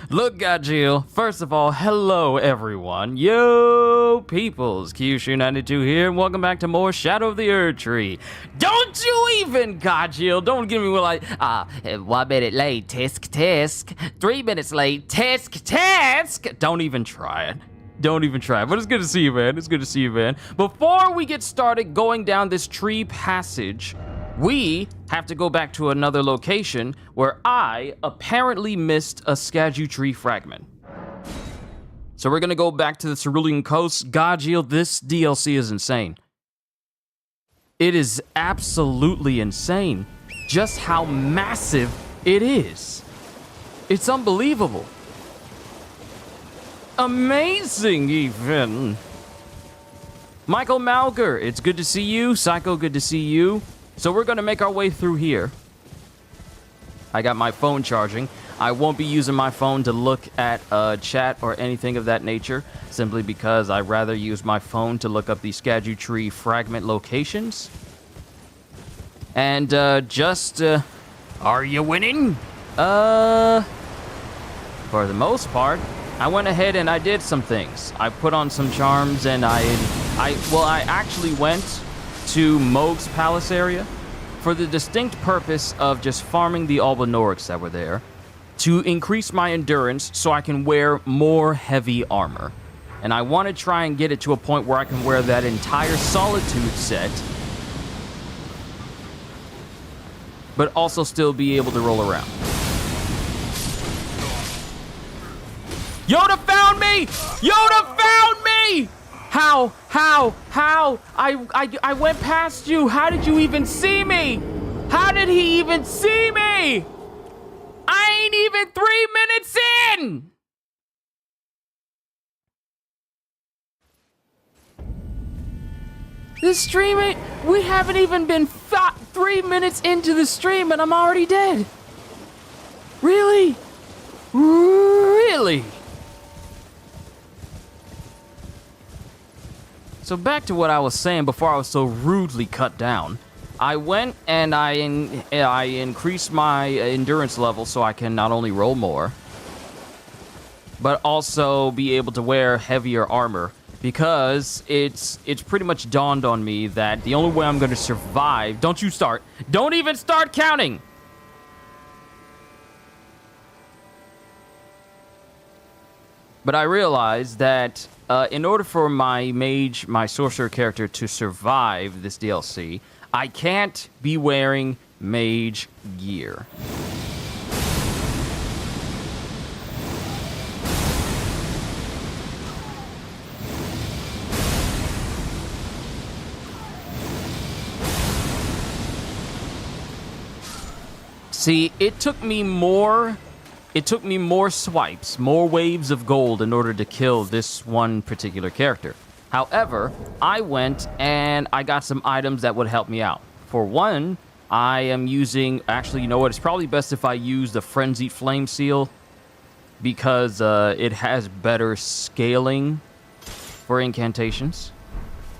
Look, Jill. First of all, hello, everyone. Yo, peoples. Kyushu92 here, and welcome back to more Shadow of the ERDTREE. Don't you even, Jill. Don't give me like, 1 minute late, tisk. 3 minutes late, tisk. Don't even try it. Don't even try. But it's good to see you, man. It's good to see you, man. Before we get started going down this tree passage, we have to go back to another location where I apparently missed a ERDTREE fragment. So we're gonna go back to the Cerulean Coast. Gajiel, this DLC is insane. It is absolutely insane just how massive it is. It's unbelievable. Amazing, even. Michael Malger, it's good to see you. Psycho, good to see you. So we're gonna make our way through here. I got my phone charging. I won't be using my phone to look at chat or anything of that nature, simply because I'd rather use my phone to look up the ERDTREE fragment locations. And are you winning? For the most part, I went ahead and I did some things. I put on some charms, and I actually went to Moog's Palace area for the distinct purpose of just farming the Albinorics that were there to increase my endurance so I can wear more heavy armor. And I want to try and get it to a point where I can wear that entire Solitude set, but also still be able to roll around. Yoda found me! Yoda found me! How? I went past you. How did you even see me? How did he even see me? I ain't even 3 minutes in! This stream we haven't even been 3 minutes into the stream and I'm already dead. Really? Really? So back to what I was saying before I was so rudely cut down. I went and I increased my endurance level so I can not only roll more, but also be able to wear heavier armor, because it's pretty much dawned on me that the only way I'm going to survive... Don't even start counting! But I realized that in order for my sorcerer character to survive this DLC, I can't be wearing mage gear. See, it took me more swipes, more waves of gold in order to kill this one particular character. However, I went and I got some items that would help me out. For one, I am using... Actually, you know what? It's probably best if I use the Frenzied Flame Seal, because it has better scaling for incantations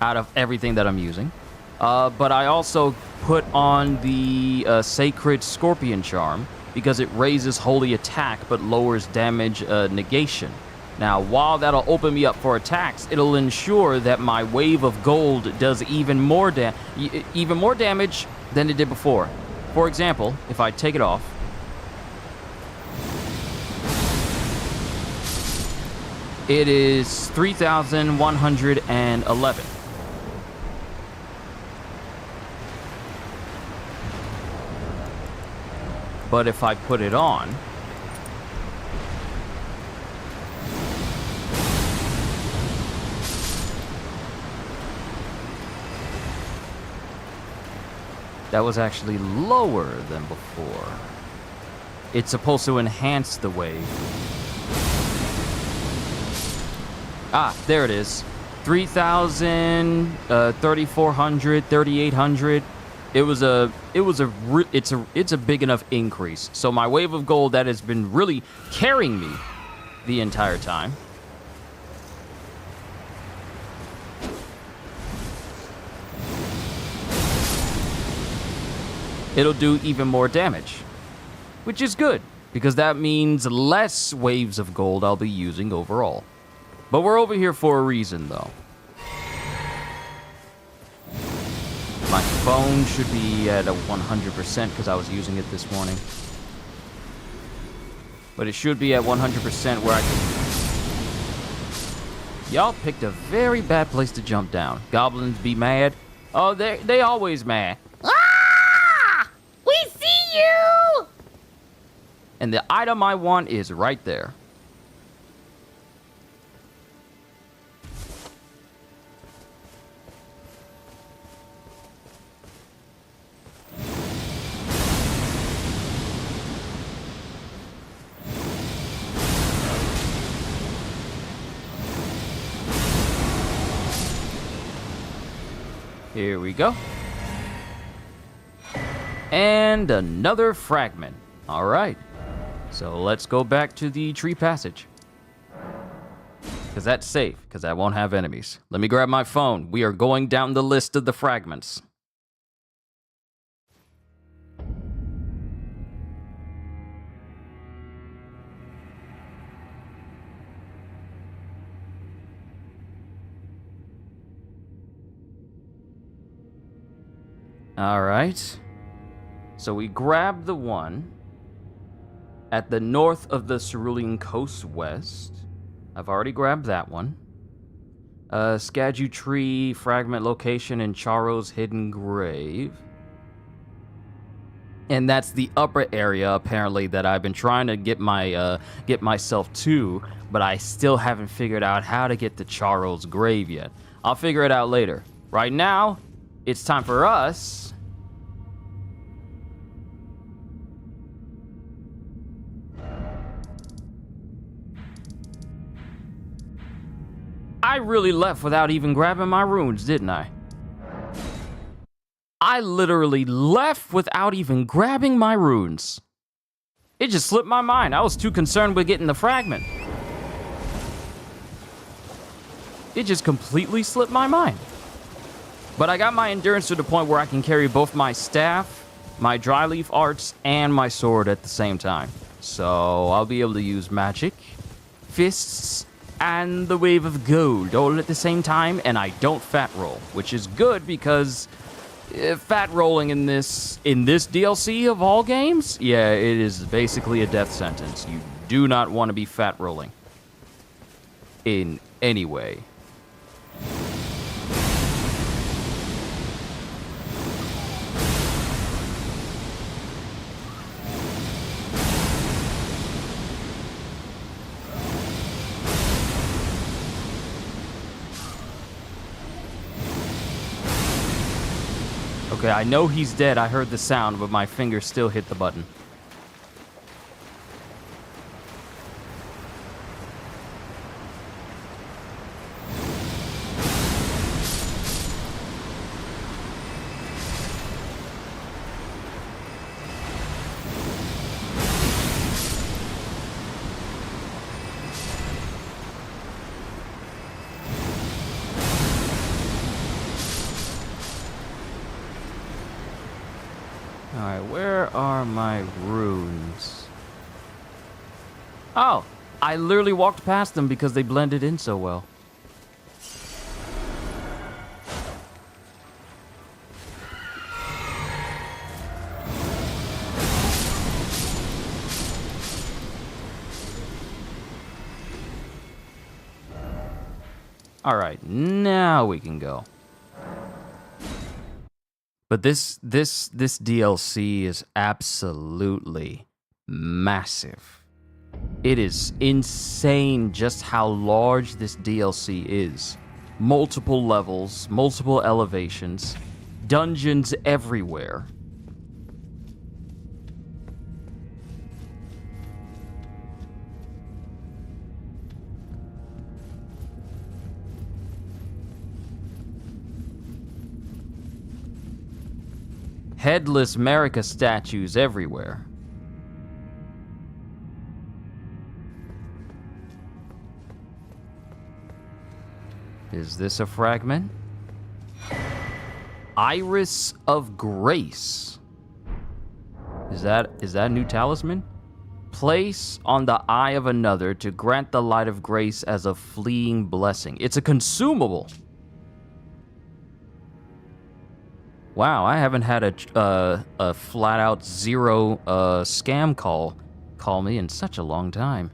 out of everything that I'm using. But I also put on the Sacred Scorpion Charm, because it raises holy attack but lowers damage negation. Now, while that'll open me up for attacks, it'll ensure that my wave of gold does even more damage than it did before. For example, if I take it off, it is 3,111. But if I put it on, that was actually lower than before. It's supposed to enhance the wave. Ah, there it is. 3,000, 3,400, 3,800. It's a big enough increase. So my wave of gold that has been really carrying me the entire time. It'll do even more damage, which is good. because that means less waves of gold I'll be using overall. But we're over here for a reason, though. My phone should be at a 100% because I was using it this morning. But it should be at 100% where I can... Y'all picked a very bad place to jump down. Goblins be mad. Oh, they always mad. Ah! We see you! And the item I want is right there. Here we go. And another fragment. All right. So let's go back to the tree passage. Because that's safe, because I won't have enemies. Let me grab my phone. We are going down the list of the fragments. All right. So we grab the one at the north of the Cerulean Coast West. I've already grabbed that one. ERDTREE fragment location in Charo's hidden grave. And that's the upper area, apparently, that I've been trying to get myself to, but I still haven't figured out how to get to Charo's grave yet. I'll figure it out later. Right now, it's time for us... I really left without even grabbing my runes, didn't I? I literally left without even grabbing my runes. It just slipped my mind. I was too concerned with getting the fragment. It just completely slipped my mind. But I got my endurance to the point where I can carry both my staff, my dry leaf arts, and my sword at the same time. So I'll be able to use magic, fists, and the wave of gold all at the same time, and I don't fat roll, which is good because fat rolling in this DLC of all games, yeah, it is basically a death sentence. You do not want to be fat rolling in any way. Okay, I know he's dead. I heard the sound, but my finger still hit the button. Alright, where are my runes? Oh, I literally walked past them because they blended in so well. Alright, now we can go. But this DLC is absolutely massive. It is insane just how large this DLC is. Multiple levels, multiple elevations, dungeons everywhere. Headless America statues everywhere. Is this a fragment? Iris of Grace. Is that a new talisman? Place on the eye of another to grant the light of grace as a fleeting blessing. It's a consumable. Wow, I haven't had a flat-out zero scam call me in such a long time.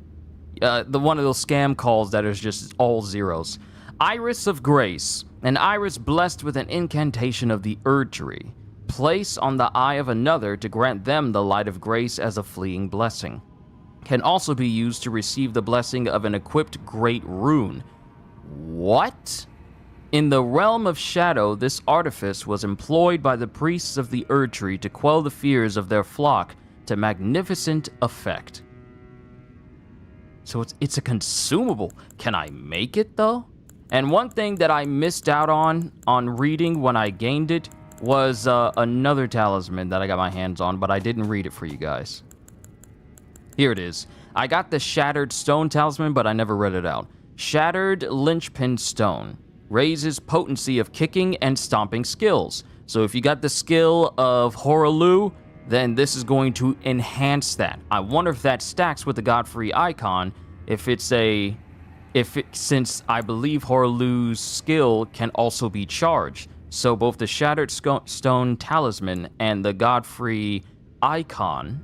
The one of those scam calls that is just all zeros. Iris of Grace. An iris blessed with an incantation of the ERDTREE. Place on the eye of another to grant them the light of grace as a fleeting blessing. Can also be used to receive the blessing of an equipped great rune. What? In the realm of shadow, this artifice was employed by the priests of the ERDTREE to quell the fears of their flock to magnificent effect. So it's a consumable. Can I make it, though? And one thing that I missed out on reading when I gained it was another talisman that I got my hands on, but I didn't read it for you guys. Here it is. I got the Shattered Stone talisman, but I never read it out. Shattered Linchpin Stone. Raises potency of kicking and stomping skills. So if you got the skill of Horaloo, then this is going to enhance that. I wonder if that stacks with the Godfrey icon, since I believe Horaloo's skill can also be charged. So both the Shattered Stone talisman and the Godfrey icon,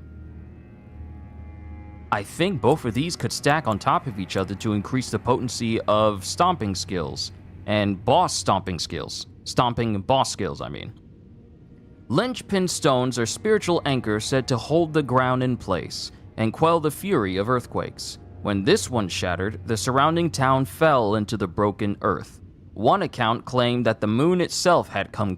I think both of these could stack on top of each other to increase the potency of stomping skills and boss stomping skills. Stomping boss skills, I mean. Linchpin stones are spiritual anchors said to hold the ground in place and quell the fury of earthquakes. When this one shattered, the surrounding town fell into the broken earth. One account claimed that the moon itself had come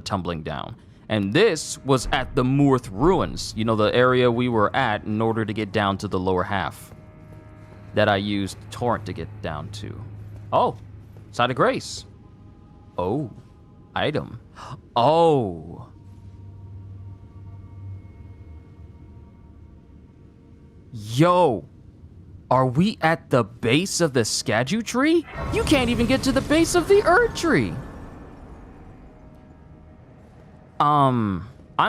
tumbling down. And this was at the Moorth Ruins, you know, the area we were at in order to get down to the lower half. That I used Torrent to get down to. Oh, Side of Grace. Oh, item. Oh. Yo, are we at the base of the Skadu tree? You can't even get to the base of the ERDTREE. I'm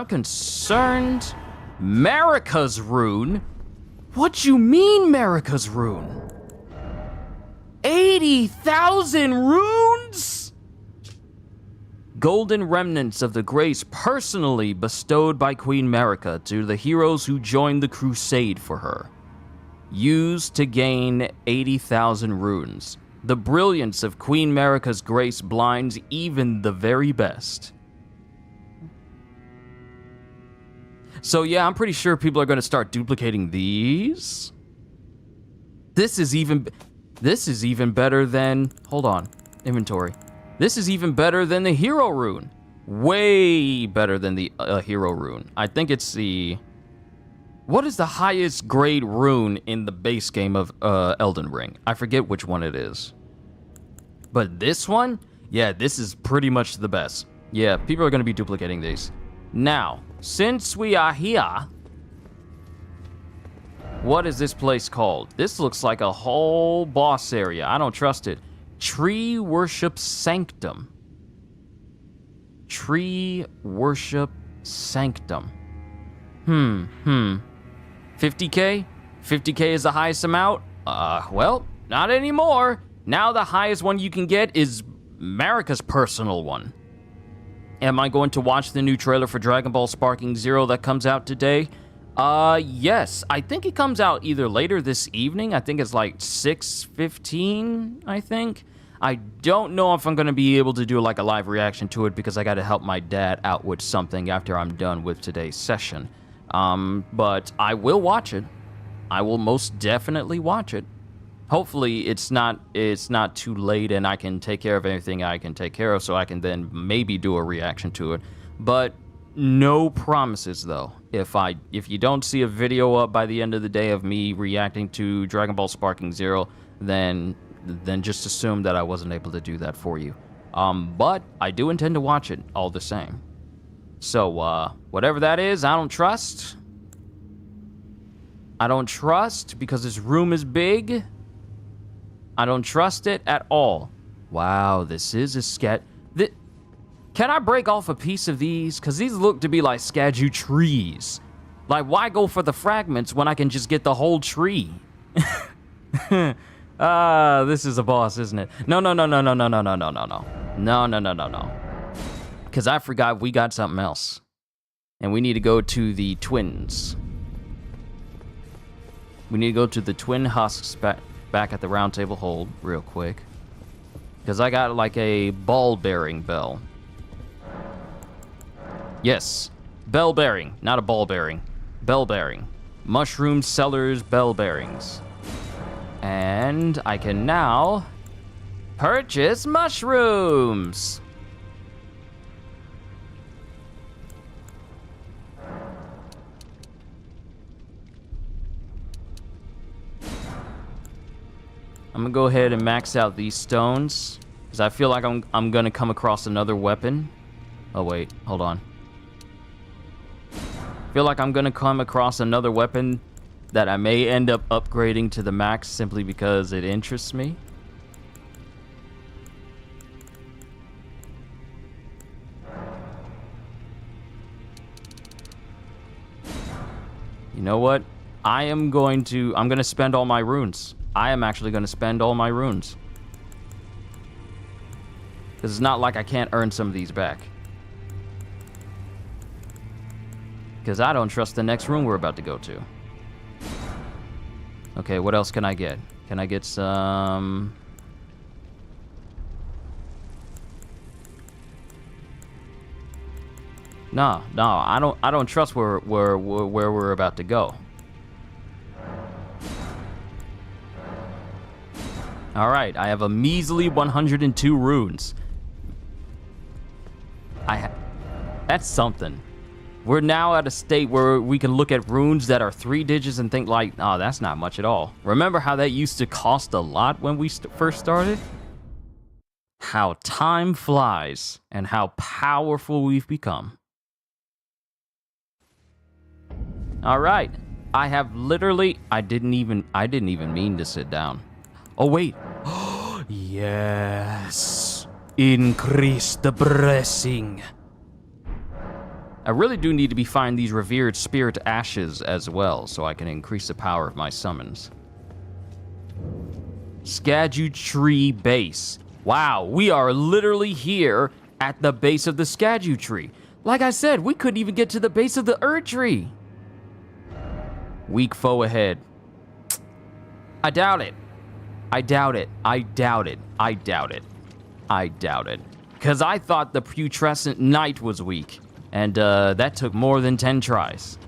concerned. Marika's rune? What you mean, Marika's rune? 80,000 runes? Golden remnants of the grace personally bestowed by Queen Marika to the heroes who joined the crusade for her. Used to gain 80,000 runes. The brilliance of Queen Marika's grace blinds even the very best. So yeah, I'm pretty sure people are going to start duplicating these. This is even better than, hold on, inventory. This is even better than the hero rune. Way better than the hero rune. I think it's what is the highest grade rune in the base game of Elden Ring? I forget which one it is. But this one, yeah, this is pretty much the best. Yeah, people are going to be duplicating these. Now, since we are here, what is this place called? This looks like a whole boss area. I don't trust it. Tree Worship Sanctum. Tree Worship Sanctum. 50k? 50k is the highest amount? Well, not anymore. Now the highest one you can get is Marika's personal one. Am I going to watch the new trailer for Dragon Ball Sparking Zero that comes out today? Yes. I think it comes out either later this evening. I think it's like 6:15, I think. I don't know if I'm going to be able to do like a live reaction to it because I got to help my dad out with something after I'm done with today's session. But I will watch it. I will most definitely watch it. Hopefully it's not too late and I can take care of anything I can take care of so I can then maybe do a reaction to it. But no promises though. If you don't see a video up by the end of the day of me reacting to Dragon Ball Sparking Zero, then just assume that I wasn't able to do that for you. But I do intend to watch it all the same. So, whatever that is, I don't trust. I don't trust because this room is big. I don't trust it at all. Wow, this is a Can I break off a piece of these? Because these look to be like Skadu trees. Like, why go for the fragments when I can just get the whole tree? This is a boss, isn't it? No. Because I forgot we got something else. And we need to go to the twins. We need to go to the twin husks back at the round table hold real quick. Because I got like a ball bearing bell. Yes. Bell bearing, not a ball bearing. Bell bearing. Mushroom sellers bell bearings. And I can now purchase mushrooms. I'm gonna go ahead and max out these stones because I feel like I'm gonna come across another weapon. Oh wait, hold on. I feel like I'm gonna come across another weapon that I may end up upgrading to the max simply because it interests me. You know what? I'm gonna spend all my runes. I am actually gonna spend all my runes. Because it's not like I can't earn some of these back. Because I don't trust the next room we're about to go to. Okay, what else can I get? Can I get some... No, I don't trust where we're about to go. All right, I have a measly 102 runes. That's something. We're now at a state where we can look at runes that are 3 digits and think like, oh, that's not much at all. Remember how that used to cost a lot when we first started? How time flies and how powerful we've become. All right, I have literally, I didn't even mean to sit down. Oh, wait. Yes. Increase the blessing. I really do need to be finding these revered spirit ashes as well, so I can increase the power of my summons. ERDTREE base. Wow, we are literally here at the base of the ERDTREE. Like I said, we couldn't even get to the base of the ERDTREE. Weak foe ahead. I doubt it. I doubt it. I doubt it. I doubt it. I doubt it. Because I thought the putrescent knight was weak. And that took more than 10 tries.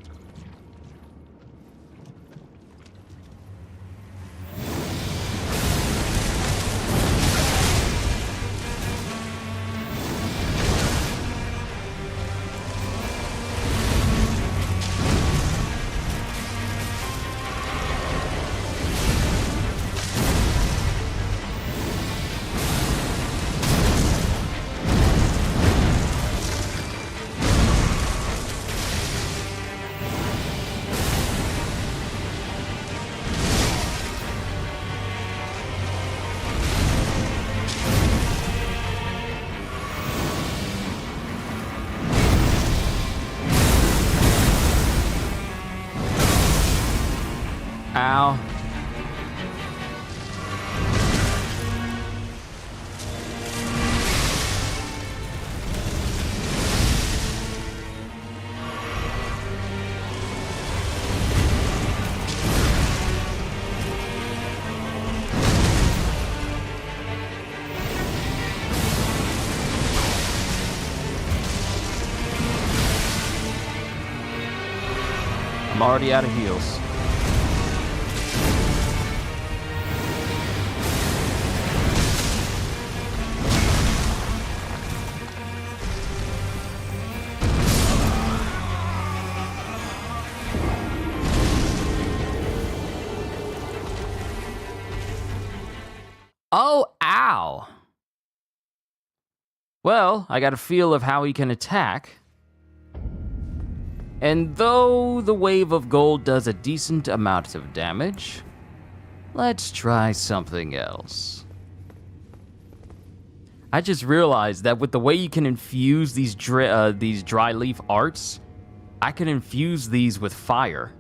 Ow. I'm already out of heals. Oh, ow. Well, I got a feel of how he can attack. And though the wave of gold does a decent amount of damage, let's try something else. I just realized that with the way you can infuse these dry leaf arts, I can infuse these with fire.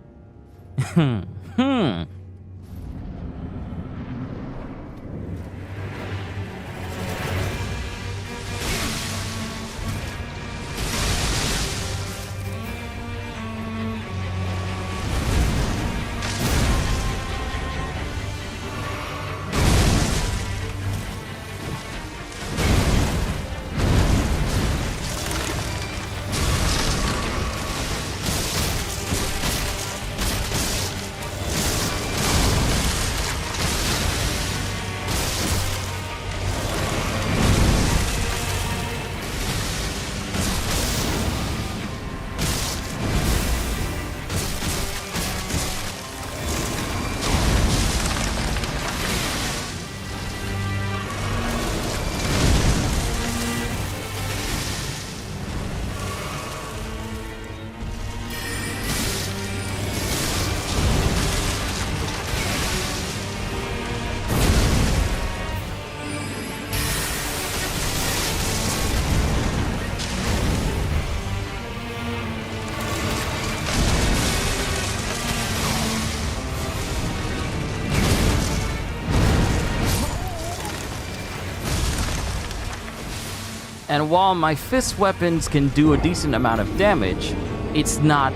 And while my fist weapons can do a decent amount of damage, it's not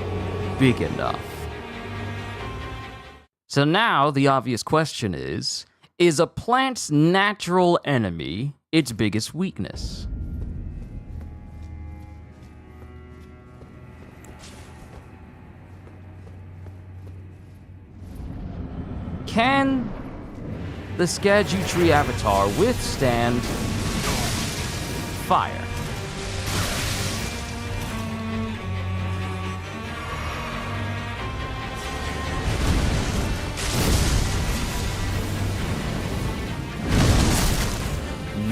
big enough. So now the obvious question is a plant's natural enemy its biggest weakness? Can the ERDTREE avatar withstand fire?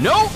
Nope.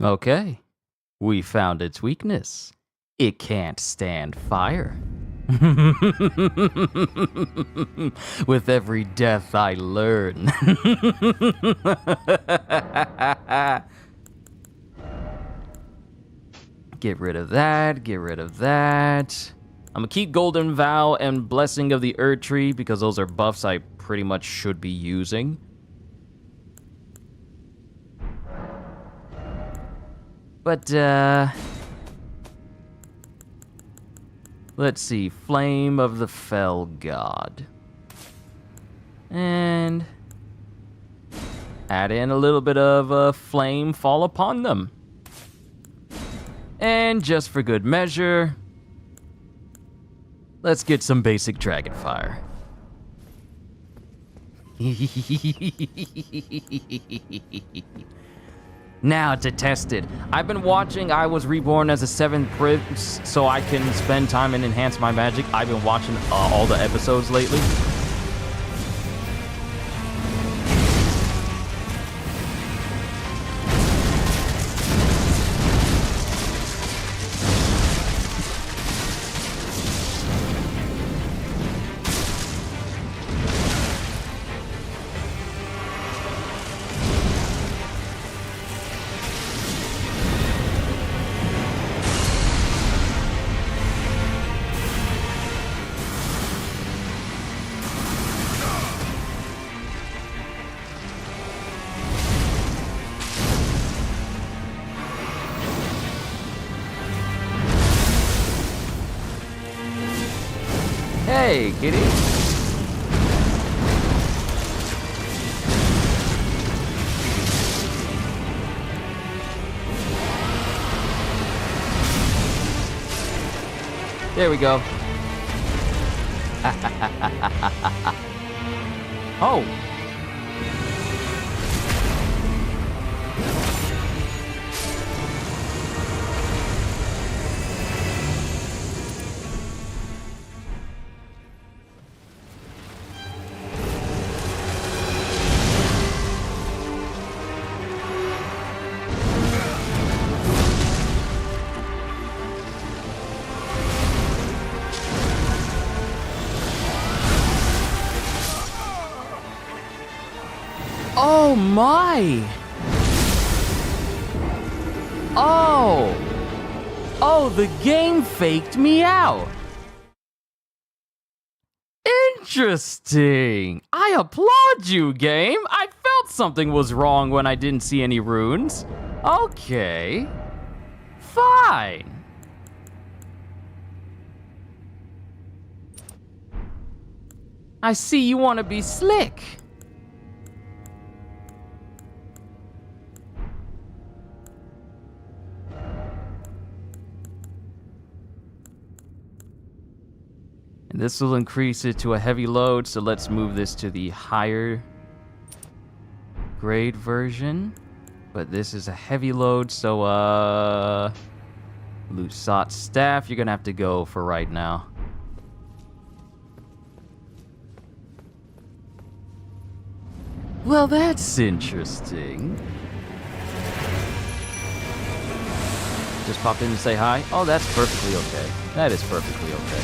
Okay, we found its weakness. It can't stand fire. With every death I learn. Get rid of that, get rid of that. I'm gonna keep Golden Vow and Blessing of the ERDTREE because those are buffs I pretty much should be using. But, let's see. Flame of the Fell God. And add in a little bit of flame fall upon them. And just for good measure, let's get some basic dragon fire. Now to test it. I've been watching I Was Reborn as a 7th Prince so I can spend time and enhance my magic. I've been watching all the episodes lately. Hey, kitty. There we go. Oh. Oh my! Oh! Oh, the game faked me out! Interesting! I applaud you, game! I felt something was wrong when I didn't see any runes. Okay. Fine. I see you want to be slick. And this will increase it to a heavy load, so let's move this to the higher grade version. But this is a heavy load, so Lusat staff, you're gonna have to go for right now. Well, that's interesting. Just pop in and say hi? Oh, that's perfectly okay. That is perfectly okay.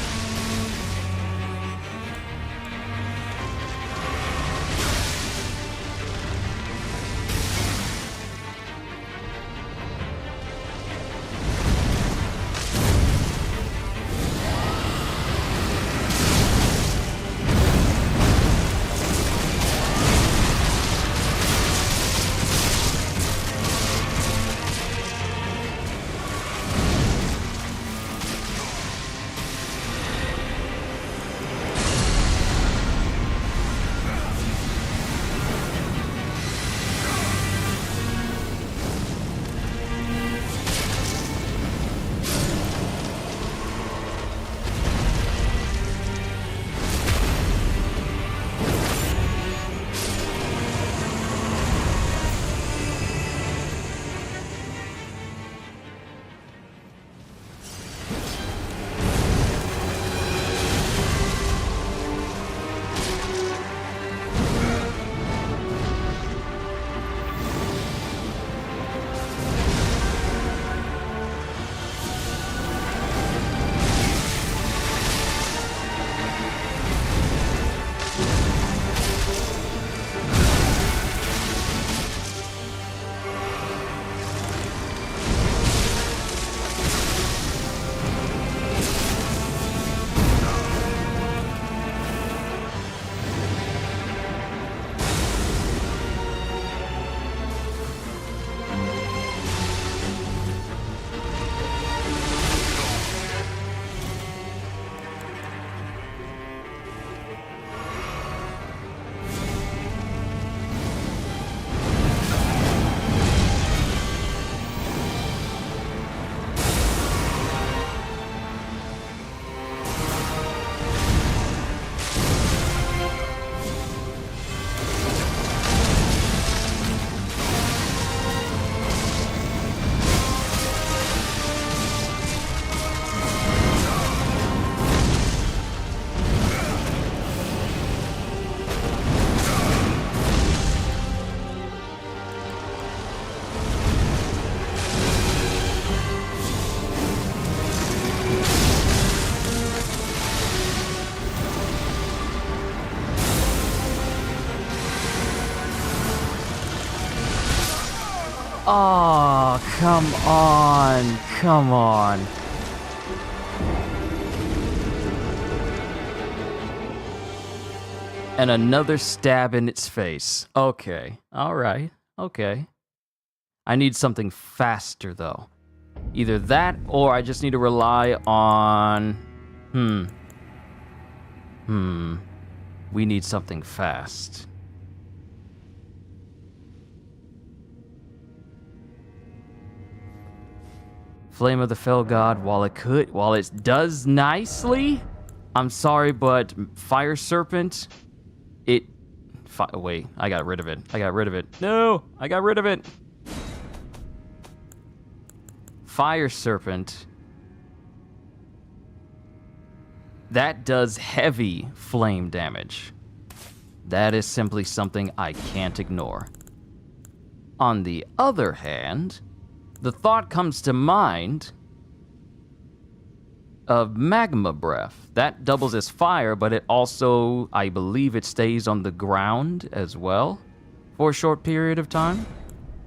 Oh, come on. Come on. And another stab in its face. Okay. All right. Okay. I need something faster, though. Either that, or I just need to rely on... We need something fast. Flame of the Fell God, while it does nicely, I'm sorry, but Fire Serpent, wait, I got rid of it. No, I got rid of it. Fire Serpent, that does heavy flame damage. That is simply something I can't ignore. On the other hand, the thought comes to mind of Magma Breath. That doubles as fire, but it also, I believe it stays on the ground as well for a short period of time.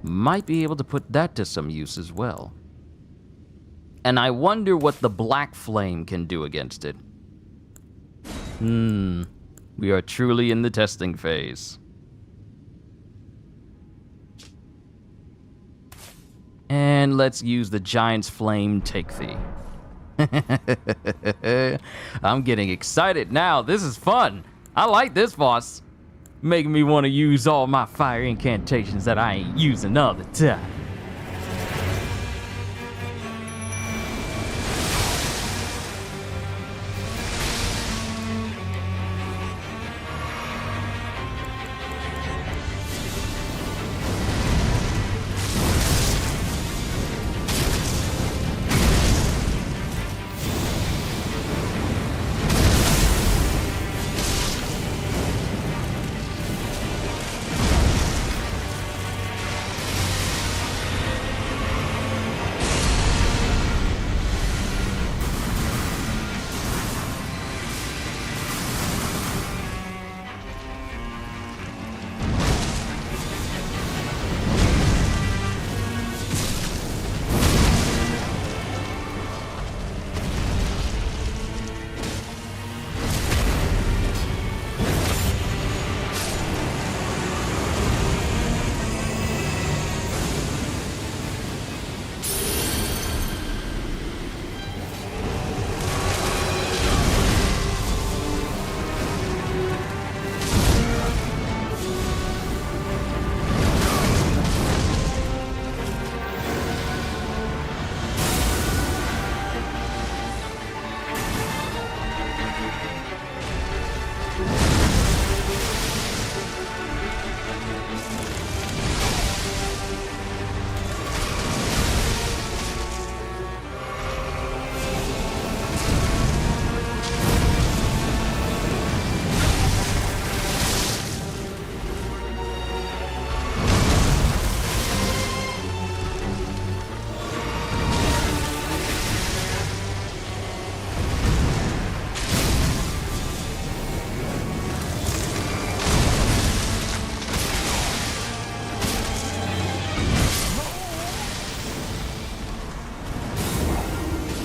Might be able to put that to some use as well. And I wonder what the Black Flame can do against it. We are truly in the testing phase. And let's use the Giant's Flame Take Thee. I'm getting excited now. This is fun. I like this boss. Making me want to use all my fire incantations that I ain't using all the time.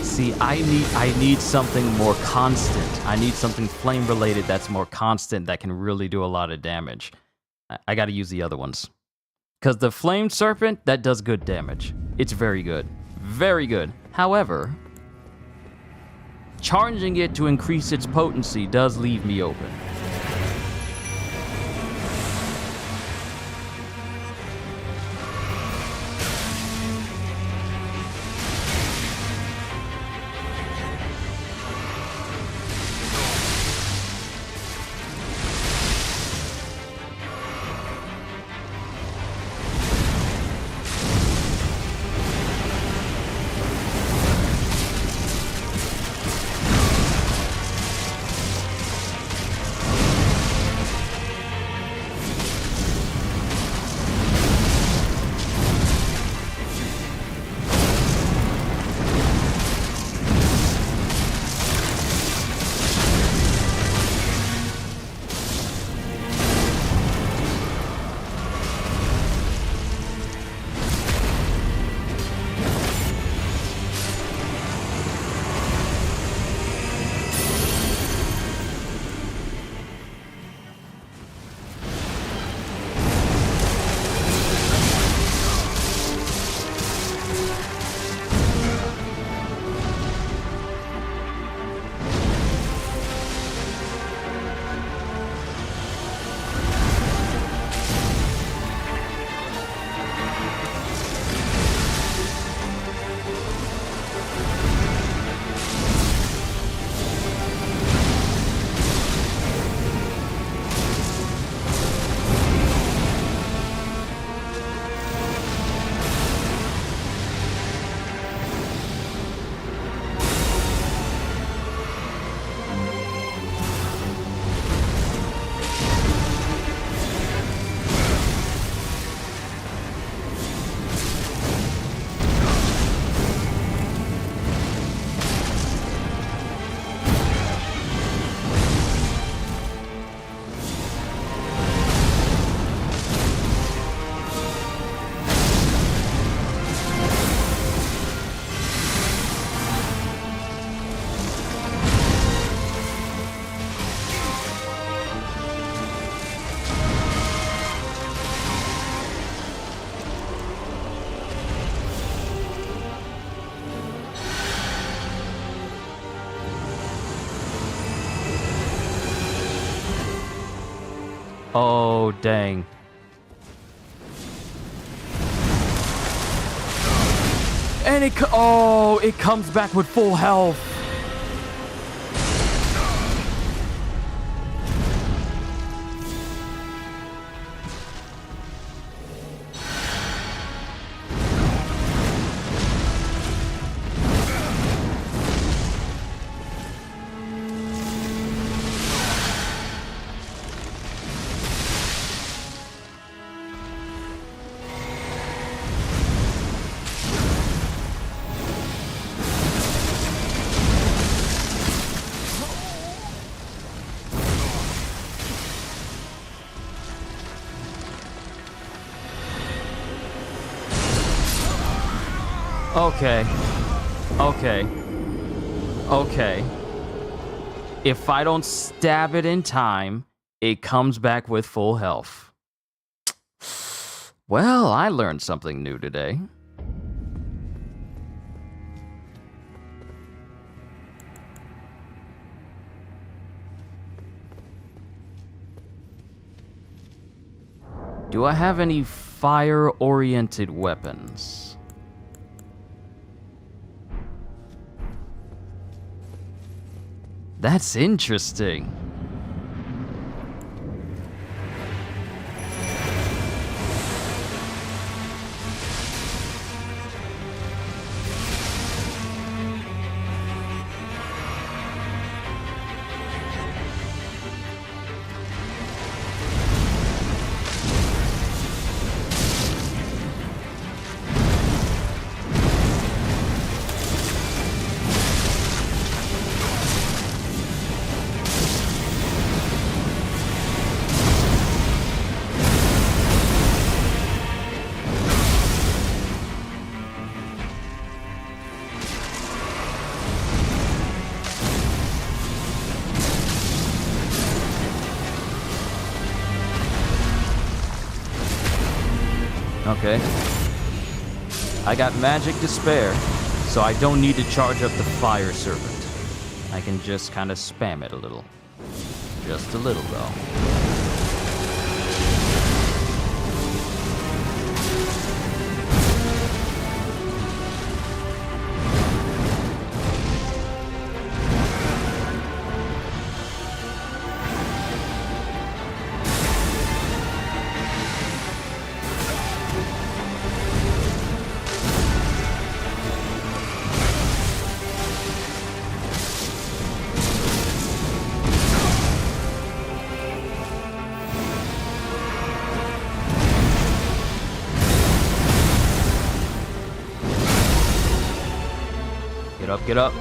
See, I need something more constant. I need something flame related that's more constant that can really do a lot of damage. I gotta use the other ones. Because the Flame Serpent, that does good damage. It's very good. Very good. However, charging it to increase its potency does leave me open. Oh, dang. And it comes back with full health. Okay. If I don't stab it in time, it comes back with full health. Well, I learned something new today. Do I have any fire-oriented weapons? That's interesting. Okay. I got magic to spare, so I don't need to charge up the fire serpent. I can just kind of spam it a little. Just a little, though. Get up.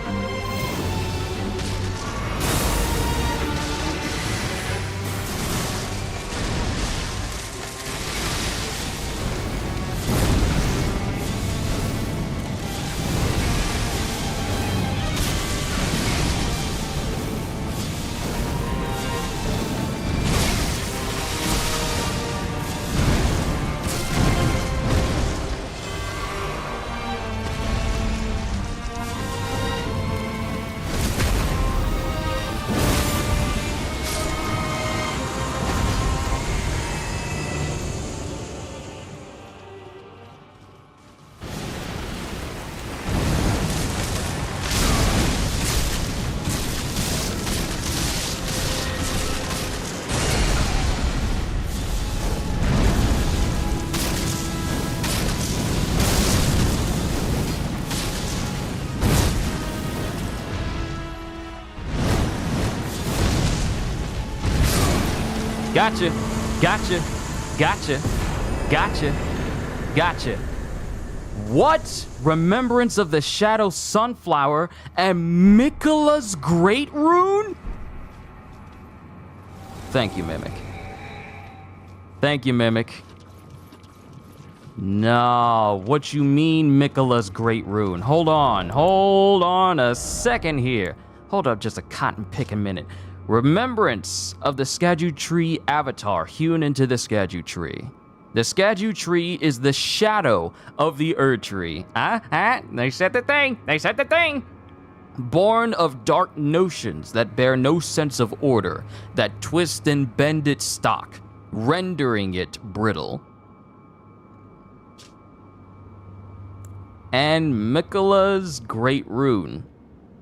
Gotcha. What? Remembrance of the Shadow Sunflower and Miquella's Great Rune? Thank you, Mimic. No, what you mean, Miquella's Great Rune? Hold on a second here. Hold up just a cotton-picking minute. Remembrance of the ERDTREE avatar hewn into the ERDTREE. The ERDTREE is the shadow of the ERDTREE. They said the thing. Born of dark notions that bear no sense of order, that twist and bend its stock. rendering it brittle. And Mikola's Great Rune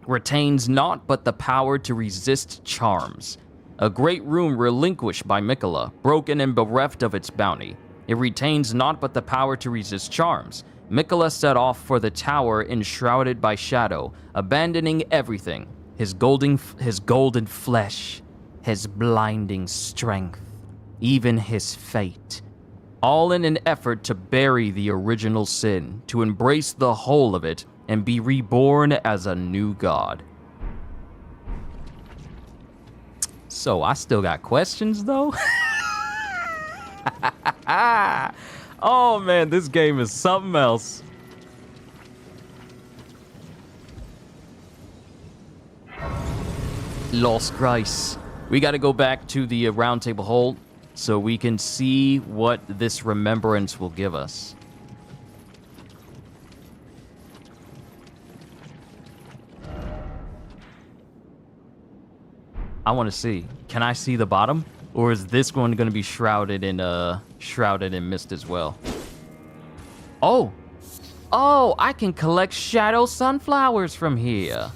retains naught but the power to resist charms. A great rune relinquished by Mikola, broken and bereft of its bounty. It retains naught but the power to resist charms. Mikola set off for the tower enshrouded by shadow, abandoning everything. His golden flesh, his blinding strength, even his fate. All in an effort to bury the original sin, to embrace the whole of it, and be reborn as a new god. So, I still got questions, though? Oh, man, this game is something else. Lost Grace. We gotta go back to the round table hold so we can see what this remembrance will give us. I want to see. Can I see the bottom? Or is this one going to be shrouded in mist as well? Oh! Oh, I can collect shadow sunflowers from here.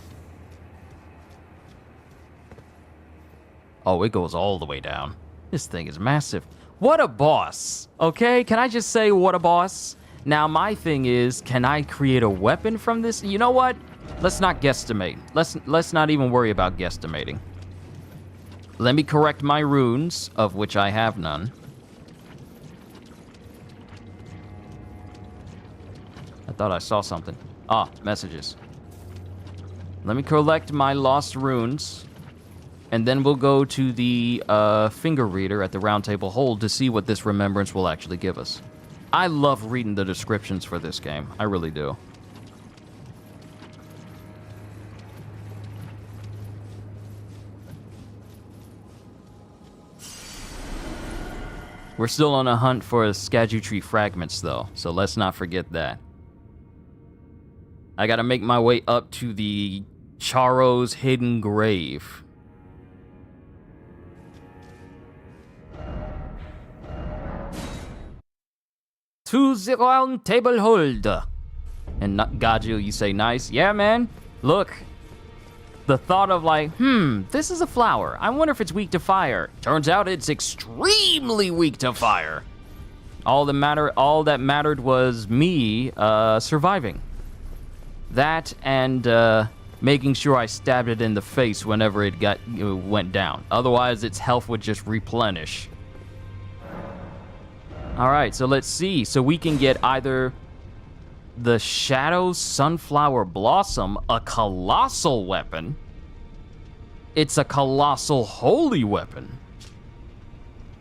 Oh, it goes all the way down. This thing is massive. What a boss! Okay, can I just say what a boss? Now, my thing is, can I create a weapon from this? You know what? Let's not guesstimate. Let's not even worry about guesstimating. Let me correct my runes, of which I have none. I thought I saw something. Ah, messages. Let me collect my lost runes, and then we'll go to the finger reader at the round table hold to see what this remembrance will actually give us. I love reading the descriptions for this game. I really do. We're still on a hunt for ERDTREE fragments, though, so let's not forget that. I gotta make my way up to the Charo's hidden grave. To the round table hold. And Gaju, you say nice. Yeah, man. Look. The thought of like, this is a flower. I wonder if it's weak to fire. Turns out it's extremely weak to fire. All that mattered was me surviving. That and making sure I stabbed it in the face whenever it went down. Otherwise, its health would just replenish. All right, so let's see. So we can get either the Shadow Sunflower Blossom, a colossal weapon. It's a colossal holy weapon.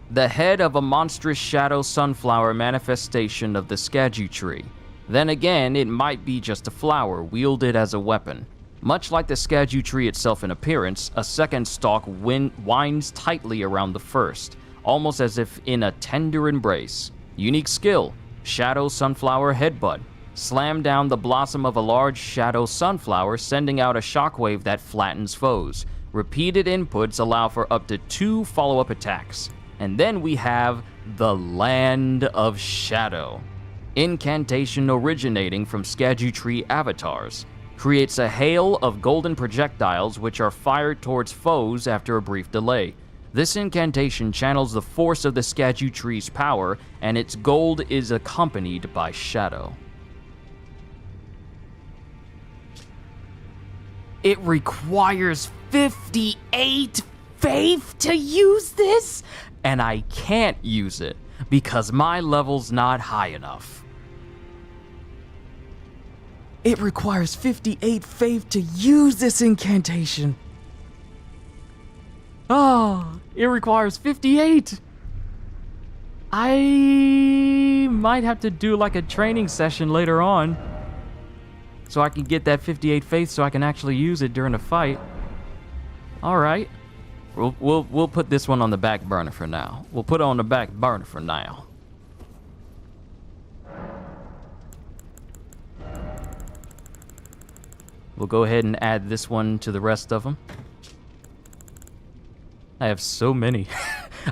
The head of a monstrous Shadow Sunflower manifestation of the ERDTREE. Then again, it might be just a flower wielded as a weapon. Much like the ERDTREE itself in appearance, a second stalk winds tightly around the first, almost as if in a tender embrace. Unique skill, Shadow Sunflower Headbutt. Slam down the blossom of a large shadow sunflower, sending out a shockwave that flattens foes. Repeated inputs allow for up to 2 follow-up attacks. And then we have the Land of Shadow. Incantation originating from ERDTREE avatars. Creates a hail of golden projectiles which are fired towards foes after a brief delay. This incantation channels the force of the ERDTREE's power, and its gold is accompanied by shadow. It requires 58 faith to use this, and I can't use it because my level's not high enough. It requires 58 faith to use this incantation. Oh, it requires 58. I might have to do like a training session later on so I can get that 58 faith so I can actually use it during a fight. All right. We'll put this one on the back burner for now. We'll put it on the back burner for now. We'll go ahead and add this one to the rest of them. I have so many.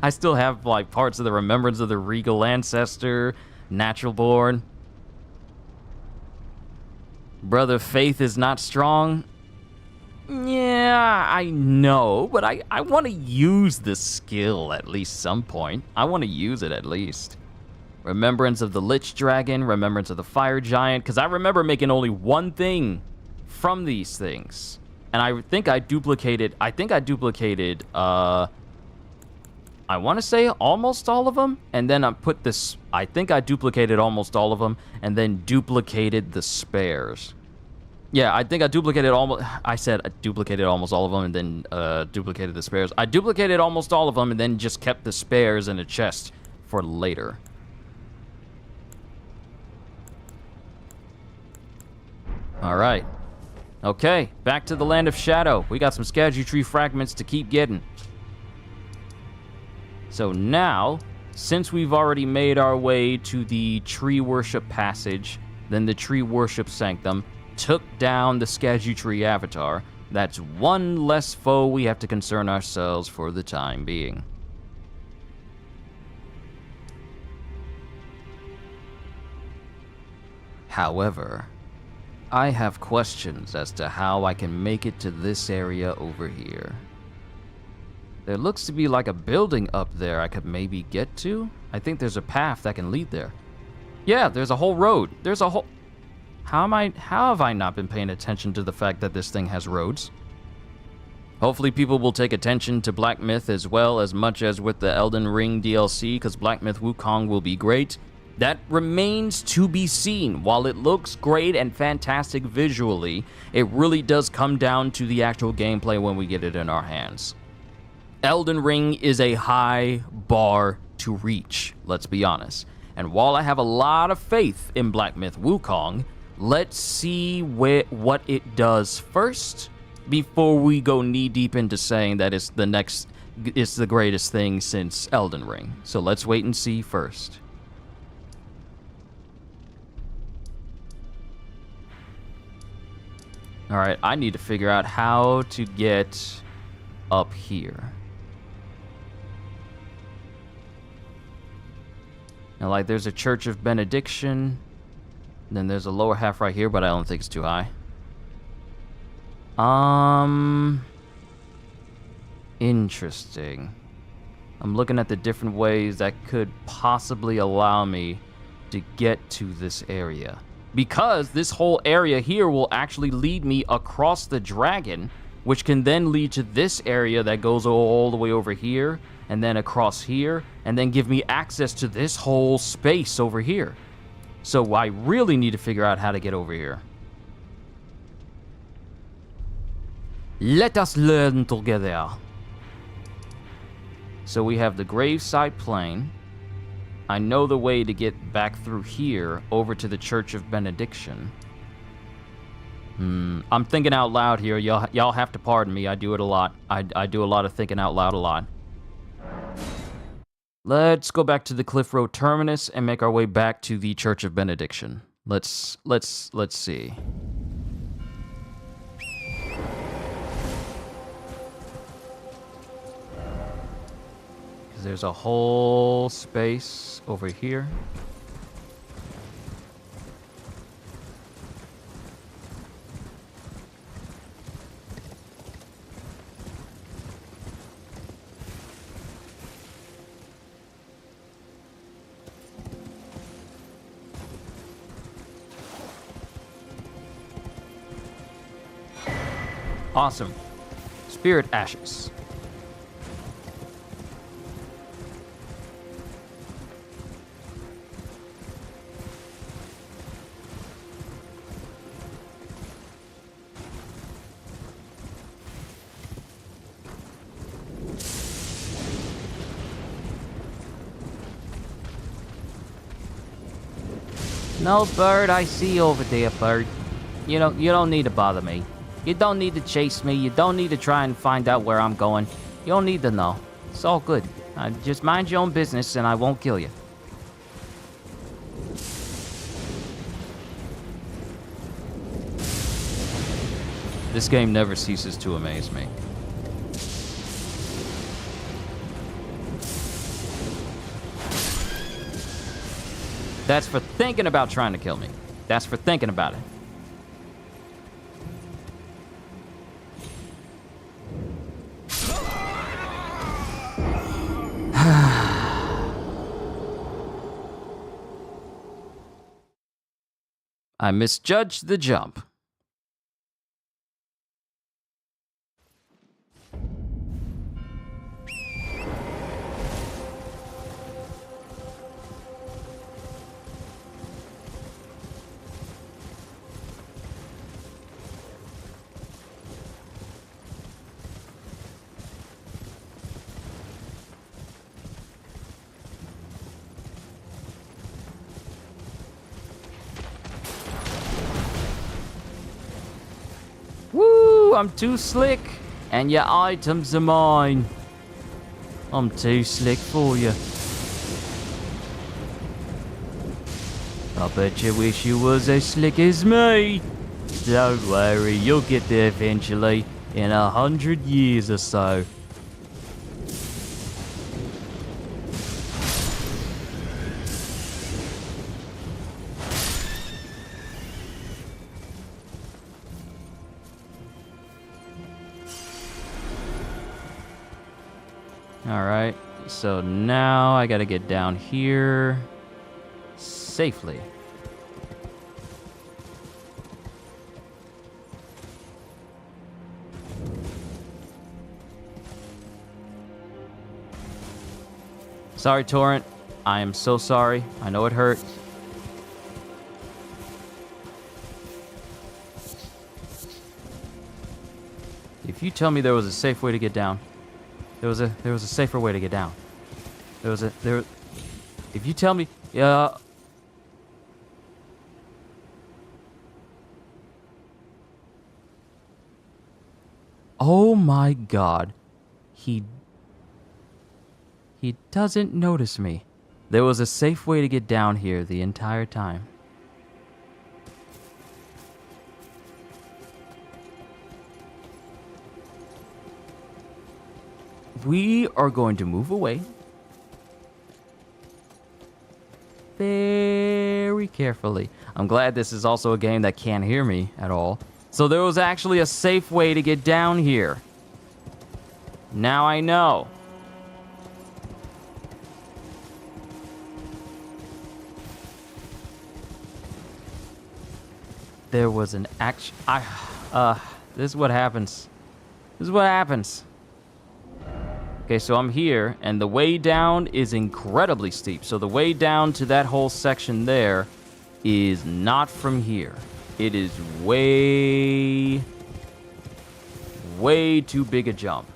I still have, like, parts of the Remembrance of the Regal Ancestor, Natural Born. Brother, faith is not strong. Yeah, I know, but I want to use this skill at least some point. I want to use it at least. Remembrance of the Lich Dragon, Remembrance of the Fire Giant, because I remember making only one thing from these things. And I think I duplicated, I want to say almost all of them, and then I put this, I think I duplicated almost all of them, and then duplicated the spares. Yeah, I think I duplicated almost, I said I duplicated almost all of them, and then duplicated the spares. I duplicated almost all of them, and then just kept the spares in a chest for later. Alright. Okay, back to the Land of Shadow. We got some ERDTREE fragments to keep getting. So now, since we've already made our way to the Tree Worship Passage, then the Tree Worship Sanctum, took down the ERDTREE avatar, that's one less foe we have to concern ourselves for the time being. However, I have questions as to how I can make it to this area over here. There looks to be like a building up there I could maybe get to. I think there's a path that can lead there. Yeah, there's a whole road. There's a whole... How have I not been paying attention to the fact that this thing has roads? Hopefully people will take attention to Black Myth as well as much as with the Elden Ring DLC, because Black Myth Wukong will be great. That remains to be seen. While it looks great and fantastic visually, it really does come down to the actual gameplay when we get it in our hands. Elden Ring is a high bar to reach, let's be honest. And while I have a lot of faith in Black Myth Wukong, let's see what it does first before we go knee-deep into saying that it's the greatest thing since Elden Ring. So let's wait and see first. Alright, I need to figure out how to get up here. Now, like, there's a Church of Benediction. Then there's a lower half right here, but I don't think it's too high. Interesting. I'm looking at the different ways that could possibly allow me to get to this area. Because this whole area here will actually lead me across the dragon, which can then lead to this area that goes all the way over here, and then across here, and then give me access to this whole space over here. So I really need to figure out how to get over here. Let us learn together. So we have the Graveside Plain. I know the way to get back through here over to the Church of Benediction. I'm thinking out loud here. Y'all have to pardon me. I do it a lot. I do a lot of thinking out loud a lot. Let's go back to the Cliff Road Terminus and make our way back to the Church of Benediction. Let's see. Because there's a whole space over here. Awesome. Spirit Ashes. No, bird, I see you over there, bird. You don't need to bother me. You don't need to chase me. You don't need to try and find out where I'm going. You don't need to know. It's all good. Just mind your own business and I won't kill you. This game never ceases to amaze me. That's for thinking about trying to kill me. That's for thinking about it. I misjudged the jump. Woo, I'm too slick, and your items are mine. I'm too slick for you. I bet you wish you was as slick as me. Don't worry, you'll get there eventually, in 100 years or so. Alright, so now I gotta get down here safely. Sorry, Torrent. I am so sorry. I know it hurt. If you tell me there was a safe way to get down, there was a safer way to get down. If you tell me, yeah. Oh my God, he doesn't notice me. There was a safe way to get down here the entire time. We are going to move away very carefully. I'm glad this is also a game that can't hear me at all. So there was actually a safe way to get down here. Now I know. There was an action. This is what happens. This is what happens. Okay, so I'm here, and the way down is incredibly steep. So the way down to that whole section there is not from here. It is way too big a jump.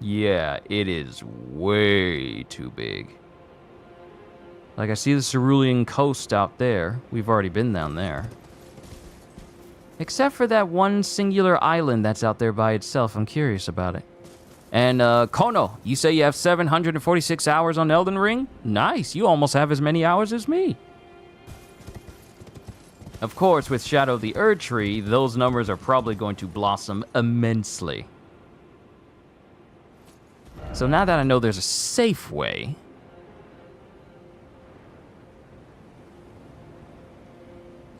Yeah, it is way too big. Like, I see the Cerulean Coast out there. We've already been down there. Except for that one singular island that's out there by itself. I'm curious about it. And, Kono, you say you have 746 hours on Elden Ring? Nice, you almost have as many hours as me. Of course, with Shadow of the ERDTREE, those numbers are probably going to blossom immensely. So now that I know there's a safe way...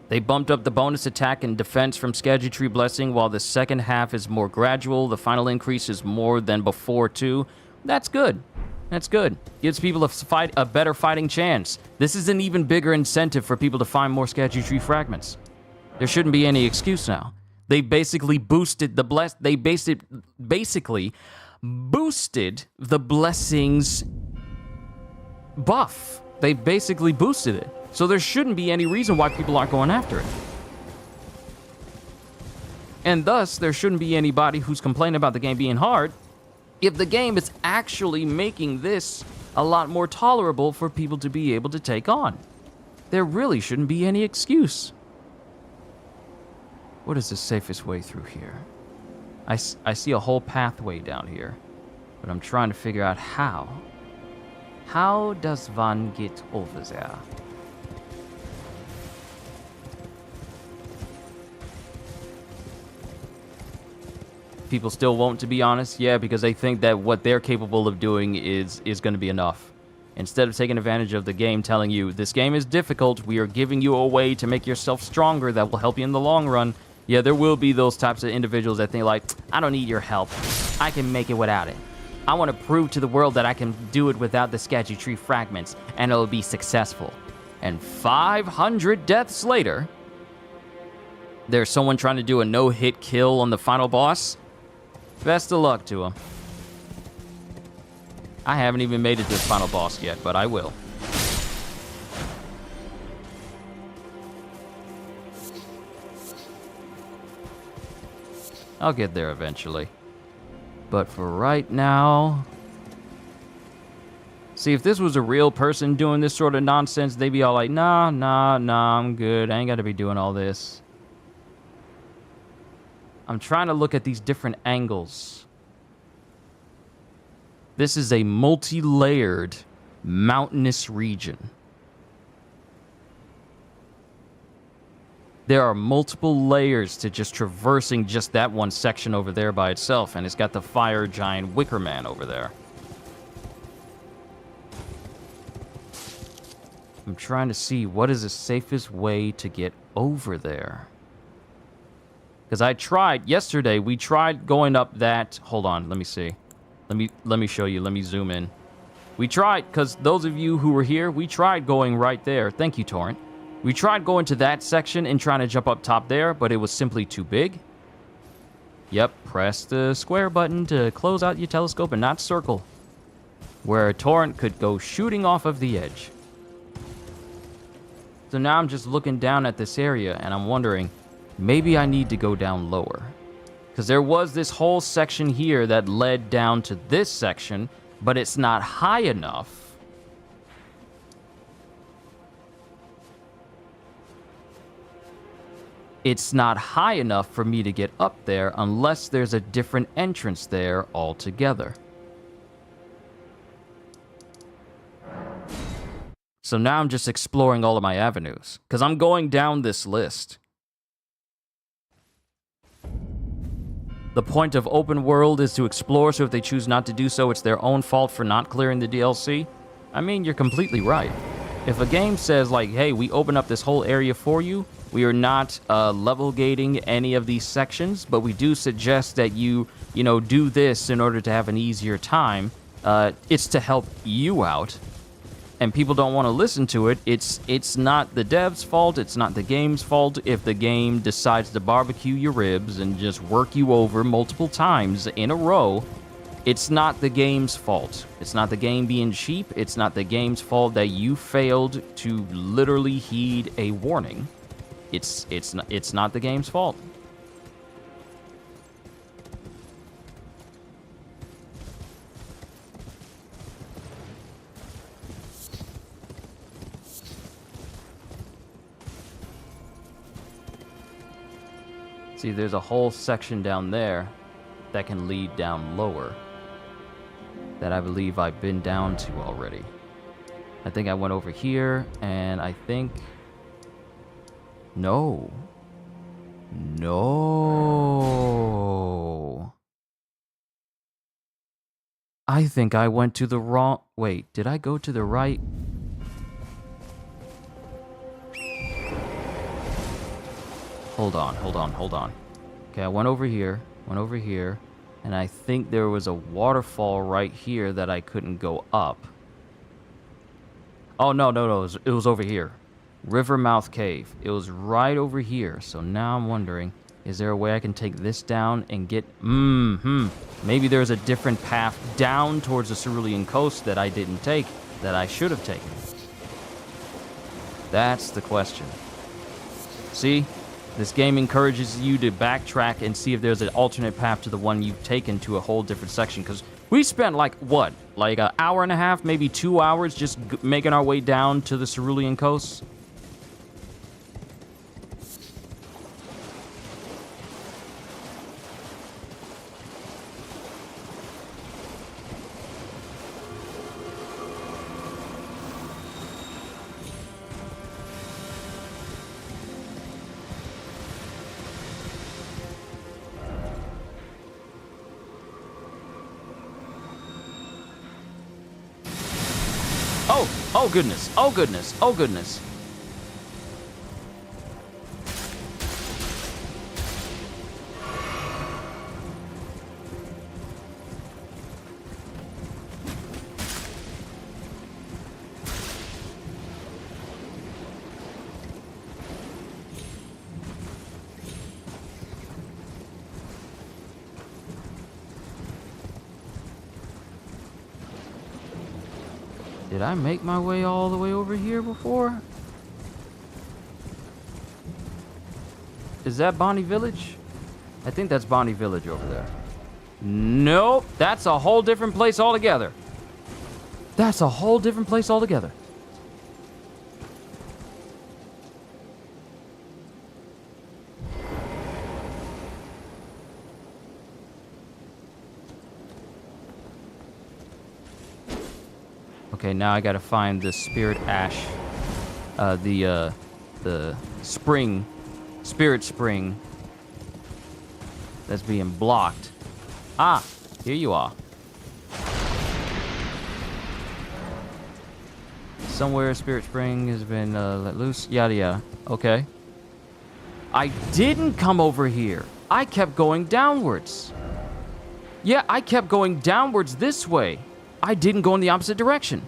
They bumped up the bonus attack and defense from ERDTREE Blessing, while the second half is more gradual. The final increase is more than before, too. That's good. That's good. Gives people a better fighting chance. This is an even bigger incentive for people to find more ERDTREE fragments. There shouldn't be any excuse now. They basically boosted the basically boosted the Blessing's buff. They basically boosted it. So there shouldn't be any reason why people aren't going after it. And thus, there shouldn't be anybody who's complaining about the game being hard if the game is actually making this a lot more tolerable for people to be able to take on. There really shouldn't be any excuse. What is the safest way through here? I see a whole pathway down here, but I'm trying to figure out how. How does one get over there? People still won't, to be honest. Yeah, because they think that what they're capable of doing is going to be enough. Instead of taking advantage of the game telling you, this game is difficult, we are giving you a way to make yourself stronger that will help you in the long run. Yeah, there will be those types of individuals that think like, I don't need your help. I can make it without it. I want to prove to the world that I can do it without the sketchy tree fragments, and it'll be successful. And 500 deaths later, there's someone trying to do a no-hit kill on the final boss. Best of luck to him. I haven't even made it to the final boss yet, but I will. I'll get there eventually. But for right now... See, if this was a real person doing this sort of nonsense, they'd be all like, nah, I'm good. I ain't gotta be doing all this. I'm trying to look at these different angles. This is a multi-layered mountainous region. There are multiple layers to just traversing just that one section over there by itself, and it's got the fire giant Wicker Man over there. I'm trying to see what is the safest way to get over there. Because I tried, yesterday, we tried going up that... Hold on, let me see. Let me show you, let me zoom in. We tried, because those of you who were here, we tried going right there. Thank you, Torrent. We tried going to that section and trying to jump up top there, but it was simply too big. Yep, press the square button to close out your telescope and not circle. Where a Torrent could go shooting off of the edge. So now I'm just looking down at this area and I'm wondering, maybe I need to go down lower. Because there was this whole section here that led down to this section, but it's not high enough. It's not high enough for me to get up there unless there's a different entrance there altogether. So now I'm just exploring all of my avenues, because I'm going down this list. The point of open world is to explore, so if they choose not to do so, it's their own fault for not clearing the DLC. I mean, you're completely right. If a game says, like, hey, we open up this whole area for you, we are not level gating any of these sections, but we do suggest that you do this in order to have an easier time. It's to help you out. And people don't want to listen to it. It's not the dev's fault. It's not the game's fault if the game decides to barbecue your ribs and just work you over multiple times in a row. It's not the game's fault. It's not the game being cheap. It's not the game's fault that you failed to literally heed a warning. It's not the game's fault. See, there's a whole section down there that can lead down lower that I believe I've been down to already. I think I went over here, and I think... No. I think I went to the wrong... Wait, did I go to the right? Hold on. Okay, I went over here, and I think there was a waterfall right here that I couldn't go up. Oh, no, it was over here. Rivermouth Cave. It was right over here, so now I'm wondering, is there a way I can take this down and get... Maybe there's a different path down towards the Cerulean Coast that I didn't take, that I should have taken. That's the question. See? This game encourages you to backtrack and see if there's an alternate path to the one you've taken to a whole different section. Because we spent, like, what? Like an hour and a half, maybe 2 hours just making our way down to the Cerulean Coast? Oh, goodness. Oh, goodness. Oh, goodness. Did I make my way all the way over here before? Is that Bonnie Village? I think that's Bonnie Village over there. Nope, that's a whole different place altogether. That's a whole different place altogether. Okay, now I gotta find the spirit ash, the spring, spirit spring that's being blocked. Ah, here you are. Somewhere spirit spring has been let loose, yada yada. Okay. I didn't come over here. I kept going downwards. Yeah, I kept going downwards this way. I didn't go in the opposite direction.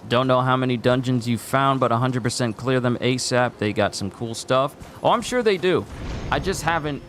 Don't know how many dungeons you found, but 100% clear them ASAP. They got some cool stuff. Oh, I'm sure they do. I just haven't...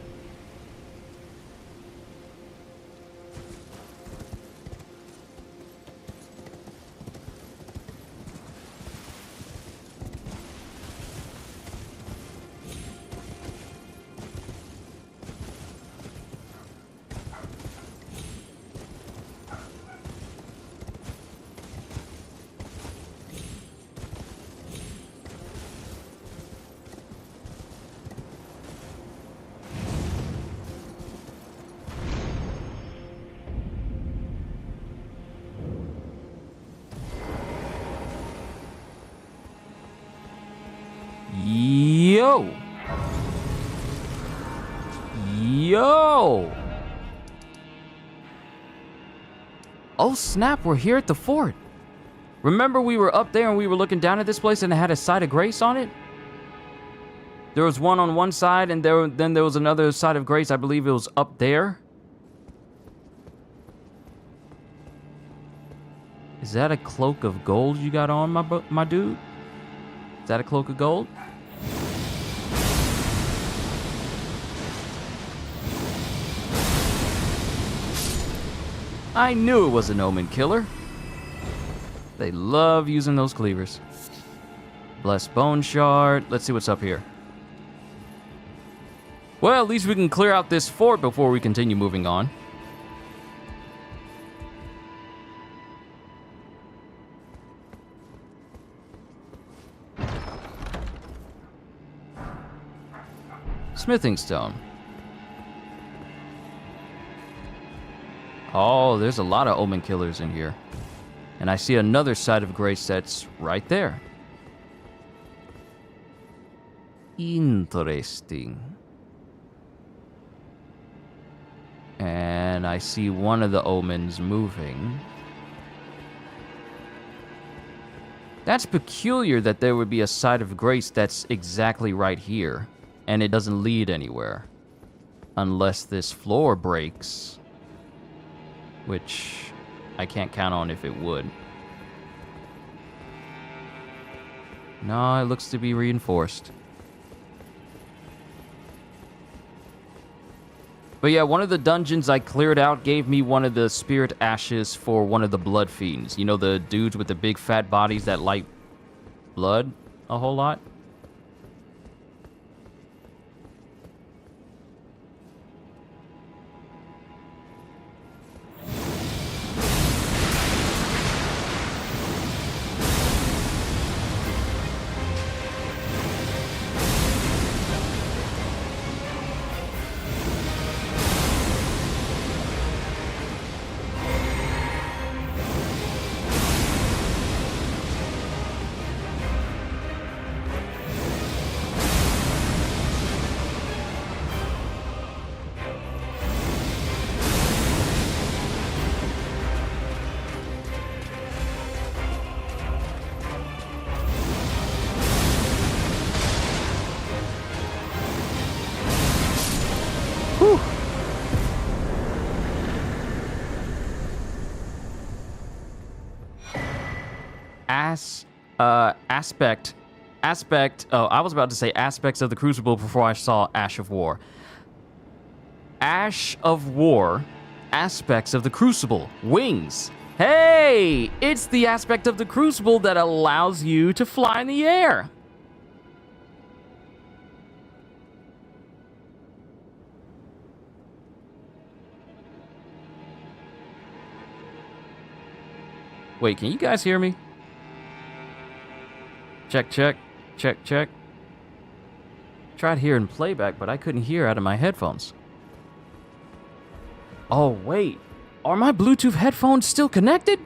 Yo! Yo! Oh snap, we're here at the fort. Remember we were up there and we were looking down at this place and it had a side of grace on it? There was one on one side and then there was another side of grace. I believe it was up there. Is that a cloak of gold you got on, my dude? Is that a cloak of gold? I knew it was an omen killer. They love using those cleavers. Blessed bone shard. Let's see what's up here. Well, at least we can clear out this fort before we continue moving on. Smithing stone. Oh, there's a lot of omen killers in here. And I see another side of grace that's right there. Interesting. And I see one of the omens moving. That's peculiar that there would be a side of grace that's exactly right here. And it doesn't lead anywhere. Unless this floor breaks. Which I can't count on if it would. No, it looks to be reinforced. But yeah, one of the dungeons I cleared out gave me one of the spirit ashes for one of the blood fiends. You know, the dudes with the big fat bodies that light blood a whole lot? aspect. Oh, I was about to say aspects of the Crucible before I saw Ash of War. Ash of War, aspects of the Crucible, wings. Hey, it's the aspect of the Crucible that allows you to fly in the air. Wait, can you guys hear me? Check, check, check, check. Tried hearing playback, but I couldn't hear out of my headphones. Oh, wait. Are my Bluetooth headphones still connected?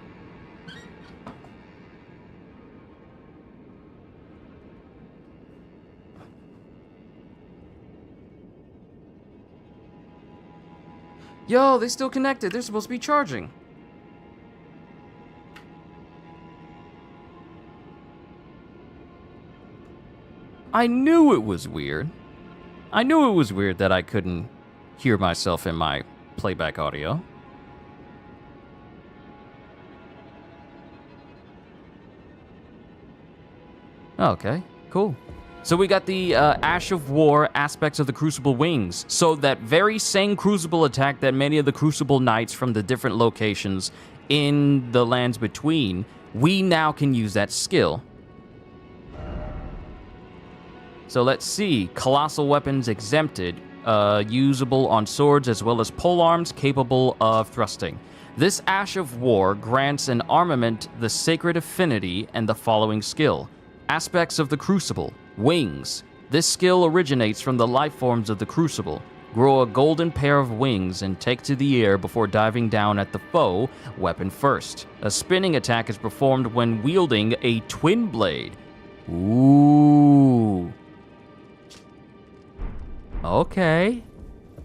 Yo, they still connected. They're supposed to be charging. I knew it was weird. I knew it was weird that I couldn't hear myself in my playback audio. Okay, cool. So we got the Ash of War aspects of the Crucible wings. So that very same Crucible attack that many of the Crucible Knights from the different locations in the lands between, we now can use that skill. So let's see. Colossal weapons exempted, usable on swords as well as polearms capable of thrusting. This Ash of War grants an armament the Sacred Affinity and the following skill. Aspects of the Crucible, wings. This skill originates from the life forms of the Crucible. Grow a golden pair of wings and take to the air before diving down at the foe, weapon first. A spinning attack is performed when wielding a twin blade. Ooh. Okay.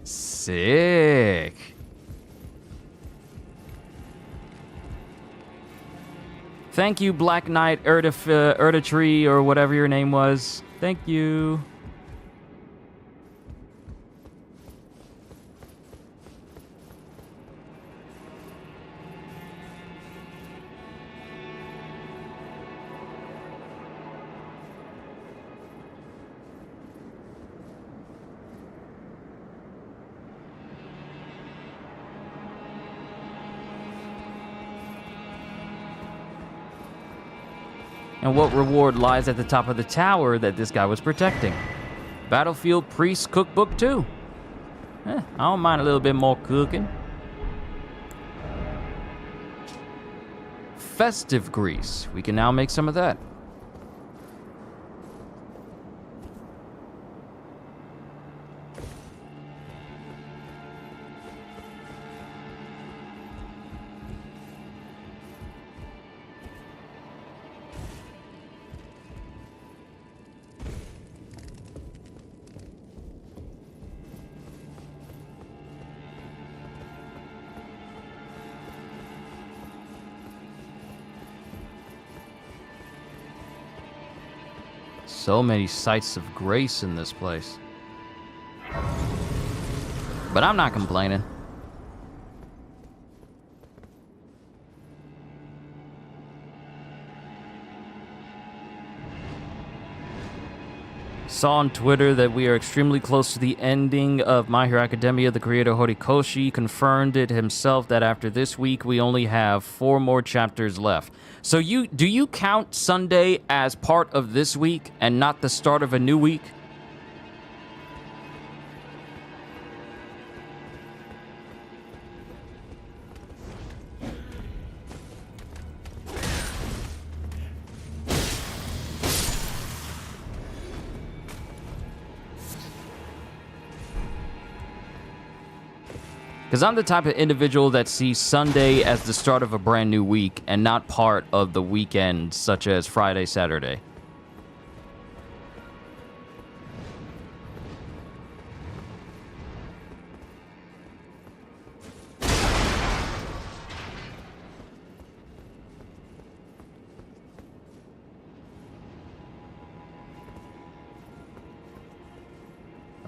Sick. Thank you, Black Knight ERDTREE, or whatever your name was. Thank you. And what reward lies at the top of the tower that this guy was protecting? Battlefield Priest Cookbook 2. I don't mind a little bit more cooking. Festive grease. We can now make some of that. So many sights of grace in this place. But I'm not complaining. Saw on Twitter that we are extremely close to the ending of My Hero Academia. The creator Horikoshi confirmed it himself that after this week we only have 4 more chapters left. So do you count Sunday as part of this week and not the start of a new week? Because I'm the type of individual that sees Sunday as the start of a brand new week and not part of the weekend, such as Friday, Saturday.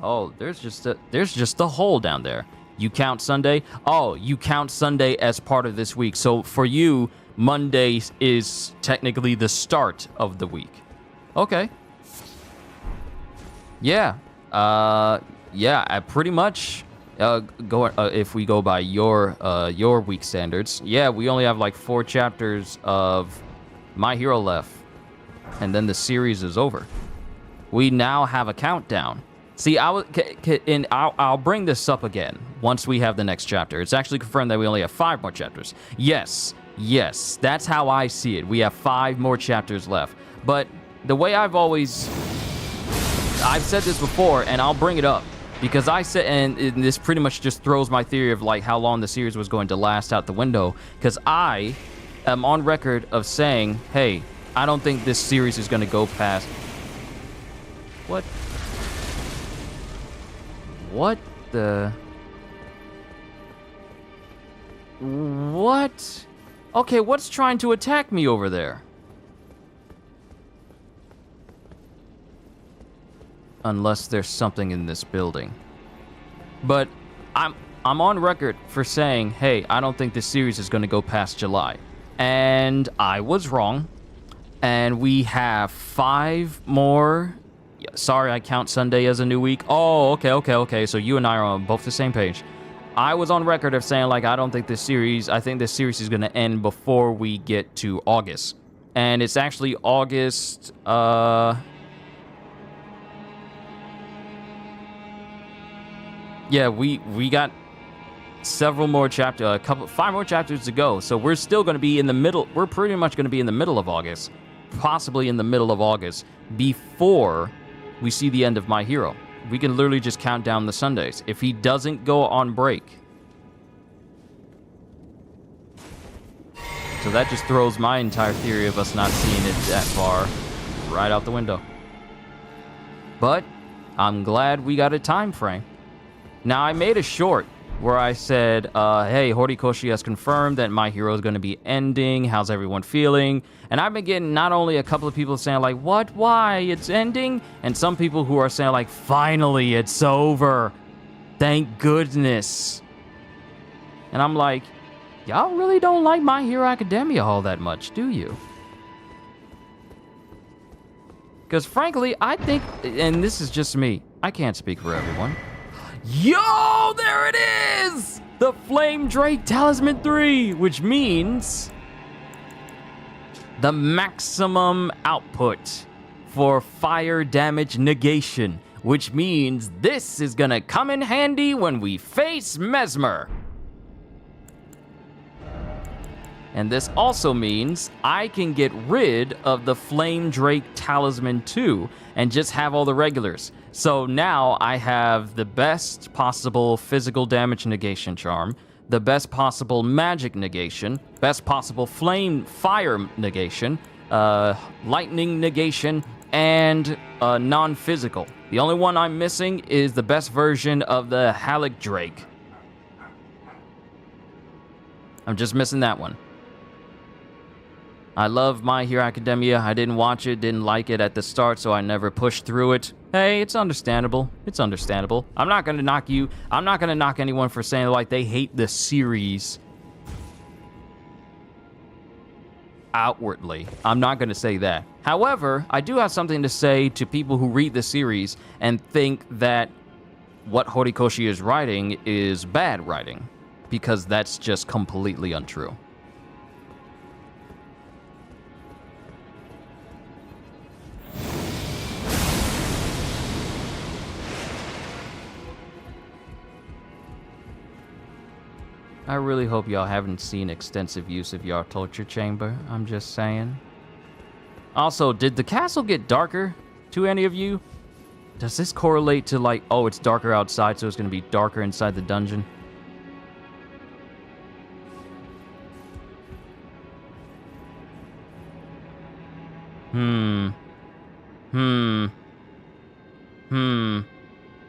Oh, there's just a hole down there. You count Sunday? Oh, you count Sunday as part of this week. So for you, Monday is technically the start of the week. Okay. Yeah. Yeah, pretty much. If we go by your week standards, yeah, we only have like 4 chapters of My Hero left, and then the series is over. We now have a countdown. See, I'll bring this up again once we have the next chapter. It's actually confirmed that we only have 5 more chapters. Yes, that's how I see it. We have 5 more chapters left. But the way I've said this before, and I'll bring it up, because I said, and this pretty much just throws my theory of like how long the series was going to last out the window, because I am on record of saying, hey, I don't think this series is going to go past... What the... What? Okay, what's trying to attack me over there? Unless there's something in this building. But I'm on record for saying, hey, I don't think this series is going to go past July. And I was wrong. And we have 5 more... Sorry, I count Sunday as a new week. Oh, okay. So you and I are on both the same page. I was on record of saying, like, I think this series is going to end before we get to August. And it's actually August, yeah, we got several more chapters, 5 more chapters to go. So we're still going to be in the middle. We're pretty much going to be in the middle of August, possibly in the middle of August, before we see the end of My Hero. We can literally just count down the Sundays. If he doesn't go on break. So that just throws my entire theory of us not seeing it that far right out the window. But I'm glad we got a time frame. Now, I made a short where I said, hey, Horikoshi has confirmed that My Hero is going to be ending. How's everyone feeling? And I've been getting not only a couple of people saying, like, what? Why? It's ending? And some people who are saying, like, finally, it's over. Thank goodness. And I'm like, y'all really don't like My Hero Academia all that much, do you? Because frankly, I think, and this is just me, I can't speak for everyone. Yo, there it is! The Flame Drake Talisman 3, which means the maximum output for fire damage negation, which means this is gonna come in handy when we face Mesmer. And this also means I can get rid of the Flame Drake Talisman 2 and just have all the regulars. So now I have the best possible physical damage negation charm, the best possible magic negation, best possible fire negation, lightning negation, and non-physical. The only one I'm missing is the best version of the Halleck Drake. I'm just missing that one. I love My Hero Academia. I didn't watch it, didn't like it at the start, so I never pushed through it. Hey, it's understandable. It's understandable. I'm not gonna knock you. I'm not gonna knock anyone for saying, like, they hate the series outwardly. I'm not gonna say that. However, I do have something to say to people who read the series and think that what Horikoshi is writing is bad writing, because that's just completely untrue. I really hope y'all haven't seen extensive use of your torture chamber. I'm just saying. Also, did the castle get darker to any of you? Does this correlate to, like, oh, it's darker outside, so it's going to be darker inside the dungeon?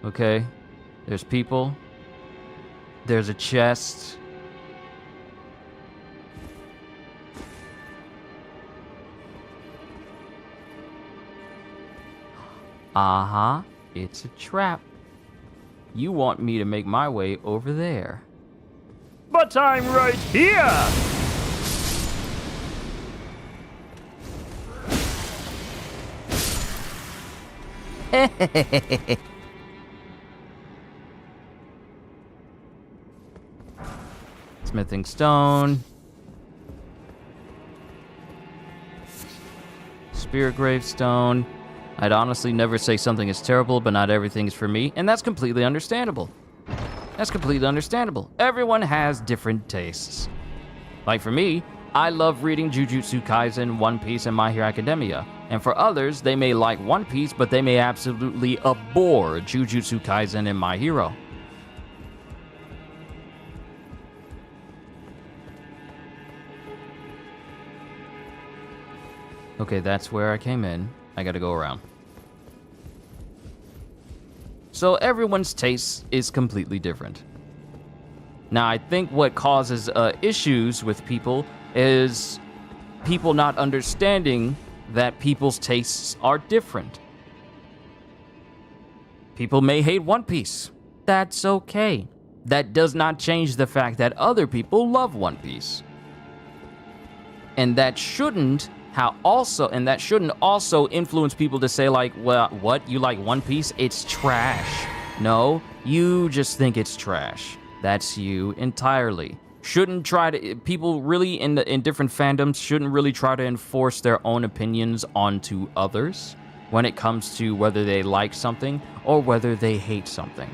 Okay. There's people. There's a chest. Uh-huh, it's a trap. You want me to make my way over there. But I'm right here! Smithing stone. Spirit gravestone. I'd honestly never say something is terrible, but not everything is for me, and that's completely understandable. That's completely understandable. Everyone has different tastes. Like for me, I love reading Jujutsu Kaisen, One Piece, and My Hero Academia. And for others, they may like One Piece, but they may absolutely abhor Jujutsu Kaisen and My Hero. Okay, that's where I came in. I gotta go around. So everyone's taste is completely different. Now, I think what causes issues with people is people not understanding that people's tastes are different. People may hate One Piece. That's okay. That does not change the fact that other people love One Piece. And that shouldn't also influence people to say like, well, what? You like One Piece? It's trash. No, you just think it's trash. That's you entirely. People really in different fandoms shouldn't really try to enforce their own opinions onto others when it comes to whether they like something or whether they hate something.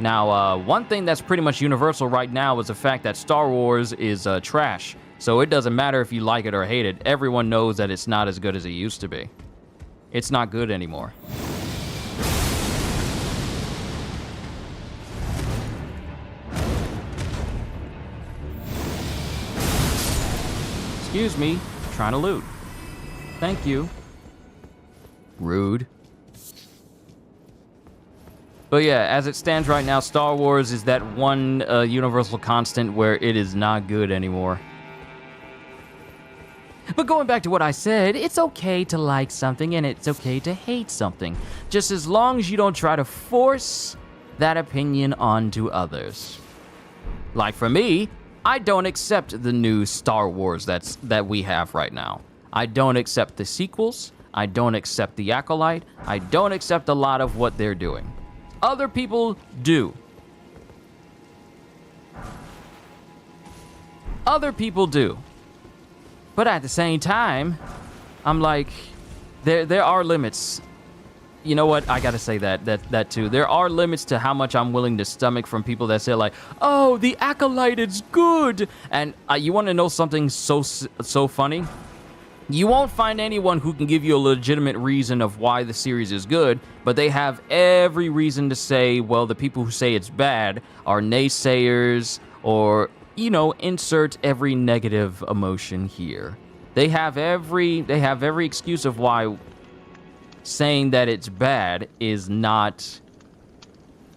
Now, one thing that's pretty much universal right now is the fact that Star Wars is trash. So it doesn't matter if you like it or hate it. Everyone knows that it's not as good as it used to be. It's not good anymore. Excuse me, trying to loot. Thank you. Rude. But yeah, as it stands right now, Star Wars is that one universal constant where it is not good anymore. But going back to what I said, it's okay to like something and it's okay to hate something. Just as long as you don't try to force that opinion onto others. Like for me, I don't accept the new Star Wars that we have right now. I don't accept the sequels. I don't accept the Acolyte. I don't accept a lot of what they're doing. Other people do. Other people do. But at the same time, I'm like, there are limits. You know what? I gotta say that too. There are limits to how much I'm willing to stomach from people that say like, "Oh, the Acolyte is good." And you want to know something so funny? You won't find anyone who can give you a legitimate reason of why the series is good, but they have every reason to say, well, the people who say it's bad are naysayers or, you know, insert every negative emotion here. They have every excuse of why saying that it's bad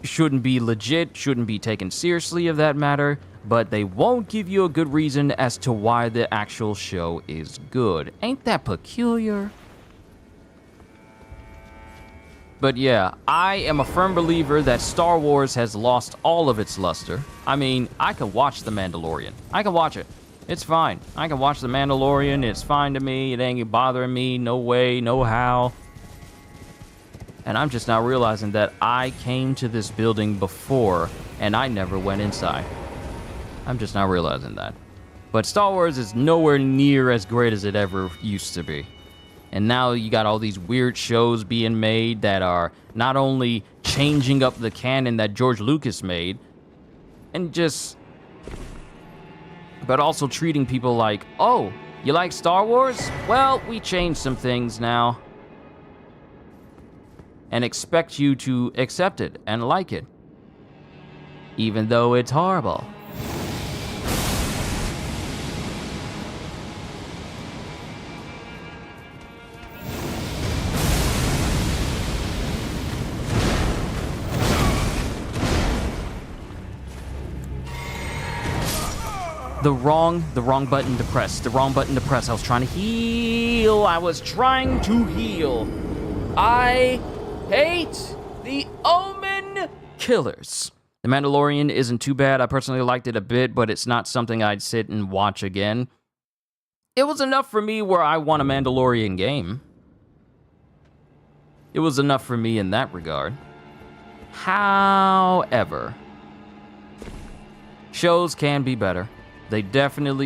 shouldn't be legit, shouldn't be taken seriously of that matter, but they won't give you a good reason as to why the actual show is good. Ain't that peculiar? But yeah, I am a firm believer that Star Wars has lost all of its luster. I mean, I can watch The Mandalorian. I can watch it. It's fine. I can watch The Mandalorian. It's fine to me. It ain't bothering me. No way, no how. And I'm just now realizing that I came to this building before, and I never went inside. I'm just now realizing that. But Star Wars is nowhere near as great as it ever used to be. And now you got all these weird shows being made that are not only changing up the canon that George Lucas made, but also treating people like, oh, you like Star Wars? Well, we changed some things now. And expect you to accept it and like it. Even though it's horrible. The wrong button to press. The wrong button to press. I was trying to heal. I hate the Omen Killers. The Mandalorian isn't too bad. I personally liked it a bit, but it's not something I'd sit and watch again. It was enough for me where I want a Mandalorian game. It was enough for me in that regard. However, shows can be better.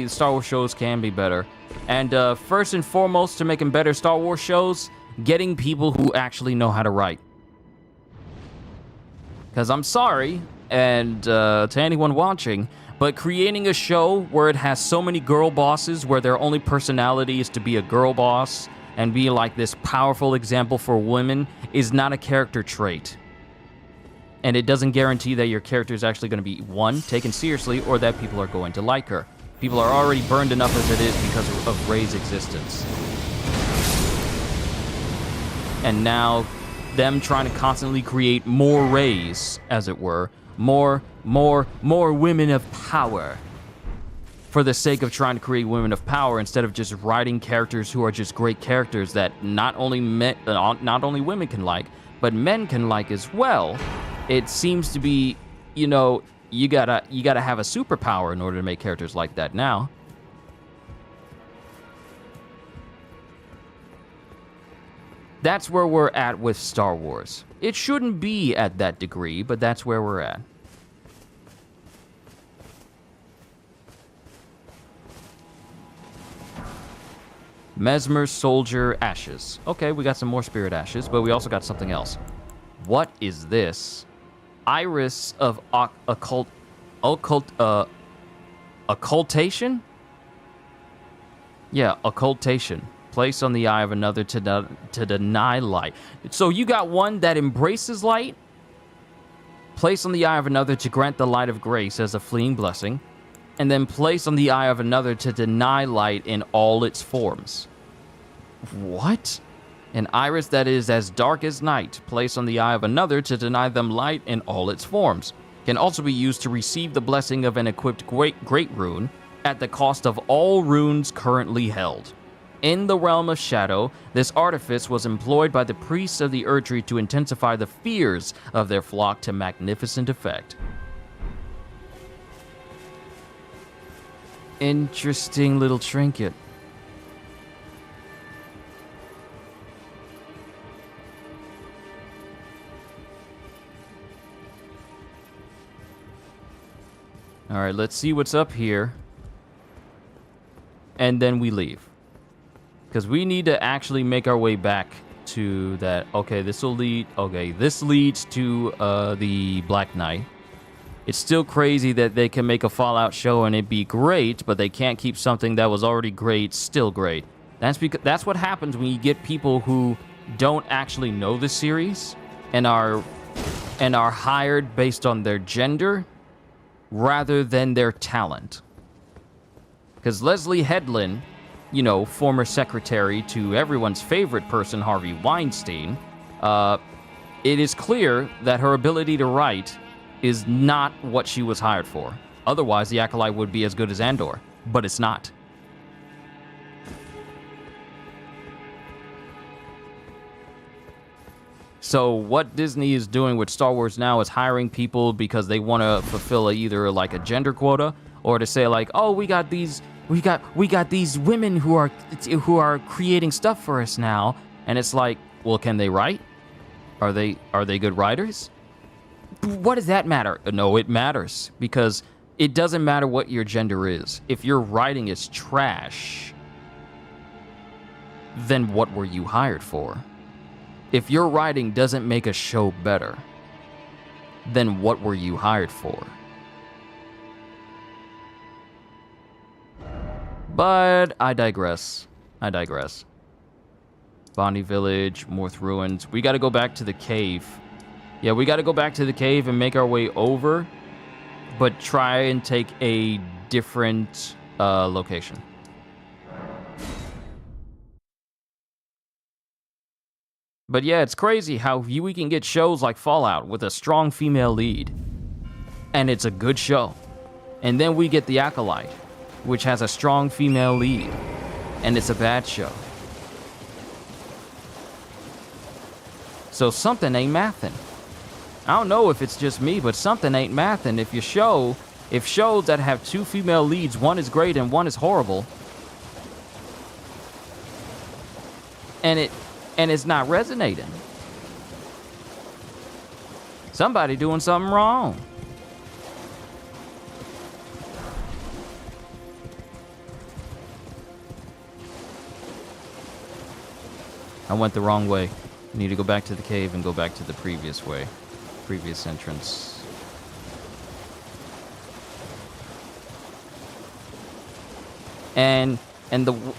Star Wars shows can be better. And first and foremost, to making better Star Wars shows, getting people who actually know how to write. Because I'm sorry, and to anyone watching, but creating a show where it has so many girl bosses, where their only personality is to be a girl boss and be like this powerful example for women, is not a character trait. And it doesn't guarantee that your character is actually going to be, one, taken seriously, or that people are going to like her. People are already burned enough as it is because of Rey's existence. And now, them trying to constantly create more Reys, as it were, more women of power, for the sake of trying to create women of power, instead of just writing characters who are just great characters that not only women can like, but men can like as well. It seems to be, you know, you gotta have a superpower in order to make characters like that now. That's where we're at with Star Wars. It shouldn't be at that degree, but that's where we're at. Mesmer Soldier Ashes. Okay, we got some more Spirit Ashes, but we also got something else. What is this? Iris of occultation? Yeah, occultation. Place on the eye of another to deny light. So you got one that embraces light. Place on the eye of another to grant the light of grace as a fleeting blessing. And then place on the eye of another to deny light in all its forms. What? An iris that is as dark as night, placed on the eye of another to deny them light in all its forms. Can also be used to receive the blessing of an equipped great rune at the cost of all runes currently held. In the realm of shadow, this artifice was employed by the priests of the ERDTREE to intensify the fears of their flock to magnificent effect. Interesting little trinket. Alright, let's see what's up here. And then we leave. Because we need to actually make our way back to that. Okay, this will lead... Okay, this leads to the Black Knight. It's still crazy that they can make a Fallout show and it be great, but they can't keep something that was already great still great. That's what happens when you get people who don't actually know the series and are hired based on their gender rather than their talent. Because Leslie Headland, you know, former secretary to everyone's favorite person, Harvey Weinstein, it is clear that her ability to write is not what she was hired for. Otherwise, the Acolyte would be as good as Andor, but it's not. So what Disney is doing with Star Wars now is hiring people because they want to fulfill either like a gender quota, or to say like, oh, we got these women who are creating stuff for us now, and it's like, well, can they write? Are they good writers? What does that matter? No, it matters, because it doesn't matter what your gender is. If your writing is trash, then what were you hired for? If your writing doesn't make a show better, then what were you hired for? But I digress. Bonnie Village, Morth Ruins. We gotta go back to the cave. Yeah, we gotta go back to the cave and make our way over, but try and take a different location. But yeah, it's crazy how we can get shows like Fallout with a strong female lead, and it's a good show. And then we get The Acolyte, which has a strong female lead, and it's a bad show. So something ain't mathin'. I don't know if it's just me, but something ain't mathin'. If shows that have two female leads, one is great and one is horrible, and it's not resonating. Somebody doing something wrong. I went the wrong way. I need to go back to the cave and go back to the previous way. Previous entrance. And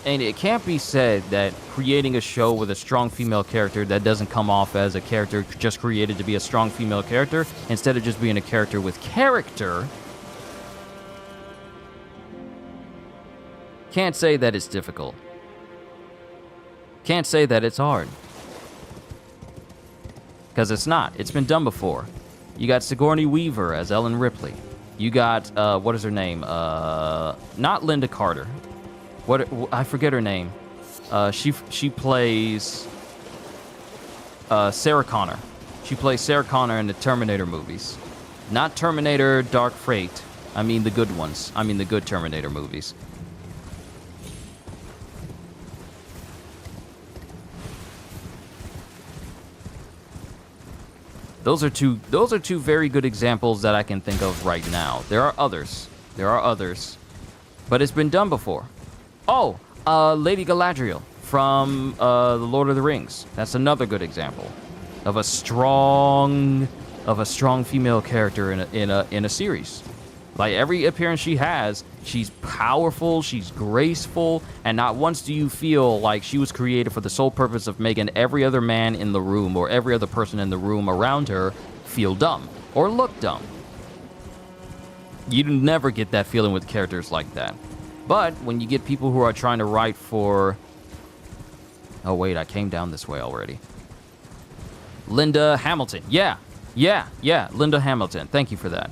it can't be said that creating a show with a strong female character that doesn't come off as a character just created to be a strong female character, instead of just being a character with character, can't say that it's difficult. Can't say that it's hard. Because it's not. It's been done before. You got Sigourney Weaver as Ellen Ripley. You got, what is her name? Not Linda Carter. I forget her name. She plays Sarah Connor. She plays Sarah Connor in the Terminator movies. Not Terminator Dark Fate. I mean the good ones. I mean the good Terminator movies. Those are two very good examples that I can think of right now. There are others. But it's been done before. Oh, Lady Galadriel from The Lord of the Rings. That's another good example of a strong female character in a series. Like, every appearance she has, she's powerful, she's graceful, and not once do you feel like she was created for the sole purpose of making every other man in the room or every other person in the room around her feel dumb or look dumb. You never get that feeling with characters like that. But when you get people who are trying to write for... Oh, wait, I came down this way already. Linda Hamilton. Yeah, Linda Hamilton. Thank you for that.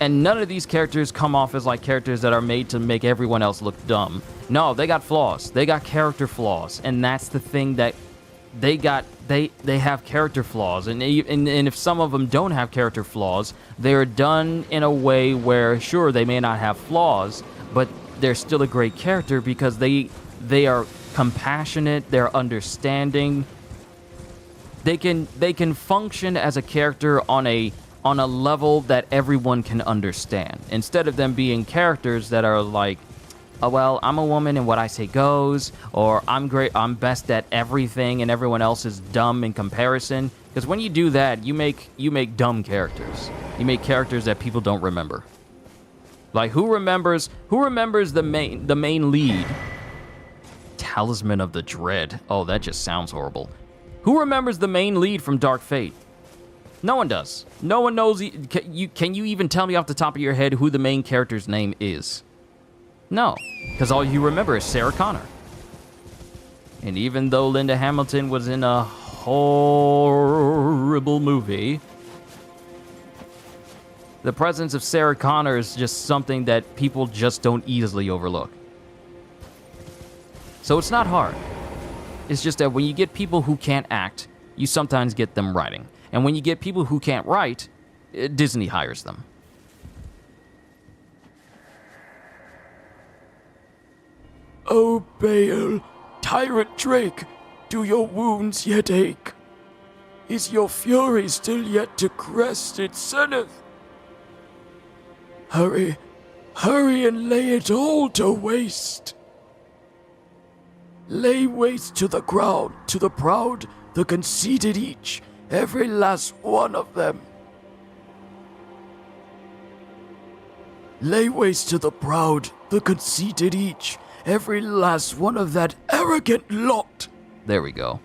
And none of these characters come off as like characters that are made to make everyone else look dumb. No, they got flaws. They got character flaws. And that's the thing that they have character flaws. And if some of them don't have character flaws, they're done in a way where, sure, they may not have flaws, but they're still a great character because they are compassionate, they're understanding. They can function as a character on a level that everyone can understand, instead of them being characters that are like, oh, well, I'm a woman and what I say goes, or I'm great, I'm best at everything and everyone else is dumb in comparison. Because when you do that, you make dumb characters. You make characters that people don't remember. Like, who remembers the main lead? Talisman of the Dread. Oh, that just sounds horrible. Who remembers the main lead from Dark Fate? No one does. No one knows. Can you even tell me off the top of your head who the main character's name is? No, because all you remember is Sarah Connor. And even though Linda Hamilton was in a horrible movie, the presence of Sarah Connor is just something that people just don't easily overlook. So it's not hard. It's just that when you get people who can't act, you sometimes get them writing. And when you get people who can't write, Disney hires them. O Baal, tyrant Drake, do your wounds yet ache? Is your fury still yet to crest its zenith? Hurry, hurry and lay it all to waste. Lay waste to the crowd, to the proud, the conceited each, every last one of them. Lay waste to the proud, the conceited each, every last one of that arrogant lot. There we go.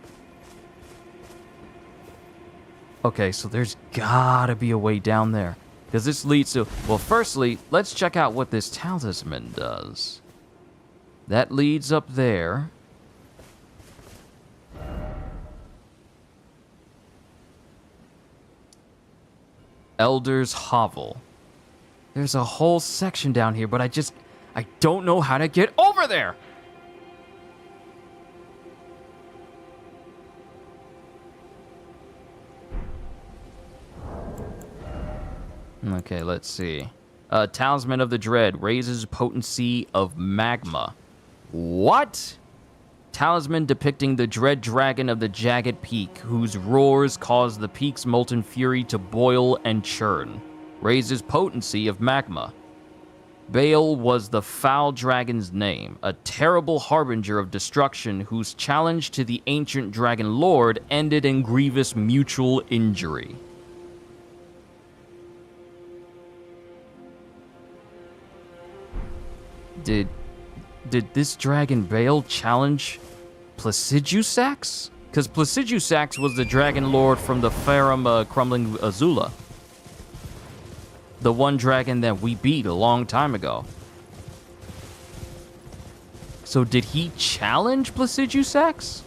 Okay, so there's gotta be a way down there. Because this leads to... Well, firstly, let's check out what this talisman does. That leads up there. Elder's Hovel. There's a whole section down here, but I don't know how to get over there. Okay, let's see. Talisman of the Dread raises potency of magma. What? Talisman depicting the dread dragon of the jagged peak, whose roars cause the peak's molten fury to boil and churn. Raises potency of magma. Baal was the foul dragon's name, a terrible harbinger of destruction whose challenge to the ancient dragon lord ended in grievous mutual injury. Did this dragon Baal challenge Placidusax? Because Placidusax was the dragon lord from the Farum Crumbling Azula. The one dragon that we beat a long time ago. So did he challenge Placidusax?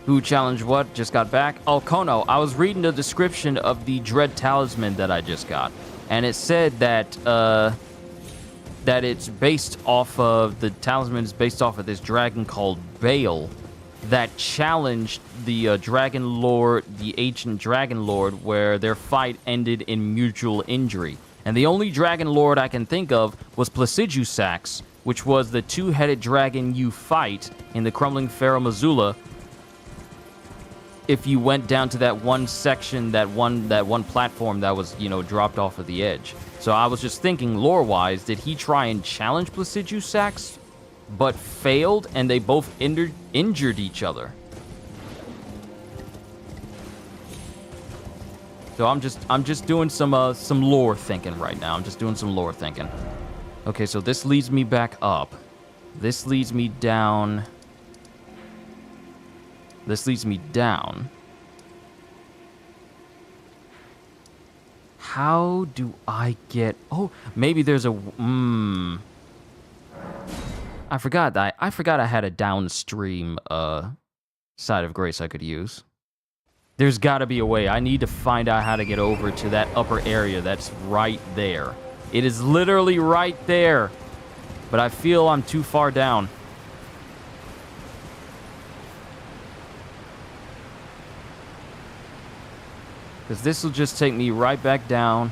Who challenged what? Just got back? Oh, Kono, I was reading the description of the Dread Talisman that I just got. And it said that, that it's based off of, the talisman is based off of this dragon called Baal that challenged the Dragon Lord, the ancient Dragon Lord, where their fight ended in mutual injury. And the only Dragon Lord I can think of was Placidusax, which was the two-headed dragon you fight in the Crumbling Farum Azula. If you went down to that one section, that one platform that was, you know, dropped off of the edge. So I was just thinking, lore-wise, did he try and challenge Placidusax, but failed, and they both injured each other? So I'm just doing some lore thinking right now. I'm just doing some lore thinking. Okay, so this leads me back up. This leads me down. This leads me down. How do I get... Oh, maybe there's a... I forgot I had a downstream side of grace I could use. There's gotta be a way. I need to find out how to get over to that upper area that's right there. It is literally right there. But I feel I'm too far down. Because this will just take me right back down.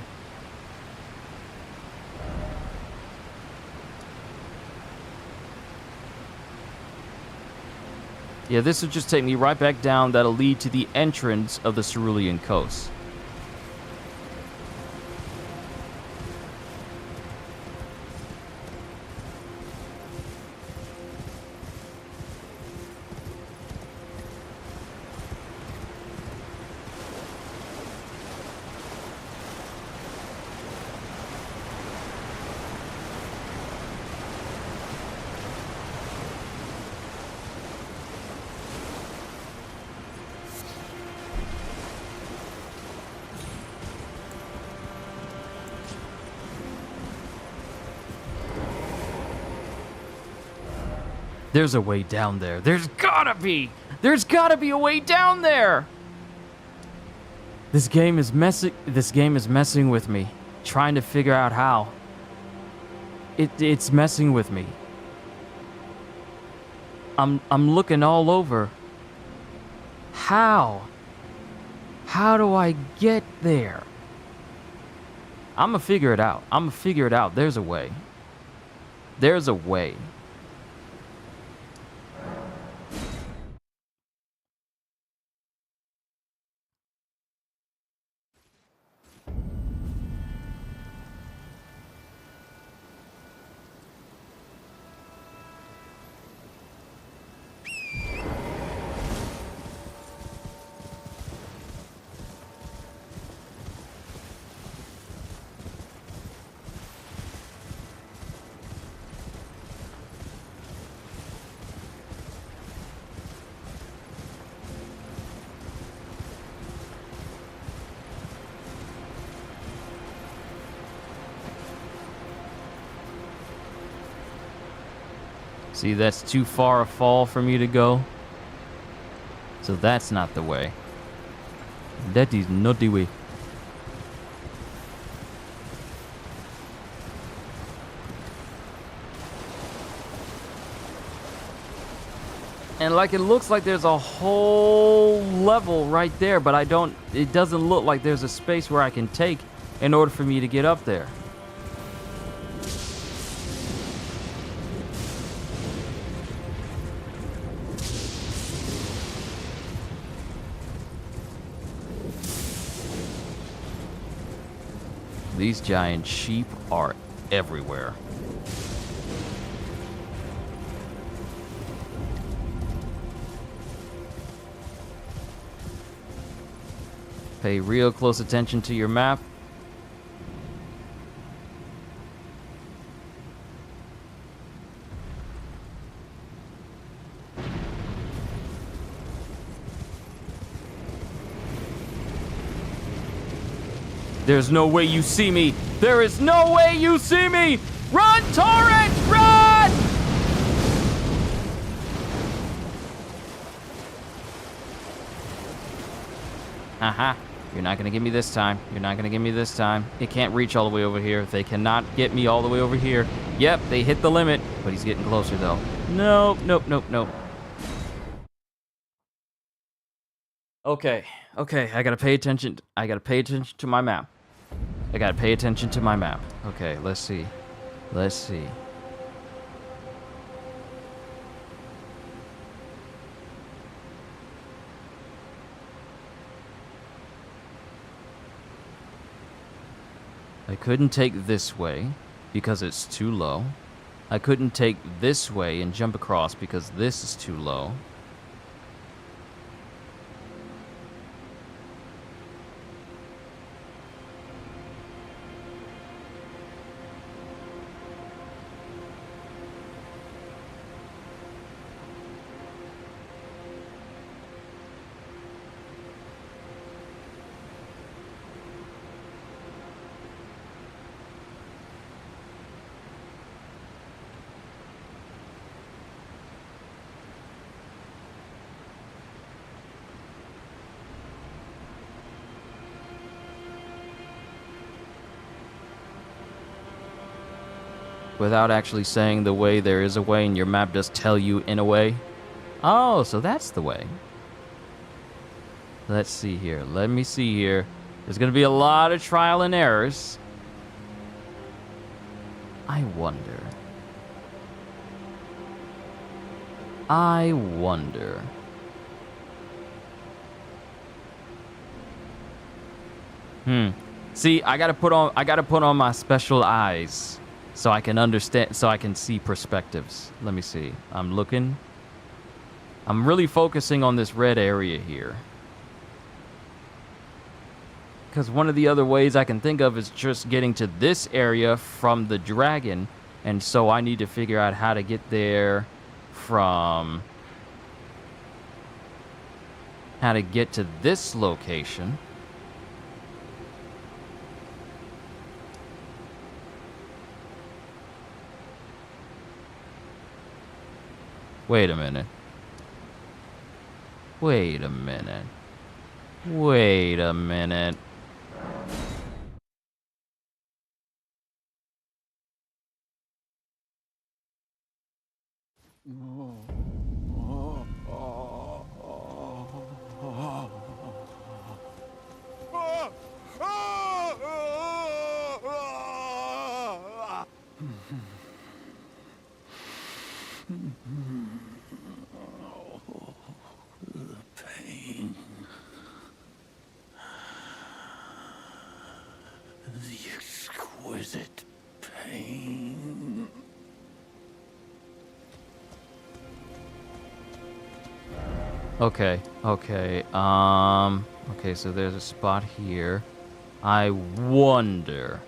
Yeah, this will just take me right back down. That'll lead to the entrance of the Cerulean Coast. There's a way down there. There's gotta be! There's gotta be a way down there! This game is messing with me. Trying to figure out how. It's messing with me. I'm looking all over. How? How do I get there? I'ma figure it out. There's a way. There's a way. See, that's too far a fall for me to go. So that's not the way. That is not the way. And like it looks like there's a whole level right there, but it doesn't look like there's a space where I can take in order for me to get up there. These giant sheep are everywhere. Pay real close attention to your map. There's no way you see me. There is no way you see me. Run, Torrent, run! Haha. You're not gonna get me this time. You're not gonna get me this time. It can't reach all the way over here. They cannot get me all the way over here. Yep, they hit the limit, but he's getting closer though. Nope, nope, nope, nope. Okay, I gotta pay attention. I gotta pay attention to my map. I gotta pay attention to my map. Okay, let's see. Let's see. I couldn't take this way because it's too low. I couldn't take this way and jump across because this is too low. Without actually saying the way, there is a way, and your map does tell you in a way. Oh, so that's the way. Let's see here. Let me see here. There's going to be a lot of trial and errors. I wonder. I wonder. See, I gotta put on my special eyes so I can understand, so I can see perspectives. Let me see. I'm looking. I'm really focusing on this red area here. Because one of the other ways I can think of is just getting to this area from the dragon. And so I need to figure out how to get there from... how to get to this location. Wait a minute. Wait a minute. Wait a minute. Pain. The exquisite pain. Okay. Okay, so there's a spot here. I wonder.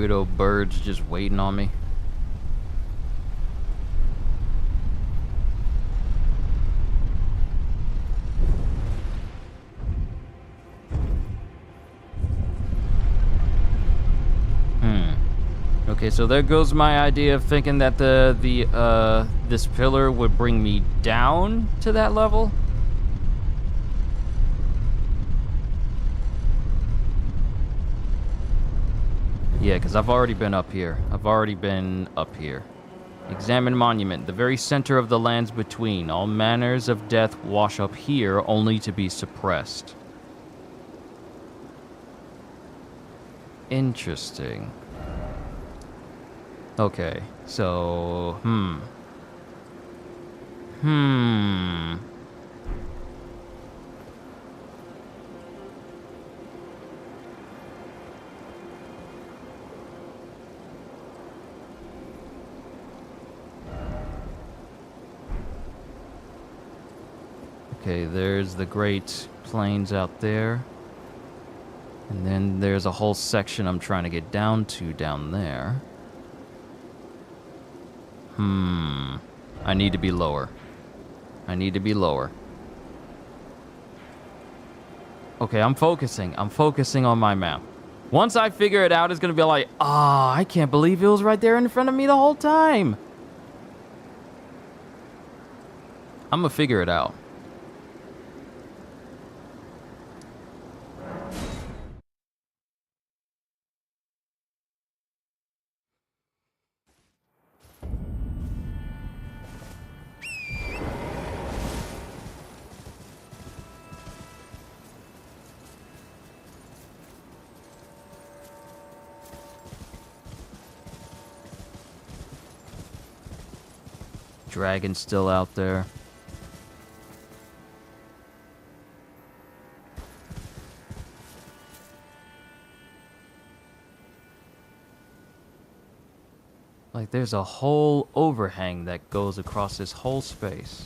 Weirdo birds just waiting on me. Okay, so there goes my idea of thinking that this pillar would bring me down to that level. Yeah, because I've already been up here. Examine monument, the very center of the lands between. All manners of death wash up here, only to be suppressed. Interesting. Okay, so, Okay, there's the Great Plains out there. And then there's a whole section I'm trying to get down to down there. I need to be lower. Okay, I'm focusing on my map. Once I figure it out, it's gonna be like, I can't believe it was right there in front of me the whole time. I'm gonna figure it out. Dragon's still out there. Like, there's a whole overhang that goes across this whole space.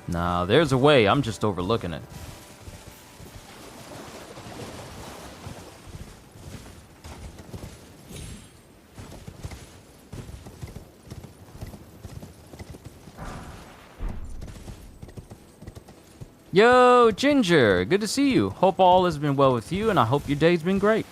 Nah, there's a way. I'm just overlooking it. Yo, Ginger, good to see you. Hope all has been well with you, and I hope your day's been great.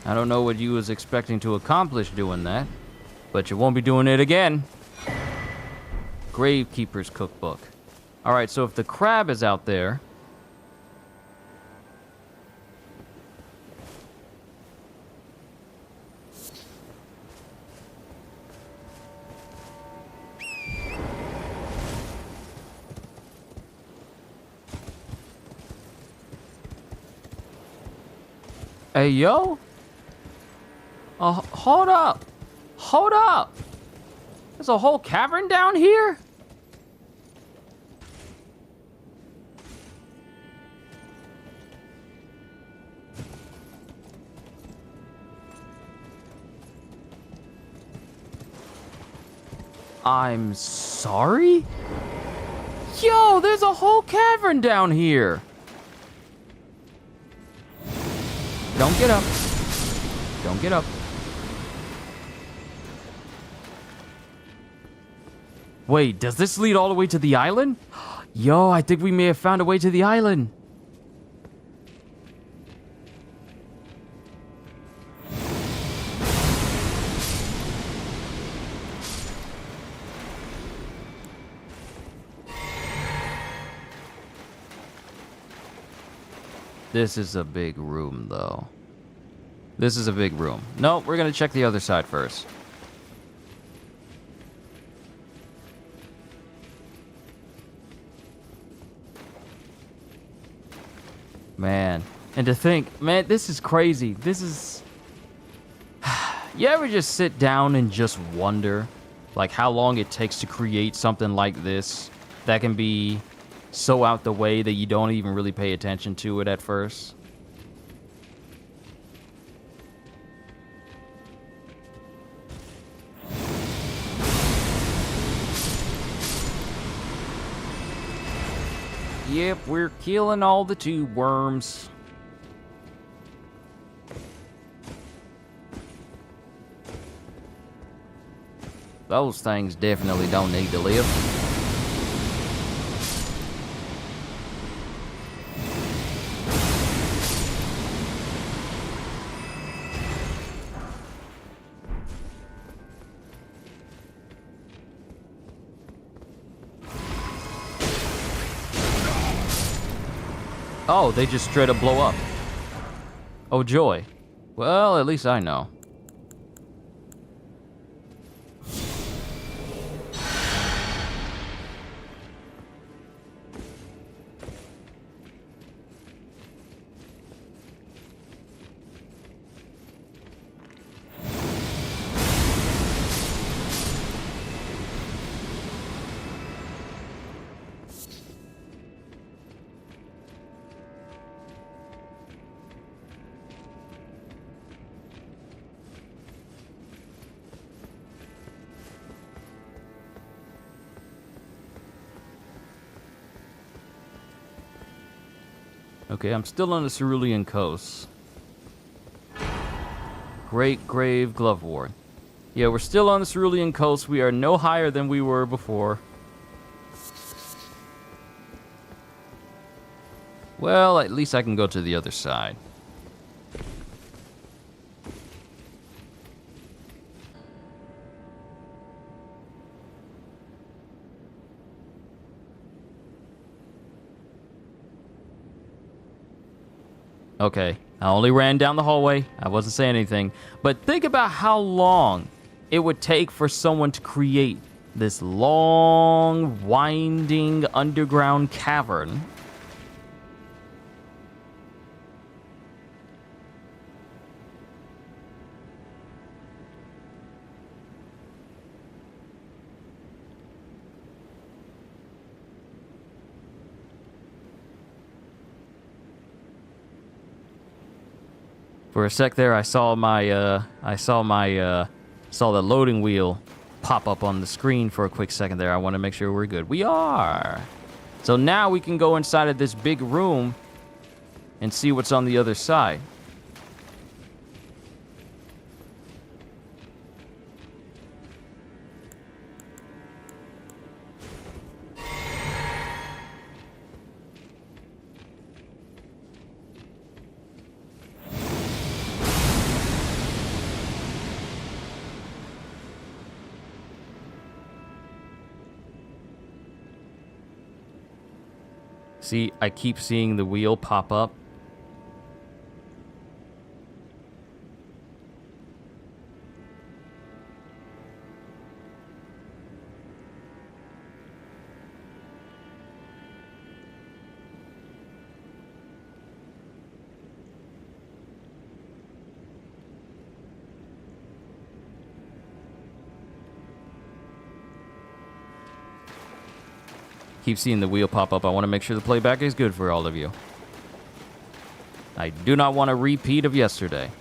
I don't know what you was expecting to accomplish doing that, but you won't be doing it again. Gravekeeper's Cookbook. Alright, so if the crab is out there... Hey, yo? Hold up. Hold up. There's a whole cavern down here? I'm sorry? Yo, there's a whole cavern down here. Don't get up. Don't get up. Wait, does this lead all the way to the island? Yo, I think we may have found a way to the island. This is a big room, though. This is a big room. No, we're gonna check the other side first. Man, and to think, man, this is crazy. This is... You ever just sit down and just wonder, like, how long it takes to create something like this that can be so out the way that you don't even really pay attention to it at first? Yep, we're killing all the tube worms. Those things definitely don't need to live. Oh, they just straight up blow up. Oh, joy. Well, at least I know. Okay, I'm still on the Cerulean Coast. Great Grave Glove Ward. Yeah, we're still on the Cerulean Coast. We are no higher than we were before. Well, at least I can go to the other side. Okay, I only ran down the hallway. I wasn't saying anything. But think about how long it would take for someone to create this long, winding underground cavern. For a sec there, I saw the loading wheel pop up on the screen for a quick second there. I want to make sure we're good. We are. So now we can go inside of this big room and see what's on the other side. See, I keep seeing the wheel pop up. Keep seeing the wheel pop up. I want to make sure the playback is good for all of you. I do not want a repeat of yesterday.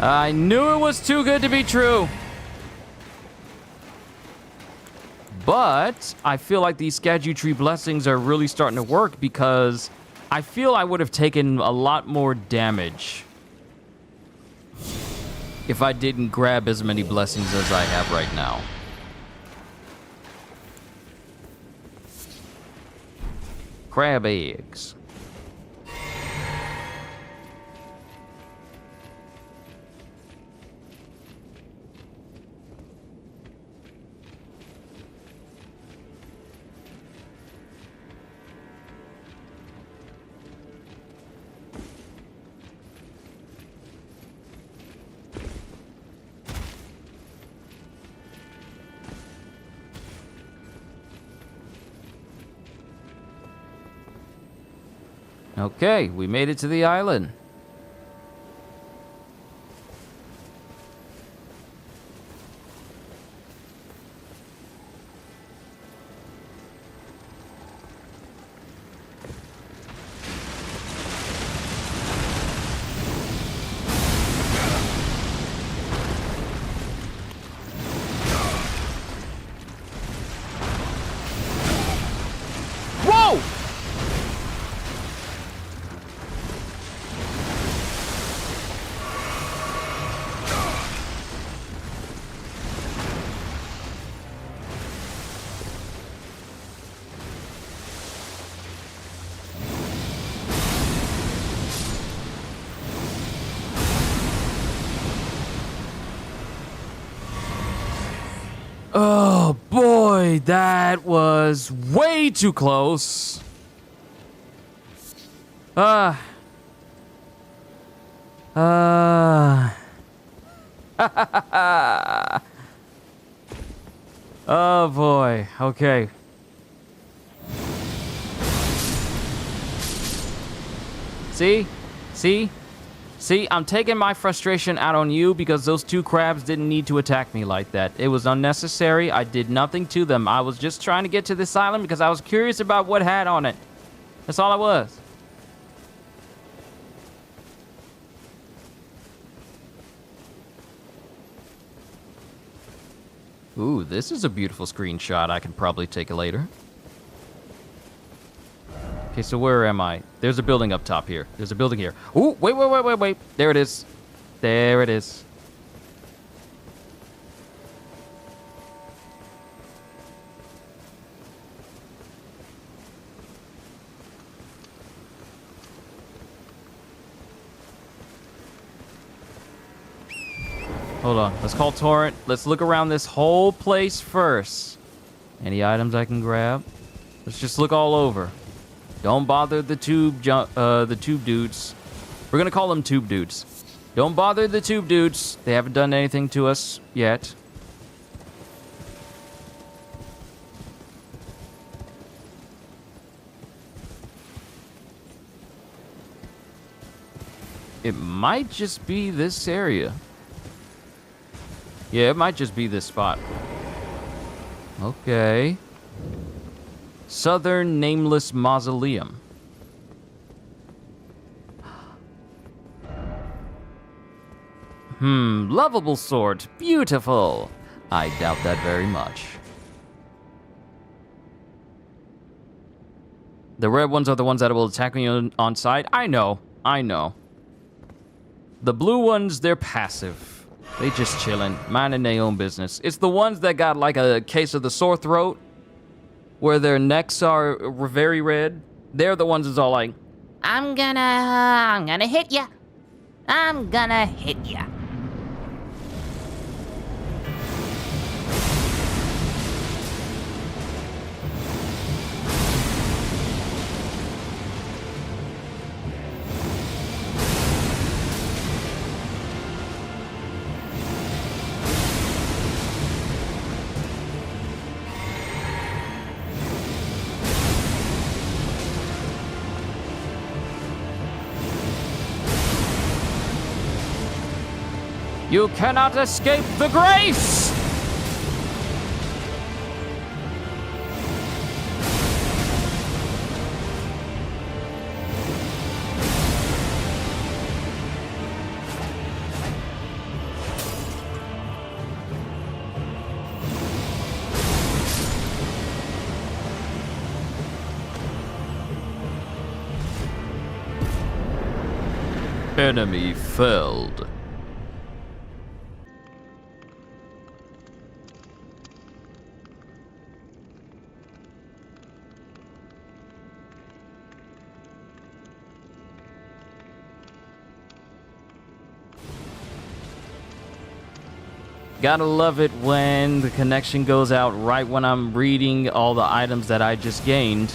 I knew it was too good to be true. But I feel like these ERDTREE blessings are really starting to work because I feel I would have taken a lot more damage if I didn't grab as many blessings as I have right now. Crab eggs. Okay, we made it to the island. Whoa! Oh boy, that was way too close. Oh boy, okay. See, I'm taking my frustration out on you because those two crabs didn't need to attack me like that. It was unnecessary. I did nothing to them. I was just trying to get to this island because I was curious about what had on it. That's all I was. Ooh, this is a beautiful screenshot I can probably take later. Okay, so where am I? There's a building up top here. There's a building here. Ooh, wait. There it is. There it is. Hold on. Let's call Torrent. Let's look around this whole place first. Any items I can grab? Let's just look all over. Don't bother the tube dudes. We're gonna call them tube dudes. Don't bother the tube dudes. They haven't done anything to us yet. It might just be this area. Yeah, it might just be this spot. Okay. Southern Nameless Mausoleum. Lovable sword. Beautiful. I doubt that very much. The red ones are the ones that will attack me on sight. I know. The blue ones, they're passive. They just chillin', minding their own business. It's the ones that got like a case of the sore throat, where their necks are very red. They're the ones that's all like, I'm gonna hit ya. I'm gonna hit ya. you cannot escape the grace! Enemy felled. Gotta love it when the connection goes out right when I'm reading all the items that I just gained.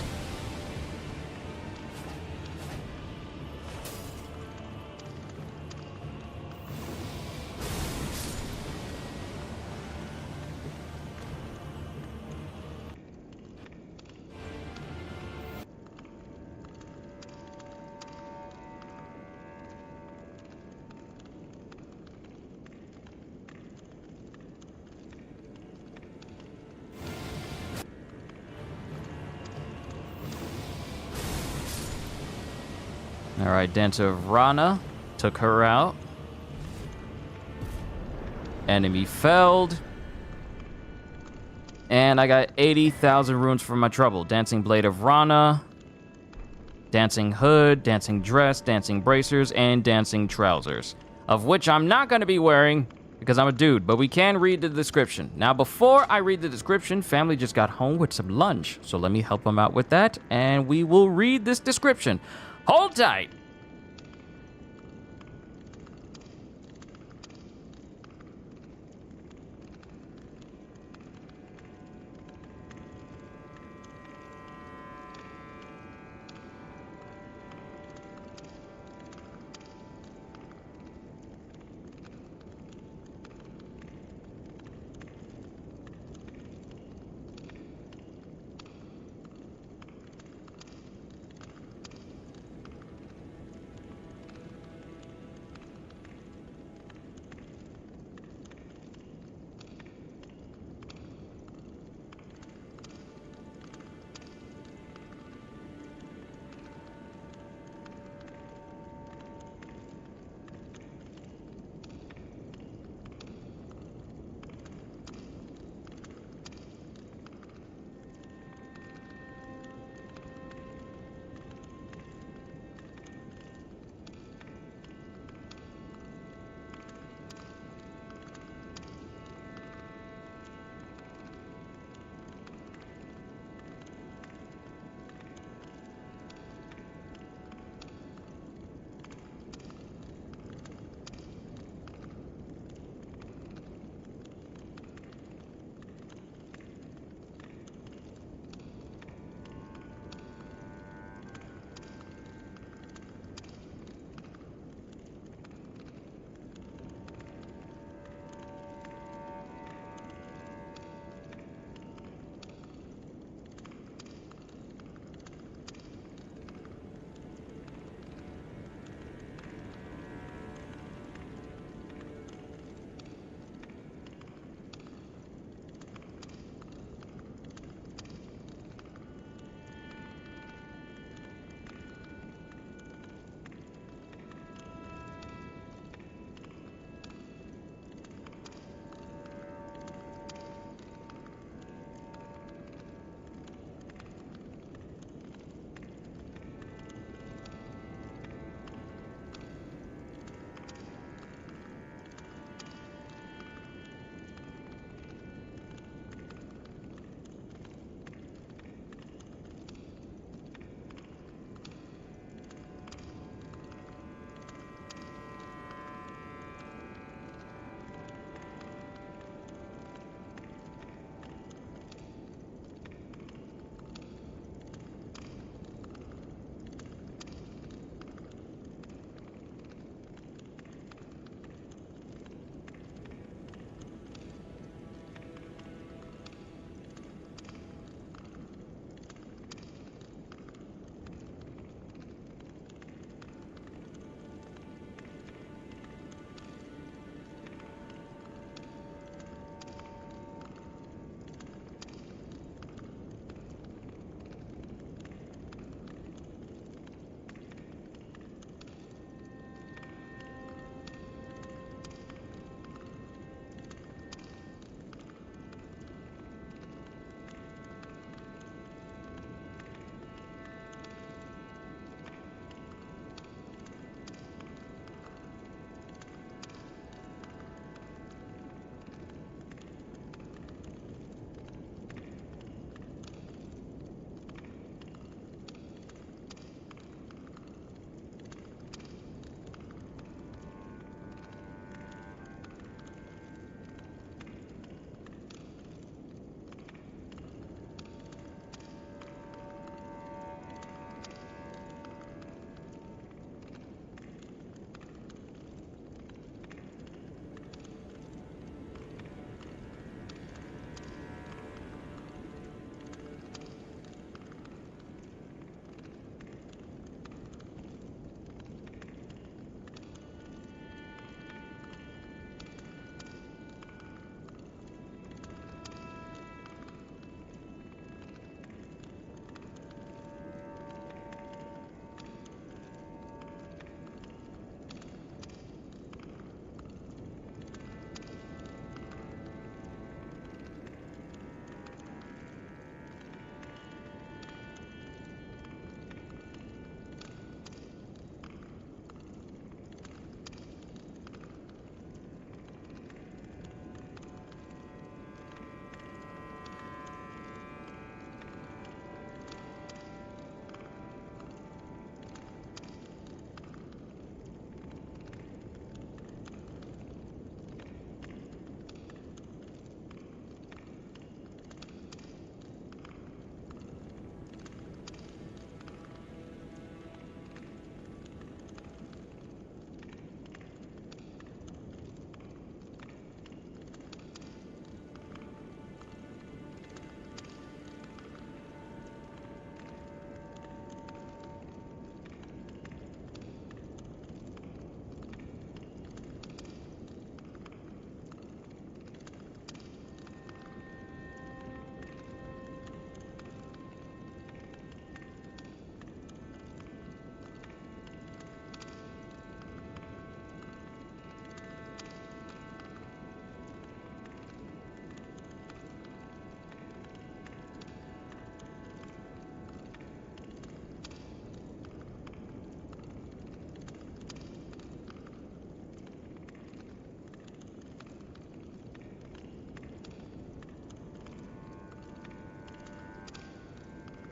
Alright, Dancer Rana took her out. Enemy felled. And I got 80,000 runes for my trouble. Dancing Blade of Rana, Dancing Hood, Dancing Dress, Dancing Bracers, and Dancing Trousers. Of which I'm not going to be wearing because I'm a dude, but we can read the description. Now, before I read the description, family just got home with some lunch. So let me help them out with that, and we will read this description. Hold tight.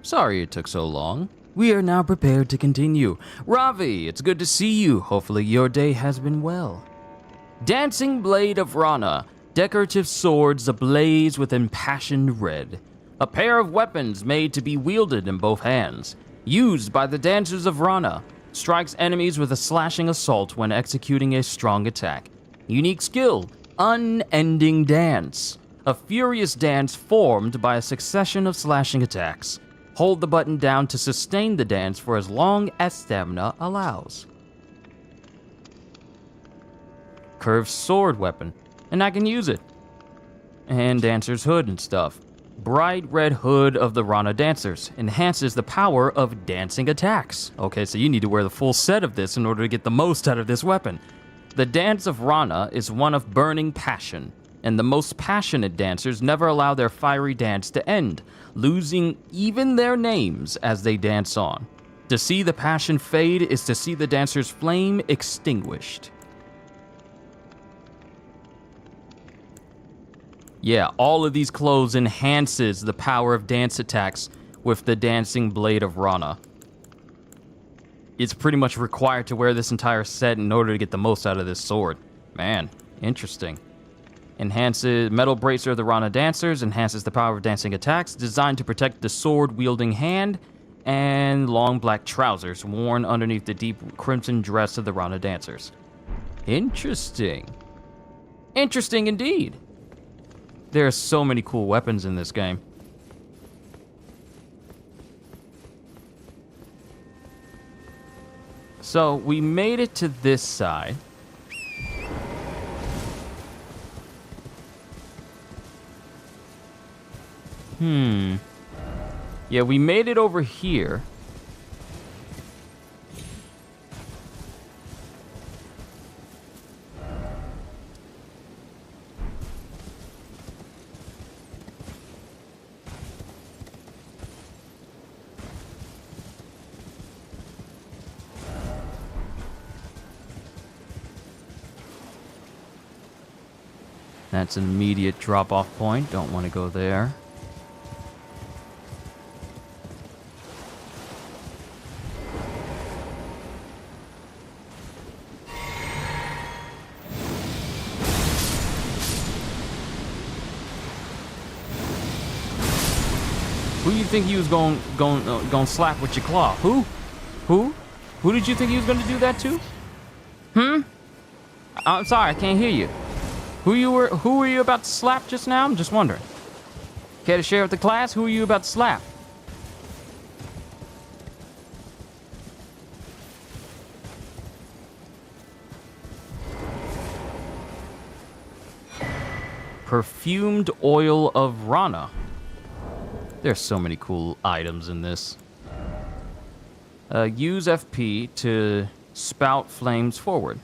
Sorry it took so long. We are now prepared to continue. Ravi, it's good to see you. Hopefully your day has been well. Dancing Blade of Rana. Decorative swords ablaze with impassioned red. A pair of weapons made to be wielded in both hands. Used by the Dancers of Rana. Strikes enemies with a slashing assault when executing a strong attack. Unique skill, Unending Dance. A furious dance formed by a succession of slashing attacks. Hold the button down to sustain the dance for as long as stamina allows. Curved sword weapon, and I can use it. And Dancer's hood and stuff. Bright red hood of the Rana Dancers. Enhances the power of dancing attacks. Okay, so you need to wear the full set of this in order to get the most out of this weapon. The dance of Rana is one of burning passion, and the most passionate dancers never allow their fiery dance to end, losing even their names as they dance on. To see the passion fade is to see the dancer's flame extinguished. Yeah, all of these clothes enhances the power of dance attacks with the Dancing Blade of Rana. It's pretty much required to wear this entire set in order to get the most out of this sword. Man, interesting. Enhances metal bracer of the Rana Dancers, enhances the power of dancing attacks, designed to protect the sword-wielding hand, and long black trousers worn underneath the deep crimson dress of the Rana Dancers. Interesting. Interesting indeed. There are so many cool weapons in this game. So, we made it to this side. Yeah, we made it over here. That's an immediate drop-off point. Don't want to go there. Who you think he was going slap with your claw? Who? Who did you think he was going to do that to? I'm sorry, I can't hear you. Who were you about to slap just now? I'm just wondering. Care to share with the class? Who are you about to slap? Perfumed oil of Rana. There's so many cool items in this. Use FP to spout flames forward.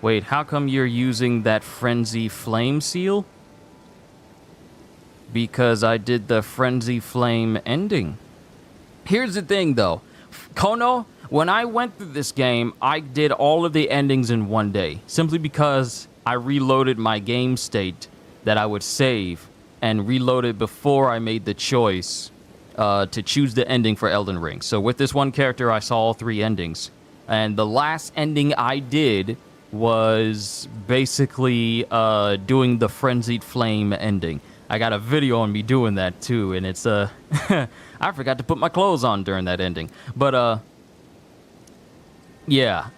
Wait, how come you're using that Frenzy Flame seal? Because I did the Frenzy Flame ending. Here's the thing, though. Kono, when I went through this game, I did all of the endings in one day. Simply because I reloaded my game state that I would save and reloaded before I made the choice to choose the ending for Elden Ring. So with this one character, I saw all three endings. And the last ending I did was basically doing the Frenzied Flame ending. I got a video on me doing that too, and it's I forgot to put my clothes on during that ending. But yeah,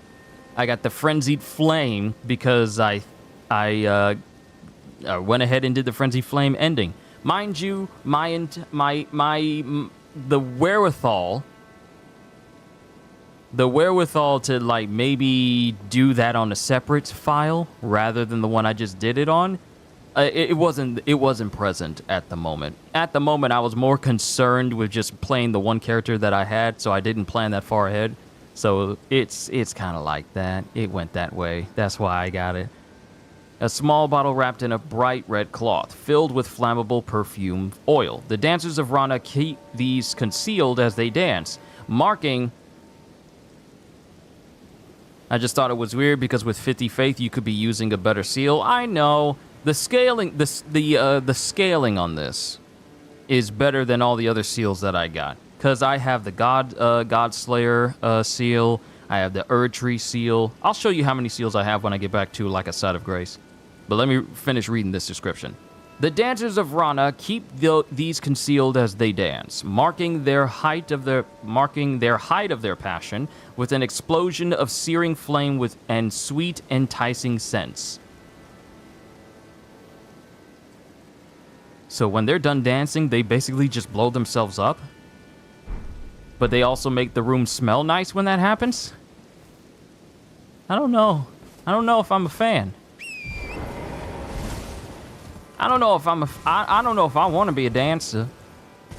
I got the Frenzied Flame because I went ahead and did the Frenzied Flame ending. Mind you, the wherewithal to like maybe do that on a separate file rather than the one I just did it on, it wasn't present at the moment. At the moment, I was more concerned with just playing the one character that I had, so I didn't plan that far ahead. So it's kind of like that. It went that way. That's why I got it. A small bottle wrapped in a bright red cloth, filled with flammable perfume oil. The dancers of Rana keep these concealed as they dance, marking... I just thought it was weird because with 50 faith, you could be using a better seal. I know. The scaling, the scaling on this is better than all the other seals that I got. Because I have the Godslayer seal, I have the ERDTREE seal. I'll show you how many seals I have when I get back to, like, a site of grace. But let me finish reading this description. The dancers of Rana keep these concealed as they dance, marking their height of their passion with an explosion of searing flame and sweet, enticing scents. So when they're done dancing, they basically just blow themselves up? But they also make the room smell nice when that happens? I don't know. I don't know if I'm a fan. I don't know if I don't know if I want to be a dancer.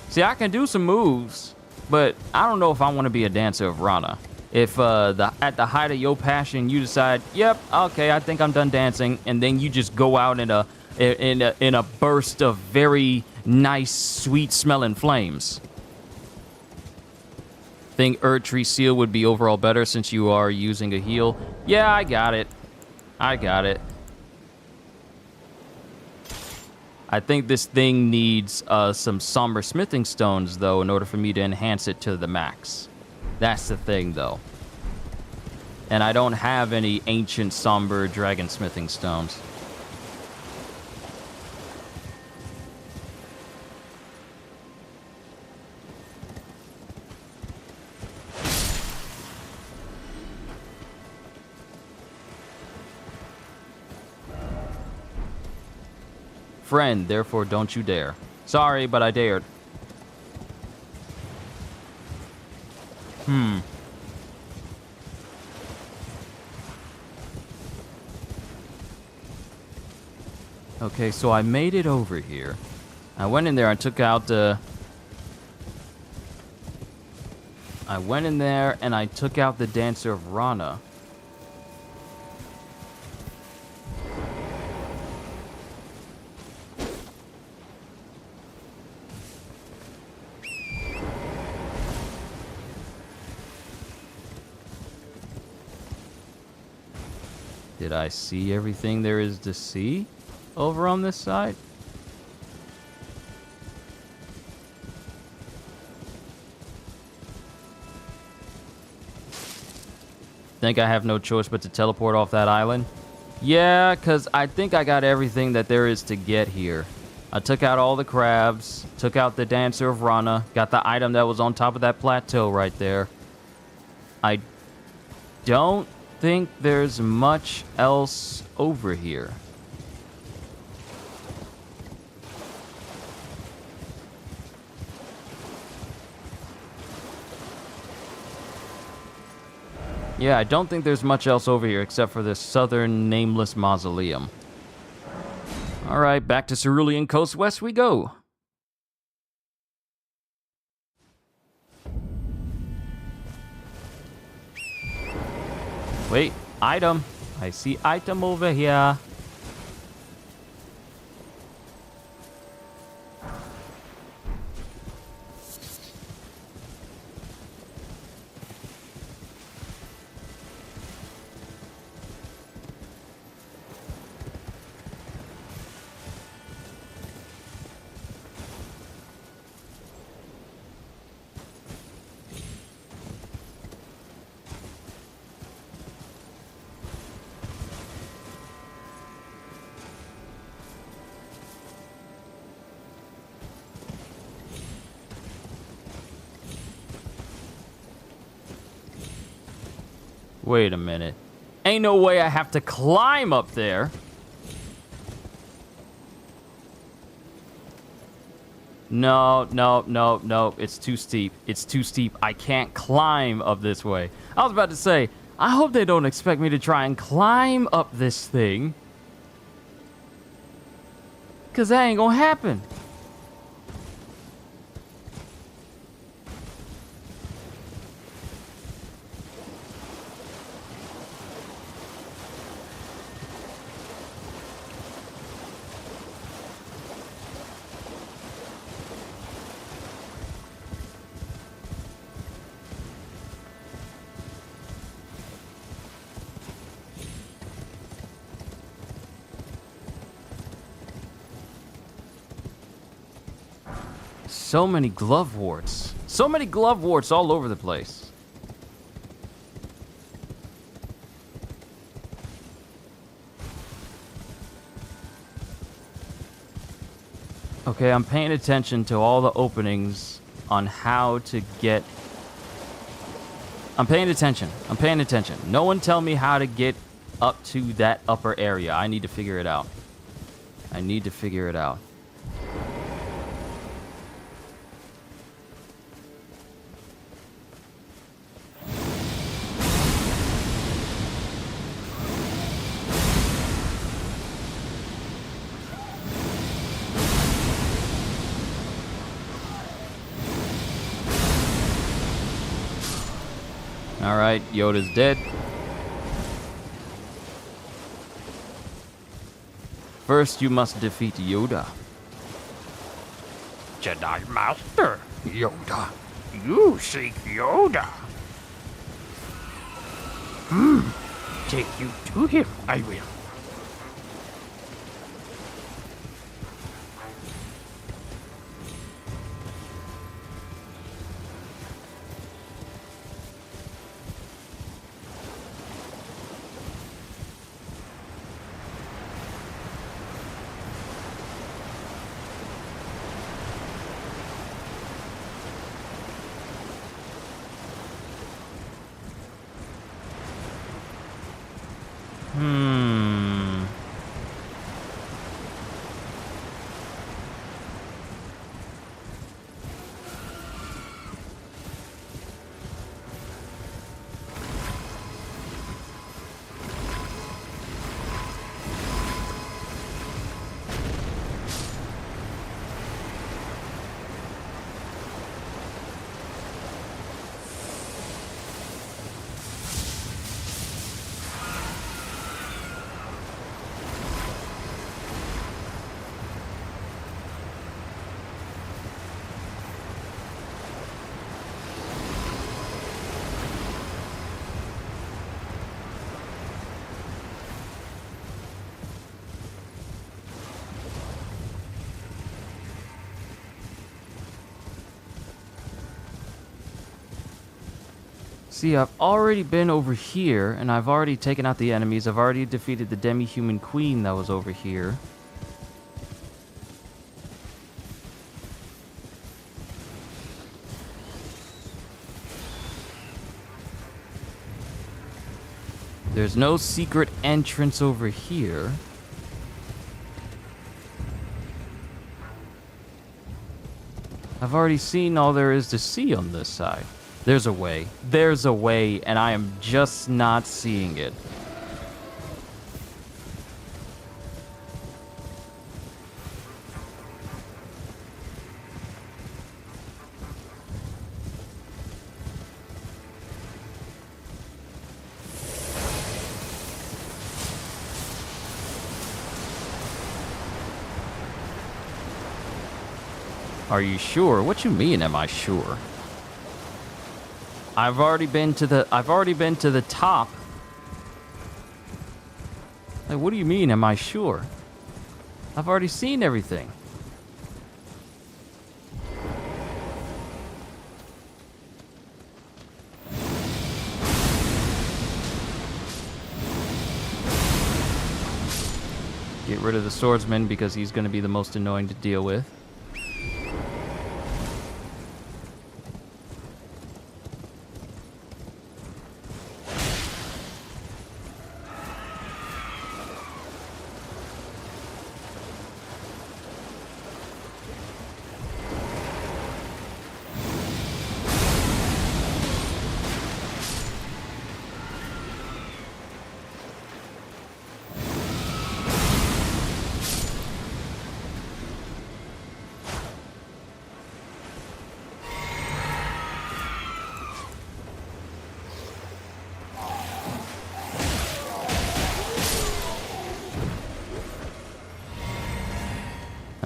See, I can do some moves, but I don't know if I want to be a dancer of Rana. If at the height of your passion, you decide, yep, okay, I think I'm done dancing, and then you just go out in a burst of very nice, sweet-smelling flames. Think ERDTREE seal would be overall better since you are using a heal. Yeah, I got it. I got it. I think this thing needs some somber smithing stones, though, in order for me to enhance it to the max. That's the thing, though. And I don't have any ancient somber dragon smithing stones. Friend, therefore don't you dare. Sorry, but I dared. Okay, so I made it over here. I went in there and took out the... I went in there and I took out the Dancer of Rana. Did I see everything there is to see over on this side? Think I have no choice but to teleport off that island? Yeah, because I think I got everything that there is to get here. I took out all the crabs, took out the Dancer of Rana, got the item that was on top of that plateau right there. I don't think there's much else over here. Yeah, I don't think there's much else over here except for this southern nameless mausoleum. Alright, back to Cerulean Coast West we go. Wait, item. I see item over here. Wait a minute. Ain't no way I have to climb up there. No, no, no, no. It's too steep. It's too steep. I can't climb up this way. I was about to say, I hope they don't expect me to try and climb up this thing. Because that ain't gonna happen. So many glove warts. So many glove warts all over the place. Okay, I'm paying attention to all the openings on how to get... I'm paying attention. I'm paying attention. No one tell me how to get up to that upper area. I need to figure it out. I need to figure it out. Alright, Yoda's dead. First, you must defeat Yoda. Jedi Master Yoda. You seek Yoda. Take you to him, I will. See, I've already been over here, and I've already taken out the enemies. I've already defeated the demi-human queen that was over here. There's no secret entrance over here. I've already seen all there is to see on this side. There's a way. There's a way, and I am just not seeing it. Are you sure? What you mean, am I sure? I've already been to the top. Like, what do you mean, am I sure? I've already seen everything. Get rid of the swordsman because he's going to be the most annoying to deal with.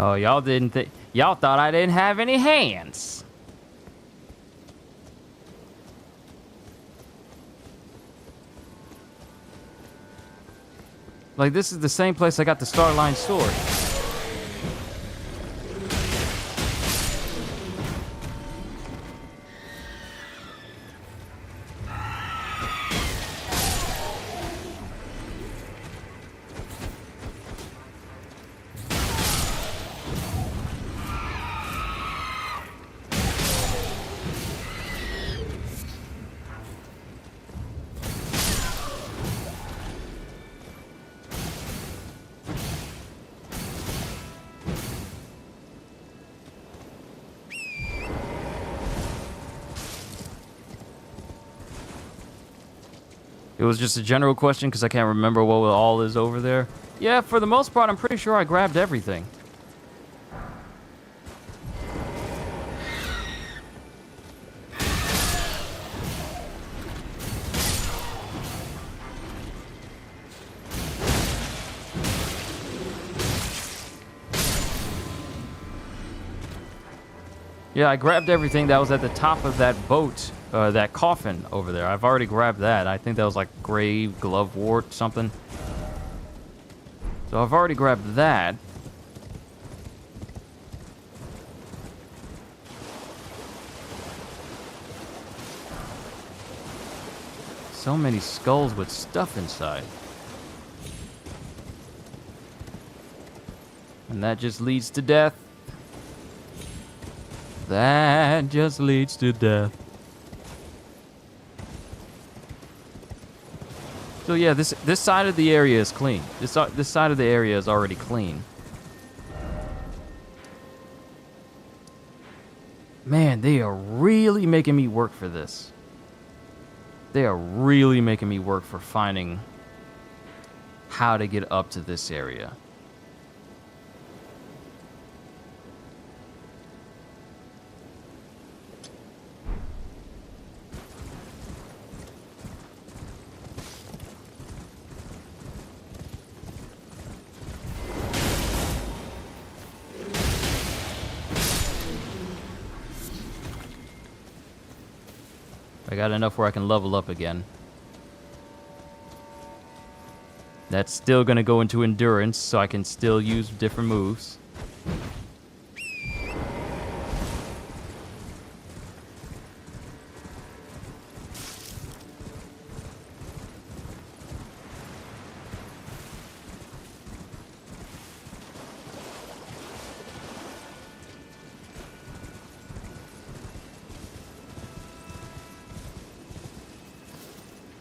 Oh, y'all y'all thought I didn't have any hands. Like, this is the same place I got the Starline sword. It was just a general question because I can't remember what all is over there. Yeah, for the most part, I'm pretty sure I grabbed everything. Yeah, I grabbed everything that was at the top of that boat, that coffin over there. I've already grabbed that. I think that was like grave, glovewort, something. So I've already grabbed that. So many skulls with stuff inside. And that just leads to death. That just leads to death. So yeah, this side of the area is clean. This side of the area is already clean. Man, they are really making me work for this. They are really making me work for finding how to get up to this area. I got enough where I can level up again. That's still gonna go into endurance, so I can still use different moves.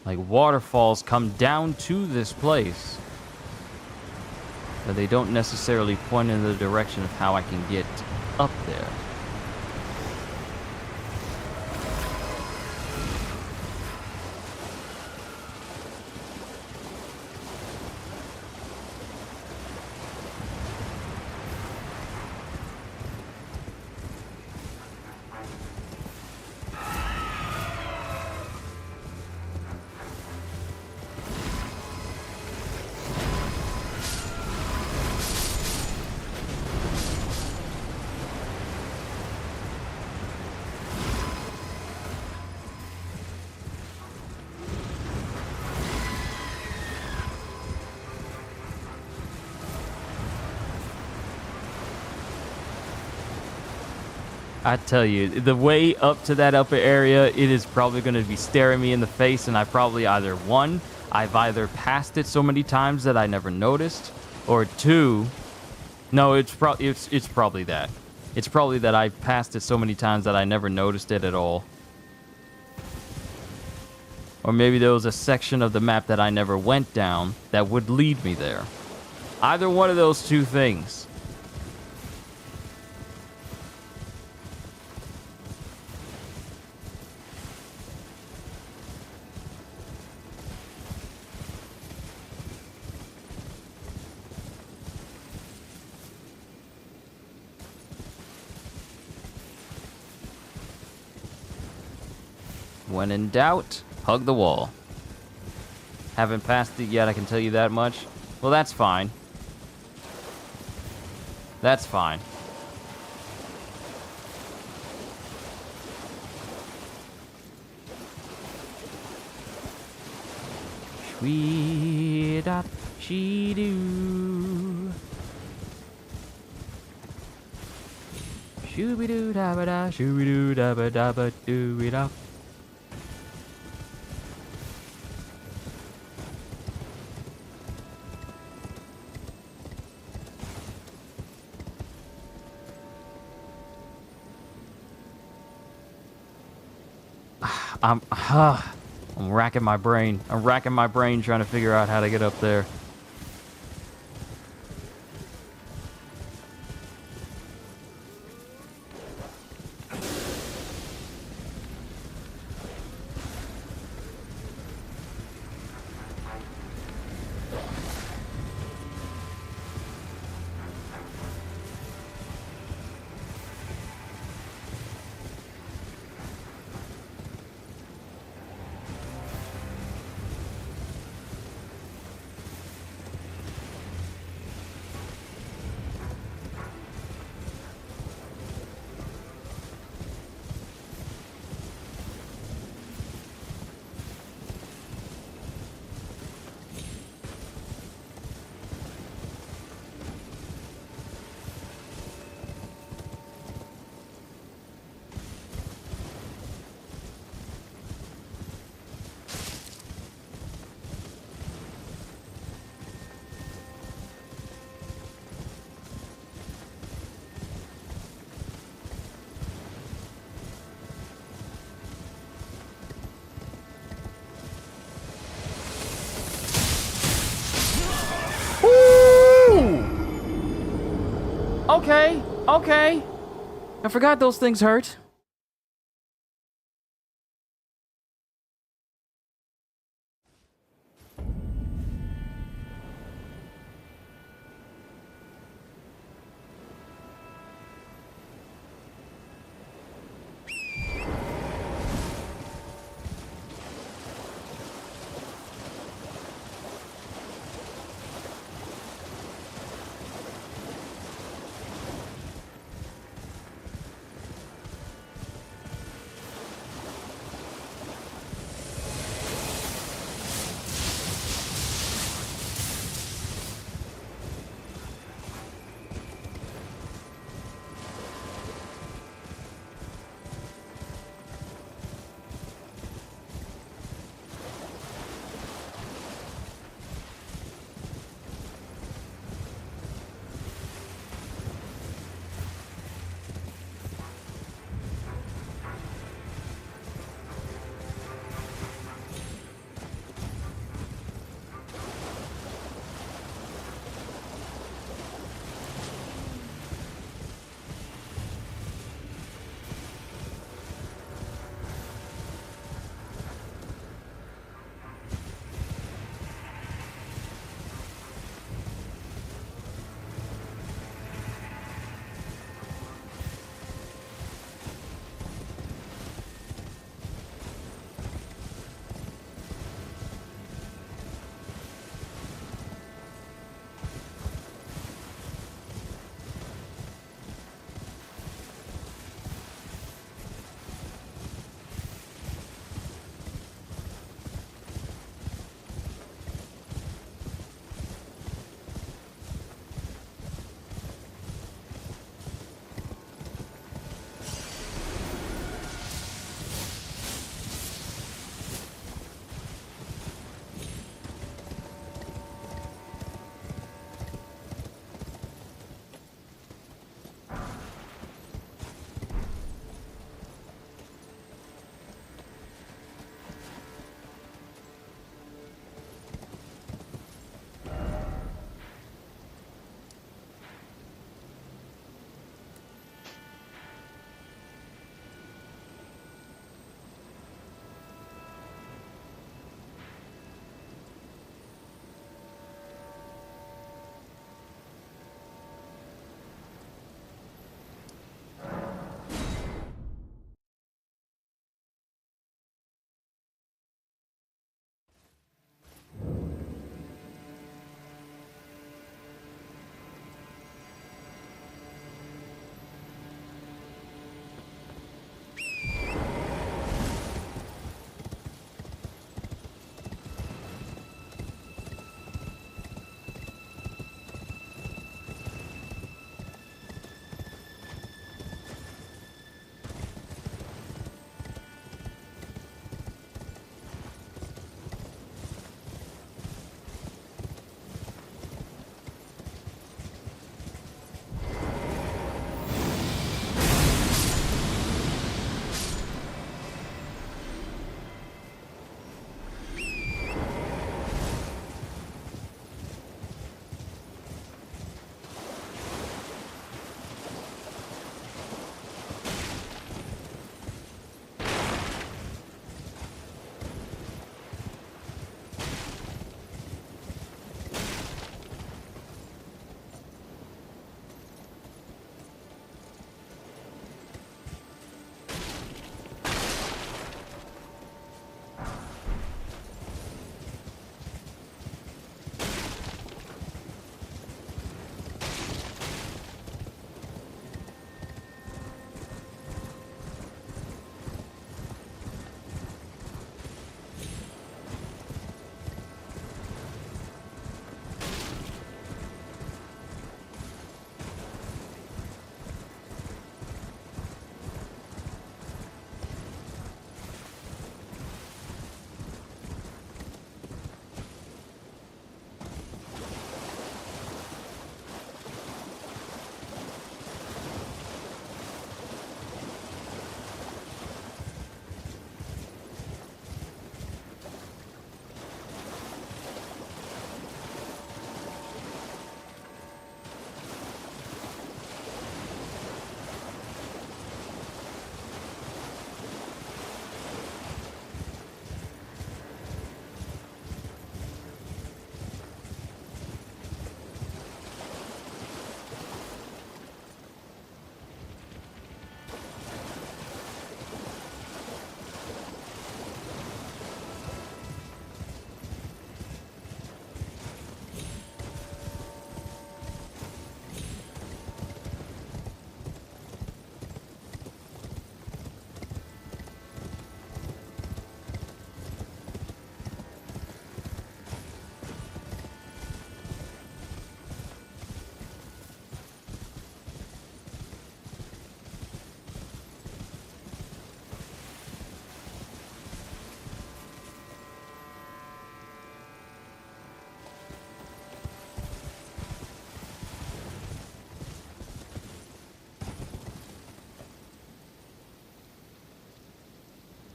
Like, waterfalls come down to this place, but they don't necessarily point in the direction of how I can get up there. I tell you, the way up to that upper area, it is probably going to be staring me in the face, and I've either passed it so many times that I never noticed, or two, no, it's probably that. It's probably that I've passed it so many times that I never noticed it at all. Or maybe there was a section of the map that I never went down that would lead me there. Either one of those two things. When in doubt, hug the wall. Haven't passed it yet, I can tell you that much. Well, that's fine. That's fine. Sweet up, she do. Shooby doo da ba da, shooby doo da ba doo it up. I'm racking my brain. I'm racking my brain trying to figure out how to get up there. Okay, okay. I forgot those things hurt.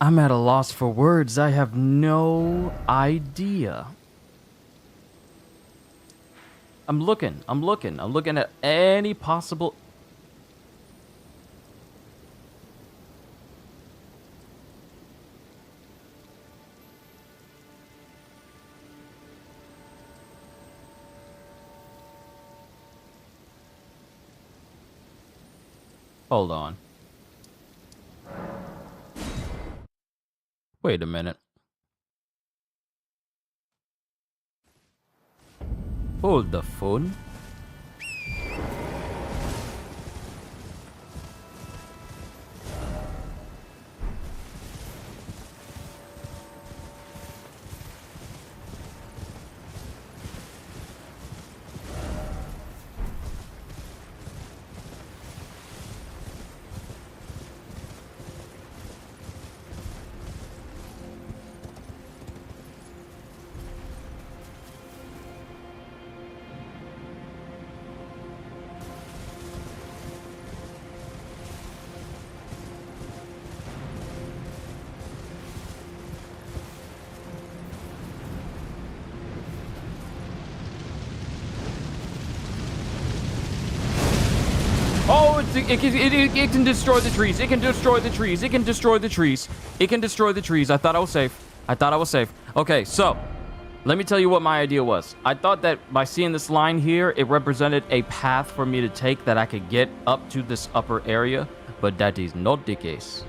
I'm at a loss for words. I have no idea. I'm looking at any possible... Hold on. Wait a minute. Hold the phone. Oh, it can destroy the trees. It can destroy the trees. It can destroy the trees. It can destroy the trees. I thought I was safe. I thought I was safe. Okay, so let me tell you what my idea was. I thought that by seeing this line here, it represented a path for me to take that I could get up to this upper area, but that is not the case.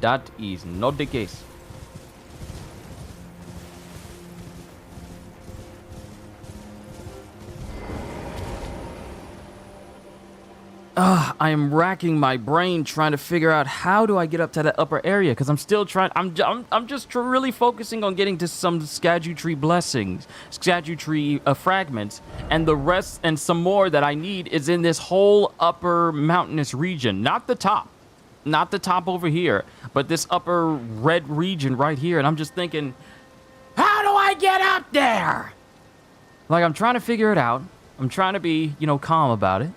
That is not the case. I am racking my brain trying to figure out how do I get up to that upper area, because I'm still trying. I'm just really focusing on getting to some ERDTREE blessings, ERDTREE fragments, and the rest and some more that I need is in this whole upper mountainous region, not the top over here, but this upper red region right here. And I'm just thinking, how do I get up there? Like, I'm trying to figure it out. I'm trying to be, calm about it.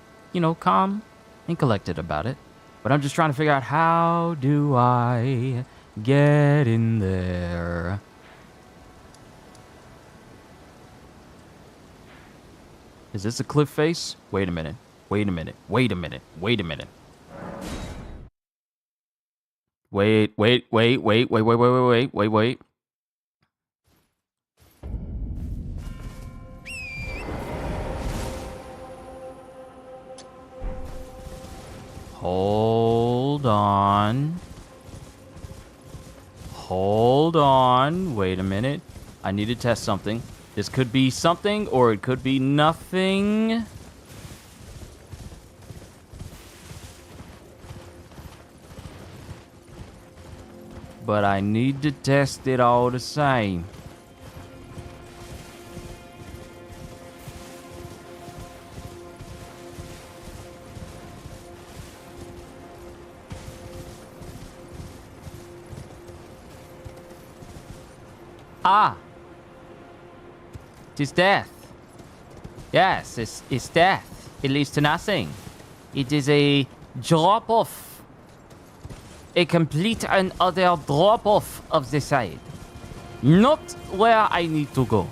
Calm and collected about it. But I'm just trying to figure out, how do I get in there? Is this a cliff face? Wait a minute. Wait a minute. Wait a minute. Wait a minute. Wait. Hold on. Hold on. Wait a minute. I need to test something. This could be something, or it could be nothing. But I need to test it all the same. Ah! It is death. Yes, it's death. It leads to nothing. It is a drop-off. A complete and utter drop-off of the side. Not where I need to go.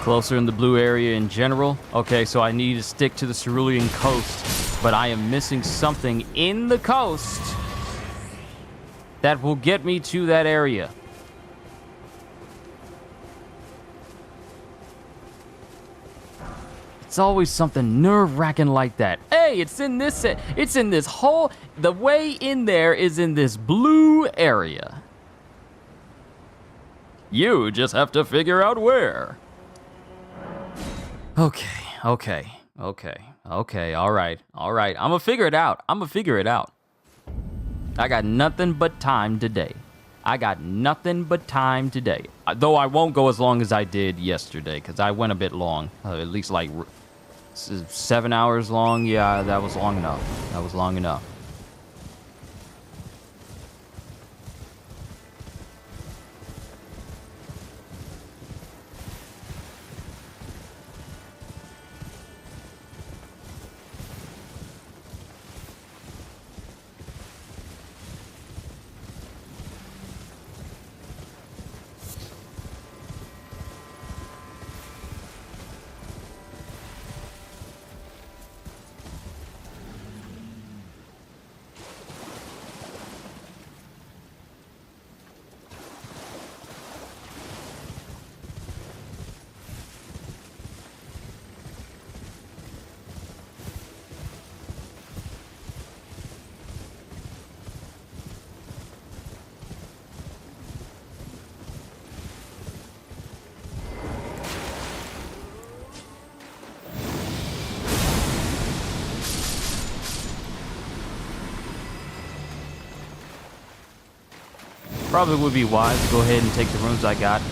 Closer in the blue area in general. Okay, so I need to stick to the Cerulean coast, but I am missing something in the coast that will get me to that area. It's always something nerve-wracking like that. Hey, it's in this hole. The way in there is in this blue area. You just have to figure out where. Okay, all right. I'm gonna figure it out. I got nothing but time today. Though I won't go as long as I did yesterday, because I went a bit long. At least like 7 hours long. Yeah, that was long enough. Probably would be wise to go ahead and take the runes I got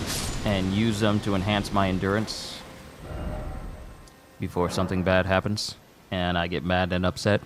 and use them to enhance my endurance before something bad happens and I get mad and upset.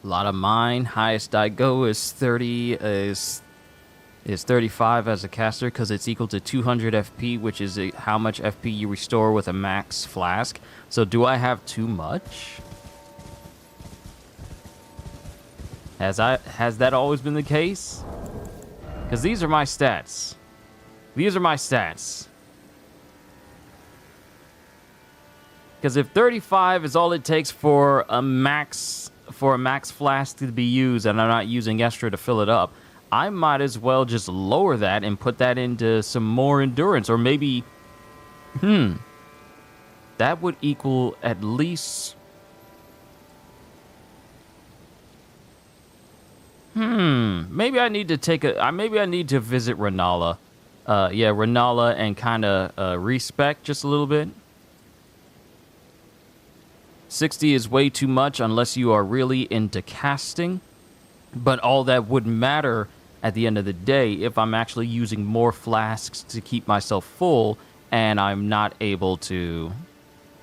A lot of mine. Highest I go is 35 as a caster because it's equal to 200 FP, which is how much FP you restore with a max flask. So do I have too much? Has that always been the case? Because these are my stats. Because if 35 is all it takes for a max flask to be used, and I'm not using extra to fill it up, I might as well just lower that and put that into some more endurance, or maybe, that would equal at least Maybe I need to take a. Maybe I need to visit Renala. Yeah, Renala, and kind of respec just a little bit. 60 is way too much unless you are really into casting. But all that would matter at the end of the day if I'm actually using more flasks to keep myself full and I'm not able to.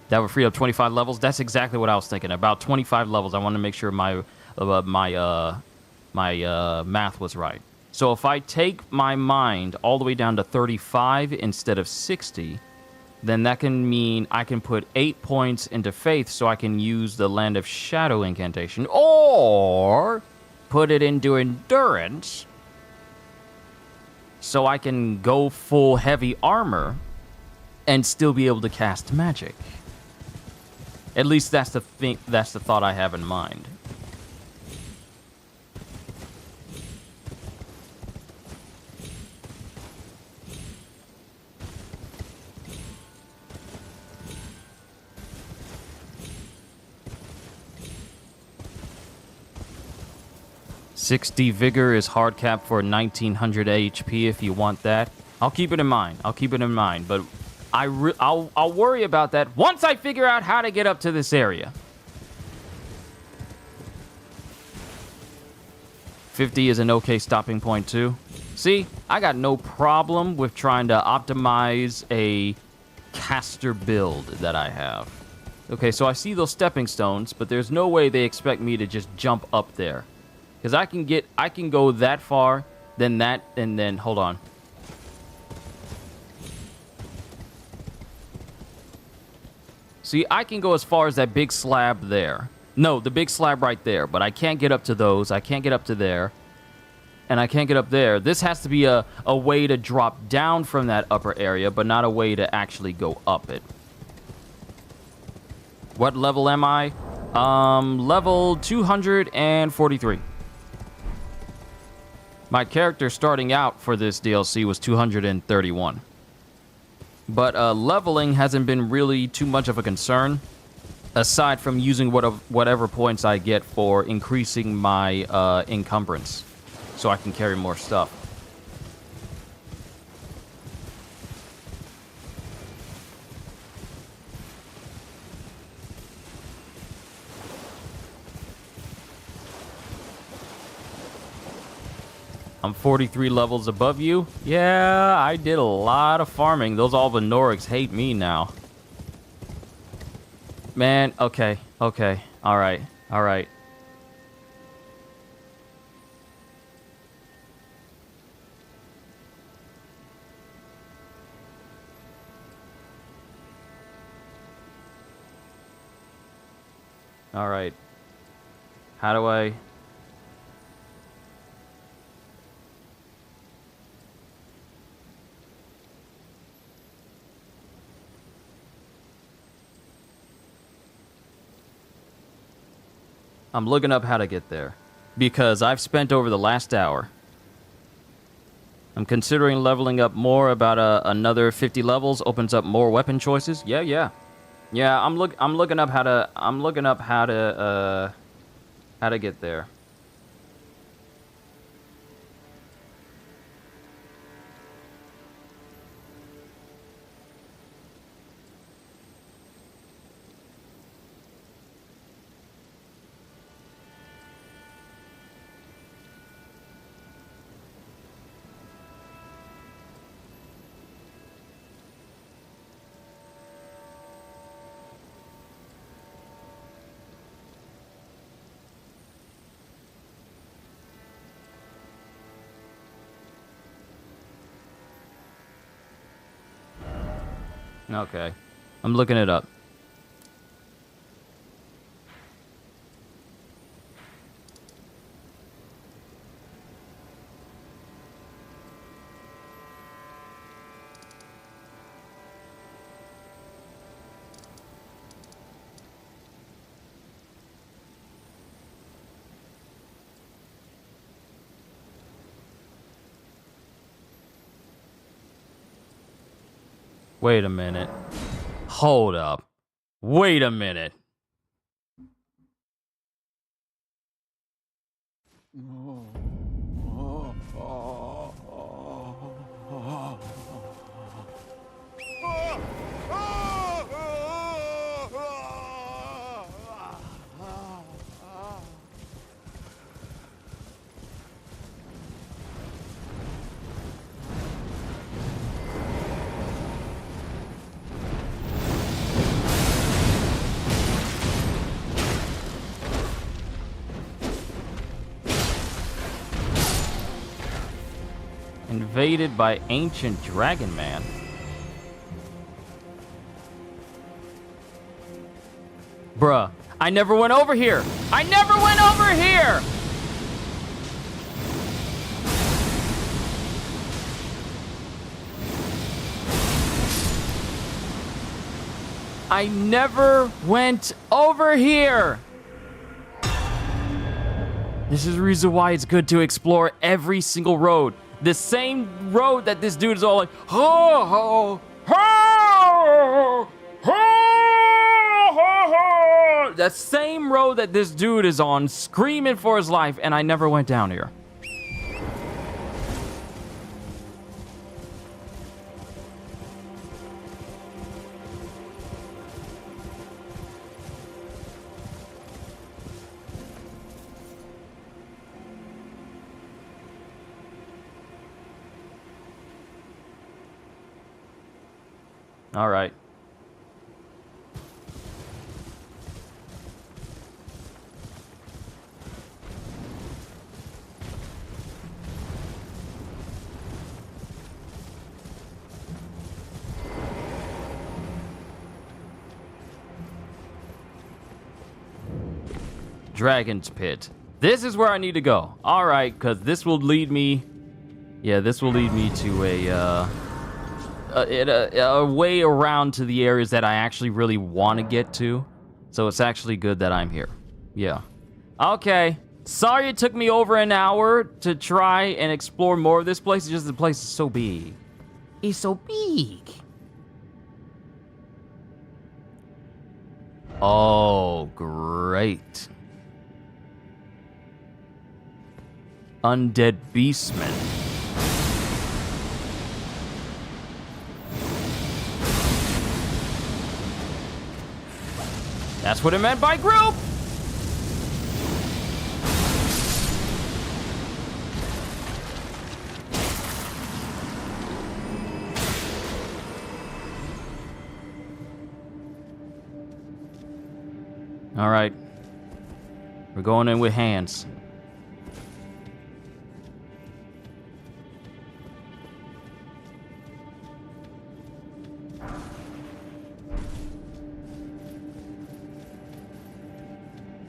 That would free up 25 levels. That's exactly what I was thinking. About 25 levels. I want to make sure my math was right. So if I take my mind all the way down to 35 instead of 60, then that can mean I can put 8 points into faith so I can use the Land of Shadow incantation, or put it into endurance so I can go full heavy armor and still be able to cast magic. At least that's the thought I have in mind. $60 vigor is hard cap for 1900 HP if you want that. I'll keep it in mind. But I'll worry about that once I figure out how to get up to this area. 50 is an okay stopping point too. See, I got no problem with trying to optimize a caster build that I have. Okay, so I see those stepping stones, but there's no way they expect me to just jump up there. Because I can go that far, then that, and then, hold on. See, I can go as far as that big slab there. No, the big slab right there, but I can't get up to those. I can't get up to there. And I can't get up there. This has to be a way to drop down from that upper area, but not a way to actually go up it. What level am I? Level 243. My character starting out for this DLC was 231. But leveling hasn't been really too much of a concern, aside from using whatever points I get for increasing my encumbrance, so I can carry more stuff. I'm 43 levels above you. Yeah, I did a lot of farming. Those Albanorics hate me now. Man, okay. All right. All right. How do I... I'm looking up how to get there, because I've spent over the last hour. I'm considering leveling up more. About another 50 levels opens up more weapon choices. Yeah. I'm looking up how to get there. Okay. I'm looking it up. Wait a minute. Hold up. Wait a minute. Oh. invaded by ancient dragon man. Bruh, I never went over here. I never went over here. I never went over here. This is the reason why it's good to explore every single road. The same road that this dude is all like, ho, ho, ho, ho, ho, ho. That same road that this dude is on, screaming for his life, and I never went down here. All right. Dragon's Pit. This is where I need to go. All right, because this will lead me... Yeah, this will lead me to a way around to the areas that I actually really want to get to. So it's actually good that I'm here. Yeah. Okay. Sorry it took me over an hour to try and explore more of this place. It's just the place is so big. It's so big. Oh, great. Undead Beastmen. That's what it meant by group! All right. We're going in with hands.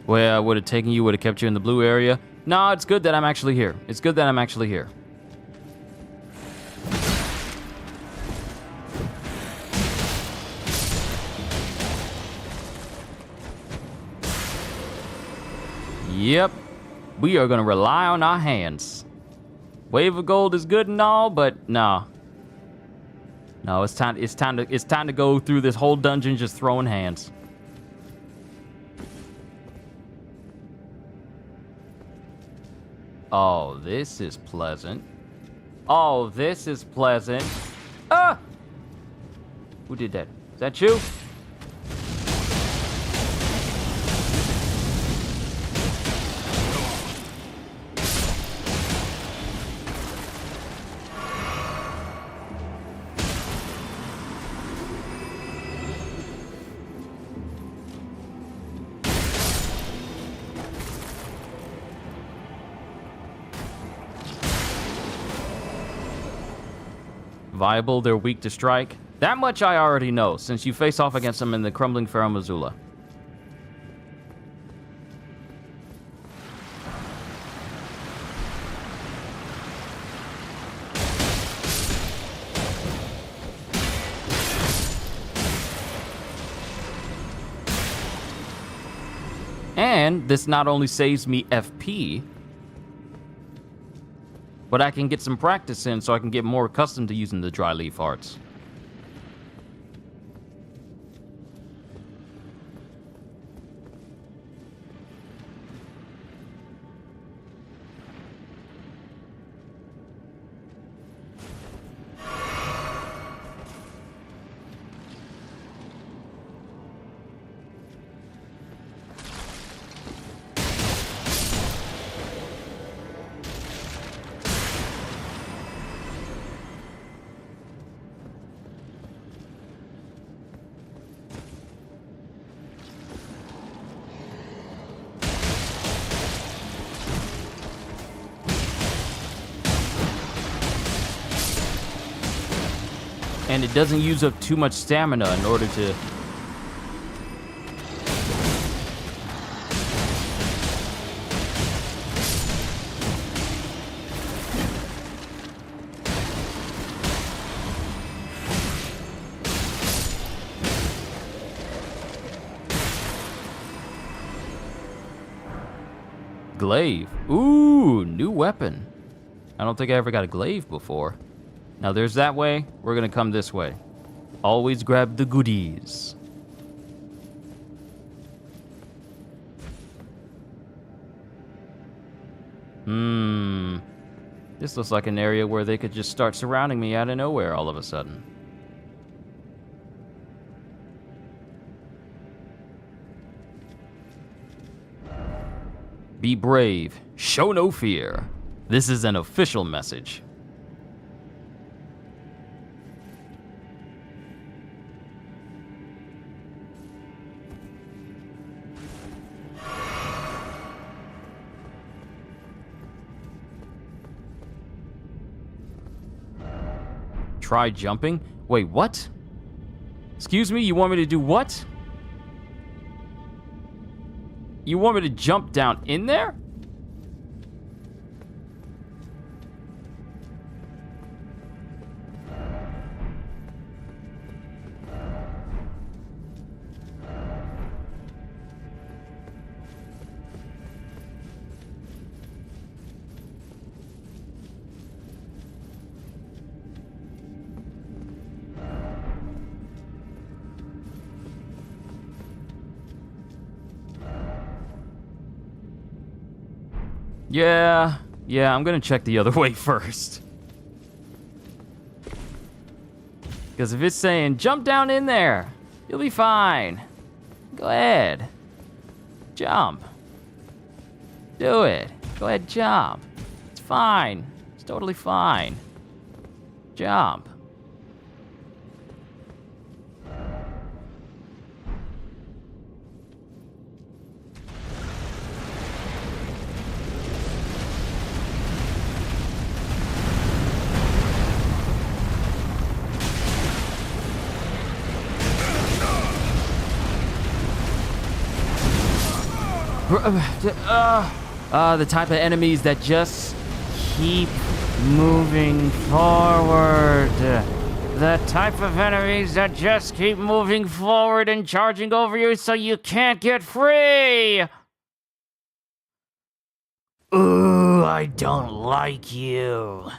Where I would have taken you, would have kept you in the blue area. No, it's good that I'm actually here. It's good that I'm actually here. Yep. We are going to rely on our hands. Wave of gold is good and all, but no. No, it's time to go through this whole dungeon just throwing hands. Oh, this is pleasant. Oh, this is pleasant. Ah! Who did that? Is that you? Viable, they're weak to strike. That much I already know, since you face off against them in the crumbling Farum Azula. And this not only saves me FP, but I can get some practice in so I can get more accustomed to using the dry leaf hearts. And it doesn't use up too much stamina in order to... Glaive. Ooh, new weapon. I don't think I ever got a glaive before. Now there's that way. We're gonna come this way. Always grab the goodies. This looks like an area where they could just start surrounding me out of nowhere all of a sudden. Be brave. Show no fear. This is an official message. Try jumping? Wait, what? Excuse me, you want me to do what? You want me to jump down in there? Yeah, I'm gonna check the other way first. Because if it's saying, jump down in there, you'll be fine. Go ahead. Jump. Do it. Go ahead, jump. It's fine. It's totally fine. Jump. The type of enemies that just keep moving forward. The type of enemies that just keep moving forward and charging over you so you can't get free. Ooh, I don't like you.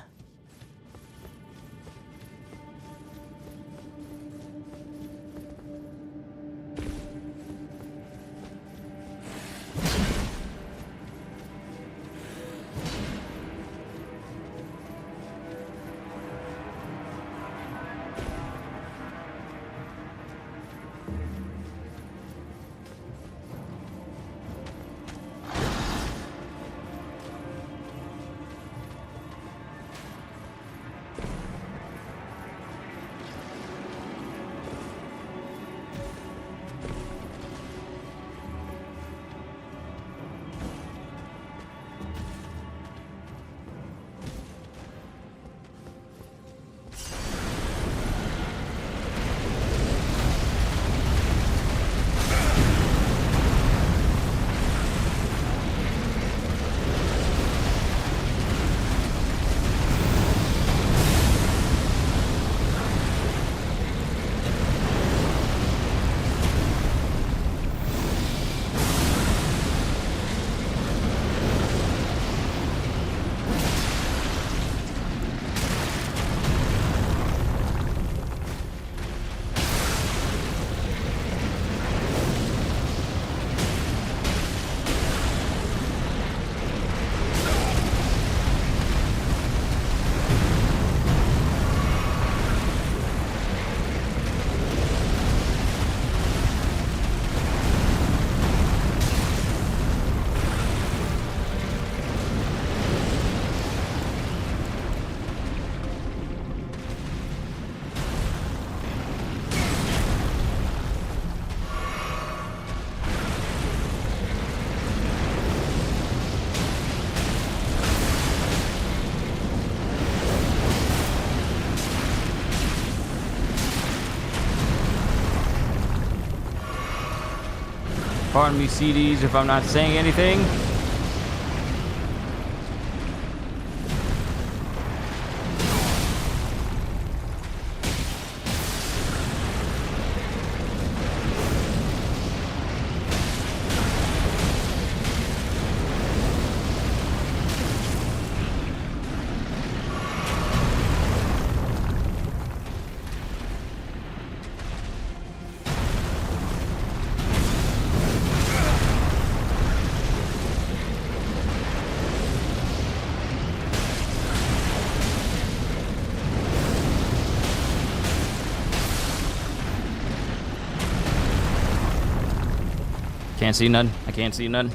Pardon me, CDs, if I'm not saying anything. Can't see none. I can't see none.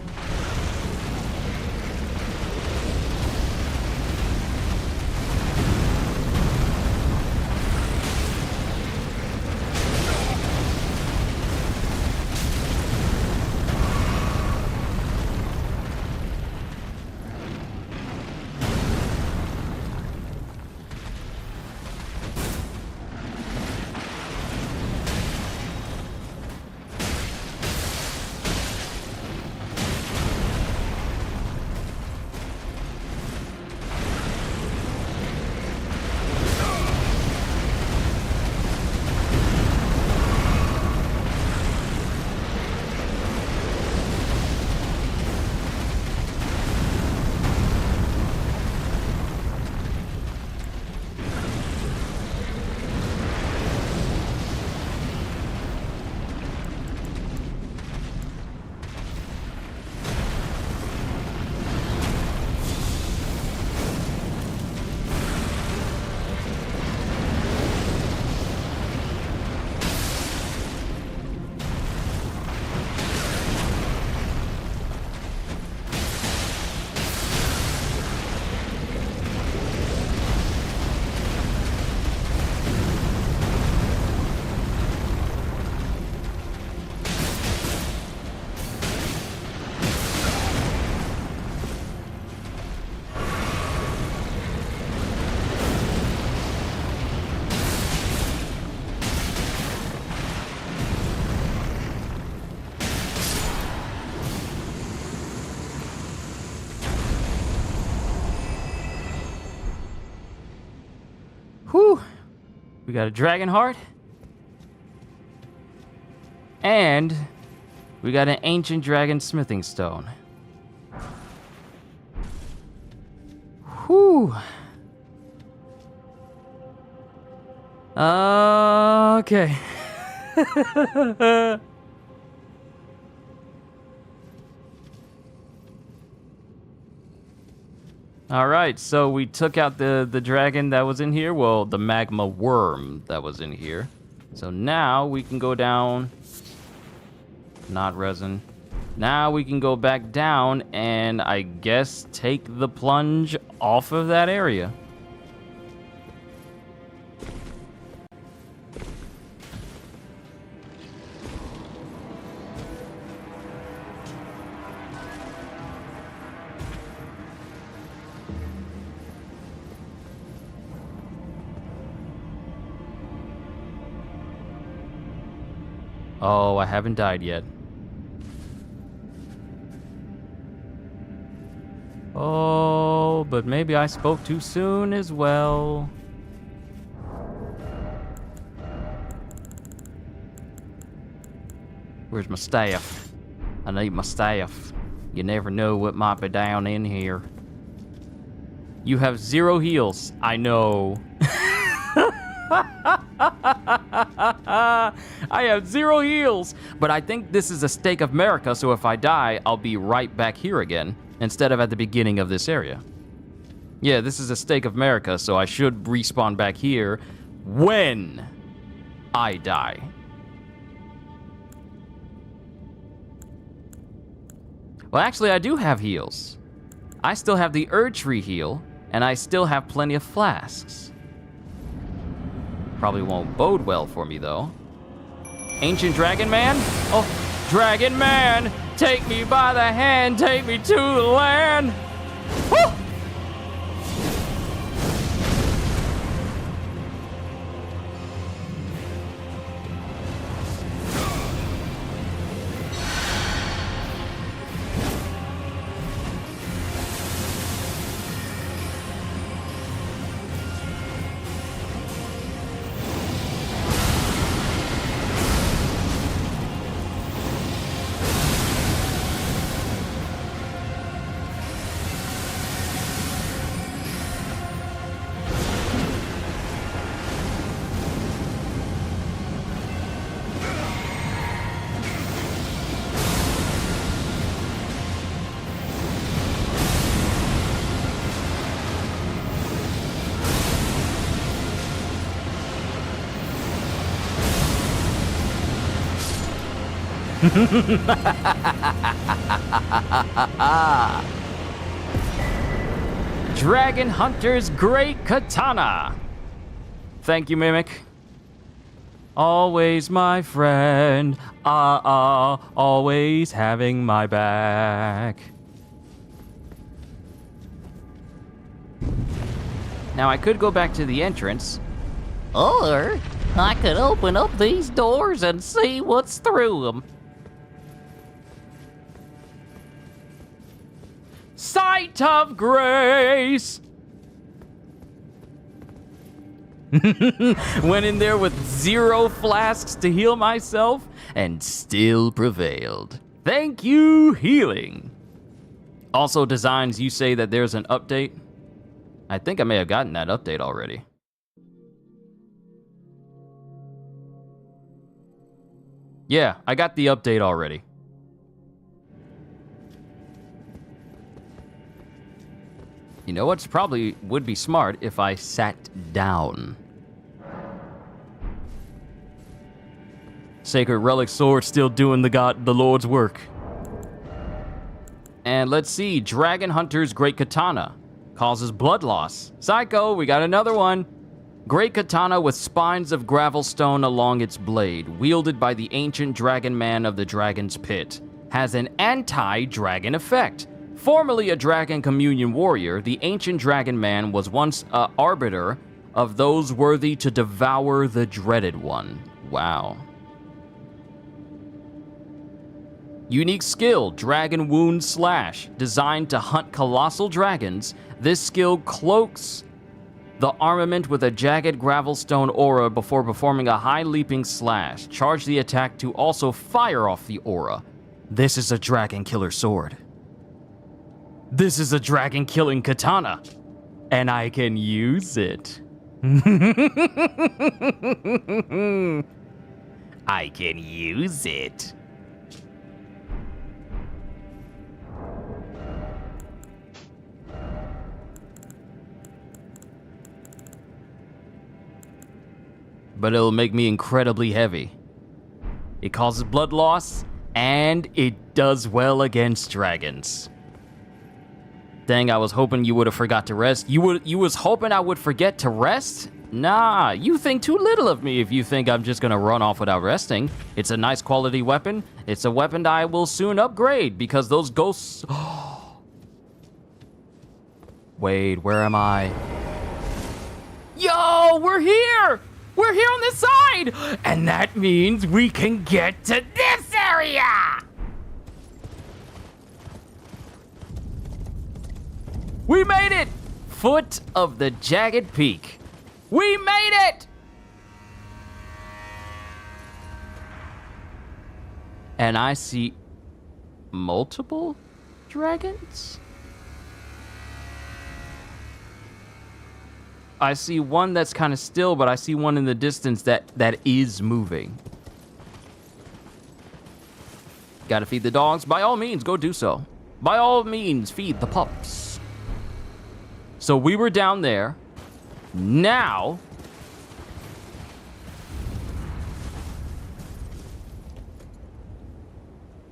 Whew. We got a dragon heart. And we got an ancient dragon smithing stone. Whew. Okay. All right, so we took out the dragon that was in here. Well, the magma worm that was in here. So now we can go down. Not resin. Now we can go back down and I guess take the plunge off of that area. Oh, I haven't died yet. Oh, but maybe I spoke too soon as well. Where's my staff? I need my staff. You never know what might be down in here. You have 0 heals. I know. I have 0 heals, but I think this is a stake of America, so if I die, I'll be right back here again, instead of at the beginning of this area. Yeah, this is a stake of America, so I should respawn back here when I die. Well, actually, I do have heals. I still have the ERDTREE heal, and I still have plenty of flasks. Probably won't bode well for me, though. Ancient Dragon Man? Oh, Dragon Man! Take me by the hand, take me to the land! Woo! Dragon Hunter's Great Katana. Thank you, Mimic. Always my friend. Always having my back. Now I could go back to the entrance. Or I could open up these doors and see what's through them. Sight of grace. Went in there with 0 flasks to heal myself and still prevailed. Thank you, healing. Also, Designs, you say that there's an update. I think I may have gotten that update already. Yeah, I got the update already. You know what's probably would be smart if I sat down. Sacred Relic Sword still doing the Lord's work. And let's see, Dragon Hunter's Great Katana causes blood loss. Psycho, we got another one. Great Katana with spines of gravel stone along its blade, wielded by the ancient dragon man of the Dragon's Pit, has an anti-dragon effect. Formerly a dragon communion warrior, the ancient dragon man was once an arbiter of those worthy to devour the dreaded one. Wow. Unique skill, Dragon Wound Slash. Designed to hunt colossal dragons, this skill cloaks the armament with a jagged gravelstone aura before performing a high leaping slash. Charge the attack to also fire off the aura. This is a dragon killer sword. This is a dragon killing katana, and I can use it. I can use it. But it'll make me incredibly heavy. It causes blood loss, and it does well against dragons. Dang, I was hoping you would have forgot to rest. You was hoping I would forget to rest? Nah, you think too little of me if you think I'm just gonna run off without resting. It's a nice quality weapon. It's a weapon that I will soon upgrade because those ghosts... Wait, where am I? Yo, we're here! We're here on this side! And that means we can get to this area! We made it! Foot of the jagged peak. We made it! And I see multiple dragons? I see one that's kind of still, but I see one in the distance that is moving. Gotta feed the dogs. By all means, go do so. By all means, feed the pups. So we were down there. Now...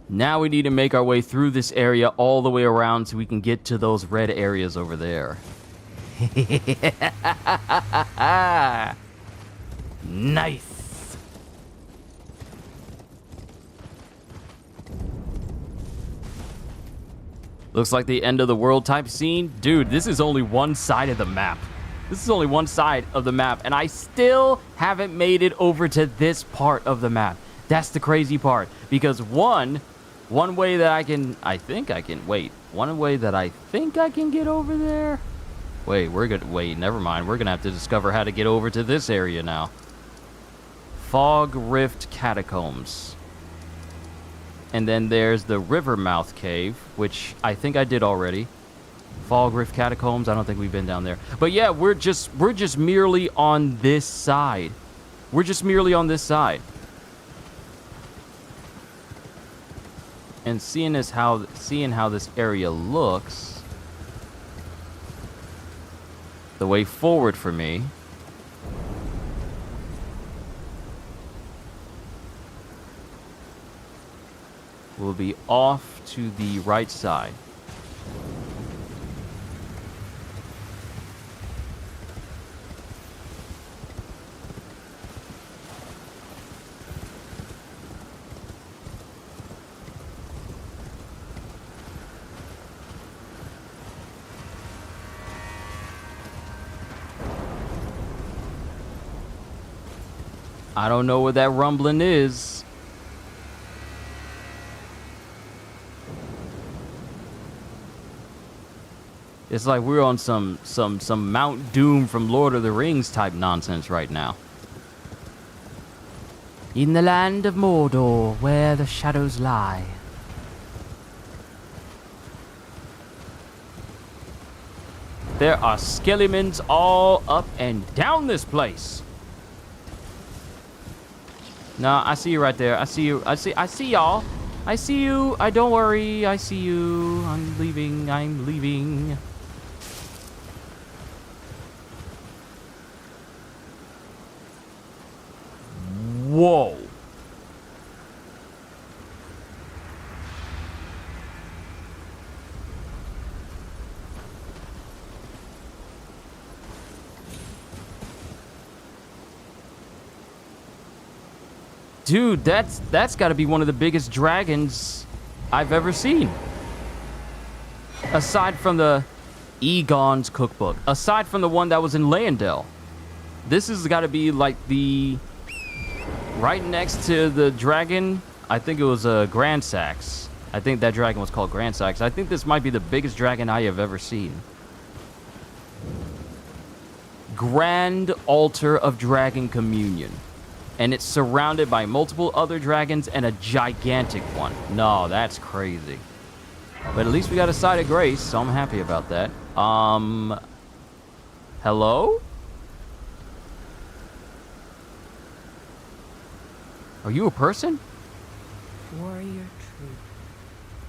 Now we need to make our way through this area all the way around so we can get to those red areas over there. Nice. Looks like the end of the world type scene. Dude, this is only one side of the map. This is only one side of the map, and I still haven't made it over to this part of the map. That's the crazy part, because one way that one way that I think I can get over there. Wait, never mind. We're gonna have to discover how to get over to this area now. Fog Rift Catacombs. And then there's the Rivermouth Cave, which I think I did already. Fog Rift Catacombs, I don't think we've been down there. But yeah, we're just merely on this side. We're just merely on this side. And seeing how this area looks, the way forward for me will be off to the right side. I don't know what that rumbling is. It's like we're on some Mount Doom from Lord of the Rings type nonsense right now. In the land of Mordor, where the shadows lie. There are skeletons all up and down this place. No, I see you right there. I see you. I see y'all. I see you. Don't worry. I see you. I'm leaving. I'm leaving. Whoa. Dude, that's got to be one of the biggest dragons I've ever seen. Aside from the Egon's cookbook. Aside from the one that was in Landell. This has got to be like the... Right next to the dragon, I think it was Grand Sax. I think that dragon was called Grand Sax. I think this might be the biggest dragon I have ever seen. Grand Altar of Dragon Communion. And it's surrounded by multiple other dragons and a gigantic one. No, that's crazy. But at least we got a side of grace, so I'm happy about that. Hello? Are you a person? Warrior tree,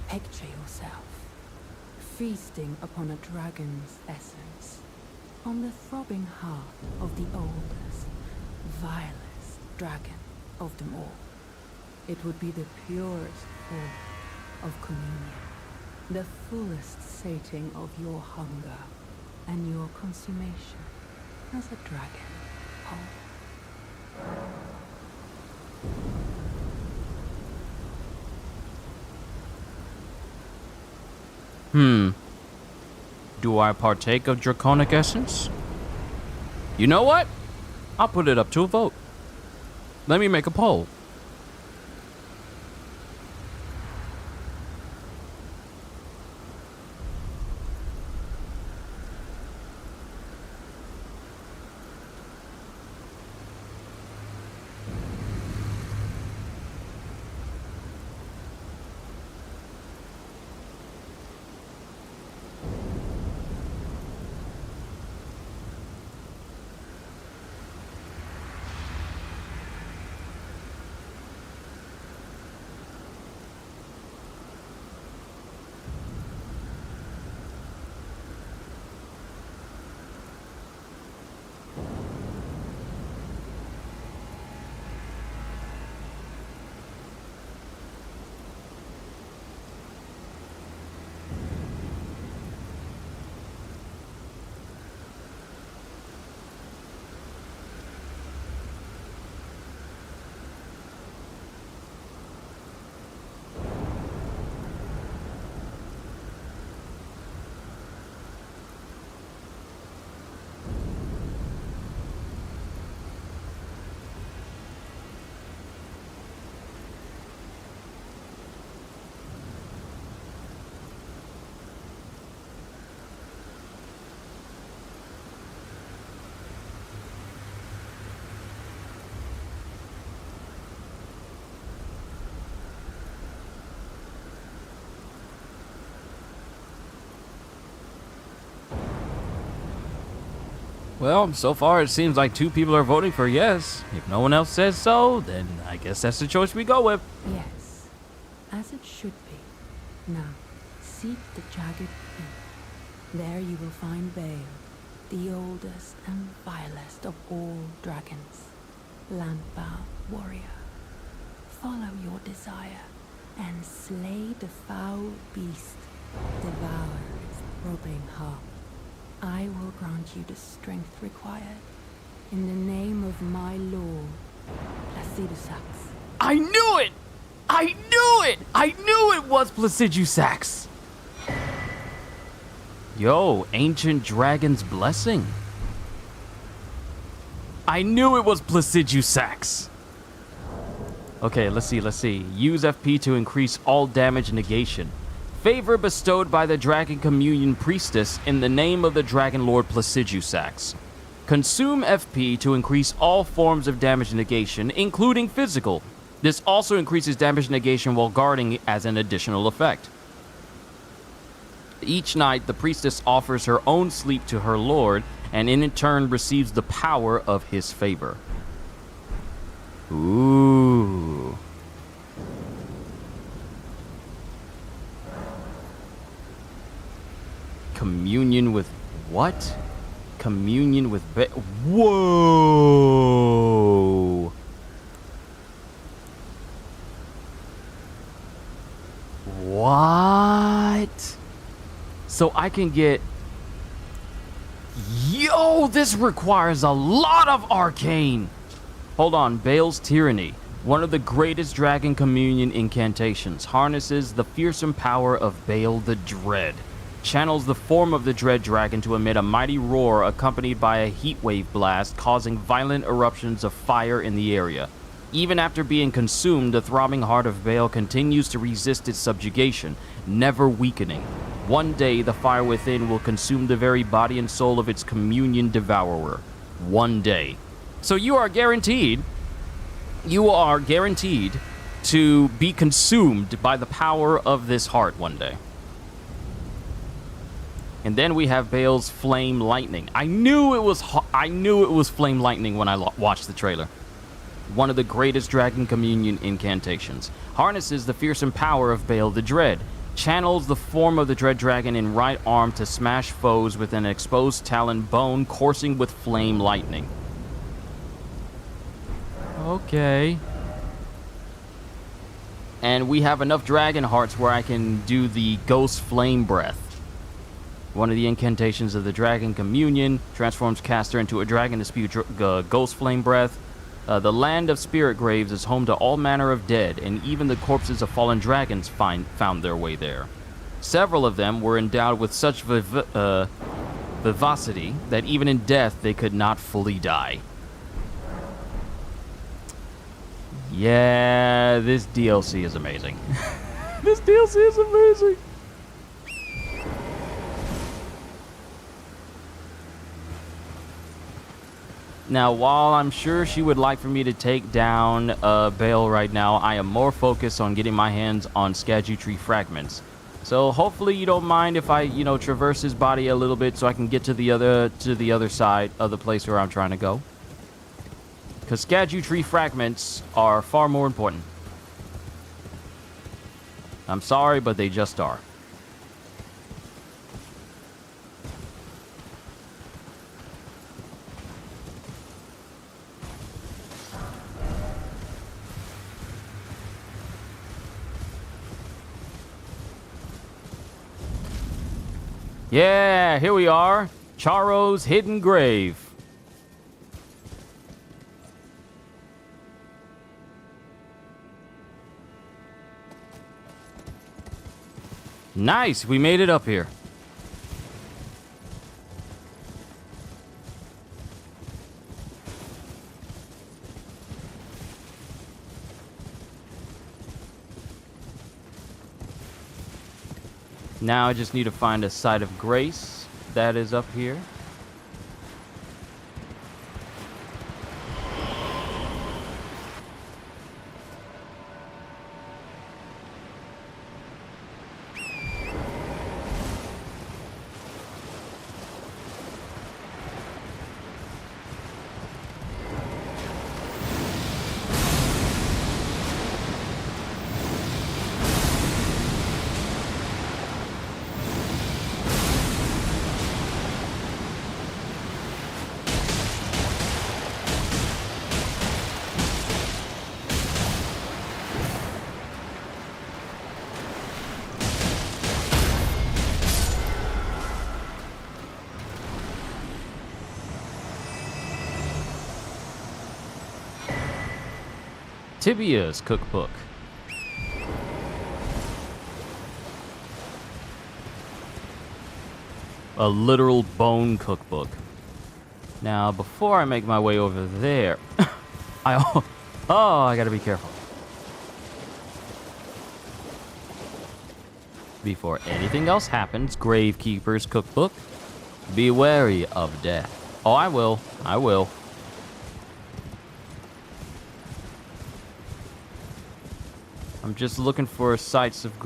picture yourself feasting upon a dragon's essence, on the throbbing heart of the oldest, vilest dragon of them all. It would be the purest form of communion, the fullest sating of your hunger and your consummation as a dragon whole. Do I partake of draconic essence? You know what? I'll put it up to a vote. Let me make a poll. Well, so far it seems like 2 people are voting for yes. If no one else says so, then I guess that's the choice we go with. Yes, as it should be. Now, seek the jagged peak. There you will find Bale, the oldest and vilest of all dragons, landbound warrior. Follow your desire, and slay the foul beast, devour its throbbing heart. I will grant you the strength required. In the name of my lord, Placidusax. I knew it! I knew it! I knew it was Placidusax! Yo, Ancient Dragon's Blessing. I knew it was Placidusax! Okay, let's see. Use FP to increase all damage negation. Favor bestowed by the Dragon Communion Priestess in the name of the Dragon Lord Placidusax. Consume FP to increase all forms of damage negation, including physical. This also increases damage negation while guarding as an additional effect. Each night, the priestess offers her own sleep to her lord, and in turn receives the power of his favor. Ooh. Communion with what? Communion with Whoa! What? So I can get... Yo, this requires a lot of arcane! Hold on, Bale's Tyranny. One of the greatest Dragon Communion incantations. Harnesses the fearsome power of Bale the Dread. Channels the form of the Dread Dragon to emit a mighty roar accompanied by a heatwave blast, causing violent eruptions of fire in the area. Even after being consumed, the throbbing heart of Bale continues to resist its subjugation, never weakening. One day, the fire within will consume the very body and soul of its communion devourer. One day. So you are guaranteed to be consumed by the power of this heart one day. And then we have Bale's Flame Lightning. I knew it was Flame Lightning when I watched the trailer. One of the greatest Dragon Communion incantations. Harnesses the fearsome power of Bale the Dread. Channels the form of the Dread Dragon in right arm to smash foes with an exposed talon bone coursing with flame lightning. Okay. And we have enough dragon hearts where I can do the Ghost Flame Breath. One of the incantations of the Dragon Communion transforms caster into a dragon to spew Ghost Flame Breath. The land of spirit graves is home to all manner of dead, and even the corpses of fallen dragons found their way there. Several of them were endowed with such vivacity that even in death they could not fully die. Yeah, this DLC is amazing. This DLC is amazing. Now, while I'm sure she would like for me to take down Bale right now, I am more focused on getting my hands on ERDTREE fragments. So hopefully you don't mind if I, traverse his body a little bit so I can get to the other side of the place where I'm trying to go. Because ERDTREE fragments are far more important. I'm sorry, but they just are. Yeah, here we are. Charo's hidden grave. Nice, we made it up here. Now I just need to find a site of grace that is up here. Tibia's cookbook. A literal bone cookbook. Now, before I make my way over there, I gotta be careful. Before anything else happens, Gravekeeper's cookbook, be wary of death. Oh, I will. I will. I'm just looking for sites of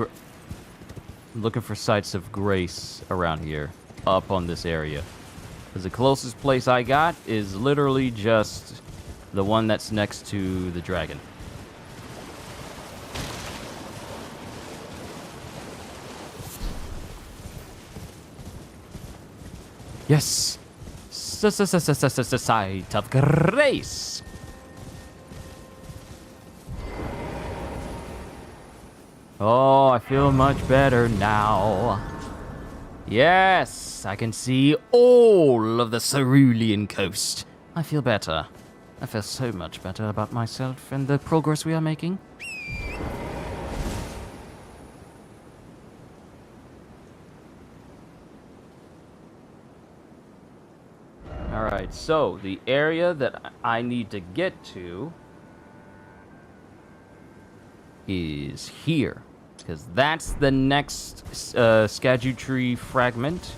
grace around here, up on this area. Because the closest place I got is literally just the one that's next to the dragon. Yes! Site of grace! Oh, I feel much better now. Yes, I can see all of the Cerulean coast. I feel better. I feel so much better about myself and the progress we are making. Alright, so the area that I need to get to is here. Because that's the next ERDTREE fragment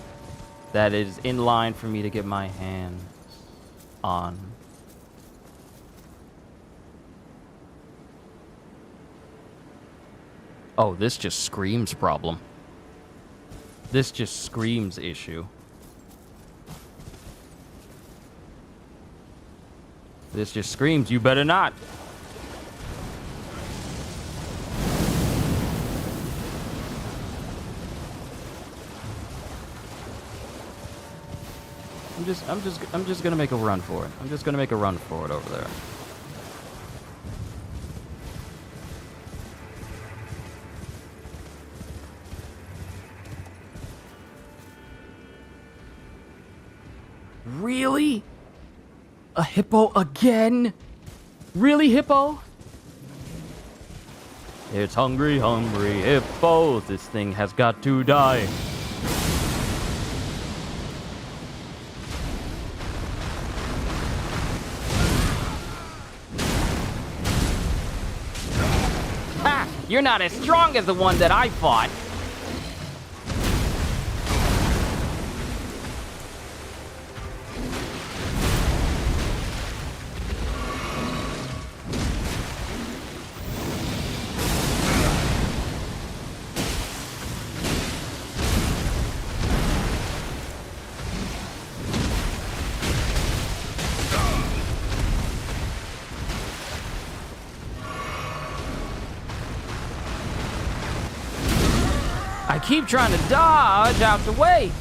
that is in line for me to get my hands on. Oh, this just screams problem. This just screams issue. This just screams, you better not. I'm just gonna make a run for it. I'm just gonna make a run for it over there. Really? A hippo again? Really, hippo? It's hungry, hungry hippo. This thing has got to die. Ha! You're not as strong as the one that I fought. I keep trying to dodge out the way.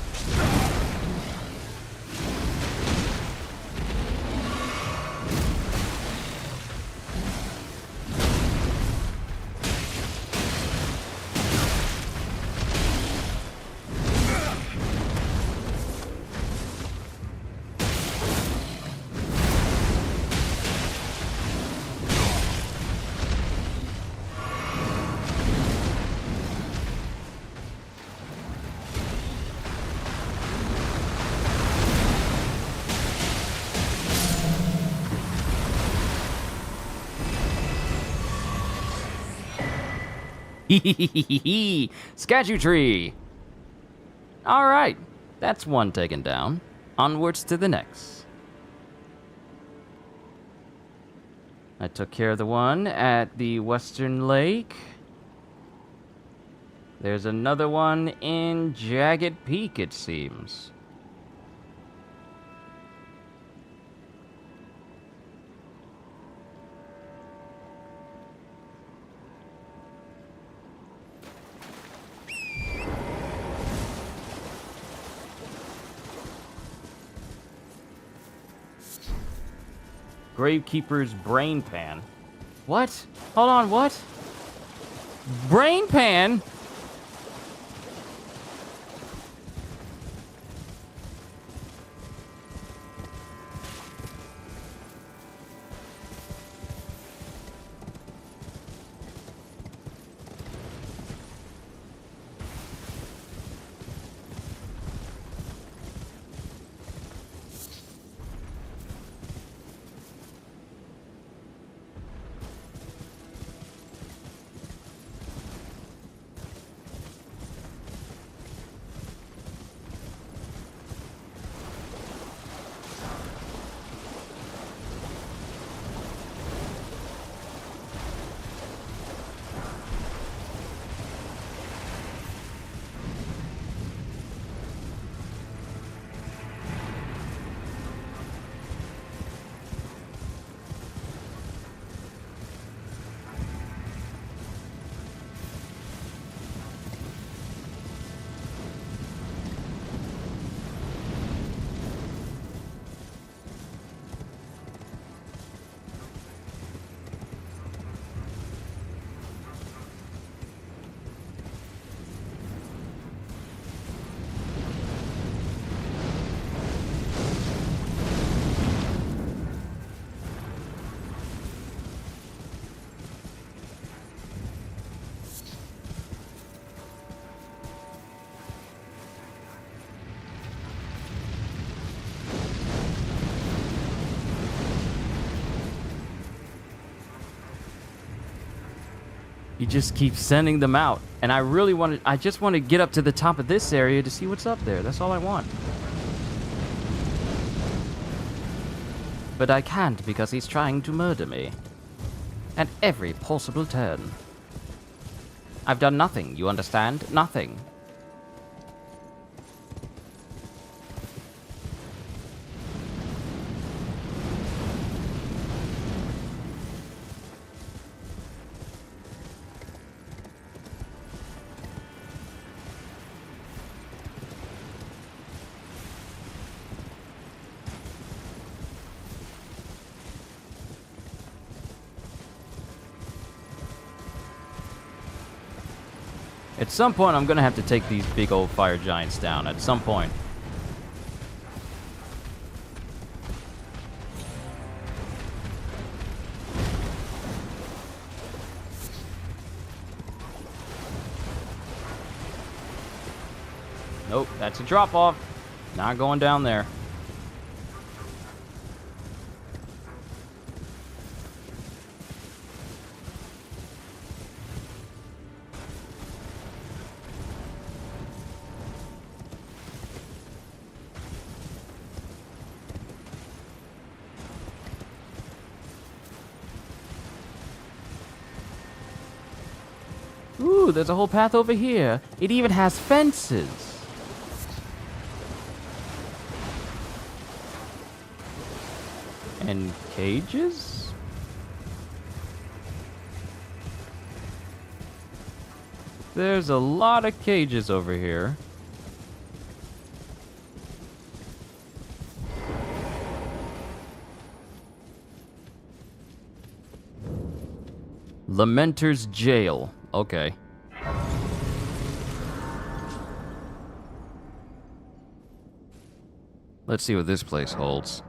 ERDTREE. All right, that's one taken down. Onwards to the next. I took care of the one at the Western Lake. There's another one in Jagged Peak, it seems. Gravekeeper's brain pan. What? Hold on, what? Brain pan? You just keep sending them out. And I just want to get up to the top of this area to see what's up there. That's all I want. But I can't because he's trying to murder me. At every possible turn. I've done nothing, you understand? Nothing. At some point, I'm gonna have to take these big old fire giants down. At some point. Nope, that's a drop-off. Not going down there. Ooh, there's a whole path over here. It even has fences. And cages? There's a lot of cages over here. Lamenter's Jail. Okay. Let's see what this place holds.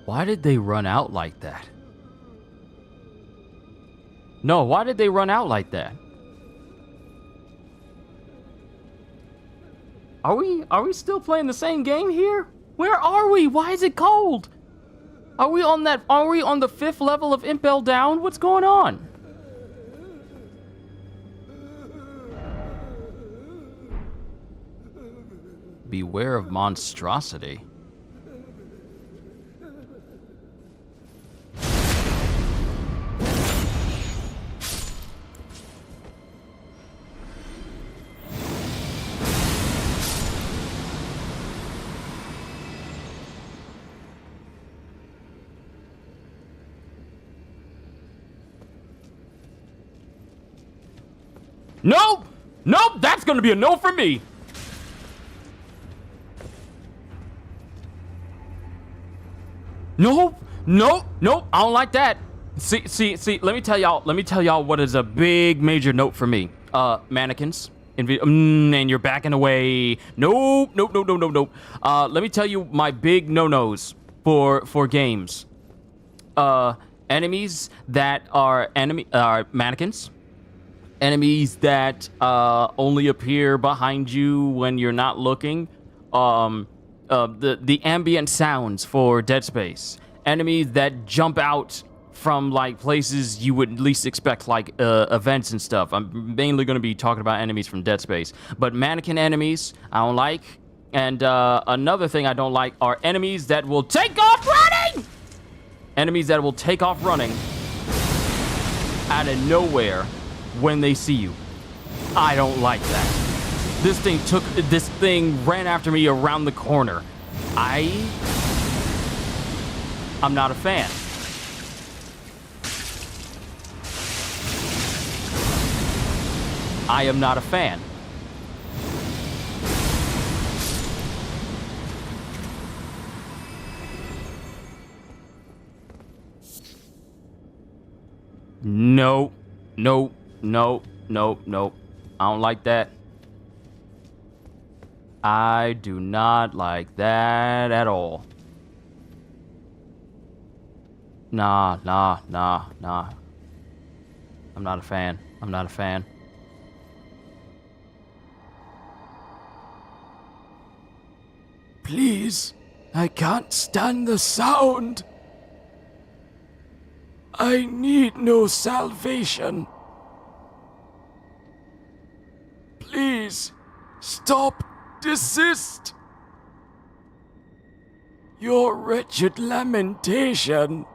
Why did they run out like that? No, why did they run out like that? Are we still playing the same game here? Where are we? Why is it cold? Are we on the 5th level of Impel Down? What's going on? Beware of monstrosity. Nope! Nope! That's gonna be a no for me! Nope! Nope! Nope! I don't like that. See, let me tell y'all what is a big major note for me. Mannequins. And you're backing away. Nope. Let me tell you my big no-nos for games. Enemies that are mannequins. Enemies that only appear behind you when you're not looking. The ambient sounds for Dead Space. Enemies that jump out from like places you would least expect, like events and stuff. I'm mainly going to be talking about enemies from Dead Space, but mannequin enemies I don't like. And another thing I don't like are enemies that will take off running. Enemies that will take off running out of nowhere when they see you. I don't like that. This thing ran after me around the corner. I'm not a fan. I am not a fan. No. I don't like that. I do not like that at all. Nah. I'm not a fan. Please, I can't stand the sound. I need no salvation. Please, stop, desist. Your wretched lamentation.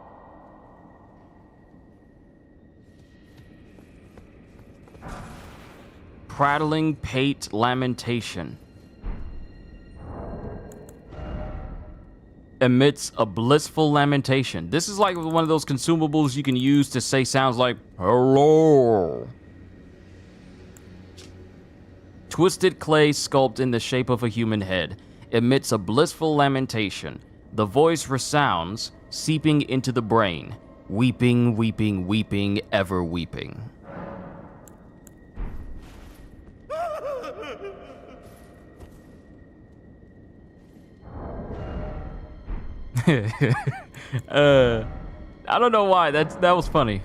Prattling pate lamentation. Emits a blissful lamentation. This is like one of those consumables you can use to say sounds like hello. Twisted clay sculpt in the shape of a human head emits a blissful lamentation. The voice resounds, seeping into the brain. Weeping, weeping, weeping, ever weeping. I don't know why. That was funny.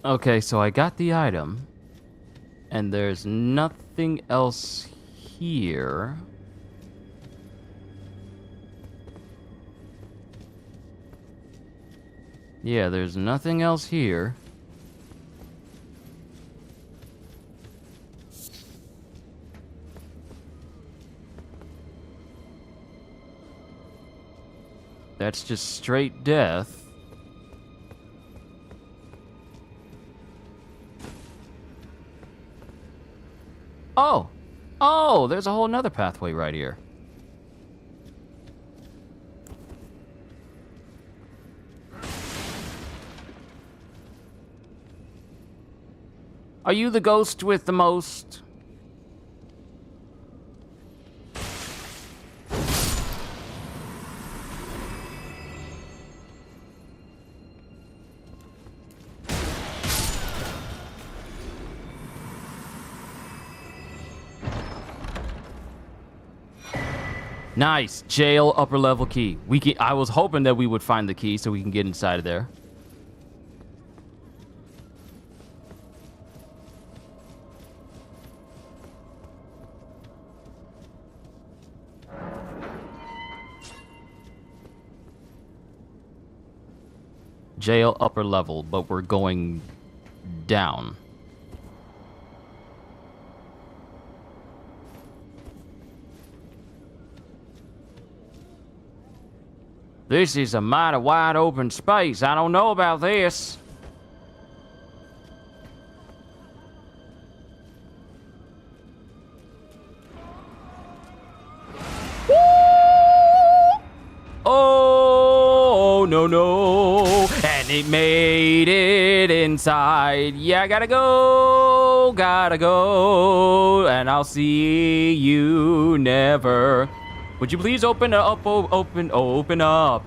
Okay, so I got the item, and there's nothing else here. Yeah, there's nothing else here. That's just straight death. Oh, there's a whole nother pathway right here. Are you the ghost with the most? Nice. Jail upper level key. I was hoping that we would find the key so we can get inside of there. Jail upper level, but we're going down. This is a mighty wide open space. I don't know about this. Oh, no, no. And it made it inside. Yeah, gotta go. And I'll see you never. Would you please open up? Open up.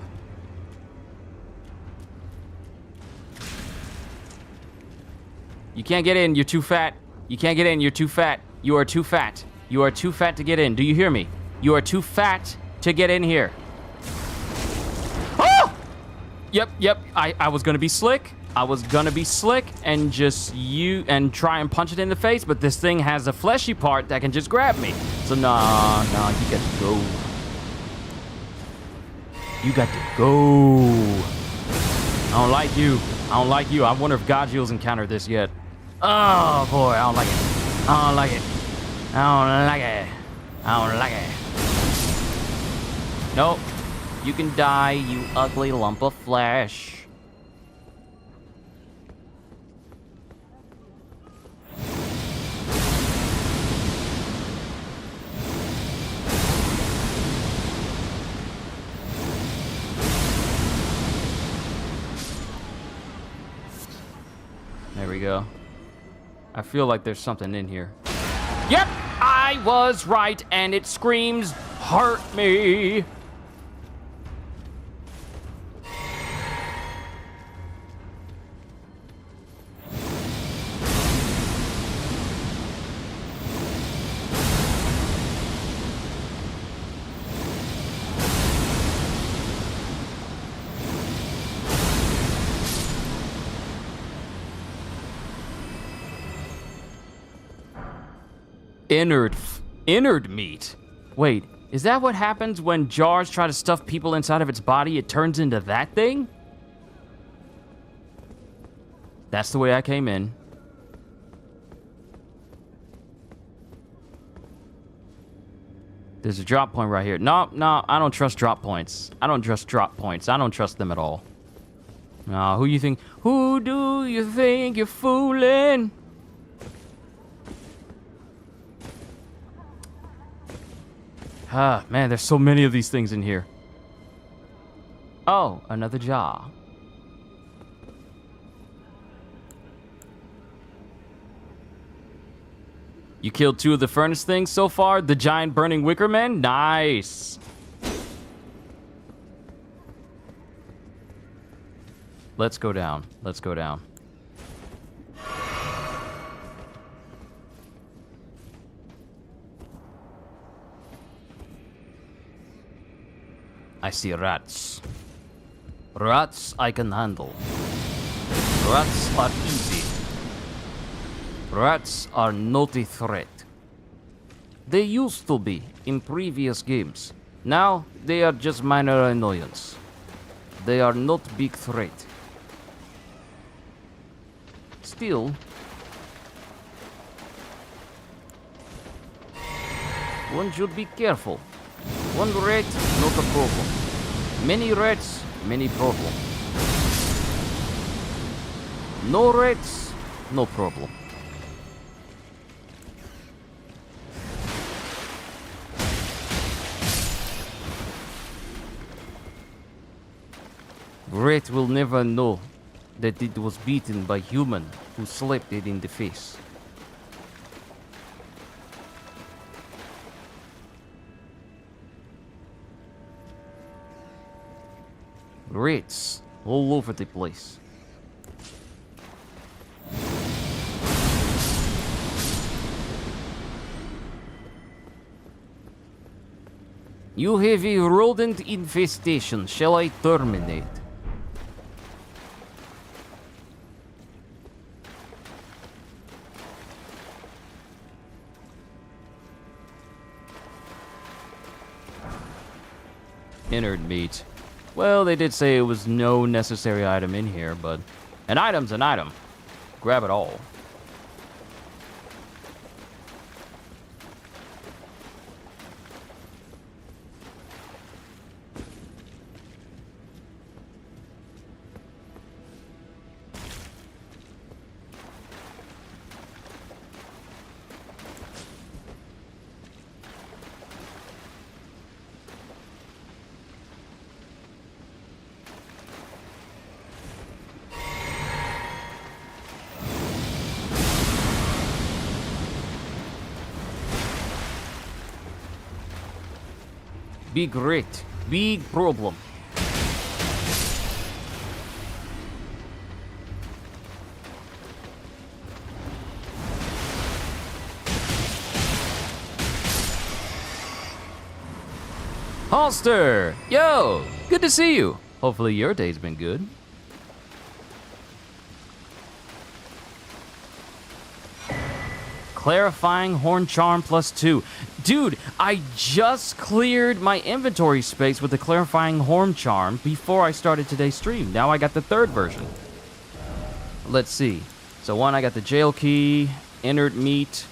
You can't get in. You're too fat. You can't get in. You're too fat. You are too fat. You are too fat to get in. Do you hear me? You are too fat to get in here. Oh! Yep. I was gonna be slick. And just try and punch it in the face, but this thing has a fleshy part that can just grab me. So nah, you got to go. You got to go. I don't like you. I wonder if Godjil's encountered this yet. Oh boy, I don't like it. Nope. You can die, you ugly lump of flesh. There we go. I feel like there's something in here. Yep, I was right, and it screams, "Hurt me." Innard meat. Wait, is that what happens when jars try to stuff people inside of its body? It turns into that thing? That's the way I came in. There's a drop point right here. No, I don't trust drop points. I don't trust them at all. No, who do you think you're fooling? Ah, man, there's so many of these things in here. Oh, another jar. You killed 2 of the furnace things so far? The giant burning wicker men? Nice. Let's go down. I see rats. Rats I can handle. Rats are easy. Rats are not a threat. They used to be in previous games. Now they are just minor annoyance. They are not big threat. Still, one should be careful. One rat, not a problem. Many rats, many problem. No rats, no problem. Rat will never know that it was beaten by human who slapped it in the face. Rats all over the place. You have a rodent infestation. Shall I terminate? Innard meat. Well, they did say it was no necessary item in here, but an item's an item. Grab it all. Be great. Big problem. Holster! Yo! Good to see you. Hopefully your day's been good. Clarifying Horn Charm +2. Dude, I just cleared my inventory space with the Clarifying Horn Charm before I started today's stream. Now I got the third version. Let's see. So one, I got the jail key, inert meat,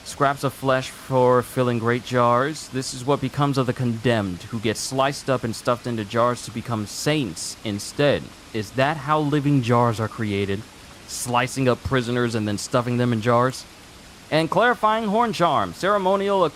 scraps of flesh for filling great jars. This is what becomes of the condemned, who get sliced up and stuffed into jars to become saints instead. Is that how living jars are created? Slicing up prisoners and then stuffing them in jars? And Clarifying Horn Charm, ceremonial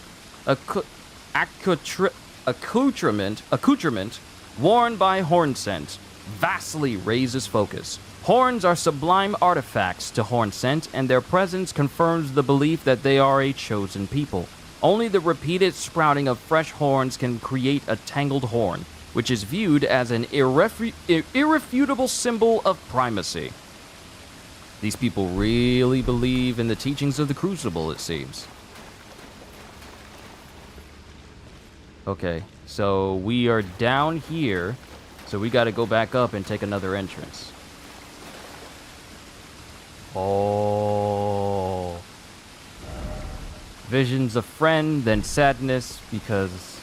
accoutrement worn by Horn Scent, vastly raises focus. Horns are sublime artifacts to Horn Scent, and their presence confirms the belief that they are a chosen people. Only the repeated sprouting of fresh horns can create a tangled horn, which is viewed as an irrefutable symbol of primacy. These people really believe in the teachings of the Crucible, it seems. Okay, so we are down here, so we gotta go back up and take another entrance. Oh. Visions of friend, then sadness, because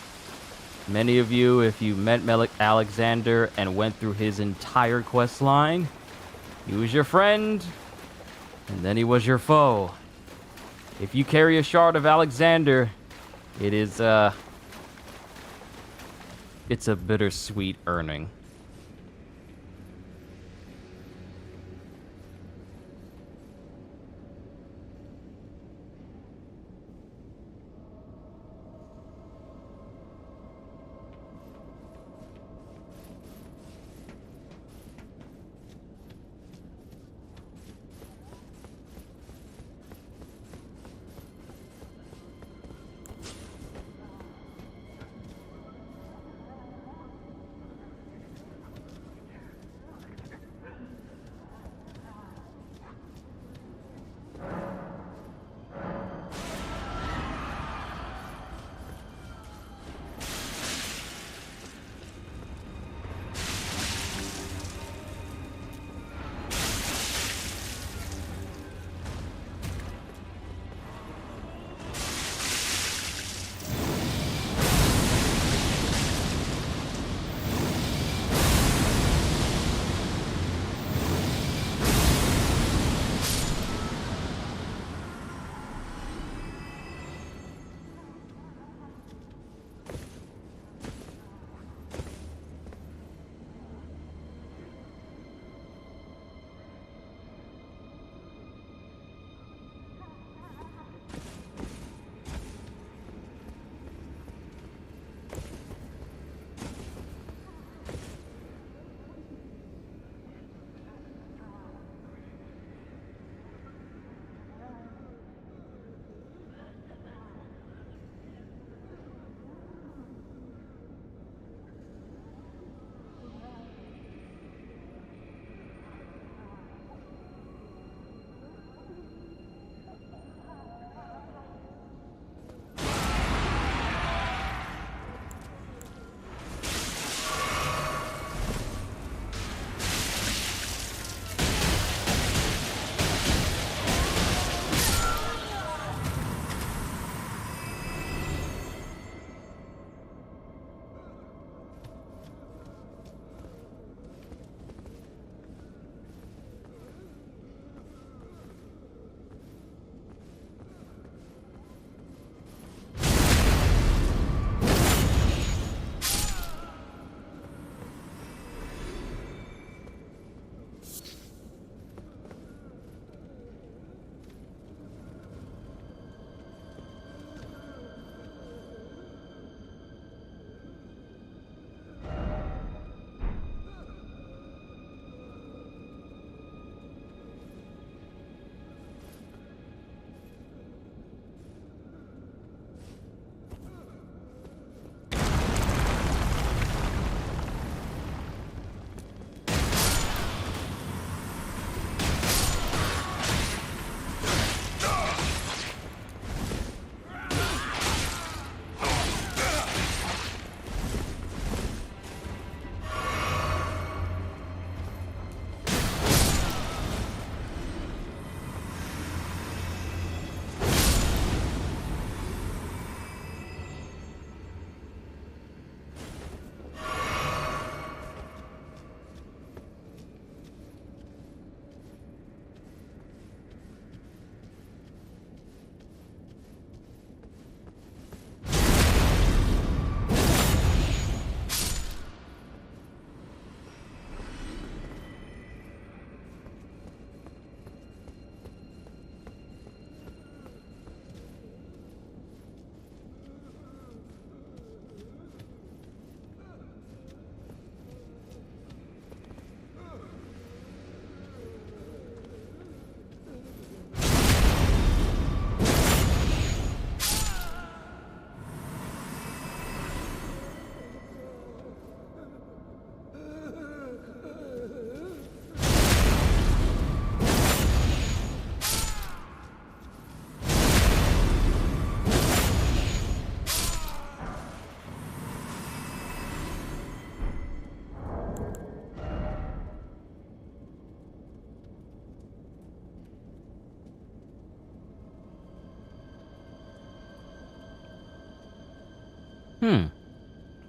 many of you, if you met Alexander and went through his entire quest line, he was your friend, and then he was your foe. If you carry a shard of Alexander, it is, it's a bittersweet earning.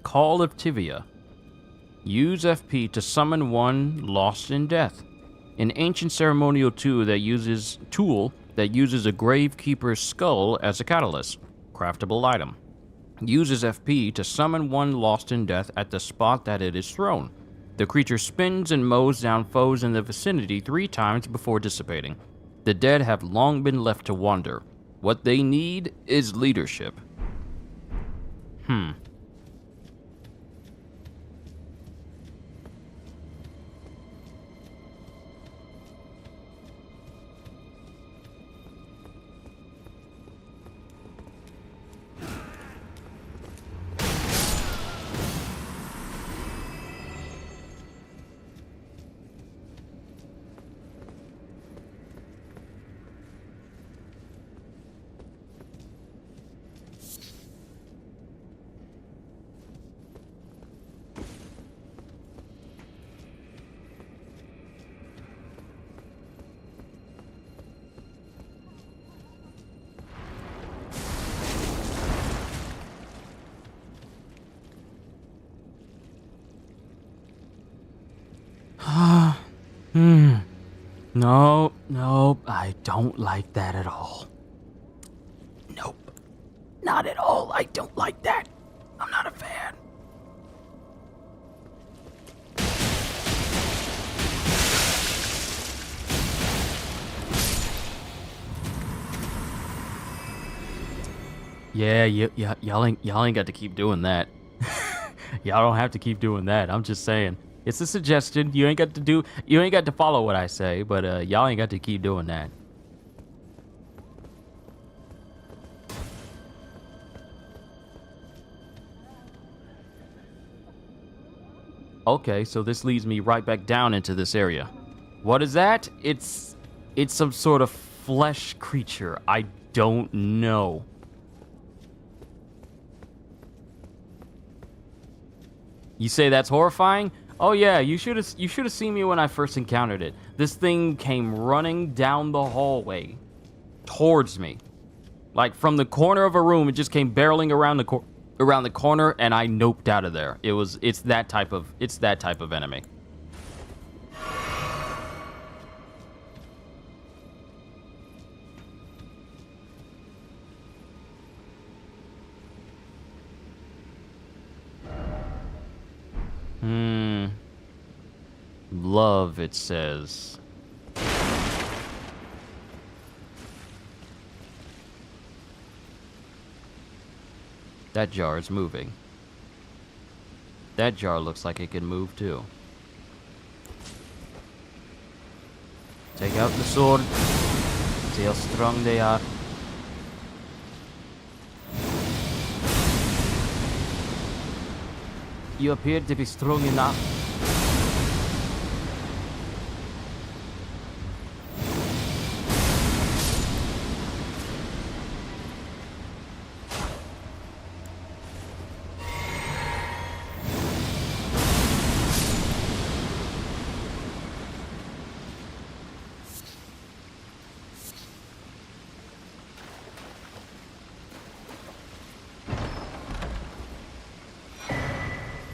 Call of Tivia. Use FP to summon one lost in death. An ancient ceremonial tool that uses a gravekeeper's skull as a catalyst. Craftable item. Uses FP to summon one lost in death at the spot that it is thrown. The creature spins and mows down foes in the vicinity 3 times before dissipating. The dead have long been left to wander. What they need is leadership. Nope, I don't like that at all. Nope, not at all, I don't like that. I'm not a fan. Yeah, y'all ain't got to keep doing that. Y'all don't have to keep doing that. I'm just saying. It's a suggestion. You ain't got to follow what I say, but y'all ain't got to keep doing that. Okay, so this leads me right back down into this area. What is that? It's some sort of flesh creature. I don't know. You say that's horrifying? Oh yeah, you should have seen me when I first encountered it. This thing came running down the hallway towards me. Like from the corner of a room, it just came barreling around the corner, and I noped out of there. It's that type of enemy. Love, it says. That jar is moving. That jar looks like it can move too. Take out the sword. See how strong they are. You appear to be strong enough.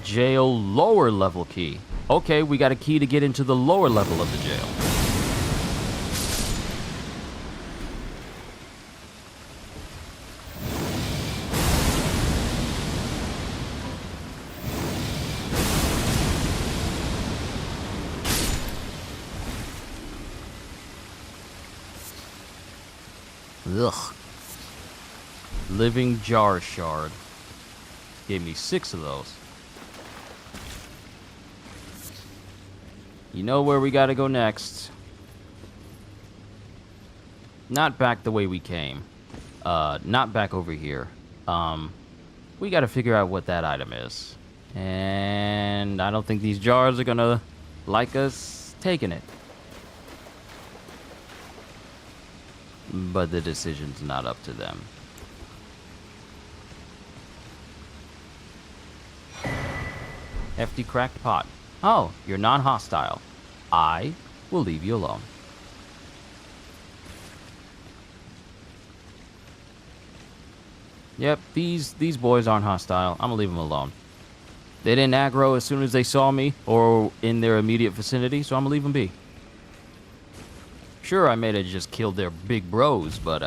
Jail lower level key. Okay, we got a key to get into the lower level of the jail. Ugh. Living jar shard. Gave me 6 of those. You know where we gotta go next. Not back the way we came. Not back over here. We gotta figure out what that item is. And I don't think these jars are gonna like us taking it. But the decision's not up to them. Hefty cracked pot. Oh, you're non-hostile. I will leave you alone. Yep, these boys aren't hostile. I'm gonna leave them alone. They didn't aggro as soon as they saw me or in their immediate vicinity, so I'm gonna leave them be. Sure, I may have just killed their big bros, but,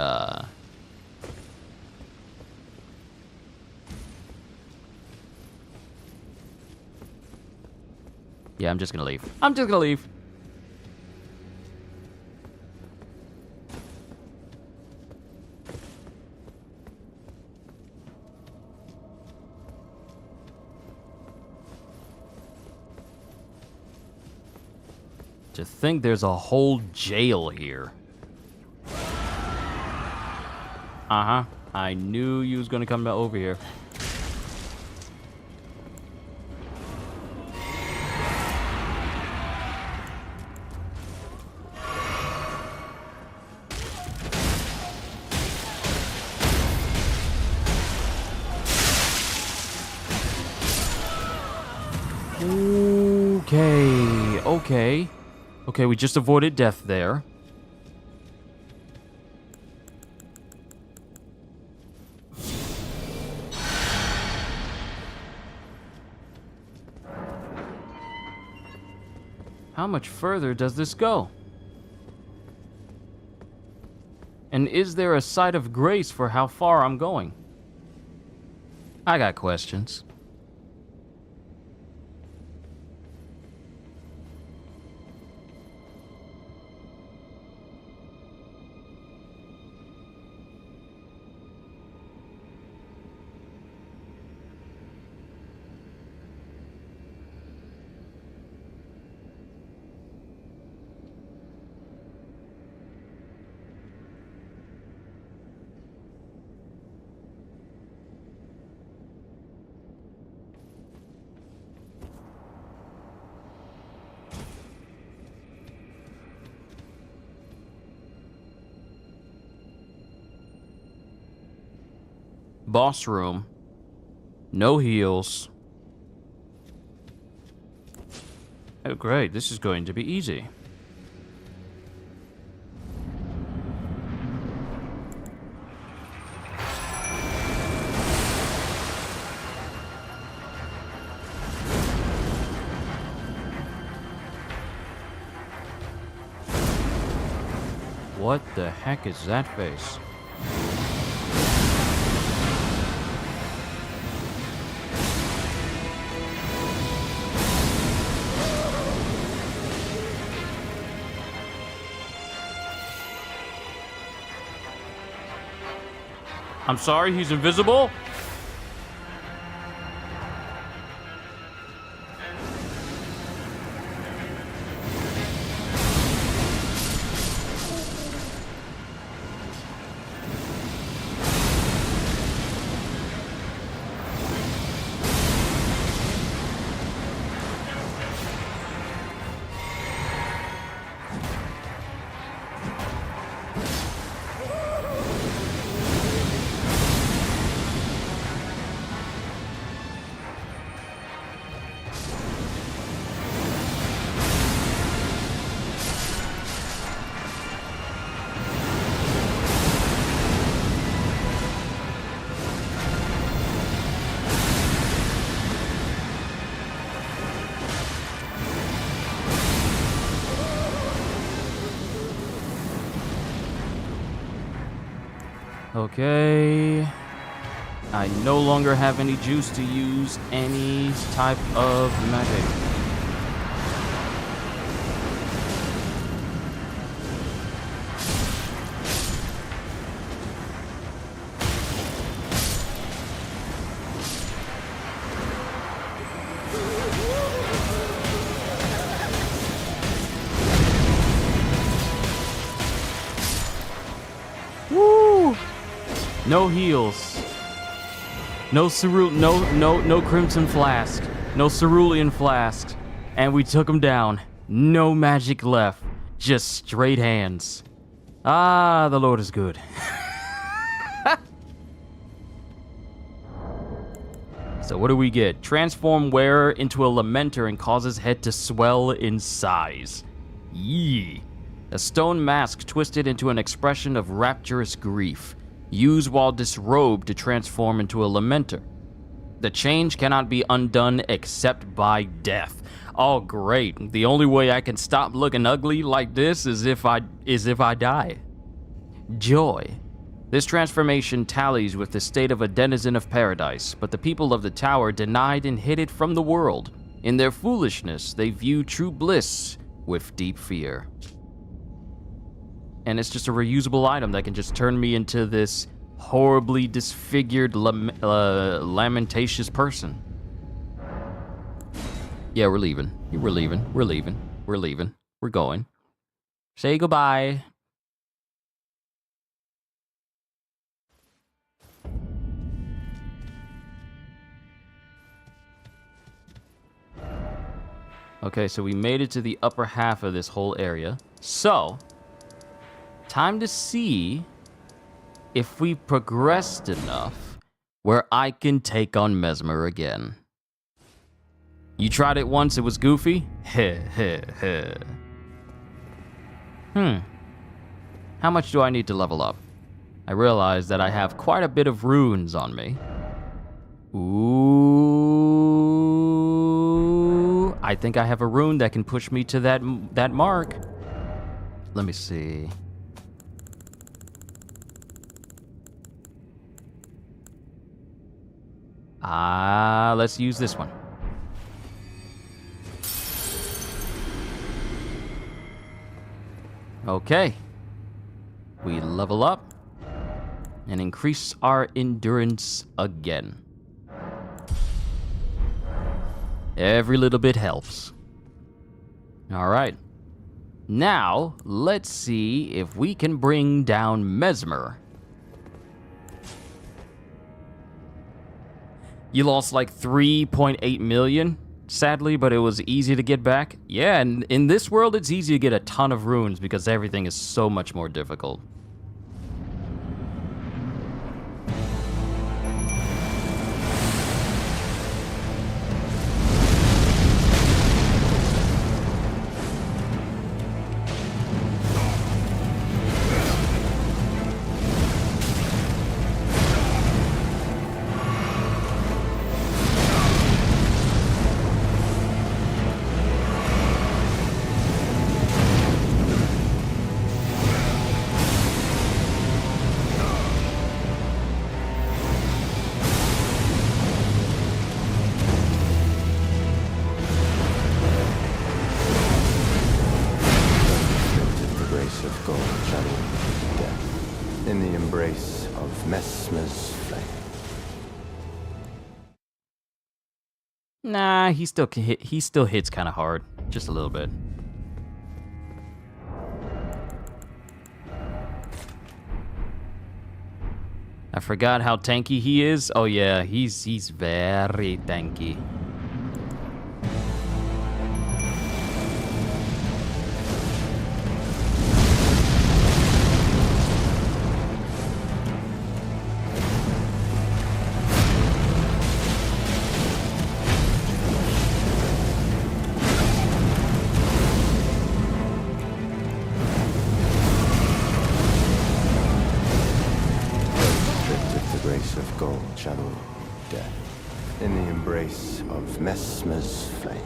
yeah, I'm just gonna leave. I'm just gonna leave. To think there's a whole jail here. Uh-huh. I knew you was gonna come over here. Okay. Okay, we just avoided death there. How much further does this go? And is there a site of grace for how far I'm going? I got questions. Boss room. No heals. Oh, great. This is going to be easy. What the heck is that face? I'm sorry, he's invisible? Okay. I no longer have any juice to use any type of magic. Woo! No heals. No no Crimson Flask. No Cerulean Flask. And we took him down. No magic left. Just straight hands. Ah, the Lord is good. So what do we get? Transform wearer into a lamenter and causes head to swell in size. Yee. A stone mask twisted into an expression of rapturous grief. Use while disrobed to transform into a Lamenter. The change cannot be undone except by death. Oh, great. The only way I can stop looking ugly like this is if I die. Joy. This transformation tallies with the state of a denizen of paradise, but the people of the tower denied and hid it from the world. In their foolishness, they view true bliss with deep fear. And it's just a reusable item that can just turn me into this horribly disfigured, lamentatious person. Yeah, we're leaving. We're leaving. We're leaving. We're leaving. We're going. Say goodbye. Okay, so we made it to the upper half of this whole area. So, time to see if we progressed enough where I can take on Mesmer again. You tried it once, it was goofy? Heh heh heh. How much do I need to level up? I realize that I have quite a bit of runes on me. Ooh, I think I have a rune that can push me to that mark. Let me see. Let's use this one. Okay. We level up and increase our endurance again. Every little bit helps. All right. Now, let's see if we can bring down Mesmer. You lost like 3.8 million, sadly, but it was easy to get back. Yeah, and in this world, it's easy to get a ton of runes because everything is so much more difficult. In the embrace of Mesmer's flame. Nah, he still can hit. He still hits kind of hard, just a little bit. I forgot how tanky he is. Oh yeah, he's very tanky. Of gold shadow death in the embrace of Mesmer's flame.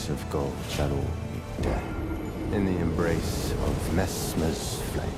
Of gold shall all meet death in the embrace of Mesmer's flame.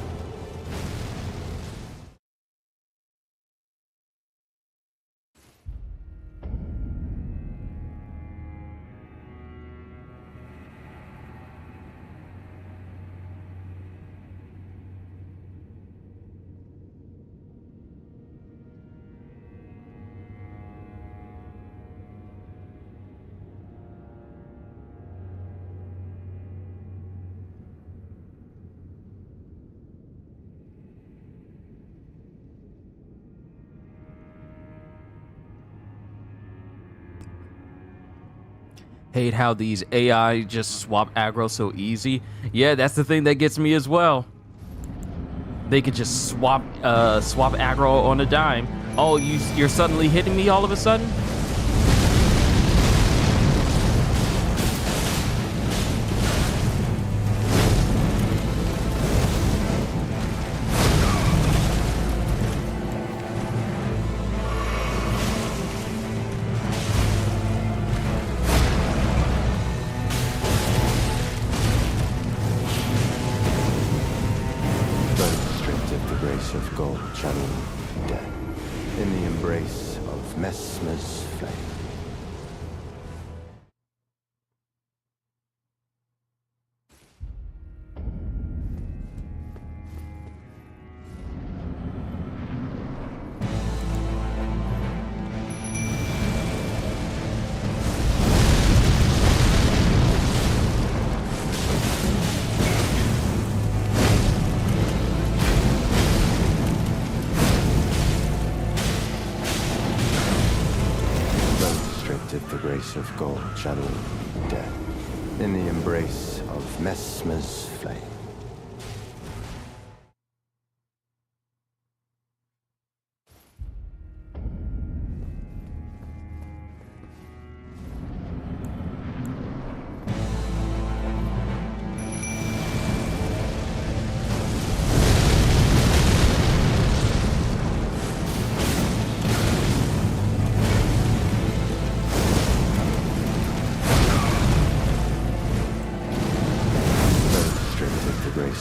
Hate how these AI just swap aggro so easy. Yeah, that's the thing that gets me as well. They could just swap aggro on a dime. Oh, you're suddenly hitting me all of a sudden? Of gold channel death in the embrace of Mesmer's flame. The grace of gold channel death in the embrace of Mesmer's flame.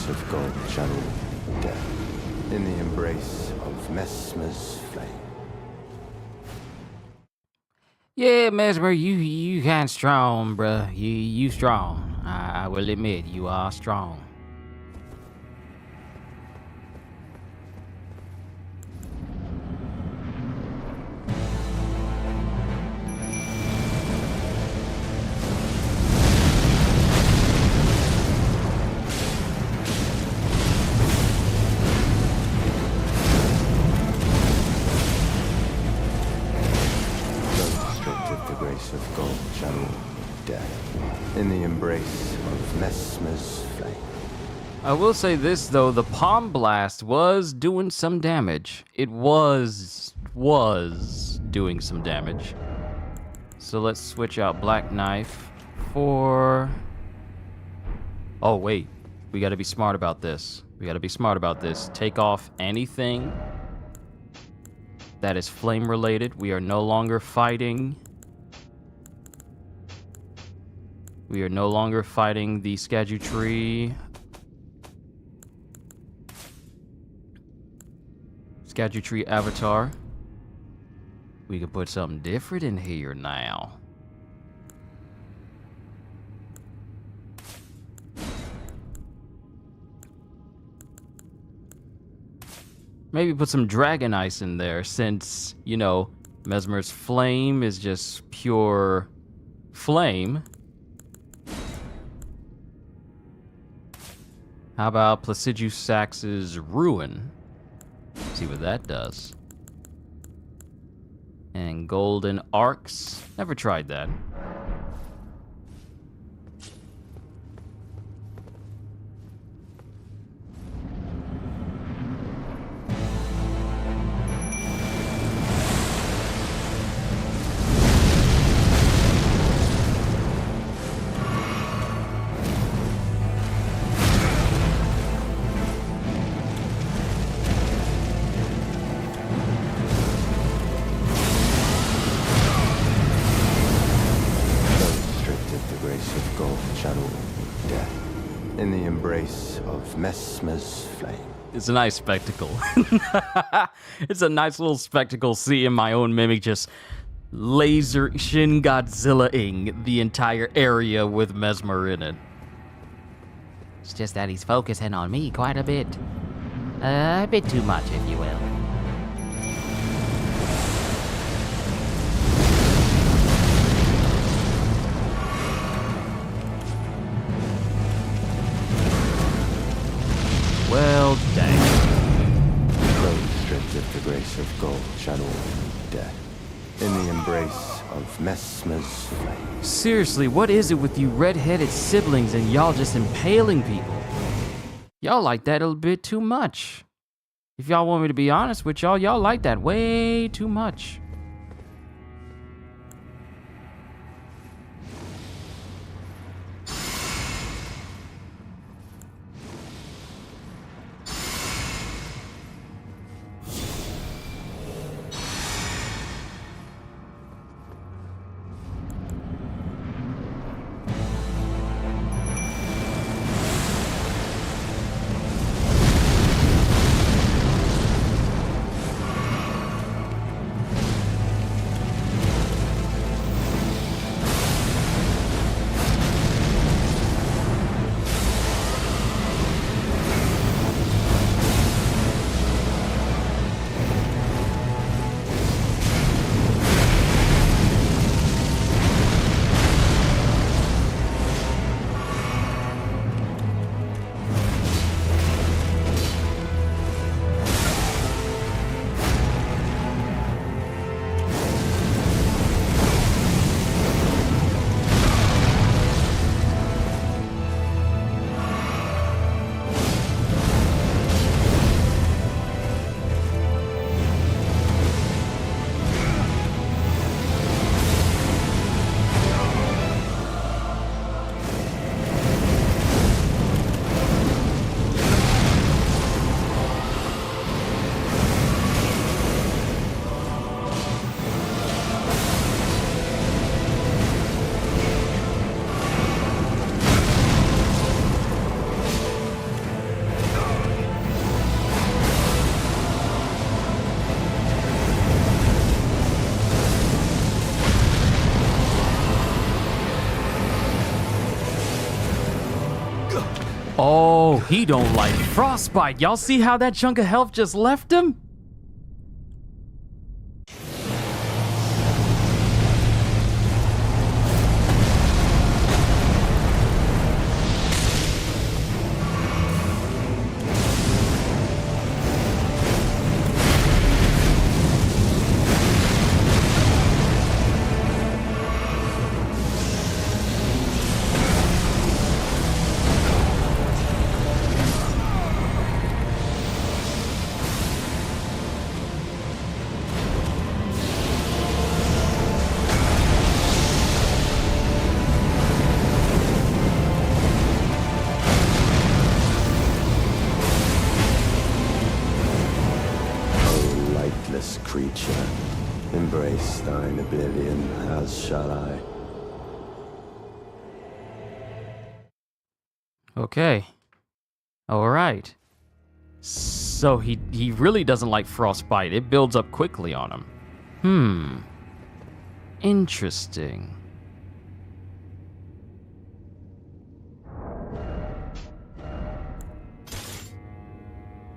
Of gold channel death in the embrace of Mesmer's flame. Yeah, Mesmer, you kind of strong, bruh. You strong. I will admit, you are strong. Of gold channel death in the embrace of Mesmer's flame. I will say this though, the Palm Blast was doing some damage. It was doing some damage. So let's switch out Black Knife for... Oh wait, we gotta be smart about this. Take off anything that is flame related. We are no longer fighting the ERDTREE. ERDTREE avatar. We can put something different in here now. Maybe put some Dragon Ice in there since, you know, Mesmer's flame is just pure flame. How about Placidusax's Ruin? See what that does. And Golden Arcs. Never tried that. In the embrace of Mesmer's flame. It's a nice spectacle. It's a nice little spectacle seeing my own mimic just laser Shin Godzilla-ing the entire area with Mesmer in it. It's just that he's focusing on me quite a bit. A bit too much, if you will. Well, dang. Road stripped of the grace of gold channel death in the embrace of Messmer's flame. Seriously, what is it with you red-headed siblings and y'all just impaling people? Y'all like that a bit too much. If y'all want me to be honest with y'all like that way too much. Oh, he don't like frostbite. Y'all see how that chunk of health just left him? Creature, embrace thine oblivion, as shall I. Okay. All right. So he really doesn't like frostbite. It builds up quickly on him. Interesting.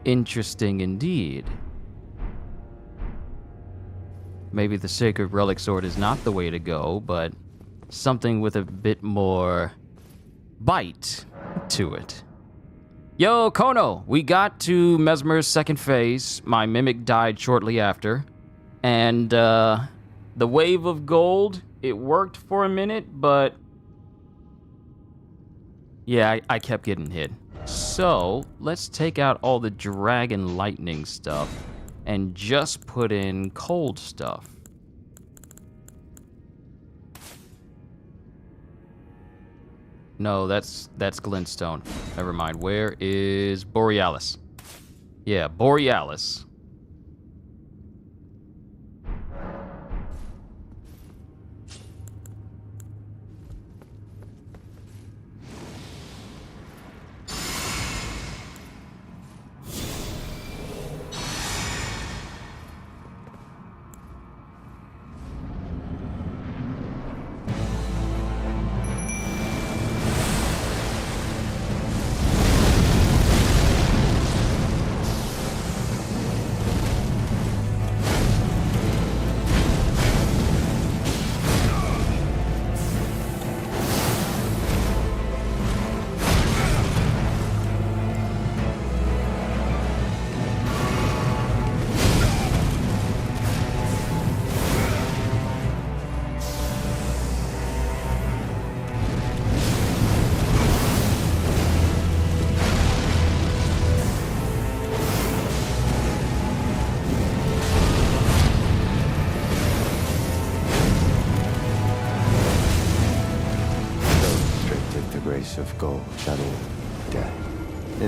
Interesting indeed. Maybe the Sacred Relic Sword is not the way to go, but something with a bit more bite to it. Yo, Kono, we got to Mesmer's second phase. My mimic died shortly after. And the wave of gold, it worked for a minute, but yeah, I kept getting hit. So let's take out all the dragon lightning stuff and just put in cold stuff. No, that's glintstone. Never mind. Where is Borealis? Yeah, Borealis.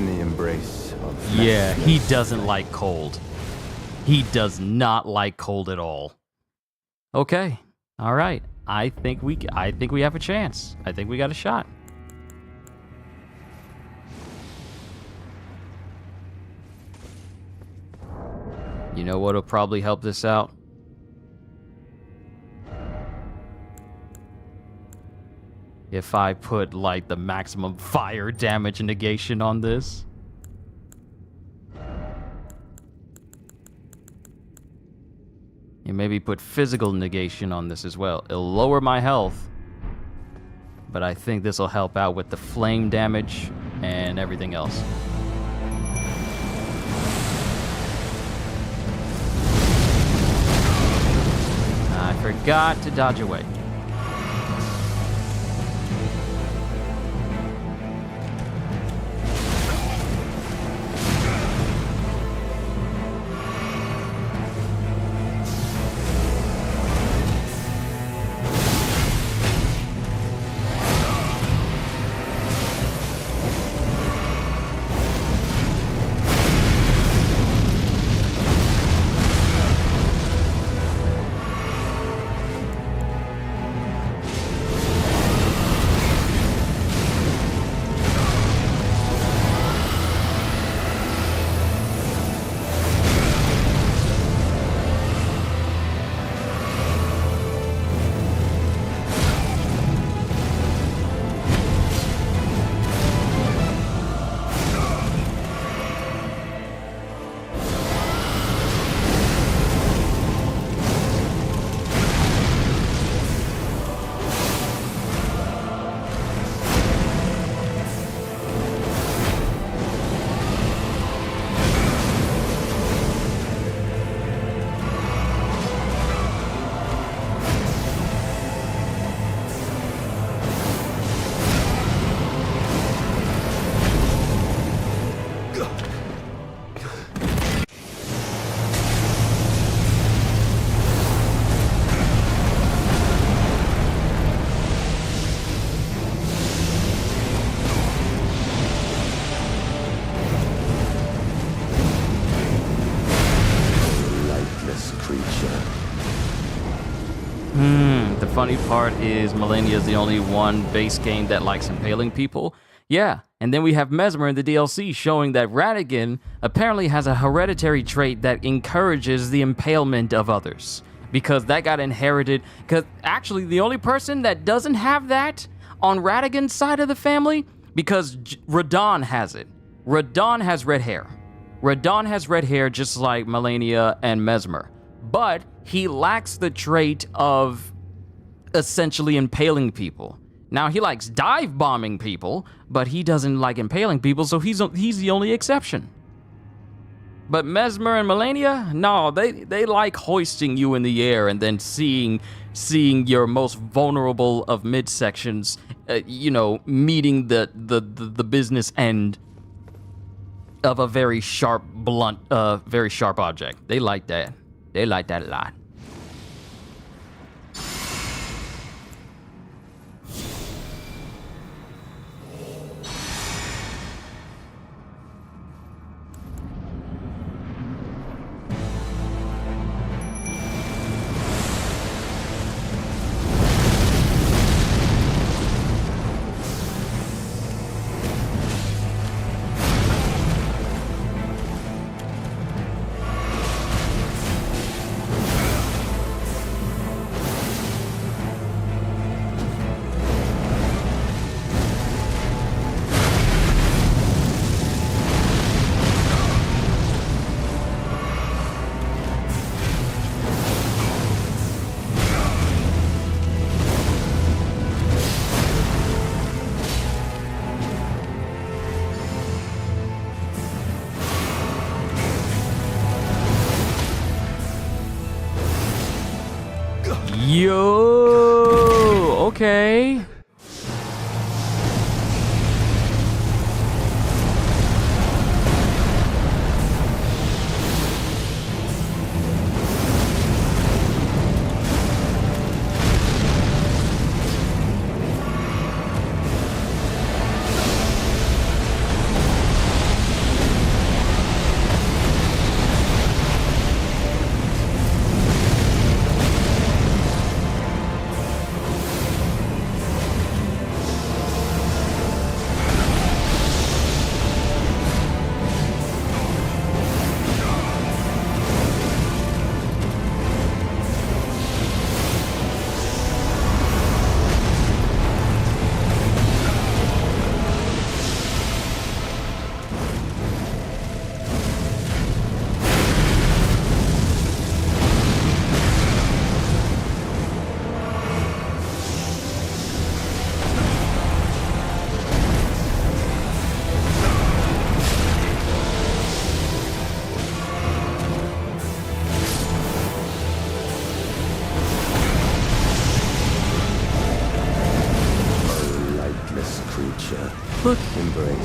In the embrace of Yeah, he Messmer's doesn't strength. like cold. He does not like cold at all. Okay. All right. I think we have a chance. I think we got a shot. You know what'll probably help this out? If I put, like, the maximum fire damage negation on this. And maybe put physical negation on this as well. It'll lower my health. But I think this will help out with the flame damage and everything else. I forgot to dodge away. The funny part is Millennia is the only one base game that likes impaling people. Yeah, and then we have Mesmer in the DLC showing that Radigan apparently has a hereditary trait that encourages the impalement of others. Because that got inherited, because actually the only person that doesn't have that on Radigan's side of the family, because Radon has it. Radon has red hair. Radon has red hair just like Millennia and Mesmer. But he lacks the trait of essentially impaling people. Now, he likes dive bombing people, but he doesn't like impaling people, so he's the only exception. But Mesmer and Millennia, no, they like hoisting you in the air and then seeing your most vulnerable of midsections, meeting the business end of a very sharp, blunt, very sharp object. They like that. They like that a lot. Yo, okay.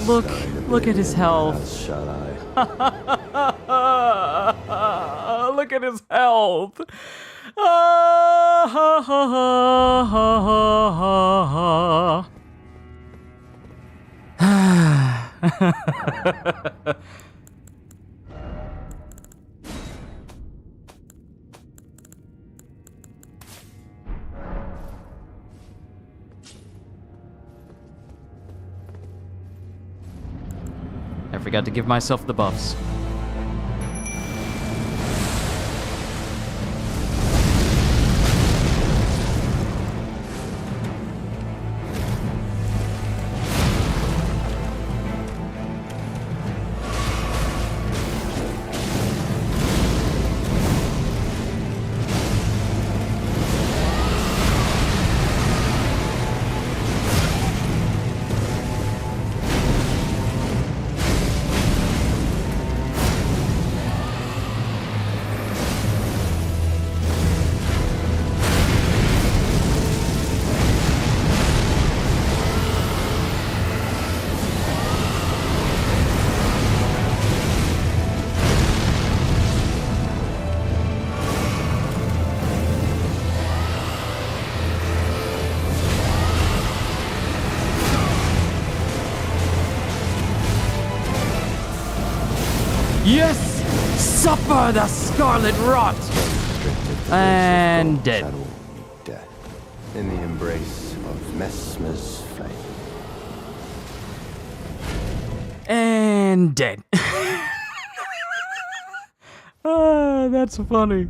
Look, Nine a look at his billion, health. as shall I. Look at his health. I forgot to give myself the buffs. Yes! Suffer the scarlet rot! And dead. Shadow death. In the embrace of Messmer's flame. And dead. Ah, that's funny.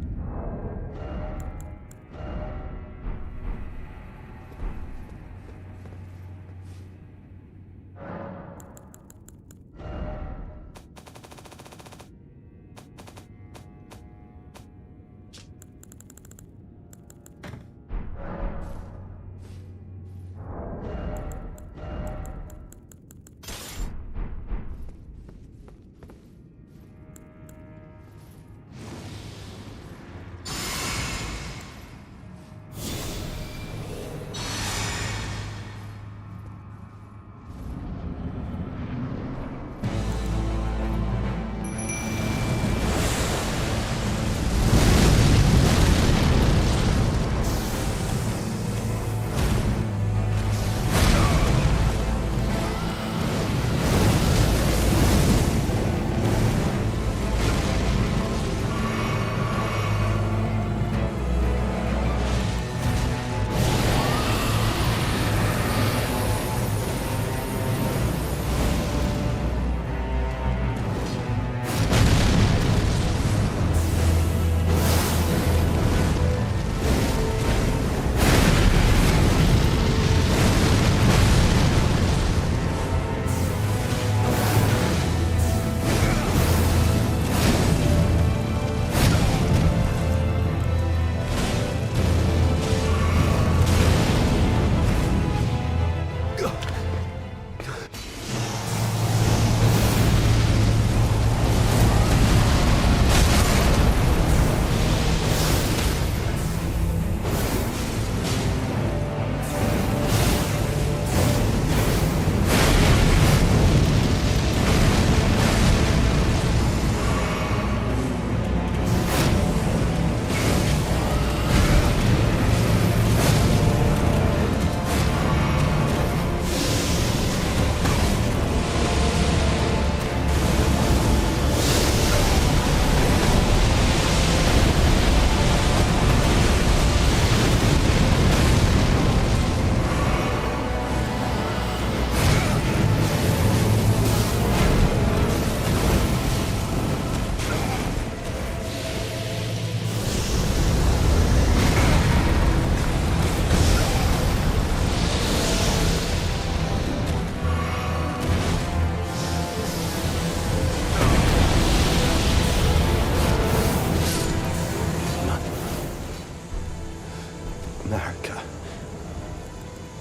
America,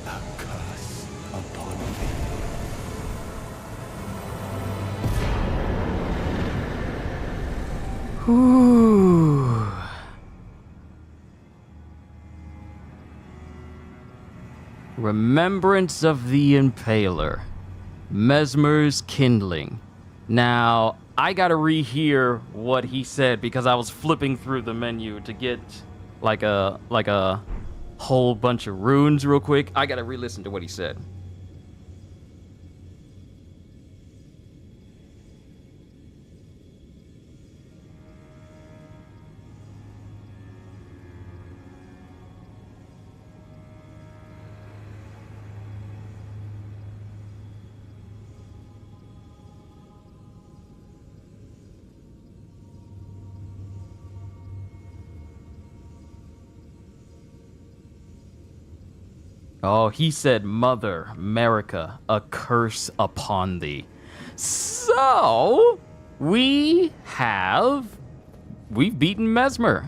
a curse upon me. Ooh. Remembrance of the Impaler. Mesmer's kindling. Now, I gotta rehear what he said because I was flipping through the menu to get like a whole bunch of runes real quick. I gotta re-listen to what he said. Oh, he said, Mother, America, a curse upon thee. So, we've beaten Mesmer.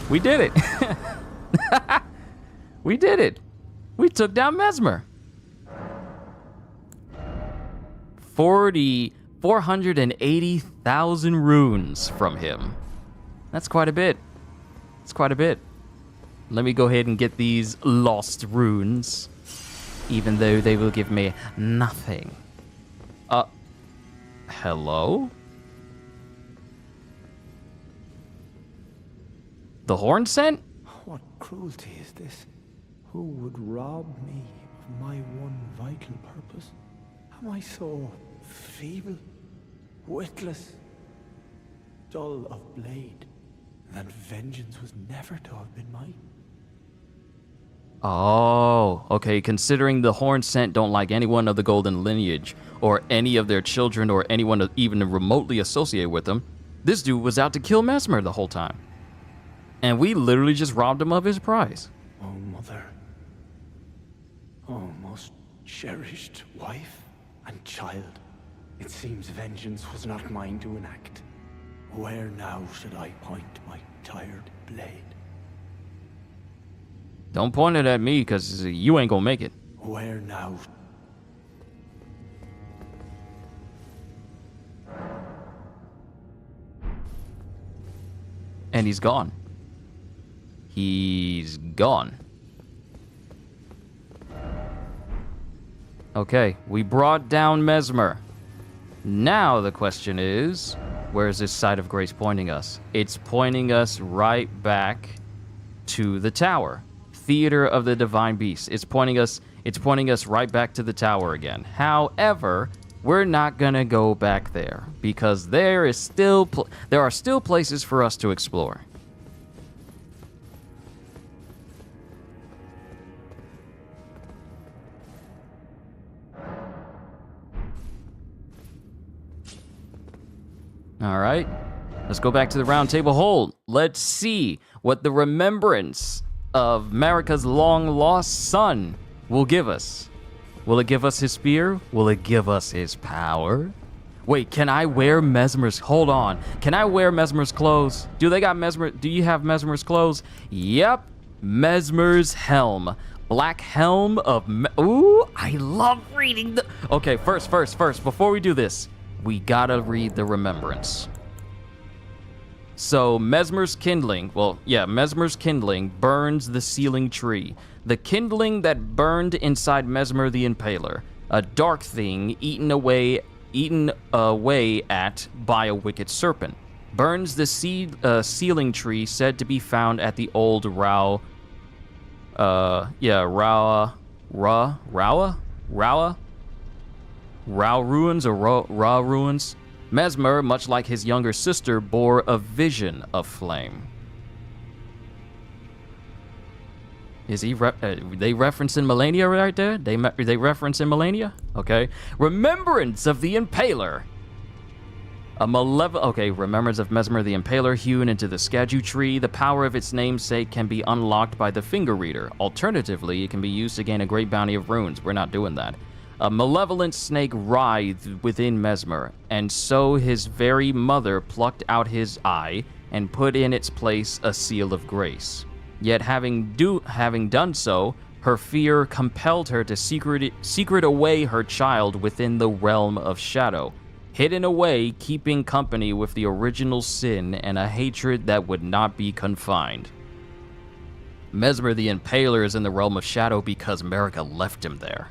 We did it. We did it. We took down Mesmer. 480,000 runes from him. That's quite a bit. It's quite a bit. Let me go ahead and get these lost runes, even though they will give me nothing. Hello? The horn scent? What cruelty is this? Who would rob me of my one vital purpose? Am I so feeble, witless, dull of blade, that vengeance was never to have been mine? Oh, okay. Considering the horn scent don't like anyone of the golden lineage, or any of their children, or anyone even remotely associated with them, this dude was out to kill Mesmer the whole time. And we literally just robbed him of his prize. Oh, mother. Oh, most cherished wife and child. It seems vengeance was not mine to enact. Where now should I point my tired blade? Don't point it at me, because you ain't gonna make it. Where now? And he's gone. He's gone. Okay, we brought down Mesmer. Now the question is, where is this site of grace pointing us? It's pointing us right back to the tower. Theater of the Divine Beast. It's pointing us right back to the tower again. However, we're not gonna go back there because there are still places for us to explore. All right, let's go back to the round table hold. Let's see what the remembrance of Marika's long-lost son will give us. Will it give us his spear? Will it give us his power? Wait, can I wear Mesmer's... Hold on. Can I wear Mesmer's clothes? Do they got Mesmer... Do you have Mesmer's clothes? Yep. Mesmer's helm. Black helm of... Ooh, I love reading the... Okay, first. Before we do this, we gotta read the remembrance. So, Mesmer's kindling, Mesmer's kindling burns the sealing tree. The kindling that burned inside Mesmer the Impaler. A dark thing eaten away at by a wicked serpent. Burns the sealing tree said to be found at the old Rawa ruins or Ra ruins. Mesmer, much like his younger sister, bore a vision of flame. Is he they referencing Melania right there? They referencing Melania? Okay. Remembrance of the Impaler. Remembrance of Mesmer the Impaler hewn into the Skadu tree. The power of its namesake can be unlocked by the finger reader. Alternatively, it can be used to gain a great bounty of runes. We're not doing that. A malevolent snake writhed within Mesmer, and so his very mother plucked out his eye and put in its place a seal of grace. Yet having done so, her fear compelled her to secret away her child within the realm of shadow, hidden away, keeping company with the original sin and a hatred that would not be confined. Mesmer the Impaler is in the realm of shadow because America left him there.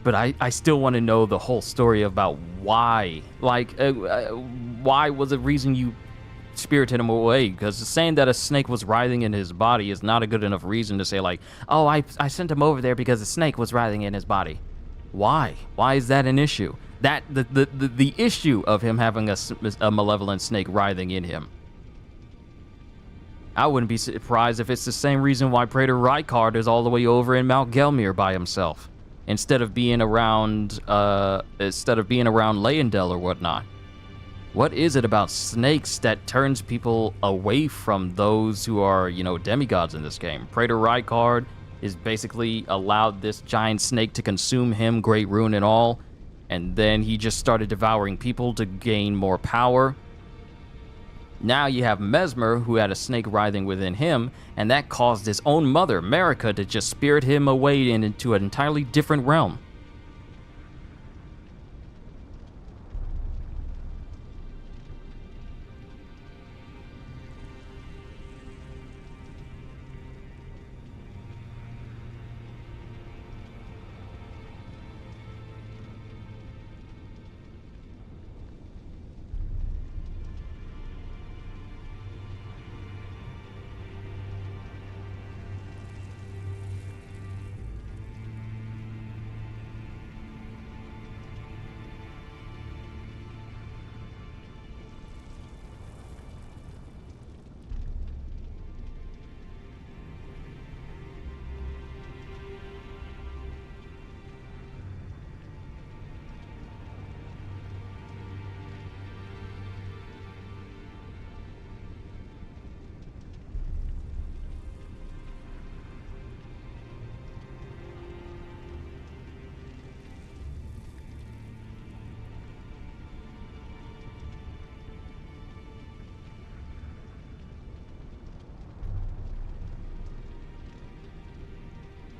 But I still want to know the whole story about why. Like, why was the reason you spirited him away? Because saying that a snake was writhing in his body is not a good enough reason to say, like, oh, I sent him over there because a snake was writhing in his body. Why? Why is that an issue? That the issue of him having a malevolent snake writhing in him. I wouldn't be surprised if it's the same reason why Praetor Rykard is all the way over in Mount Gelmir by himself, instead of being around Leyendell or whatnot. What is it about snakes that turns people away from those who are, you know, demigods in this game? Praetor Rykard is basically allowed this giant snake to consume him, Great Rune and all, and then he just started devouring people to gain more power. Now you have Mesmer, who had a snake writhing within him, and that caused his own mother, Marika, to just spirit him away into an entirely different realm.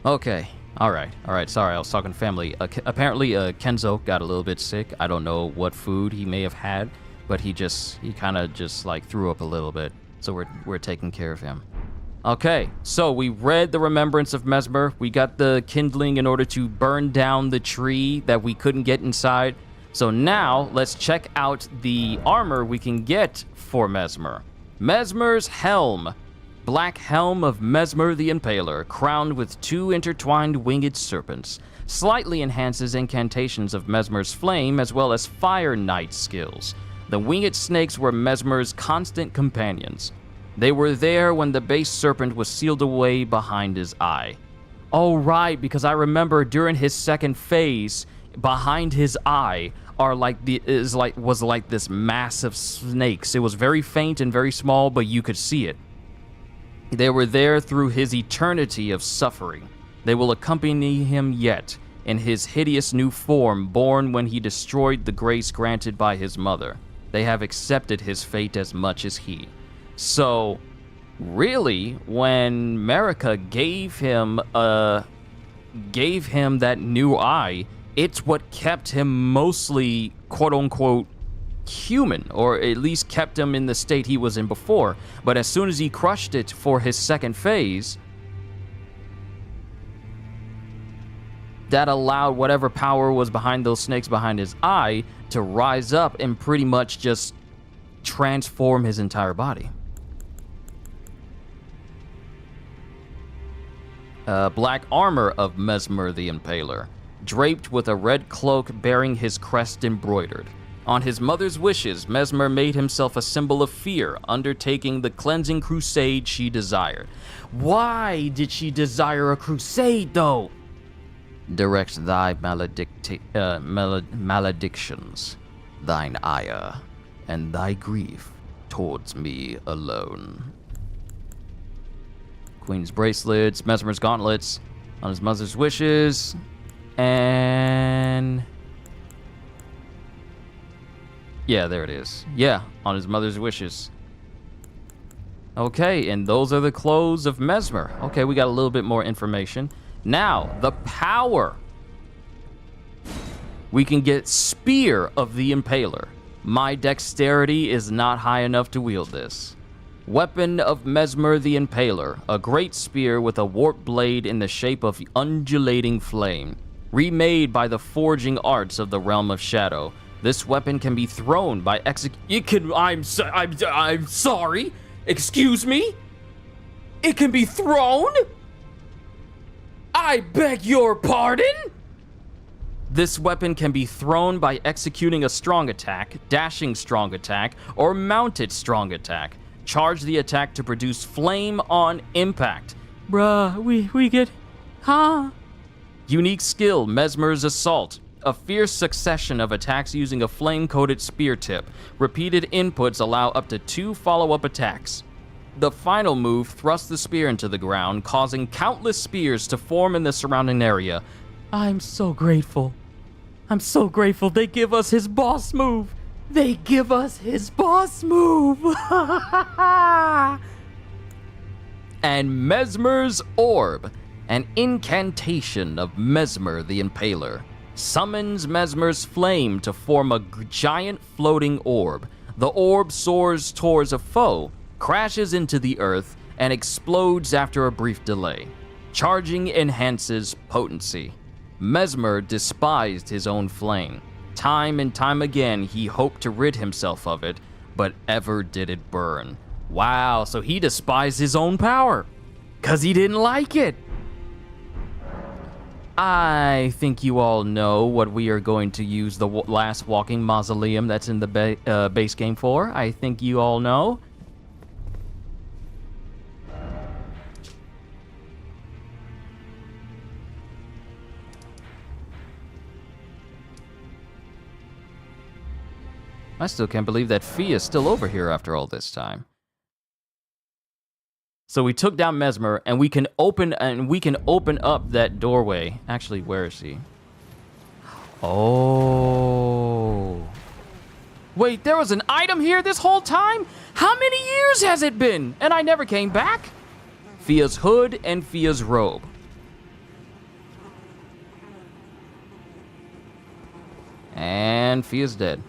Okay, alright, sorry, I was talking family. Apparently, Kenzo got a little bit sick. I don't know what food he may have had, but he kind of just like threw up a little bit. So we're taking care of him. Okay, so we read the Remembrance of Mesmer. We got the kindling in order to burn down the tree that we couldn't get inside. So now, let's check out the armor we can get for Mesmer. Mesmer's Helm. Black helm of Mesmer the Impaler, crowned with 2 intertwined winged serpents. Slightly enhances incantations of Mesmer's flame as well as Fire Knight skills. The winged snakes were Mesmer's constant companions. They were there when the base serpent was sealed away behind his eye. Oh right, because I remember during his second phase, behind his eye was like this massive snakes. It was very faint and very small, but you could see it. They were there through his eternity of suffering. They will accompany him yet, in his hideous new form born when he destroyed the grace granted by his mother. They have accepted his fate as much as he. So, really, when Marika gave him that new eye, it's what kept him mostly, quote-unquote, human, or at least kept him in the state he was in before. But as soon as he crushed it for his second phase, that allowed whatever power was behind those snakes behind his eye to rise up and pretty much just transform his entire body. Black armor of Mesmer the Impaler, draped with a red cloak bearing his crest embroidered. On his mother's wishes, Mesmer made himself a symbol of fear, undertaking the cleansing crusade she desired. Why did she desire a crusade, though? Direct thy maledictions, thine ire, and thy grief towards me alone. Queen's bracelets, Mesmer's gauntlets, on his mother's wishes, and... yeah, there it is. Yeah, on his mother's wishes. Okay, and those are the clothes of Mesmer. Okay, we got a little bit more information. Now, the power. we can get Spear of the Impaler. My dexterity is not high enough to wield this. Weapon of Mesmer the Impaler, a great spear with a warp blade in the shape of undulating flame. Remade by the forging arts of the Realm of Shadow, this weapon can be thrown by I'm sorry. Excuse me? It can be thrown? I beg your pardon? This weapon can be thrown by executing a strong attack, dashing strong attack, or mounted strong attack. Charge the attack to produce flame on impact. Bruh, we get... Huh? Unique skill, Mesmer's Assault. A fierce succession of attacks using a flame-coated spear tip. Repeated inputs allow up to 2 follow-up attacks. The final move thrusts the spear into the ground, causing countless spears to form in the surrounding area. I'm so grateful. I'm so grateful they give us his boss move. They give us his boss move. And Mesmer's Orb, an incantation of Mesmer the Impaler. Summons Mesmer's flame to form a giant floating orb. The orb soars towards a foe, crashes into the earth, and explodes after a brief delay. Charging enhances potency. Mesmer despised his own flame. Time and time again, he hoped to rid himself of it, but ever did it burn. Wow, so he despised his own power, 'cause he didn't like it. I think you all know what we are going to use the last walking mausoleum that's in the base game for. I think you all know. I still can't believe that Fee is still over here after all this time. So we took down Mesmer, and we can open up that doorway. Actually, where is he? Oh. Wait, there was an item here this whole time? How many years has it been? And I never came back? Fia's hood and Fia's robe. And Fia's dead.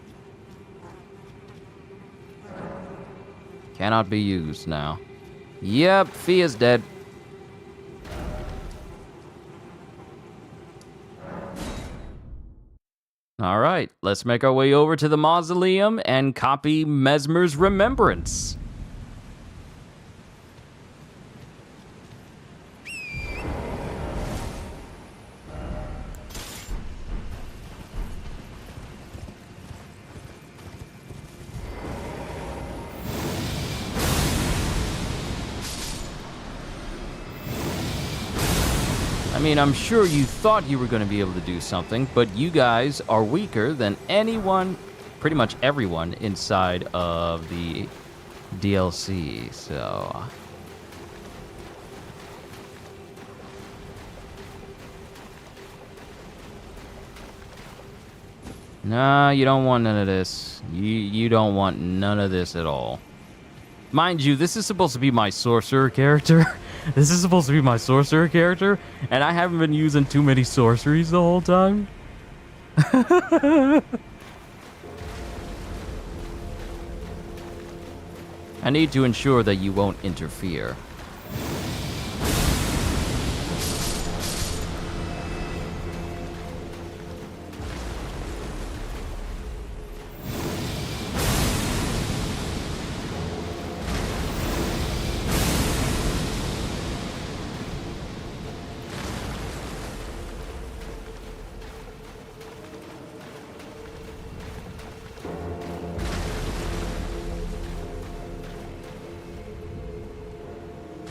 Cannot be used now. Yep, Fia's dead. Alright, let's make our way over to the mausoleum and copy Mesmer's remembrance. I mean, I'm sure you thought you were going to be able to do something, but you guys are weaker than anyone, pretty much everyone inside of the DLC, so... Nah, you don't want none of this. You don't want none of this at all. Mind you, this is supposed to be my sorcerer character. This is supposed to be my sorcerer character, and I haven't been using too many sorceries the whole time. I need to ensure that you won't interfere.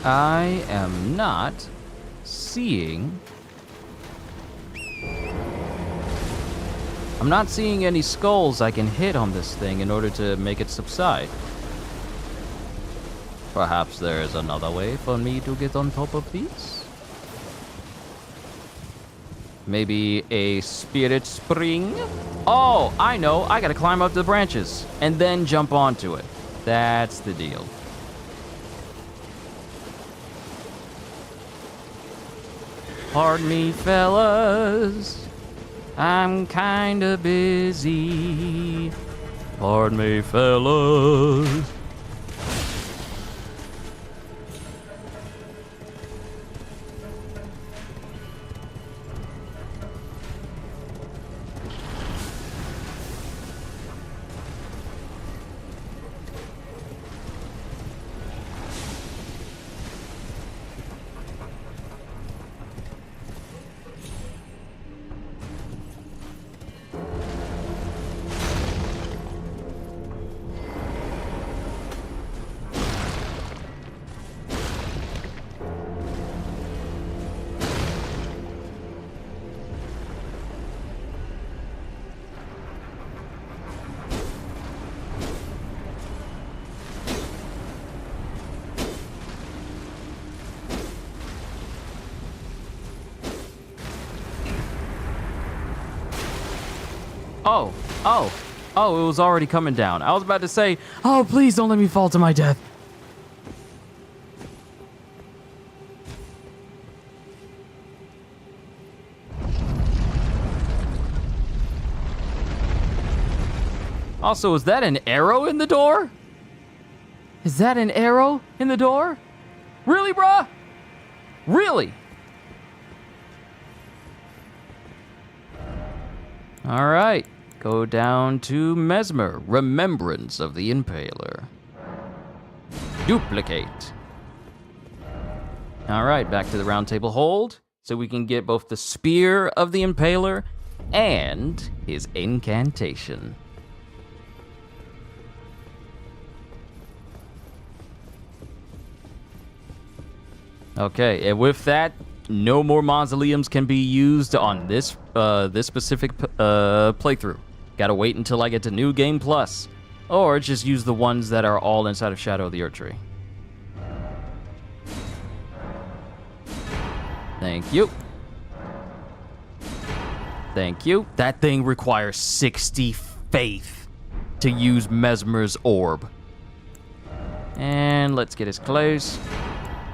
I am not seeing... I'm not seeing any skulls I can hit on this thing in order to make it subside. Perhaps there is another way for me to get on top of these? Maybe a spirit spring? Oh, I know. I gotta climb up the branches and then jump onto it. That's the deal. Pardon me, fellas. I'm kinda busy. Pardon me, fellas. Oh, it was already coming down. I was about to say, oh, please don't let me fall to my death. Also, is that an arrow in the door? Is that an arrow in the door? Really, bruh? Really? All right. Go down to Mesmer, Remembrance of the Impaler. Duplicate. All right, back to the round table hold, so we can get both the Spear of the Impaler and his incantation. Okay, and with that, no more mausoleums can be used on this specific playthrough. Gotta wait until I get to New Game Plus, or just use the ones that are all inside of Shadow of the ERDTREE. Thank you. Thank you. That thing requires 60 faith to use Mesmer's orb. And let's get as close.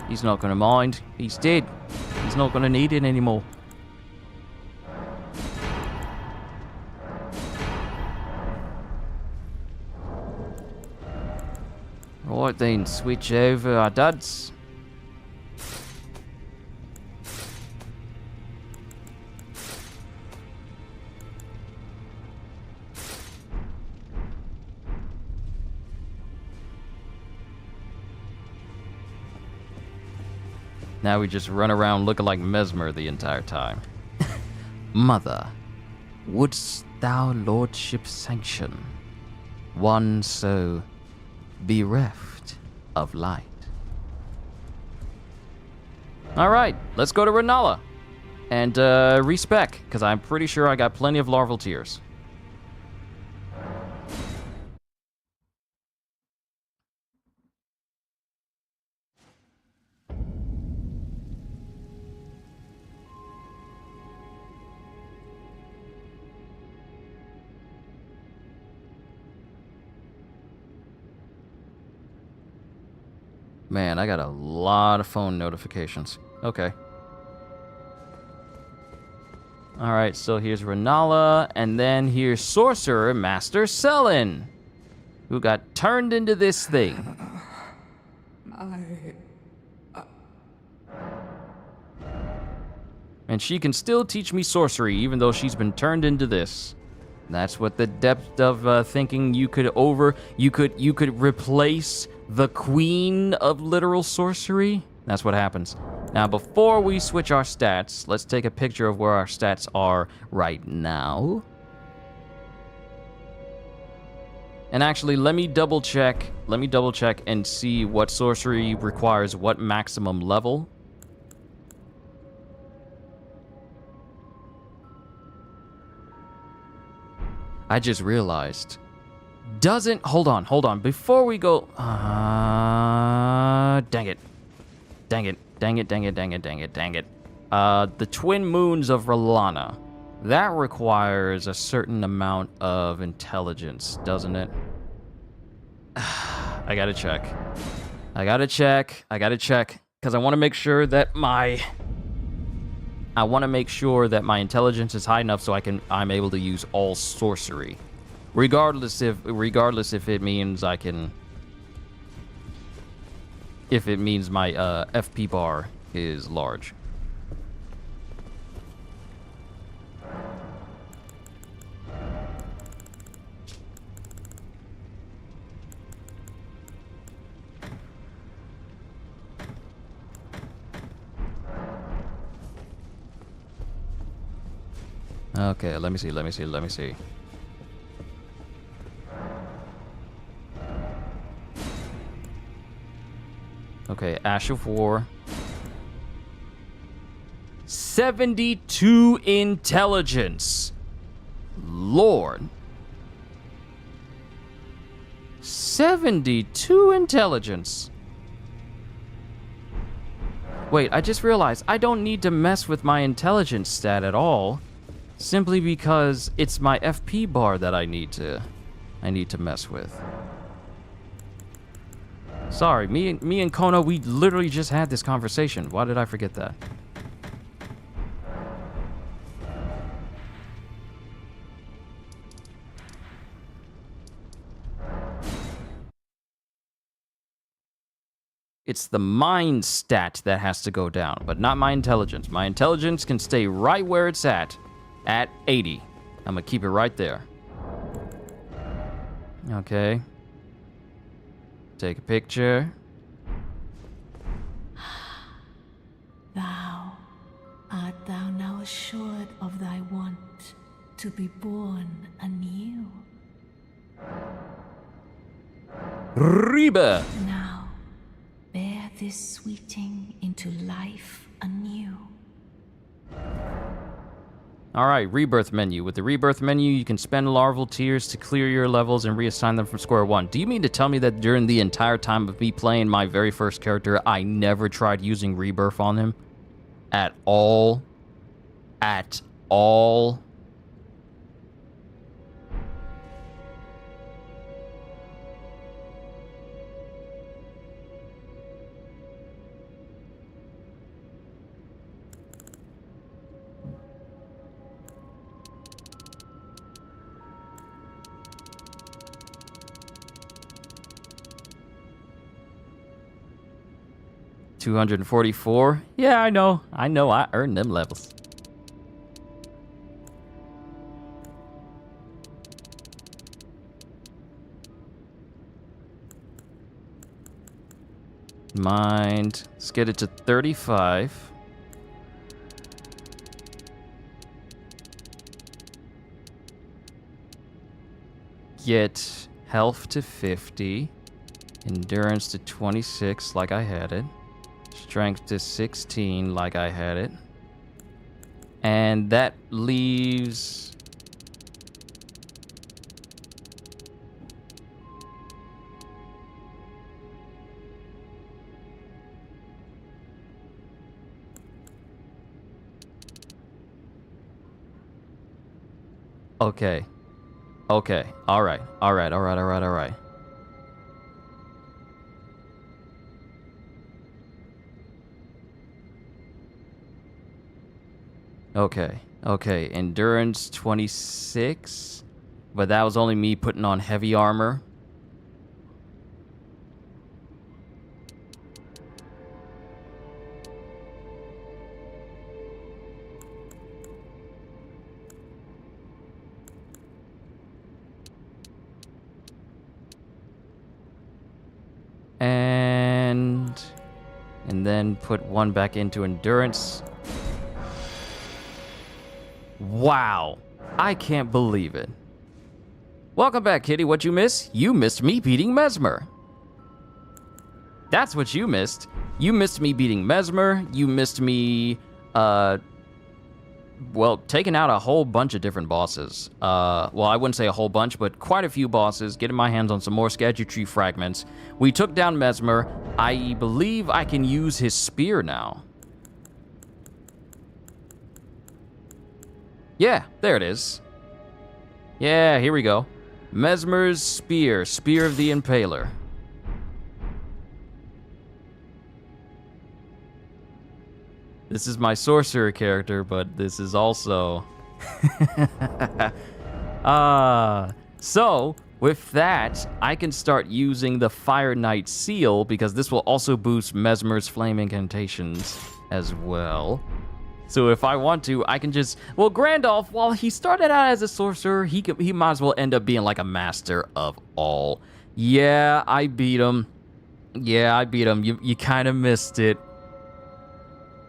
He's not gonna mind. He's dead. He's not gonna need it anymore. Right then, switch over our duds. Now we just run around looking like Mesmer the entire time. Mother, wouldst thou lordship sanction one so bereft of light? All right, let's go to Renala and respec, because I'm pretty sure I got plenty of larval tears. Man, I got a lot of phone notifications. Okay. Alright, so here's Renala, and then here's Sorcerer Master Selin, who got turned into this thing. And she can still teach me sorcery, even though she's been turned into this. That's what the depth of thinking you could replace the queen of literal sorcery. That's what happens. Now, before we switch our stats, let's take a picture of where our stats are right now. And actually, let me double check and see what sorcery requires what maximum level. I just realized. Hold on. Before we go, dang it. The Twin Moons of Relana. That requires a certain amount of intelligence, doesn't it? I gotta check. Because I want to make sure that my I want to make sure that my intelligence is high enough so I'm able to use all sorcery. Regardless if it means I can... If it means my FP bar is large. Okay, let me see. Okay, Ash of War. 72 intelligence. Lord. 72 intelligence. Wait, I just realized I don't need to mess with my intelligence stat at all. Simply because it's my FP bar that I need to mess with. Sorry, me and Kona, we literally just had this conversation. Why did I forget that? It's the mind stat that has to go down, but not my intelligence. My intelligence can stay right where it's at 80. I'm gonna keep it right there. Okay. Take a picture. Art thou now assured of thy want to be born anew? Rebirth. Now, bear this sweeting into life anew. Alright, rebirth menu. With the rebirth menu, you can spend larval tears to clear your levels and reassign them from square one. Do you mean to tell me that during the entire time of me playing my very first character, I never tried using rebirth on him? At all? At all? $244. Yeah, I know. I earned them levels. Mind. Let's get it to 35. Get health to 50. Endurance to 26 like I had it. Strength to 16 like I had it. And that leaves... Okay. Okay. All right. Okay, endurance 26, but that was only me putting on heavy armor. And then put one back into endurance. Wow, I can't believe it. Welcome back, Kitty. What you miss? You missed me beating Mesmer. That's what you missed. You missed me beating Mesmer. You missed me, well, taking out a whole bunch of different bosses. Well, I wouldn't say a whole bunch, but quite a few bosses, getting my hands on some more ERDTREE fragments. We took down Mesmer. I believe I can use his spear now. Yeah, there it is. Yeah, here we go. Mesmer's spear, Spear of the Impaler. This is my sorcerer character, but this is also... So, with that, I can start using the Fire Knight Seal, because this will also boost Mesmer's Flame Incantations as well. So if I want to, I can just... Well, Grandolph, while he started out as a sorcerer, he might as well end up being like a master of all. Yeah, I beat him. Yeah, I beat him. You kind of missed it.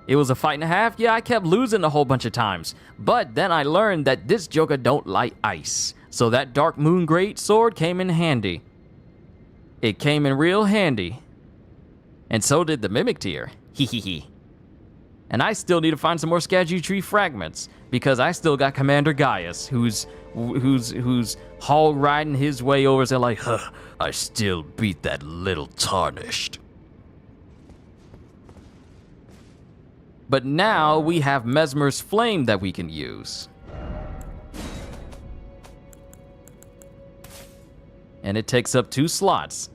It was a fight and a half. Yeah, I kept losing a whole bunch of times. But then I learned that this Joker don't like ice. So that Dark Moon Great Sword came in handy. It came in real handy. And so did the Mimic Tear. Hee. And I still need to find some more ERDTREE fragments, because I still got Commander Gaius, who's hog riding his way over there like, huh, I still beat that little tarnished. But now we have Mesmer's Flame that we can use. And it takes up 2 slots.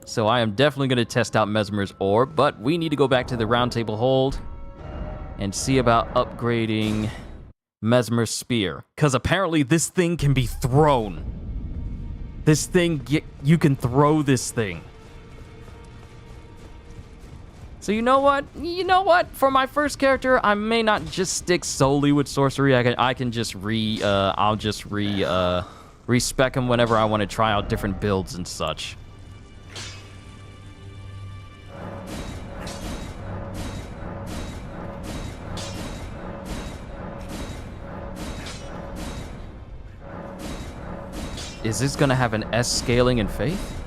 So I am definitely going to test out Mesmer's Orb, but we need to go back to the Round Table Hold and see about upgrading Mesmer's Spear. Because apparently this thing can be thrown. This thing, you can throw this thing. So you know what? For my first character, I may not just stick solely with sorcery. I can just I'll just respec him whenever I want to try out different builds and such. Is this gonna have an S scaling in Faith?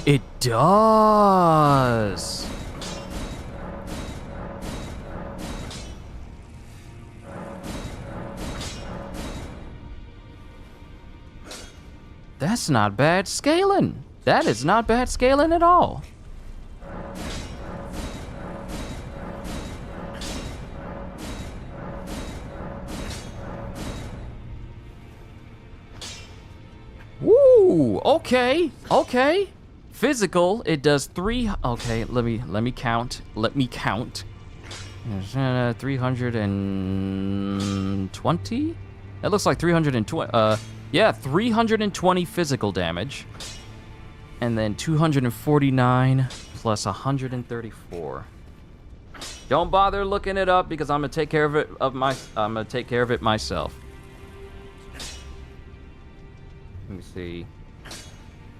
It does! That's not bad scaling. That is not bad scaling at all. Woo! Okay. Physical, it does 3. Okay, let me count. 320. That looks like 320. Yeah, 320 physical damage, and then 249 plus 134. Don't bother looking it up because I'm gonna take care of it. I'm gonna take care of it myself. Let me see.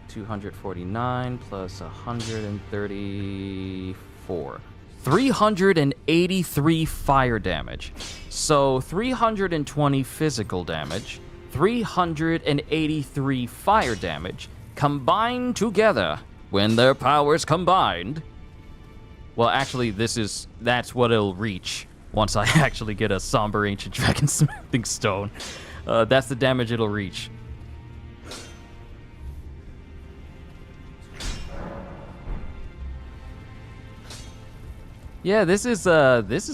249 plus 134. 383 fire damage. So 320 physical damage, 383 fire damage, combined together, when their powers combined. Well, actually, that's what it'll reach once I actually get a Somber Ancient Dragon Smithing Stone. That's the damage it'll reach. Yeah, this is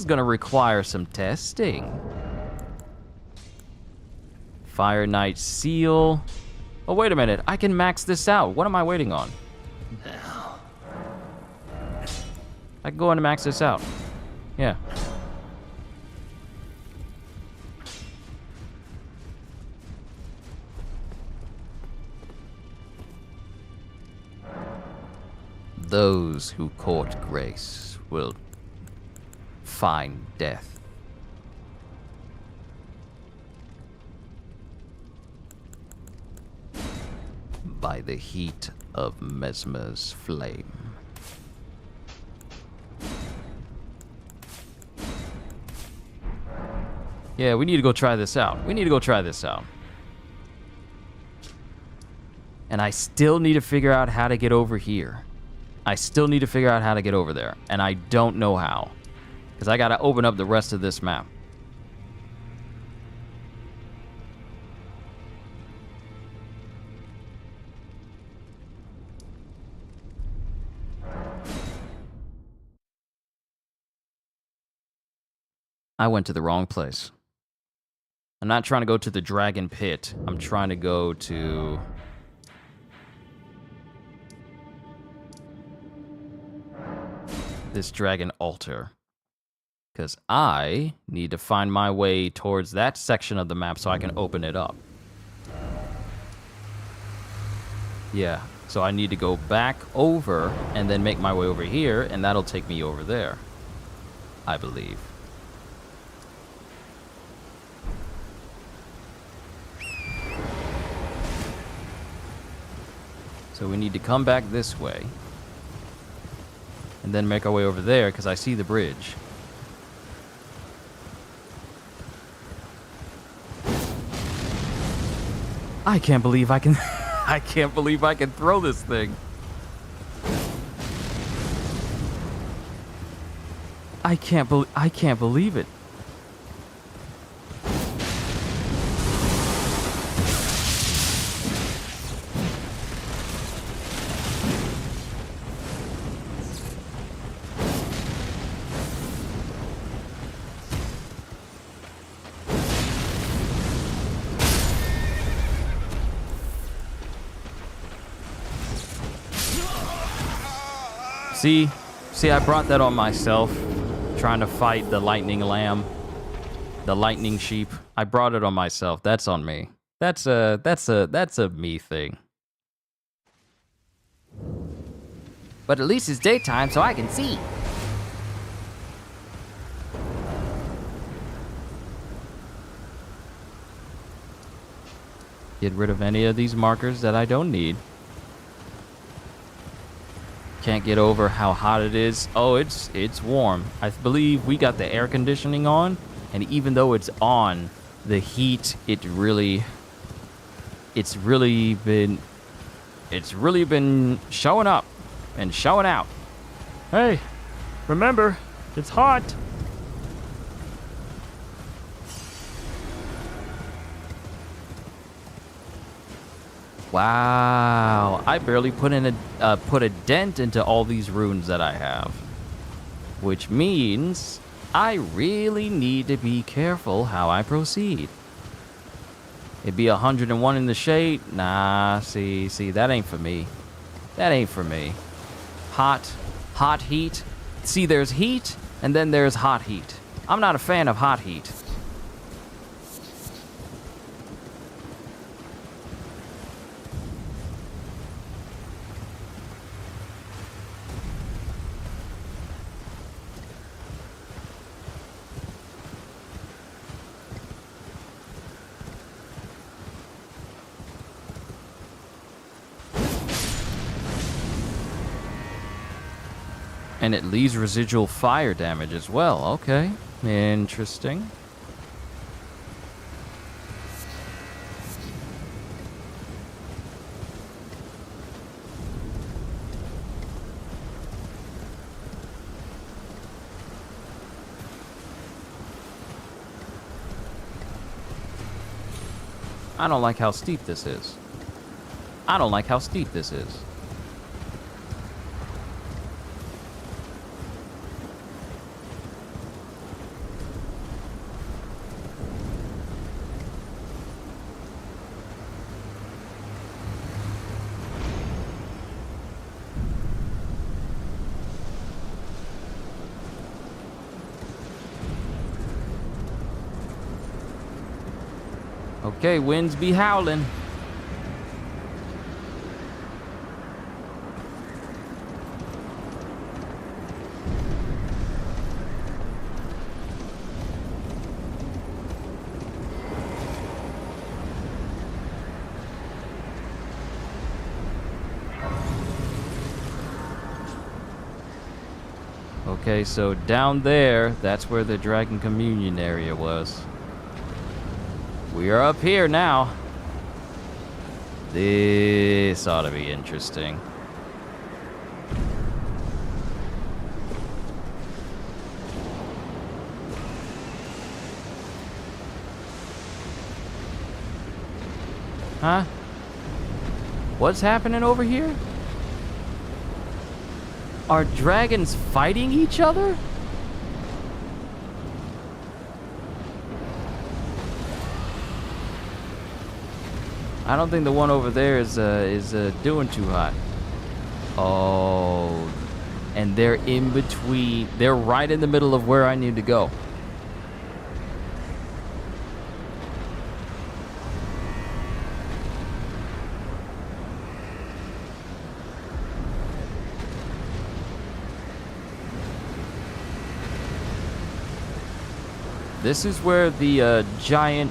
gonna require some testing. Fire Knight Seal. Oh, wait a minute. I can max this out. What am I waiting on? I can go in and max this out. Yeah. Those who court grace will find death. By the heat of Mesmer's flame. Yeah, we need to go try this out. And I still need to figure out how to get over here. I still need to figure out how to get over there. And I don't know how. Because I gotta open up the rest of this map. I went to the wrong place. I'm not trying to go to the Dragon Pit. I'm trying to go to... this dragon altar. Because I need to find my way towards that section of the map so I can open it up. Yeah, so I need to go back over and then make my way over here, and that'll take me over there, I believe. So we need to come back this way and then make our way over there because I see the bridge. I can't believe I can I can't believe I can throw this thing. I can't believe it. See, I brought that on myself, trying to fight the lightning lamb, the lightning sheep. I brought it on myself. That's on me. That's a me thing. But at least it's daytime so I can see. Get rid of any of these markers that I don't need. Can't get over how hot it is. Oh, it's warm. I believe we got the air conditioning on, and even though it's on, the heat, it's really been showing up and showing out. Hey, remember, it's hot. Wow, I barely put a dent into all these runes that I have, which means I really need to be careful how I proceed. It'd be 101 in the shade. Nah, see, that ain't for me. That ain't for me. Hot heat. See, there's heat, and then there's hot heat. I'm not a fan of hot heat. And it leaves residual fire damage as well. Okay, interesting. I don't like how steep this is. I don't like how steep this is. Okay, winds be howling. Okay, so down there, that's where the Dragon Communion area was. We are up here now. This ought to be interesting. Huh? What's happening over here? Are dragons fighting each other? I don't think the one over there is doing too hot. Oh, and they're in between. They're right in the middle of where I need to go. This is where the giant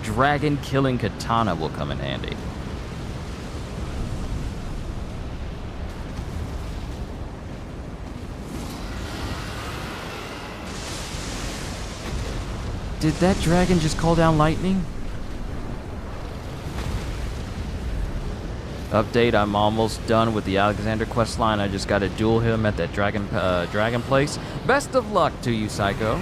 dragon-killing katana will come in handy. Did that dragon just call down lightning? Update, I'm almost done with the Alexander questline. I just gotta duel him at that dragon place. Best of luck to you, Psycho.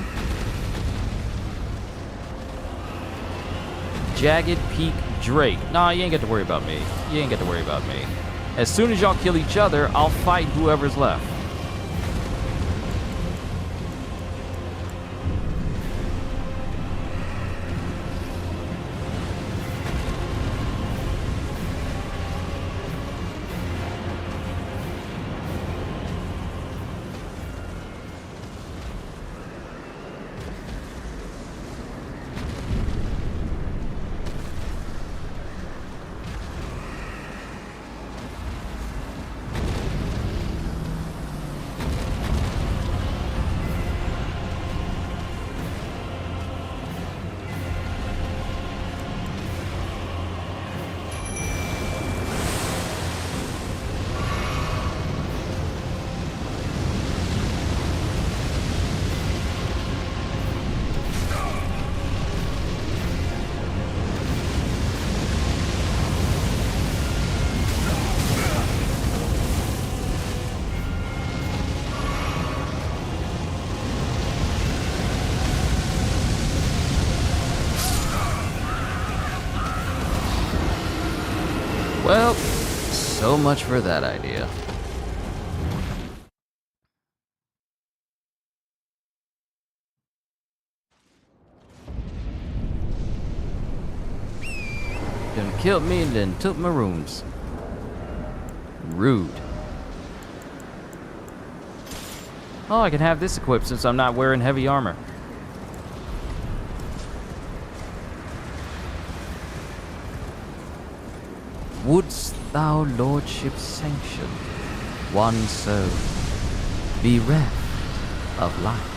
Jagged Peak Drake. Nah, you ain't got to worry about me. You ain't got to worry about me. As soon as y'all kill each other, I'll fight whoever's left. Well, so much for that idea. Done killed me and then took my rooms. Rude. Oh, I can have this equipped since I'm not wearing heavy armor. Wouldst thou lordship sanction one so bereft of life?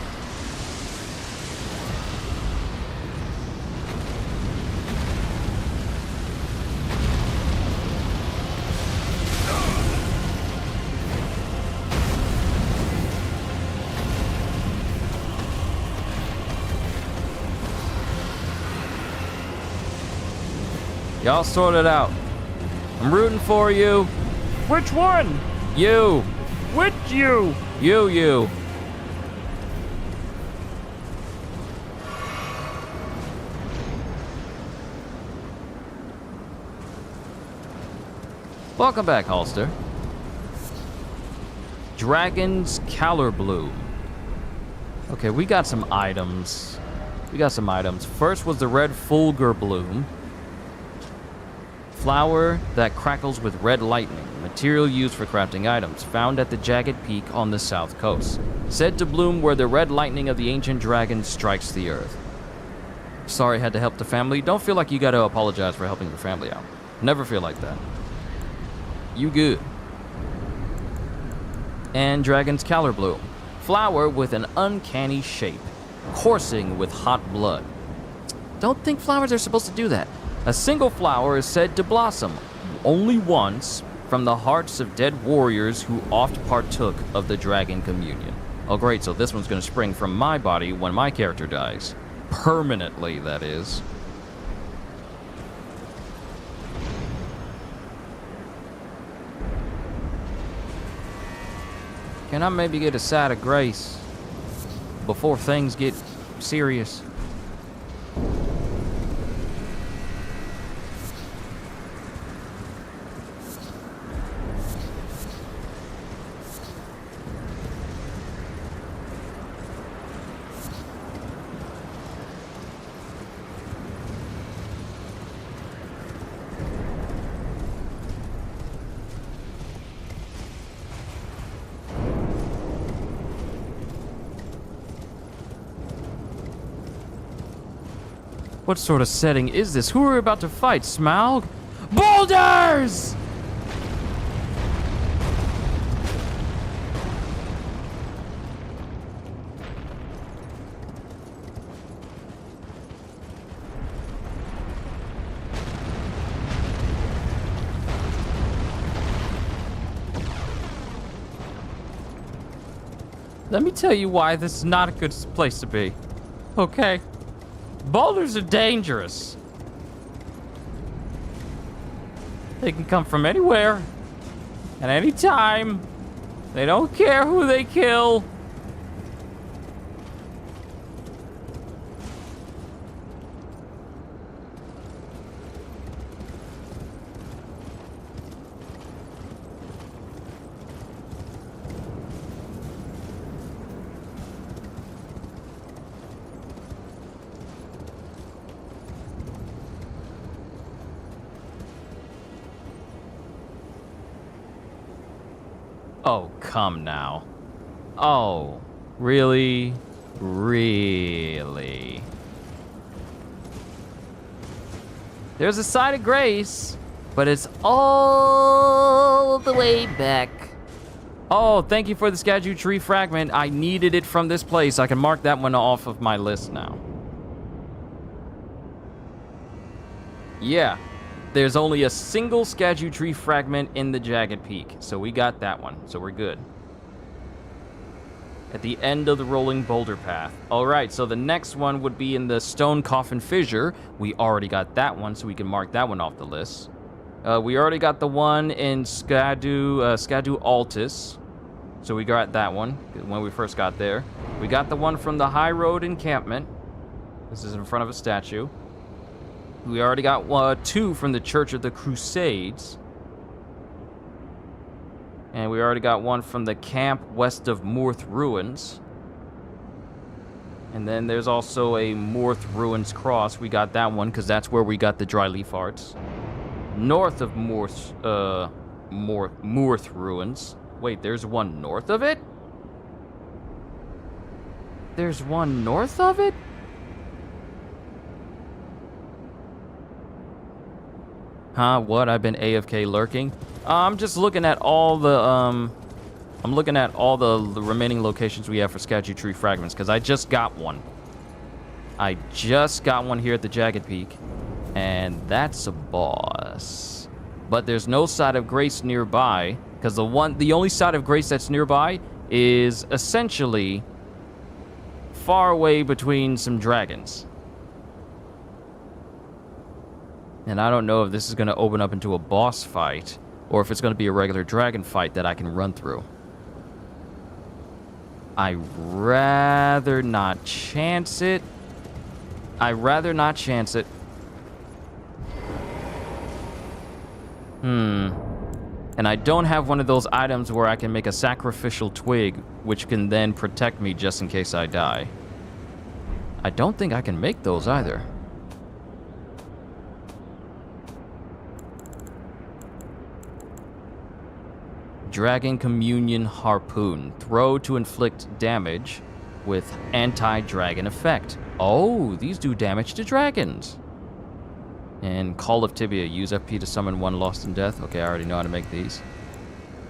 Y'all sort it out. I'm rooting for you. Which one? You. Which you? You. Welcome back, Holster. Dragon's Calor Bloom. Okay, we got some items. First was the red Fulgur Bloom. Flower that crackles with red lightning. Material used for crafting items. Found at the Jagged Peak on the south coast. Said to bloom where the red lightning of the ancient dragon strikes the earth. Sorry, had to help the family. Don't feel like you gotta apologize for helping your family out. Never feel like that. You good. And Dragon's Calor Bloom. Flower with an uncanny shape. Coursing with hot blood. Don't think flowers are supposed to do that. A single flower is said to blossom only once from the hearts of dead warriors who oft partook of the dragon communion. Oh great, so this one's gonna spring from my body when my character dies. Permanently, that is. Can I maybe get a side of grace before things get serious? What sort of setting is this? Who are we about to fight, Smaug? Boulders! Let me tell you why this is not a good place to be. Okay? Boulders are dangerous. They can come from anywhere, at any time. They don't care who they kill. Oh, come now. Oh, really? Really? There's a side of grace, but it's all the way back. Oh, thank you for the Skadu tree fragment. I needed it from this place. I can mark that one off of my list now. Yeah. There's only a single Skadu tree fragment in the Jagged Peak, so we got that one, so we're good. At the end of the rolling boulder path. Alright, so the next one would be in the Stone Coffin Fissure. We already got that one, so we can mark that one off the list. We already got the one in Skadu Altus, so we got that one when we first got there. We got the one from the High Road encampment. This is in front of a statue. We already got 2 from the Church of the Crusades. And we already got 1 from the camp west of Morth Ruins. And then there's also a Morth Ruins cross. We got that one because that's where we got the dry leaf arts. North of Morth Ruins. Wait, there's one north of it? There's one north of it? Huh? What? I've been AFK lurking? I'm just looking at all the, I'm looking at all the remaining locations we have for Skadu tree fragments, because I just got one. I just got one here at the Jagged Peak, and that's a boss. But there's no side of grace nearby, because the only side of grace that's nearby is essentially far away between some dragons. And I don't know if this is going to open up into a boss fight, or if it's going to be a regular dragon fight that I can run through. I'd rather not chance it. I'd rather not chance it. And I don't have one of those items where I can make a sacrificial twig, which can then protect me just in case I die. I don't think I can make those either. Dragon Communion Harpoon. Throw to inflict damage with anti-dragon effect. Oh, these do damage to dragons. And Call of Tibia. Use FP to summon one lost in death. Okay, I already know how to make these.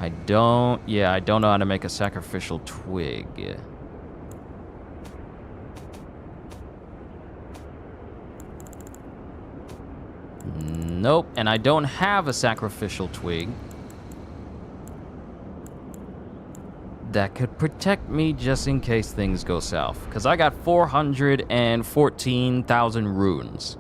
I don't know how to make a sacrificial twig. Nope, and I don't have a sacrificial twig that could protect me just in case things go south. Because I got 414,000 runes.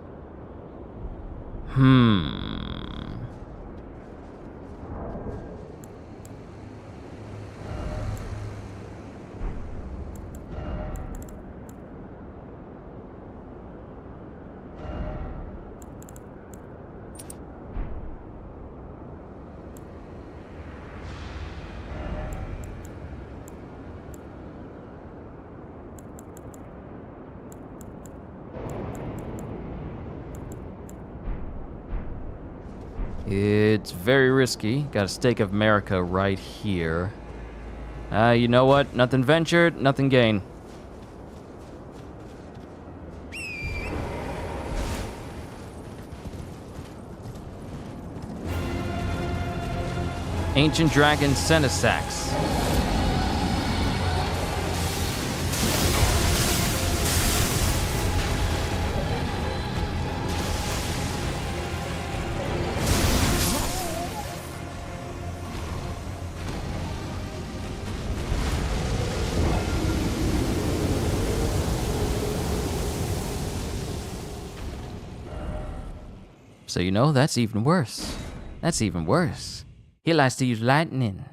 It's very risky. Got a stake of America right here. You know what? Nothing ventured, nothing gained. Ancient Dragon Cenisax. So you know, that's even worse. That's even worse. He likes to use lightning.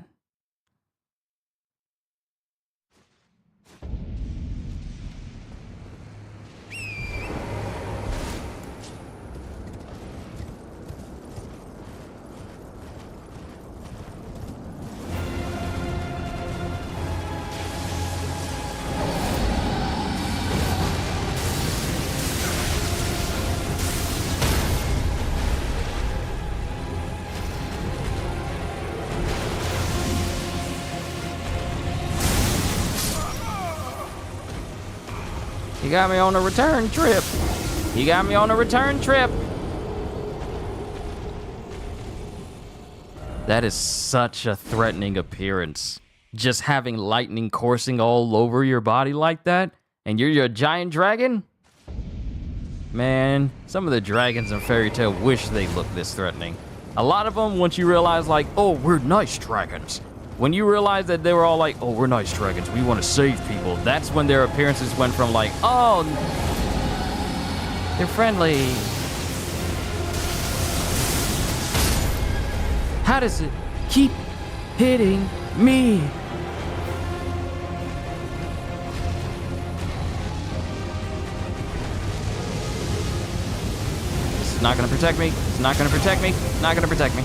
He got me on a return trip. He got me on a return trip. That is such a threatening appearance. Just having lightning coursing all over your body like that, and you're a giant dragon? Man, some of the dragons in Fairy Tail wish they looked this threatening. A lot of them, once you realize like, oh, we're nice dragons. When you realize that they were all like, oh, we're nice dragons, we want to save people, that's when their appearances went from like, oh, they're friendly. How does it keep hitting me? This is not gonna protect me. It's not gonna protect me. Not gonna protect me.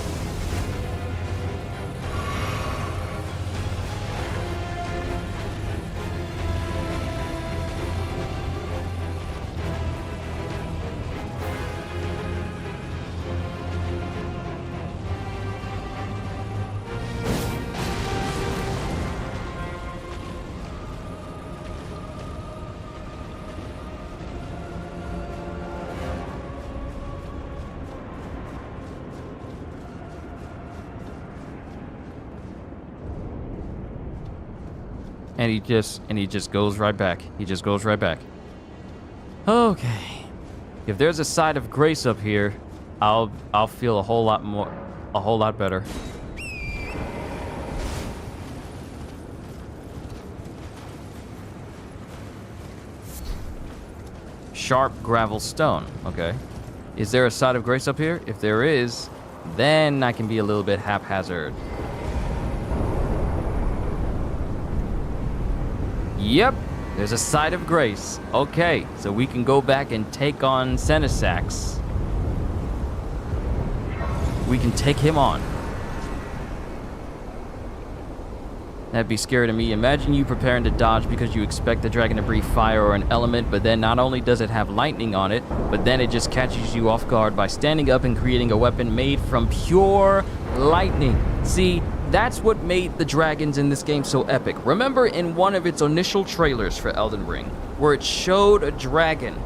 And he just goes right back. He just goes right back. Okay. If there's a side of grace up here, I'll feel a whole lot better. Sharp gravel stone. Okay. Is there a side of grace up here? If there is, then I can be a little bit haphazard. Yep, there's a side of grace. Okay, so we can go back and take on Cenisax. We can take him on. That'd be scary to me. Imagine you preparing to dodge because you expect the dragon to breathe fire or an element, but then not only does it have lightning on it, but then it just catches you off guard by standing up and creating a weapon made from pure lightning. See, that's what made the dragons in this game so epic. Remember in one of its initial trailers for Elden Ring, where it showed a dragon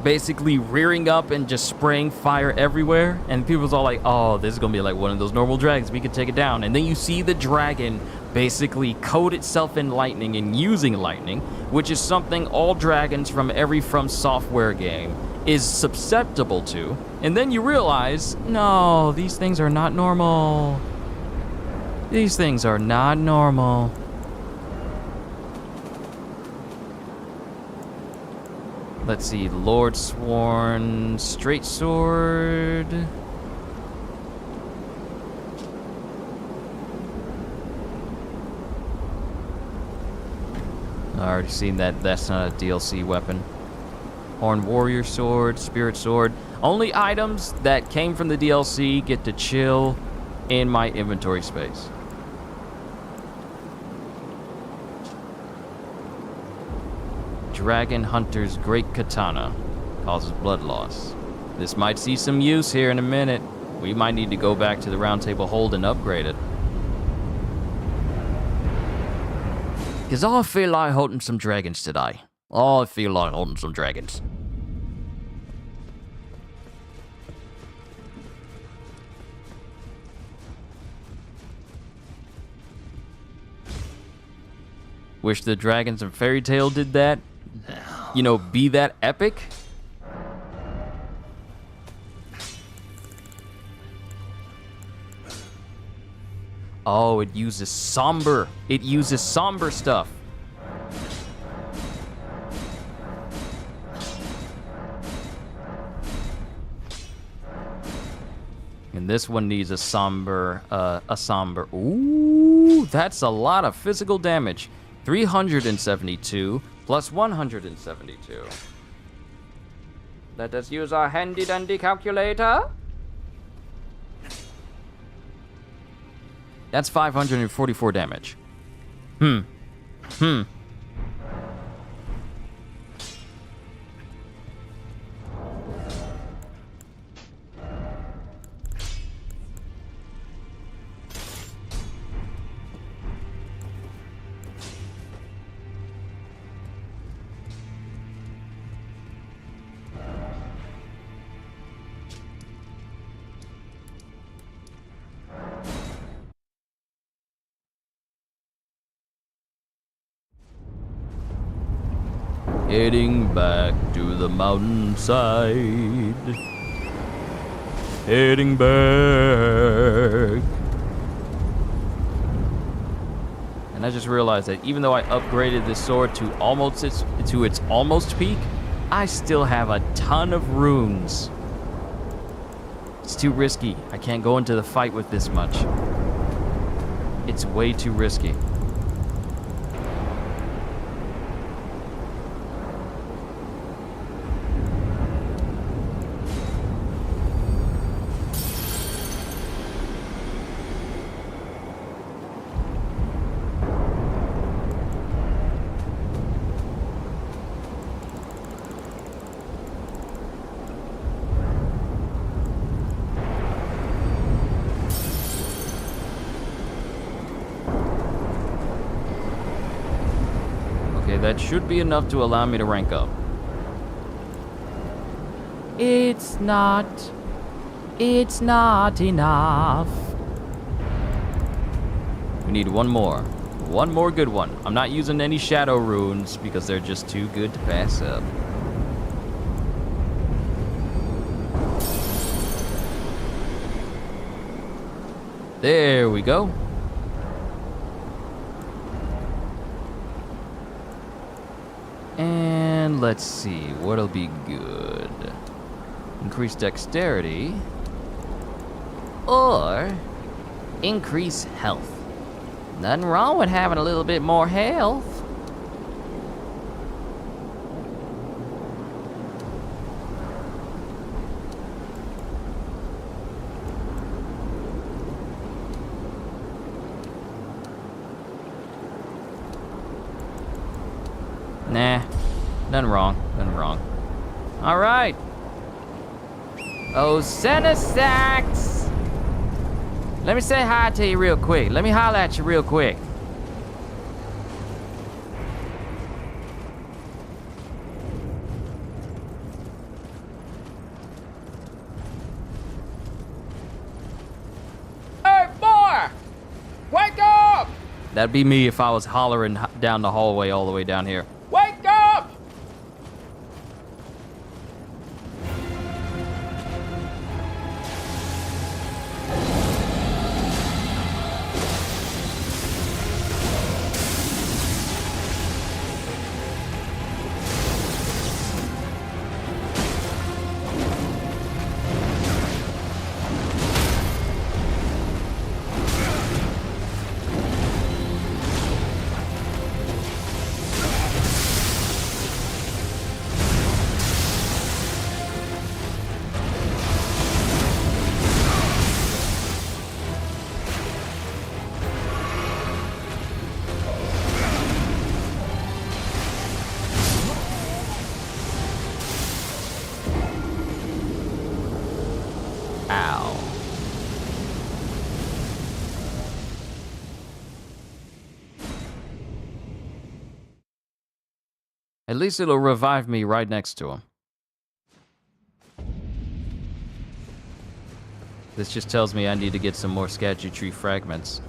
basically rearing up and just spraying fire everywhere, and people was all like, oh, this is gonna be like one of those normal dragons, we could take it down. And then you see the dragon basically coat itself in lightning and using lightning, which is something all dragons from every From Software game is susceptible to. And then you realize, no, these things are not normal. These things are not normal. Let's see, Lord Sworn, Straight Sword. I already seen that, that's not a DLC weapon. Horn Warrior Sword, Spirit Sword. Only items that came from the DLC get to chill in my inventory space. Dragon Hunter's Great Katana causes blood loss. This might see some use here in a minute. We might need to go back to the Round Table Hold and upgrade it. Because I feel like holding some dragons today. I feel like holding some dragons. Wish the dragons in Fairy Tale did that. You know, be that epic. Oh, it uses somber. It uses somber stuff. And this one needs a somber. Ooh, that's a lot of physical damage. 372 plus 172. Let us use our handy dandy calculator. That's 544 damage. Heading back to the mountainside. Heading back. And I just realized that even though I upgraded this sword to its almost peak, I still have a ton of runes. It's too risky. I can't go into the fight with this much. It's way too risky. That should be enough to allow me to rank up. It's not enough. We need one more good one. I'm not using any shadow runes because they're just too good to pass up. There we go. And let's see, what'll be good? Increase dexterity or increase health. Nothing wrong with having a little bit more health. Nah, nothing wrong. All right. Oh, Senasax! Let me say hi to you real quick. Let me holler at you real quick. Hey, boy! Wake up! That'd be me if I was hollering down the hallway all the way down here. Wake up! Ow. At least it'll revive me right next to him. This just tells me I need to get some more ERDTREE fragments.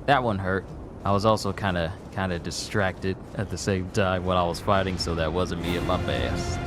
That one hurt. I was also kind of distracted at the same time when I was fighting, so that wasn't me at my best.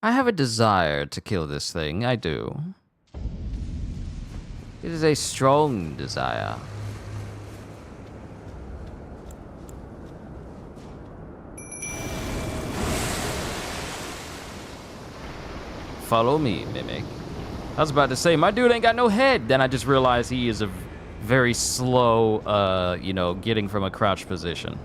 I have a desire to kill this thing, I do. It is a strong desire. Follow me, Mimic. I was about to say, my dude ain't got no head. Then I just realized he is a very slow, you know, getting from a crouch position.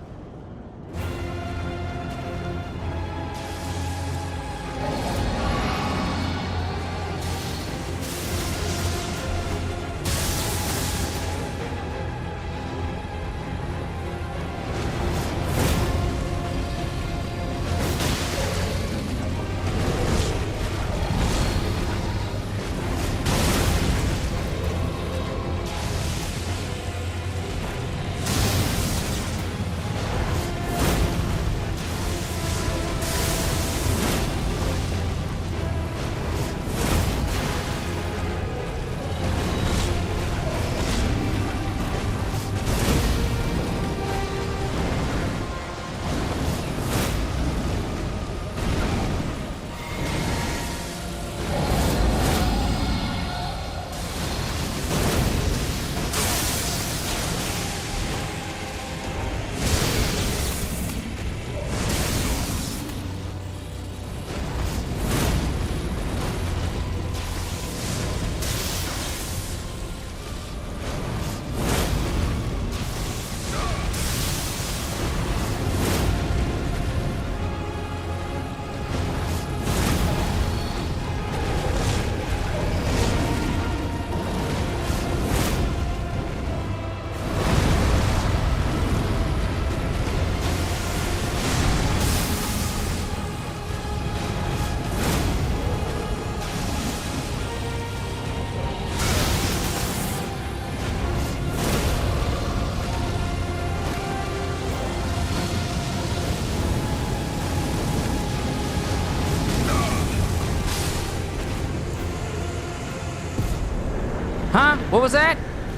Huh? What was that?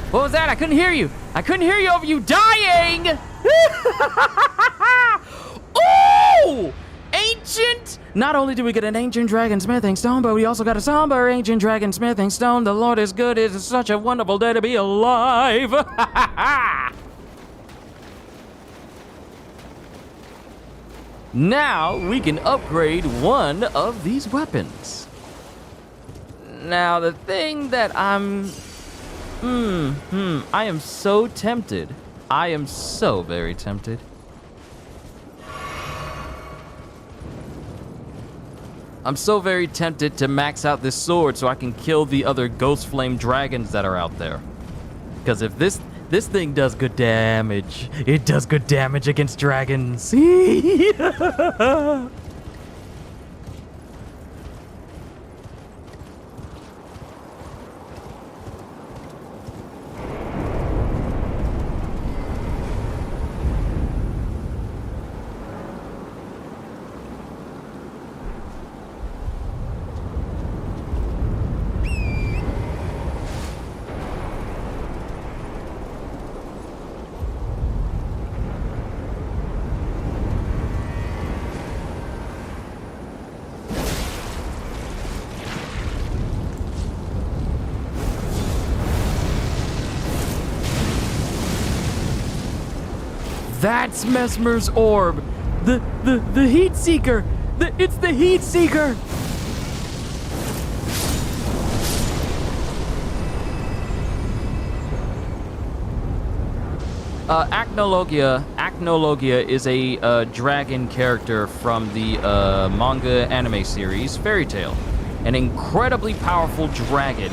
What was that? I couldn't hear you. I couldn't hear you over you dying. Ooh! Ancient! Not only do we get an ancient dragon smithing stone, but we also got a somber ancient dragon smithing stone. The Lord is good. It is such a wonderful day to be alive. Now we can upgrade one of these weapons. Now the thing that I am so tempted. I am so very tempted. I'm so very tempted to max out this sword so I can kill the other ghost flame dragons that are out there. Because if this thing does good damage, it does good damage against dragons. That's Mesmer's orb. The heat seeker. It's the heat seeker. Acnologia is a dragon character from the manga anime series Fairy Tail. An incredibly powerful dragon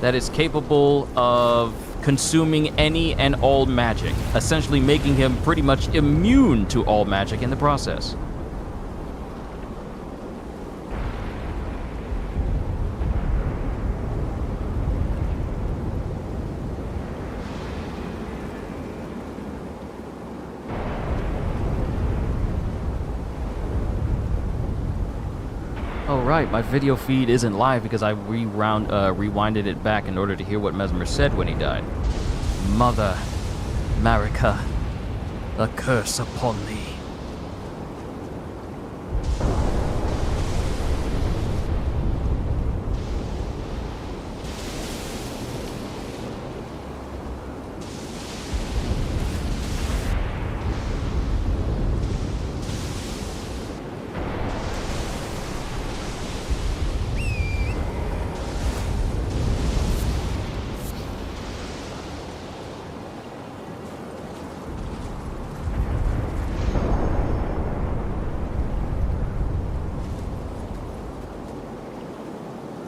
that is capable of consuming any and all magic, essentially making him pretty much immune to all magic in the process. Oh right, my video feed isn't live because I rewinded it back in order to hear what Mesmer said when he died. Mother Marika, a curse upon thee.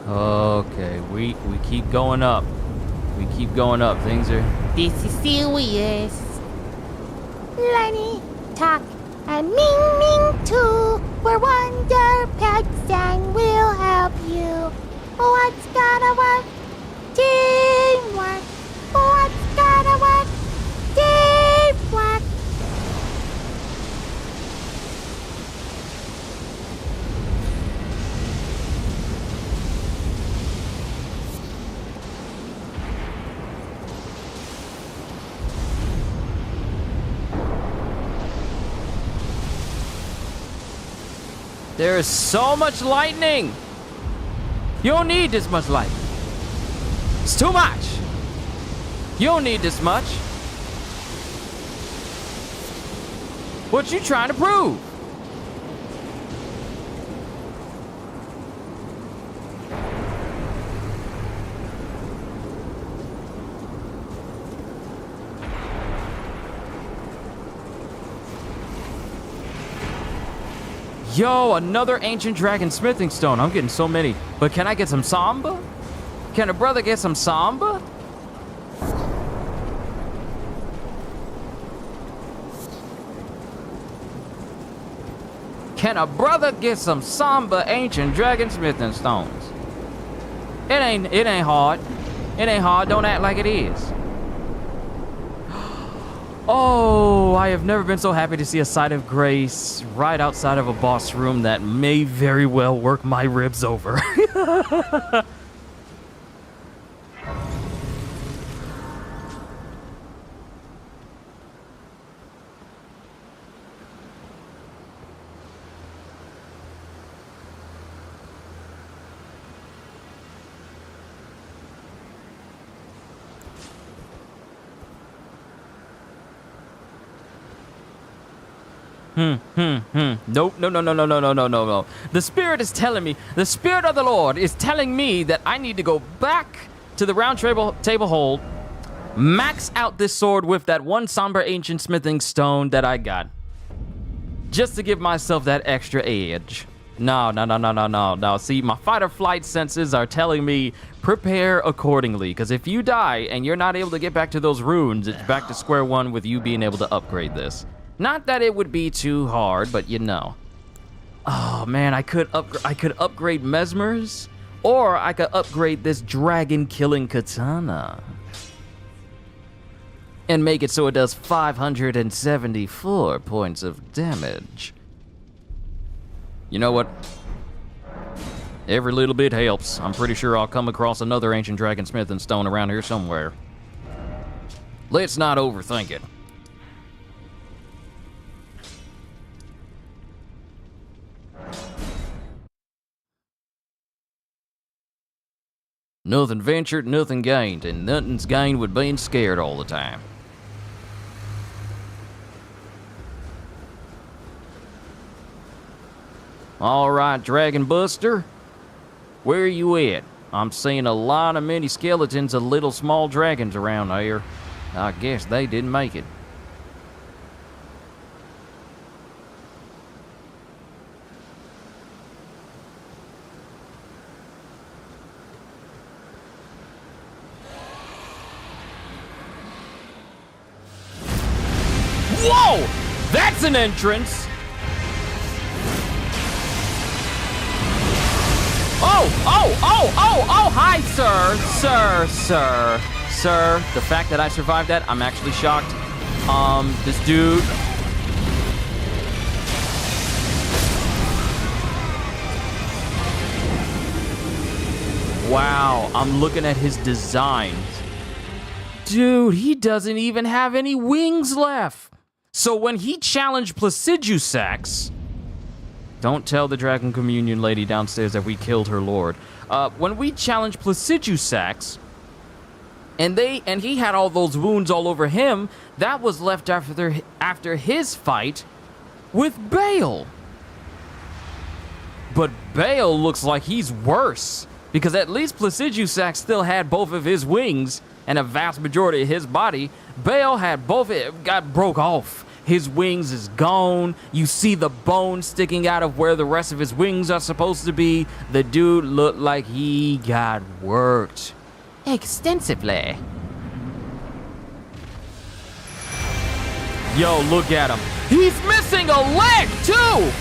Okay, we keep going up. We keep going up. Things are... This is serious. Lenny, talk, and Ming Ming too. We're wonder pets and we'll help you. What's gotta work? Teamwork. What's gotta work? Teamwork. There is so much lightning! You don't need this much lightning. It's too much! You don't need this much. What you trying to prove? Yo, another ancient dragon smithing stone. I'm getting so many. But can I get some samba? Can a brother get some samba? Can a brother get some samba ancient dragon smithing stones? It ain't hard. It ain't hard. Don't act like it is. Oh, I have never been so happy to see a site of grace right outside of a boss room that may very well work my ribs over. Nope, no. The Spirit is telling me, the Spirit of the Lord is telling me that I need to go back to the round table hold, max out this sword with that one somber ancient smithing stone that I got. Just to give myself that extra edge. No. See, my fight or flight senses are telling me prepare accordingly. Because if you die and you're not able to get back to those runes, it's back to square one with you being able to upgrade this. Not that it would be too hard, but you know. Oh man, I could upgrade Mesmer's, or I could upgrade this dragon killing katana and make it so it does 574 points of damage. You know what? Every little bit helps. I'm pretty sure I'll come across another ancient dragon smith and stone around here somewhere. Let's not overthink it. Nothing ventured, nothing gained, and nothing's gained with being scared all the time. All right, Dragon Buster, where you at? I'm seeing a lot of mini skeletons of little small dragons around here. I guess they didn't make it. Whoa! That's an entrance! Oh, hi, sir. The fact that I survived that, I'm actually shocked. This dude. Wow, I'm looking at his designs. Dude, he doesn't even have any wings left. So when he challenged Placidusax, don't tell the Dragon Communion lady downstairs that we killed her lord. When we challenged Placidusax, and he had all those wounds all over him, that was left after his fight with Bale. But Bale looks like he's worse, because at least Placidusax still had both of his wings and a vast majority of his body. Bale had both, it got broke off. His wings is gone. You see the bone sticking out of where the rest of his wings are supposed to be. The dude looked like he got worked extensively. Yo, look at him. He's missing a leg, too!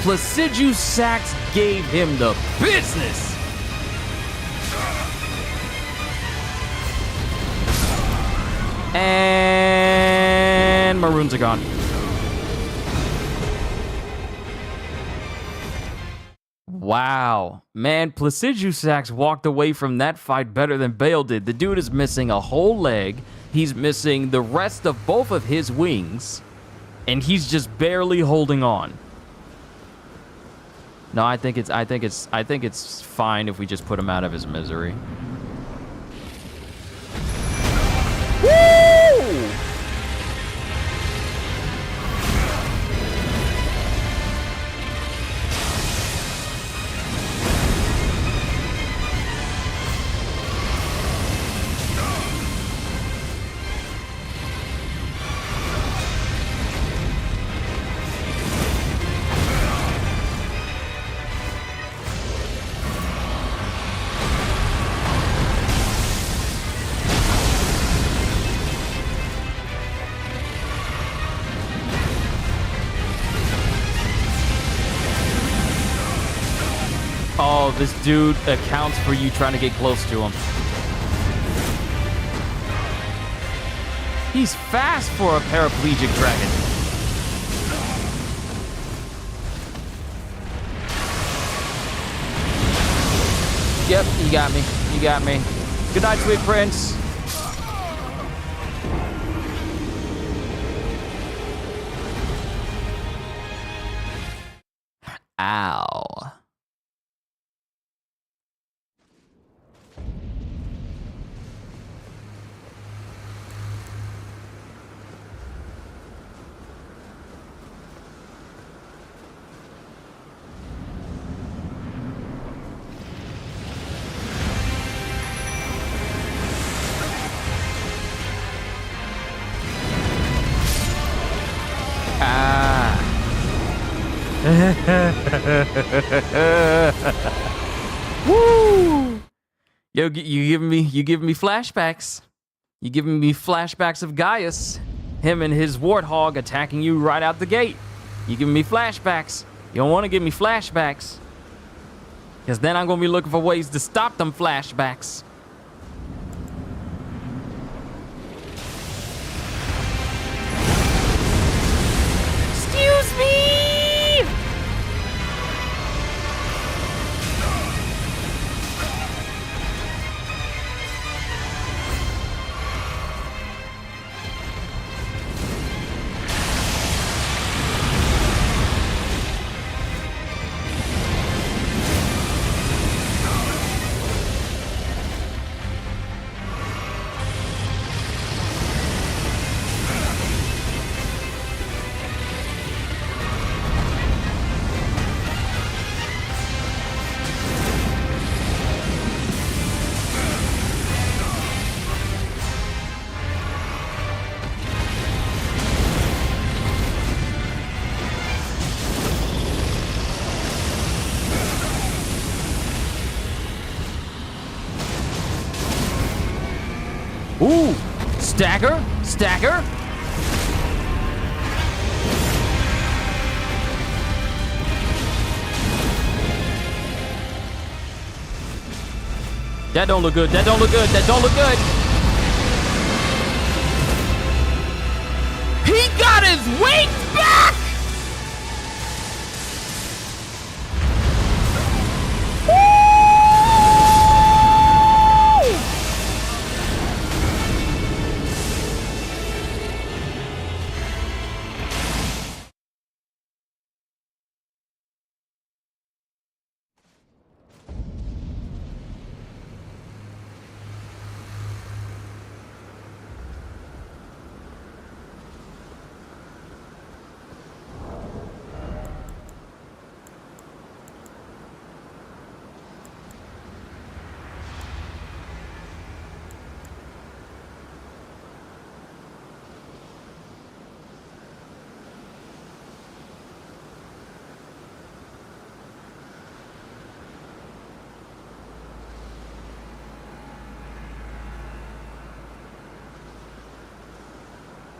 Placidusax gave him the business. And maroons are gone. Wow. Man, Placidusax walked away from that fight better than Bale did. The dude is missing a whole leg. He's missing the rest of both of his wings. And he's just barely holding on. No, I think it's fine if we just put him out of his misery. Woo! Oh, this dude accounts for you trying to get close to him. He's fast for a paraplegic dragon. Yep, you got me. You got me. Good night, sweet prince. Ow. Woo! Yo, you giving me flashbacks. You giving me flashbacks of Gaius, him and his warthog attacking you right out the gate. You giving me flashbacks. You don't want to give me flashbacks, because then I'm gonna be looking for ways to stop them flashbacks. Excuse me! Ooh, stagger, stagger. That don't look good. That don't look good. That don't look good. He got his wings back.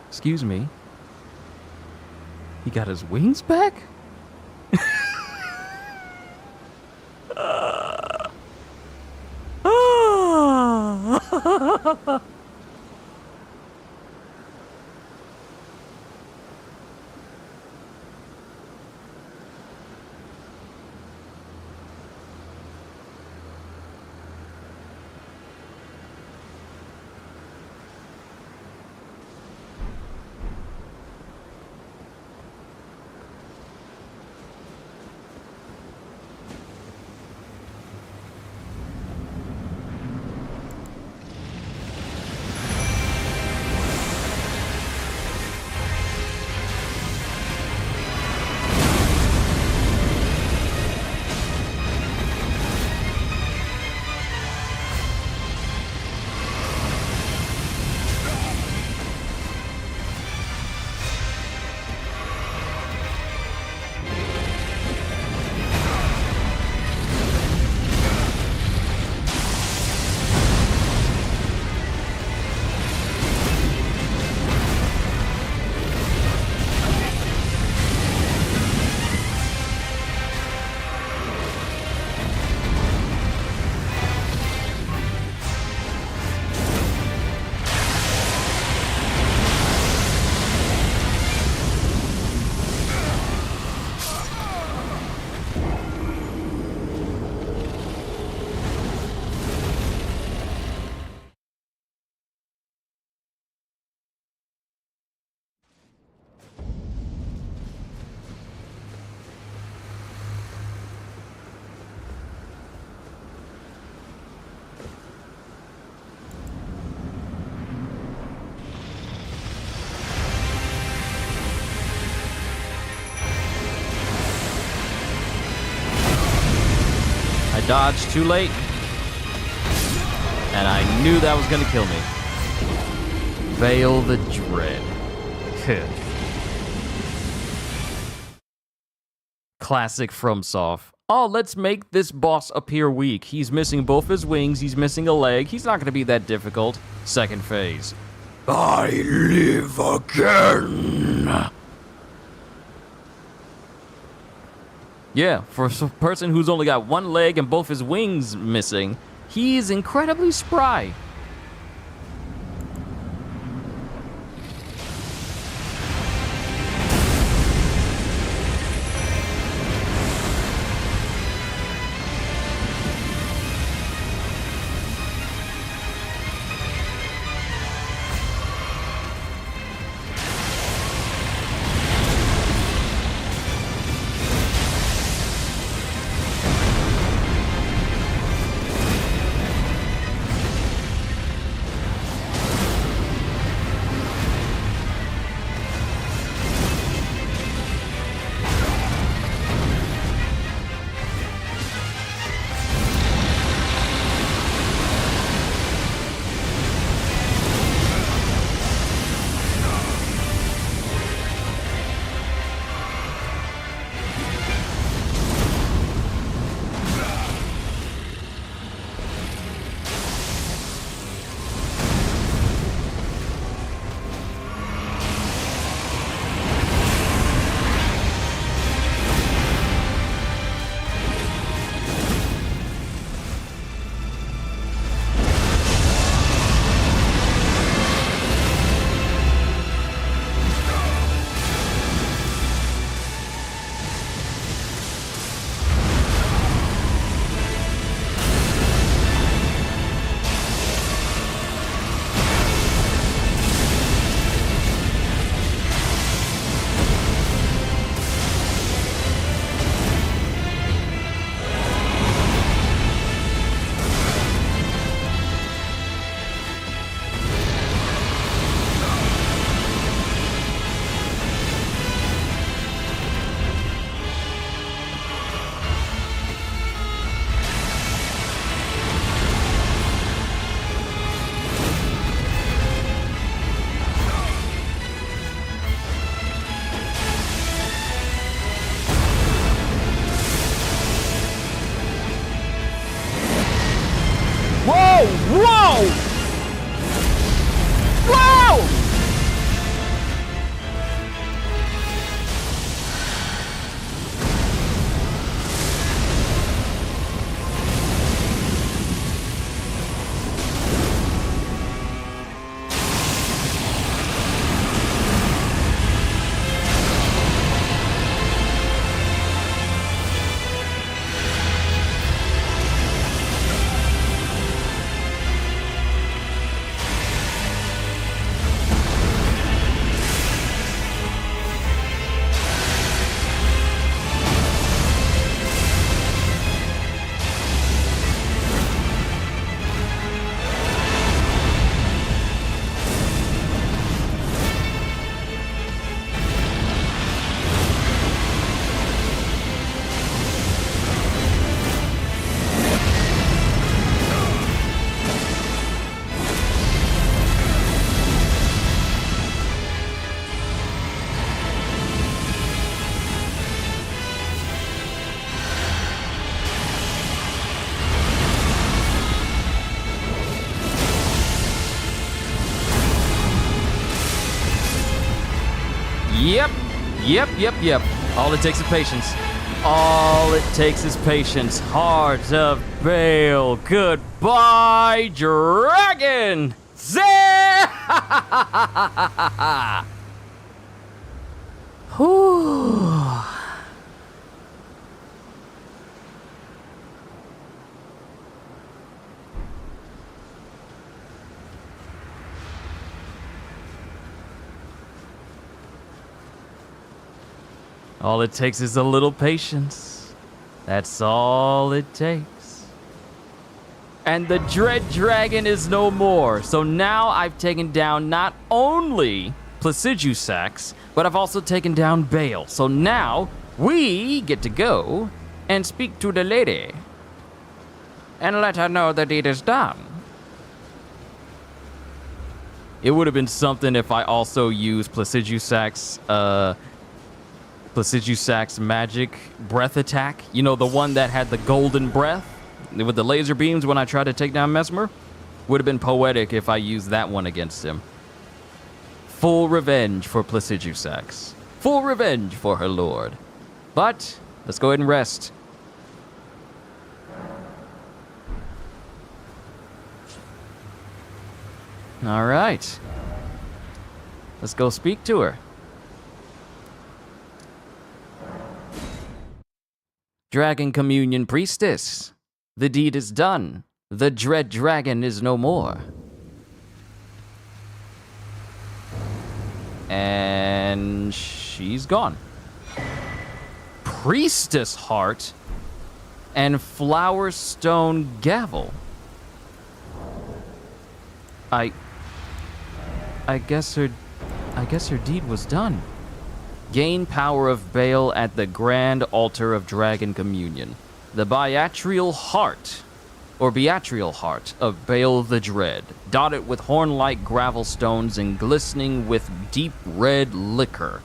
Excuse me. He got his wings back? Dodged too late. And I knew that was gonna kill me. Veil the Dread. Classic FromSoft. Oh, let's make this boss appear weak. He's missing both his wings. He's missing a leg. He's not going to be that difficult. Second phase. I live again. Yeah, for a person who's only got one leg and both his wings missing, he's incredibly spry. Whoa! Whoa! Yep. All it takes is patience. All it takes is patience. Heart of Bale. Goodbye, dragon. Whew. All it takes is a little patience. That's all it takes. And the Dread Dragon is no more. So now I've taken down not only Placidusax, but I've also taken down Bale. So now we get to go and speak to the lady and let her know the deed is done. It would have been something if I also used Placidusax Placidusac's magic breath attack. You know, the one that had the golden breath with the laser beams when I tried to take down Mesmer? Would have been poetic if I used that one against him. Full revenge for Placidusax. Full revenge for her lord. But, let's go ahead and rest. All right. Let's go speak to her. Dragon Communion Priestess. The deed is done. The dread dragon is no more. And she's gone. Priestess Heart and Flower Stone Gavel. I guess her deed was done. Gain power of Baal at the Grand Altar of Dragon Communion. The Beatrial Heart of Baal the Dread, dotted with horn-like gravel stones and glistening with deep red liquor.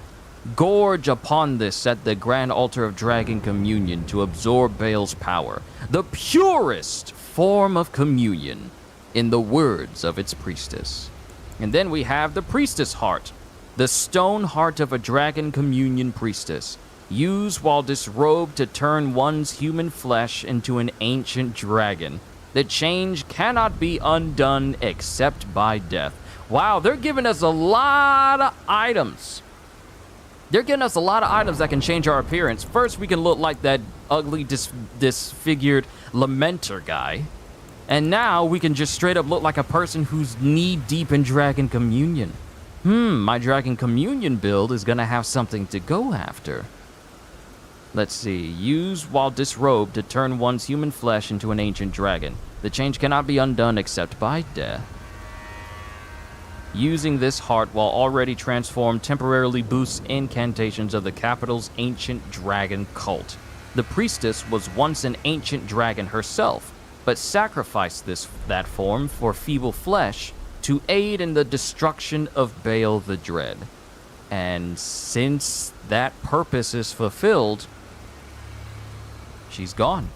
Gorge upon this at the Grand Altar of Dragon Communion to absorb Baal's power. The purest form of communion, in the words of its priestess. And then we have the Priestess Heart, the stone heart of a Dragon Communion priestess, used while disrobed to turn one's human flesh into an ancient dragon. The change cannot be undone except by death. Wow, they're giving us a lot of items. They're giving us a lot of items that can change our appearance. First, we can look like that ugly, disfigured Lamenter guy. And now we can just straight up look like a person who's knee-deep in Dragon Communion. My Dragon Communion build is gonna have something to go after. Let's see. Use while disrobed to turn one's human flesh into an ancient dragon. The change cannot be undone except by death. Using this heart while already transformed temporarily boosts incantations of the capital's ancient dragon cult. The priestess was once an ancient dragon herself, but sacrificed that form for feeble flesh to aid in the destruction of Baal the Dread. And since that purpose is fulfilled, she's gone.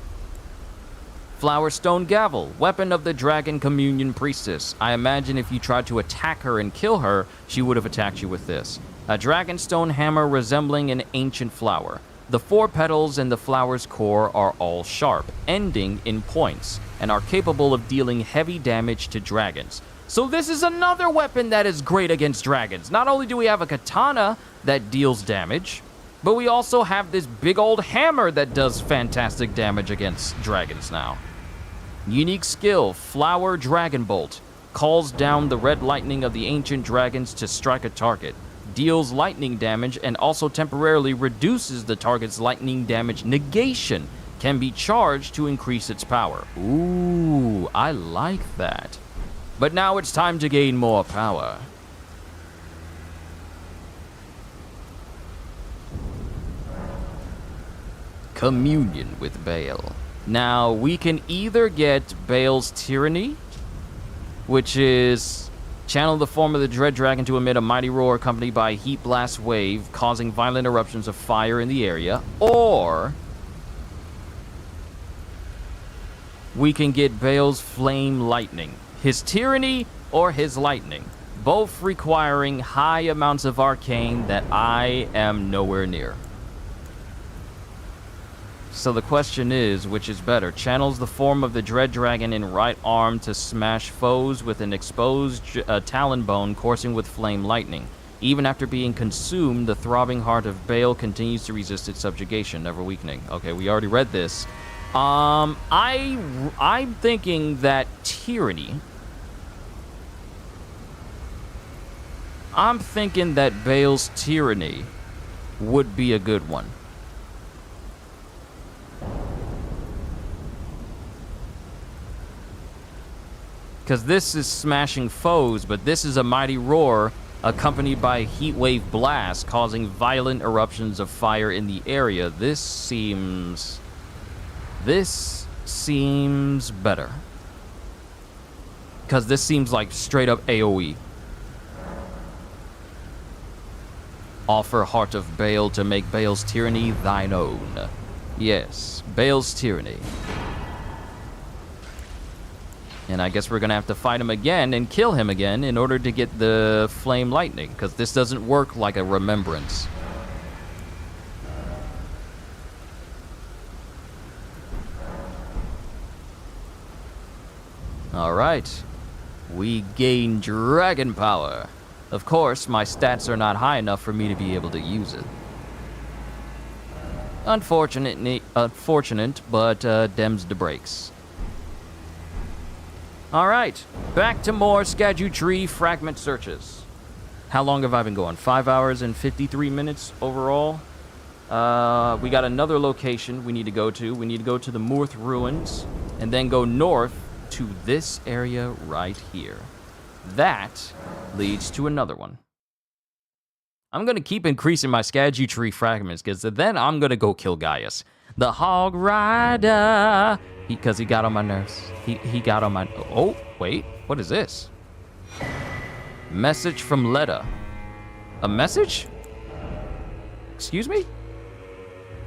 Flower Stone Gavel, weapon of the Dragon Communion Priestess. I imagine if you tried to attack her and kill her, she would have attacked you with this. A dragonstone hammer resembling an ancient flower. The 4 petals and the flower's core are all sharp, ending in points, and are capable of dealing heavy damage to dragons. So this is another weapon that is great against dragons. Not only do we have a katana that deals damage, but we also have this big old hammer that does fantastic damage against dragons now. Unique skill, Flower Dragon Bolt. Calls down the red lightning of the ancient dragons to strike a target. Deals lightning damage and also temporarily reduces the target's lightning damage negation. Can be charged to increase its power. Ooh, I like that. But now it's time to gain more power. Communion with Baal. Now, we can either get Baal's Tyranny, which is channel the form of the dread dragon to emit a mighty roar accompanied by a heat blast wave, causing violent eruptions of fire in the area, or we can get Baal's Flame Lightning, his Tyranny or his Lightning, both requiring high amounts of arcane that I am nowhere near. So the question is, which is better? Channels the form of the dread dragon in right arm to smash foes with an exposed talon bone coursing with flame lightning. Even after being consumed, the throbbing heart of Baal continues to resist its subjugation, never weakening. Okay, we already read this. I'm thinking that Tyranny. I'm thinking that Baal's Tyranny would be a good one. Because this is smashing foes, but this is a mighty roar accompanied by a heat wave blast causing violent eruptions of fire in the area. This seems better. Because this seems like straight up AoE. Offer Heart of Baal to make Baal's tyranny thine own. Yes, Baal's tyranny. And I guess we're gonna have to fight him again and kill him again in order to get the flame lightning, because this doesn't work like a remembrance. Alright. We gain dragon power. Of course, my stats are not high enough for me to be able to use it. Unfortunate, but dems the breaks. Alright, back to more ERDTREE fragment searches. How long have I been going? 5 hours and 53 minutes overall. We got another location we need to go to. We need to go to the Murth Ruins, and then go north to this area right here. That leads to another one. I'm going to keep increasing my ERDTREE fragments, because then I'm going to go kill Gaius. The Hog Rider! Because he got on my nerves. He got on my... Oh, wait. What is this? Message from Letta. A message? Excuse me?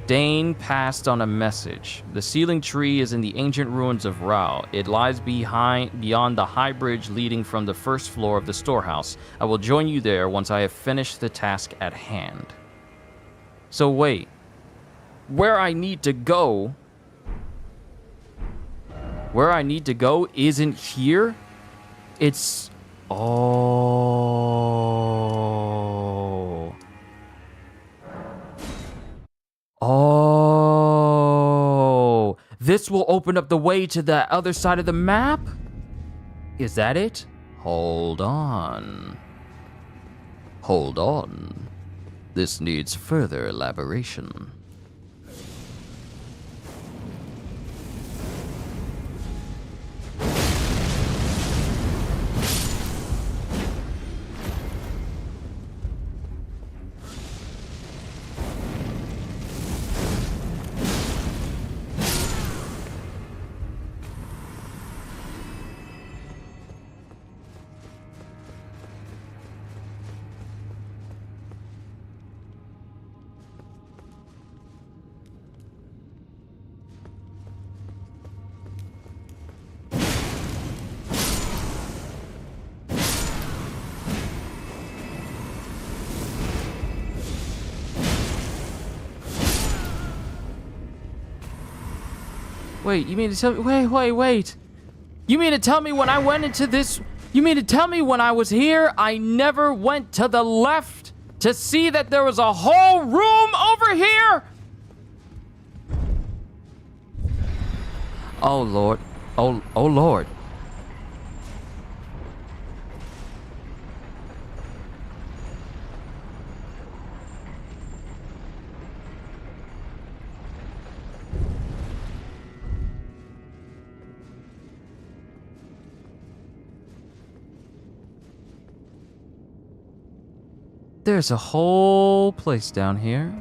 Dane passed on a message. The sealing tree is in the ancient ruins of Rao. It lies beyond the high bridge leading from the first floor of the storehouse. I will join you there once I have finished the task at hand. So wait. Where I need to go isn't here? It's... Oh... Oh, this will open up the way to the other side of the map? Is that it? Hold on. Hold on. This needs further elaboration. Wait, you mean to tell me... Wait. You mean to tell me when I went into this... You mean to tell me when I was here, I never went to the left to see that there was a whole room over here? Oh, Lord. Oh, Lord. There's a whole place down here.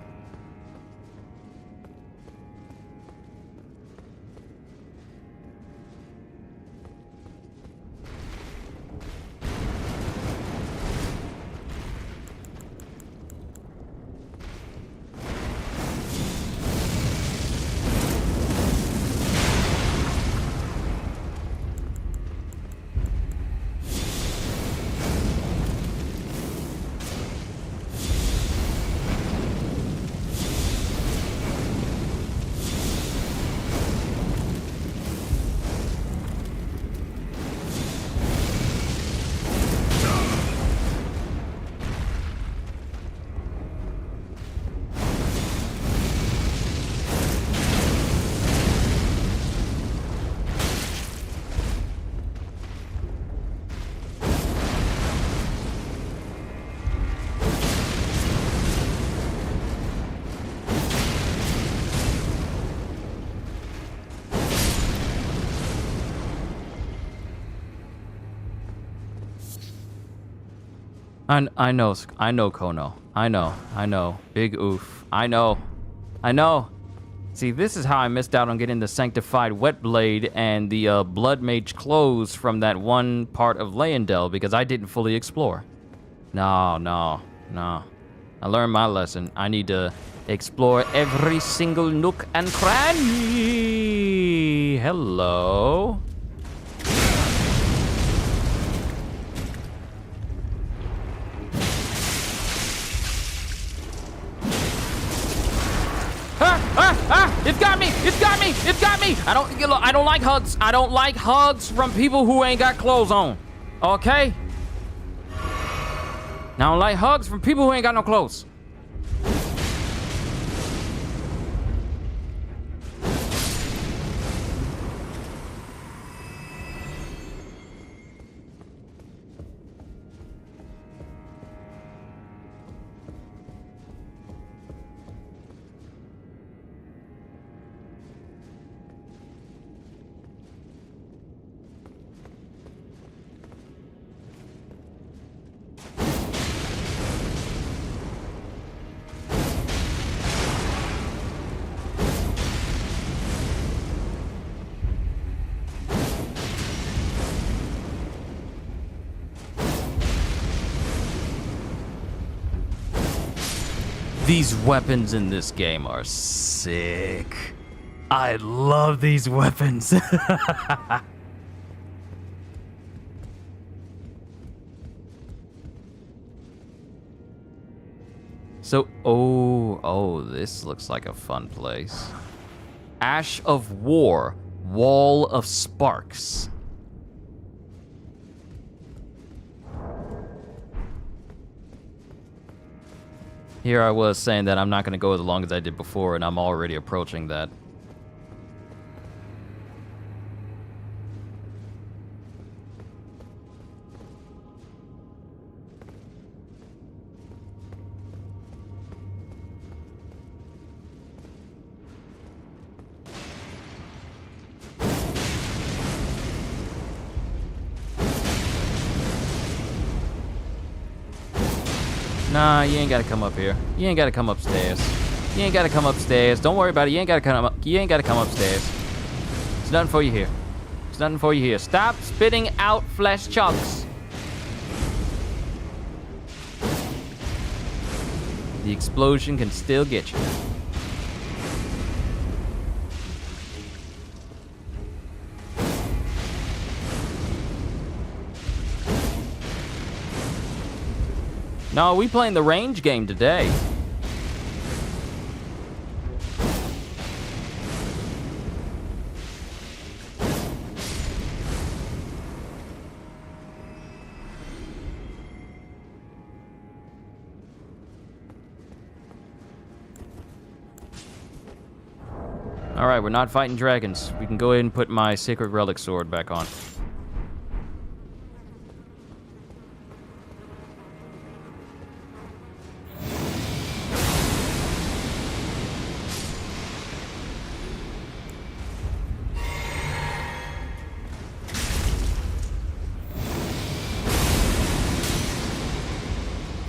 I know, Kono. I know. Big oof. I know. See, this is how I missed out on getting the Sanctified Wet Blade and the Blood Mage clothes from that one part of Leyendell because I didn't fully explore. No. I learned my lesson. I need to explore every single nook and cranny. Hello. It got me! It got me! It got me! I don't like hugs. I don't like hugs from people who ain't got clothes on. Okay? I don't like hugs from people who ain't got no clothes. These weapons in this game are sick. I love these weapons. So, oh, this looks like a fun place. Ash of War, Wall of Sparks. Here I was saying that I'm not going to go as long as I did before, and I'm already approaching that. Nah, you ain't gotta come up here. You ain't gotta come upstairs. You ain't gotta come upstairs. Don't worry about it. You ain't gotta come up. You ain't gotta come upstairs. There's nothing for you here. There's nothing for you here. Stop spitting out flesh chunks. The explosion can still get you. No, we playing the range game today. All right, we're not fighting dragons. We can go ahead and put my sacred relic sword back on.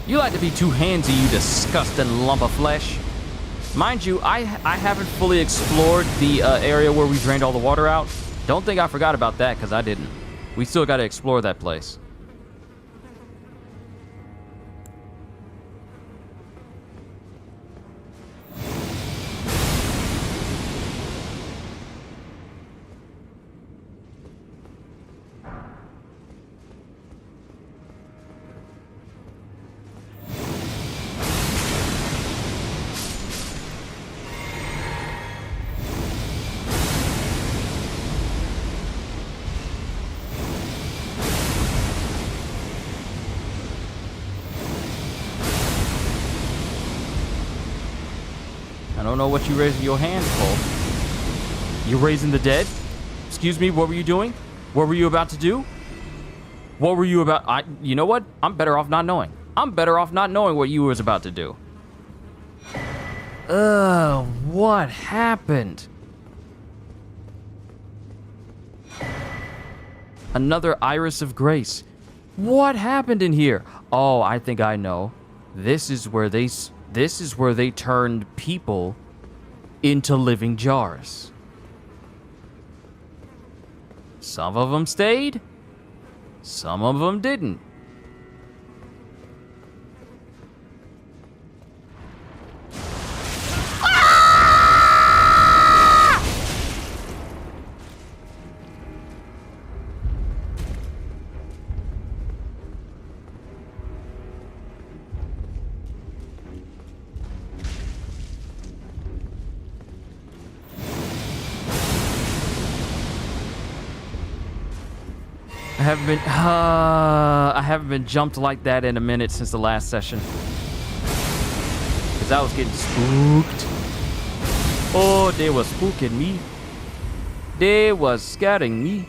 You like to be too handsy, you disgusting lump of flesh. Mind you, I haven't fully explored the area where we drained all the water out. Don't think I forgot about that, because I didn't. We still got to explore that place. I don't know what you raising your hands for. You raising the dead? Excuse me, what were you doing? What were you about to do? What were you about? You know what? I'm better off not knowing. I'm better off not knowing what you was about to do. What happened? Another Iris of Grace. What happened in here? Oh, I think I know. This is where they turned people into living jars. Some of them stayed, some of them didn't. I haven't been jumped like that in a minute since the last session. Cause I was getting spooked. Oh, they were spooking me. They was scaring me.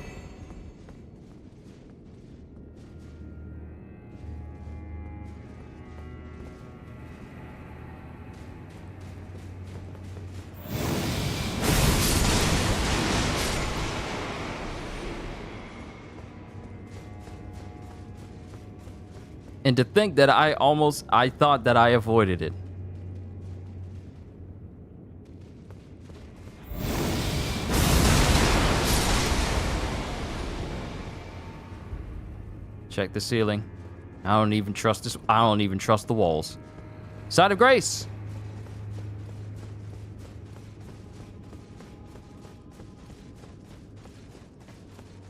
And to think that I thought that I avoided it. Check the ceiling. I don't even trust this. I don't even trust the walls. Side of Grace.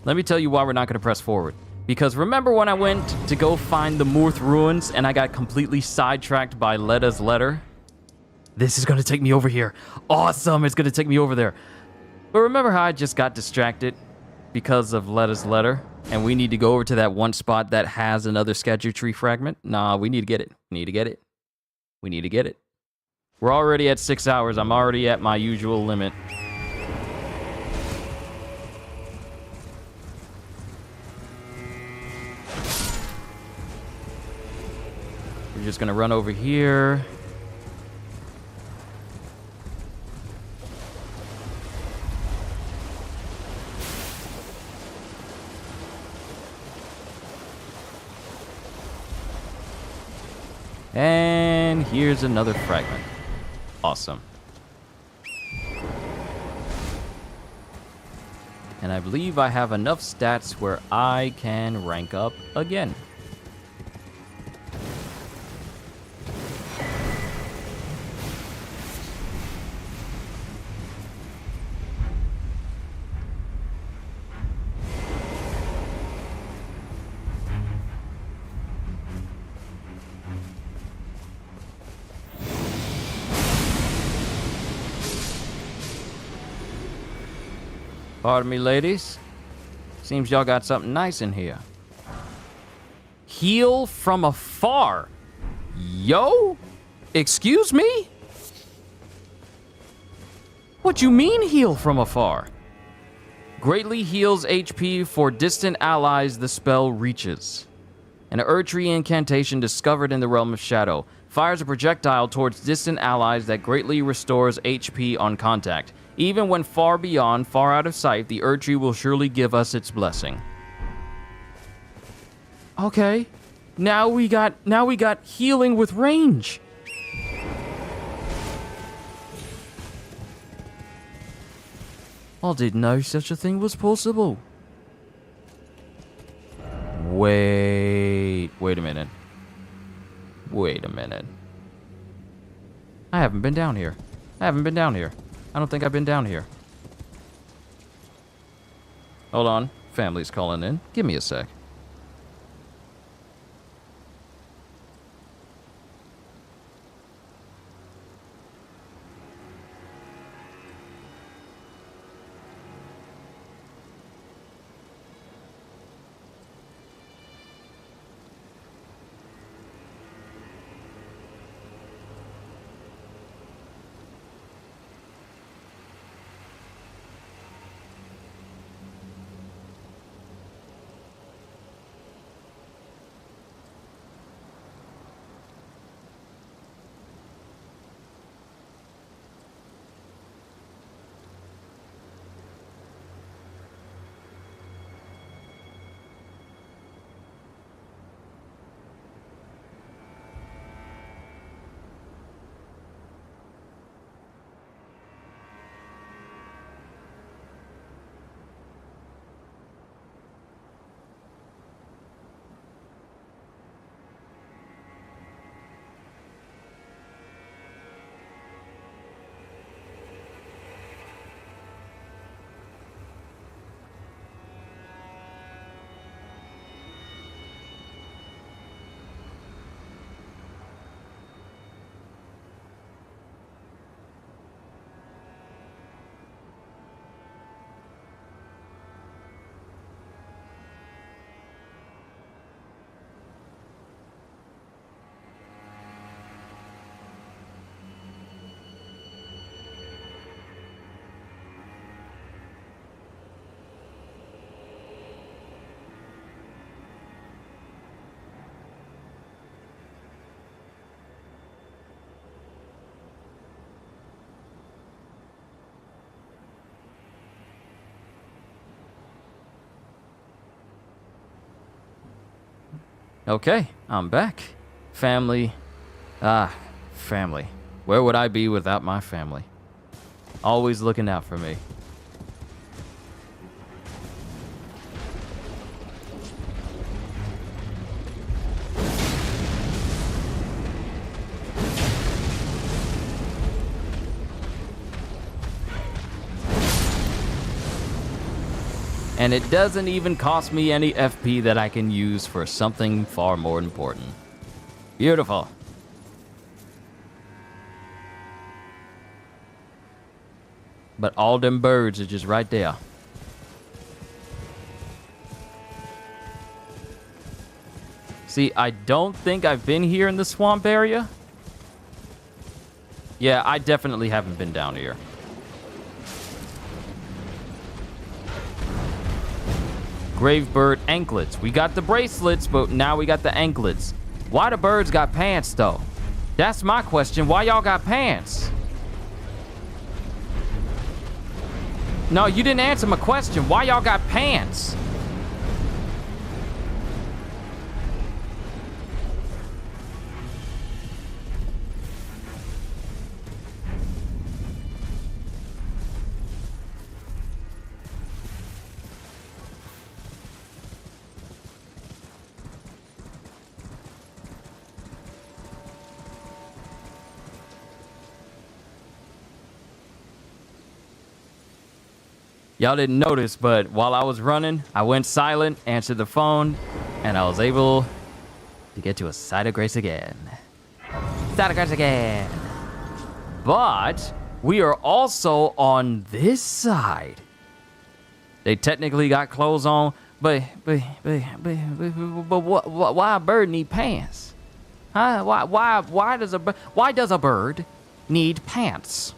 Let me tell you why we're not going to press forward. Because remember when I went to go find the Murth ruins and I got completely sidetracked by Letta's letter? This is going to take me over here. Awesome, it's going to take me over there. But remember how I just got distracted because of Letta's letter? And we need to go over to that one spot that has another schedule tree fragment? Nah, we need to get it. We need to get it. We need to get it. We're already at 6 hours. I'm already at my usual limit. We're just gonna run over here. And here's another fragment. Awesome. And I believe I have enough stats where I can rank up again. Pardon me, ladies. Seems y'all got something nice in here. Heal from afar. Yo? Excuse me? What you mean heal from afar? Greatly heals HP for distant allies the spell reaches. An ERDTREE incantation discovered in the realm of shadow. Fires a projectile towards distant allies that greatly restores HP on contact. Even when far beyond, far out of sight, the ERDTREE will surely give us its blessing. Okay. Now we got healing with range. I didn't know such a thing was possible. Wait a minute. Wait a minute. I haven't been down here. I don't think I've been down here. Hold on. Family's calling in. Give me a sec. Okay, I'm back. Family. Family. Where would I be without my family? Always looking out for me. And it doesn't even cost me any FP that I can use for something far more important. Beautiful. But all them birds are just right there. See, I don't think I've been here in the swamp area. Yeah, I definitely haven't been down here. Gravebird anklets. We got the bracelets, but now we got the anklets. Why the birds got pants, though? That's my question. Why y'all got pants? No, you didn't answer my question. Why y'all got pants? Y'all didn't notice, but while I was running, I went silent, answered the phone, and I was able to get to a site of grace again. Site of grace again. But we are also on this side. They technically got clothes on, but why a bird need pants? Huh? Why does a bird need pants?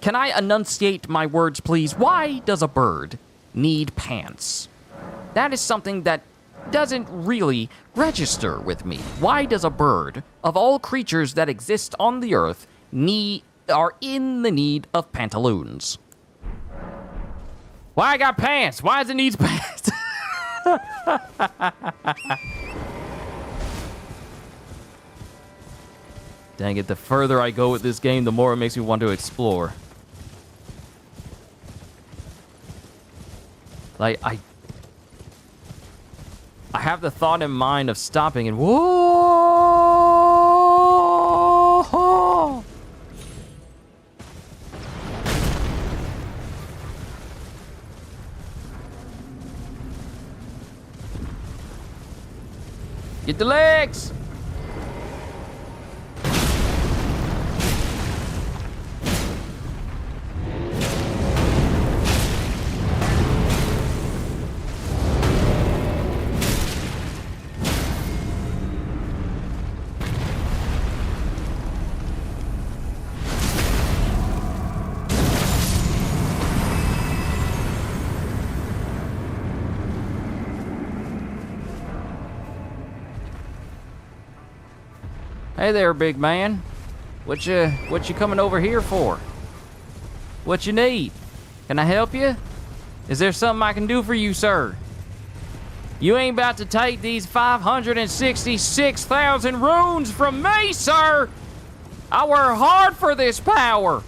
Can I enunciate my words, please? Why does a bird need pants? That is something that doesn't really register with me. Why does a bird, of all creatures that exist on the earth, are in the need of pantaloons? Why I got pants? Why does it need pants? Dang it, the further I go with this game, the more it makes me want to explore. Like, I have the thought in mind of stopping and whoa! Get the legs! Hey there, big man. What you coming over here for? What you need? Can I help you? Is there something I can do for you, sir? You ain't about to take these 566,000 runes from me, sir! I work hard for this power!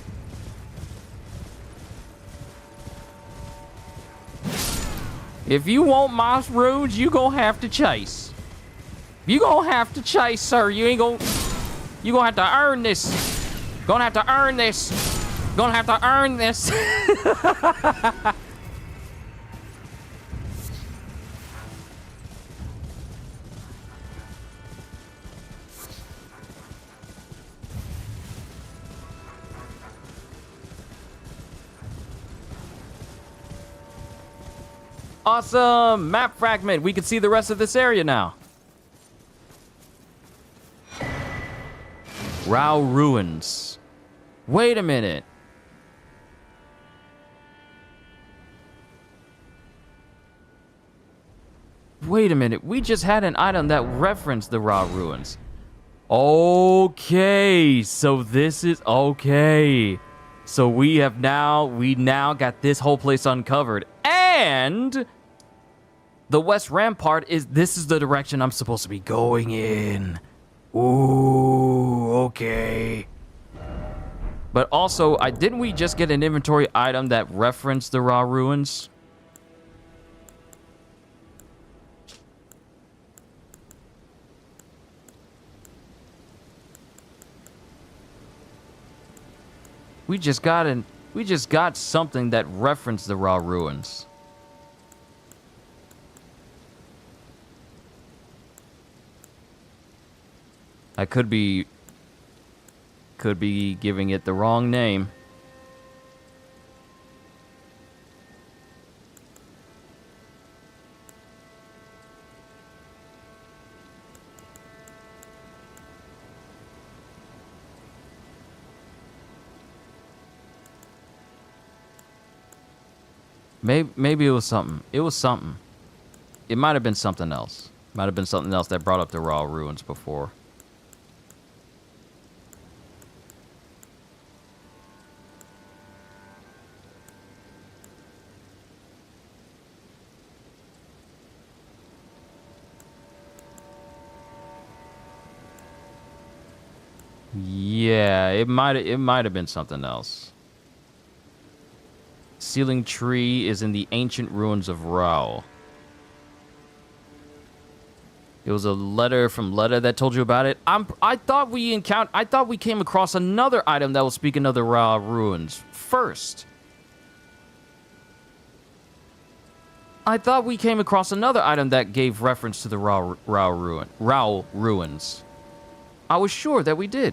If you want my runes, you gonna have to chase. You gonna have to chase, sir. You gonna have to earn this. Gonna have to earn this. Gonna have to earn this. Awesome! Map fragment. We can see the rest of this area now. Rao Ruins. Wait a minute. Wait a minute. We just had an item that referenced the Rao Ruins. Okay. So this is... Okay. So we now got this whole place uncovered. And... The west rampart this is the direction I'm supposed to be going in. Ooh, okay. But also, didn't we just get an inventory item that referenced the raw ruins? We just got something that referenced the raw ruins. I could be giving it the wrong name. Maybe it was something. It was something. It might have been something else. Might have been something else that brought up the raw ruins before. Yeah, it might have been something else. Sealing tree is in the ancient ruins of Rao. It was a letter from Letta that told you about it. I thought we came across another item that was speaking of the Rao ruins first. I thought we came across another item that gave reference to the Rao ruins. I was sure that we did.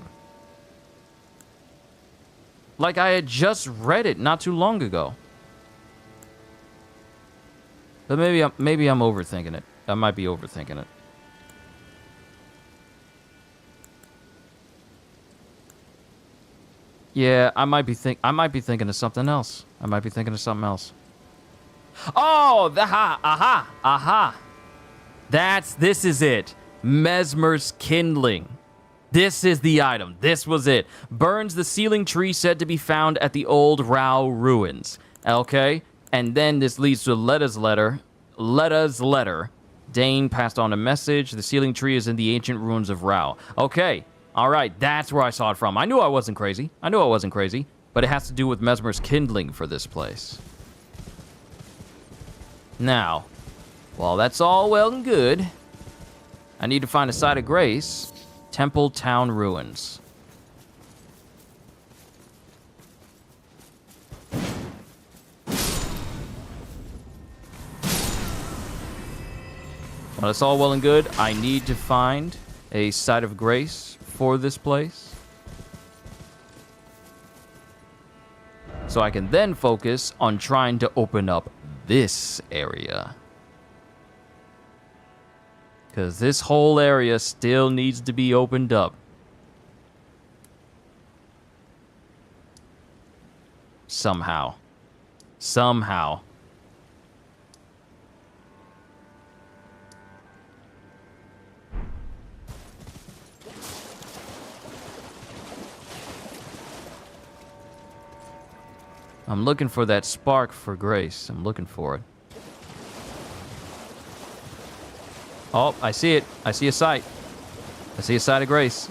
Like I had just read it not too long ago. But maybe I'm overthinking it. I might be overthinking it. Yeah, I might be thinking of something else. Oh, aha. This is it. Mesmer's kindling. This is the item. This was it. Burns the sealing tree said to be found at the old Rao ruins. Okay? And then this leads to Letta's letter. Dane passed on a message. The sealing tree is in the ancient ruins of Rao. Okay. All right. That's where I saw it from. I knew I wasn't crazy. But it has to do with Mesmer's kindling for this place. Now, while that's all well and good, I need to find a site of grace. Temple Town Ruins. Well, that's all well and good. I need to find a site of grace for this place, so I can then focus on trying to open up this area. Because this whole area still needs to be opened up. Somehow. I'm looking for that spark for grace. I'm looking for it. Oh, I see it. I see a site. I see a site of grace.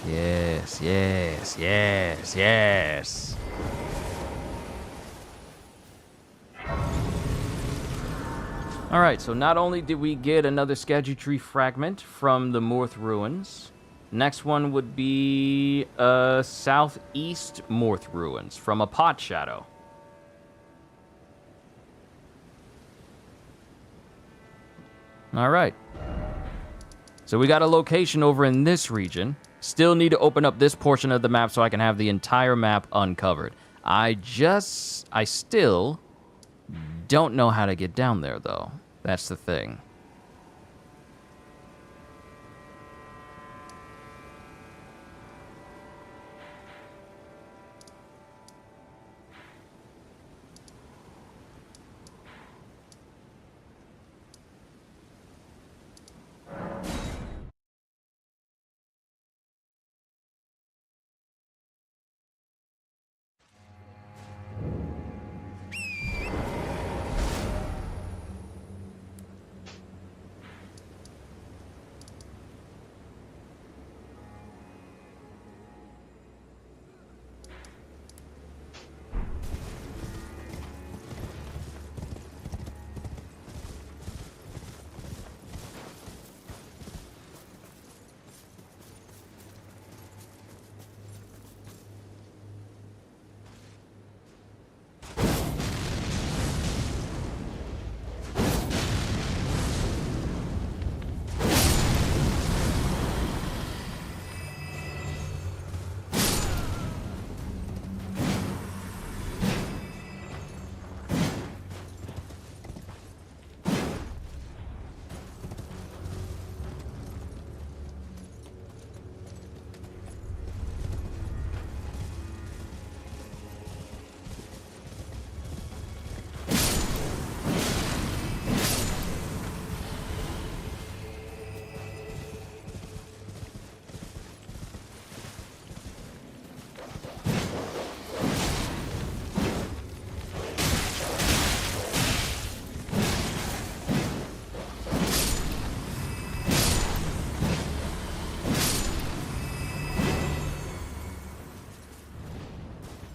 Yes. Alright, so not only did we get another ERDTREE fragment from the Morth ruins, next one would be southeast Morth ruins from a pot shadow. All right. So we got a location over in this region. Still need to open up this portion of the map so I can have the entire map uncovered. I still don't know how to get down there, though. That's the thing.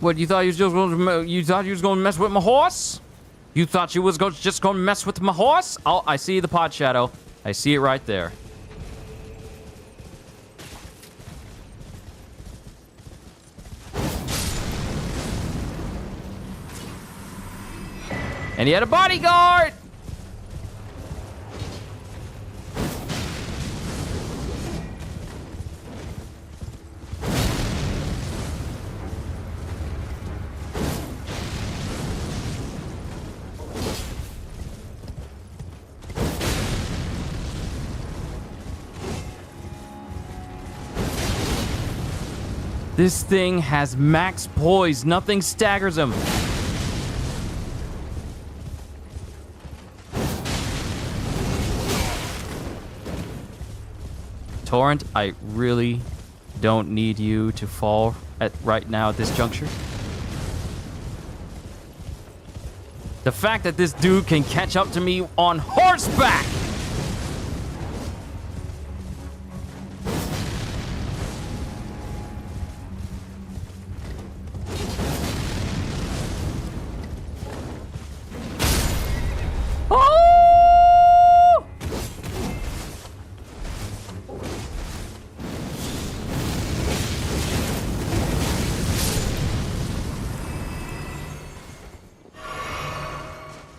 What, you thought you was just gonna mess with my horse? You thought you was just gonna mess with my horse? Oh, I see the pod shadow. I see it right there. And he had a bodyguard! This thing has max poise. Nothing staggers him. Torrent, I really don't need you to fall right now at this juncture. The fact that this dude can catch up to me on horseback!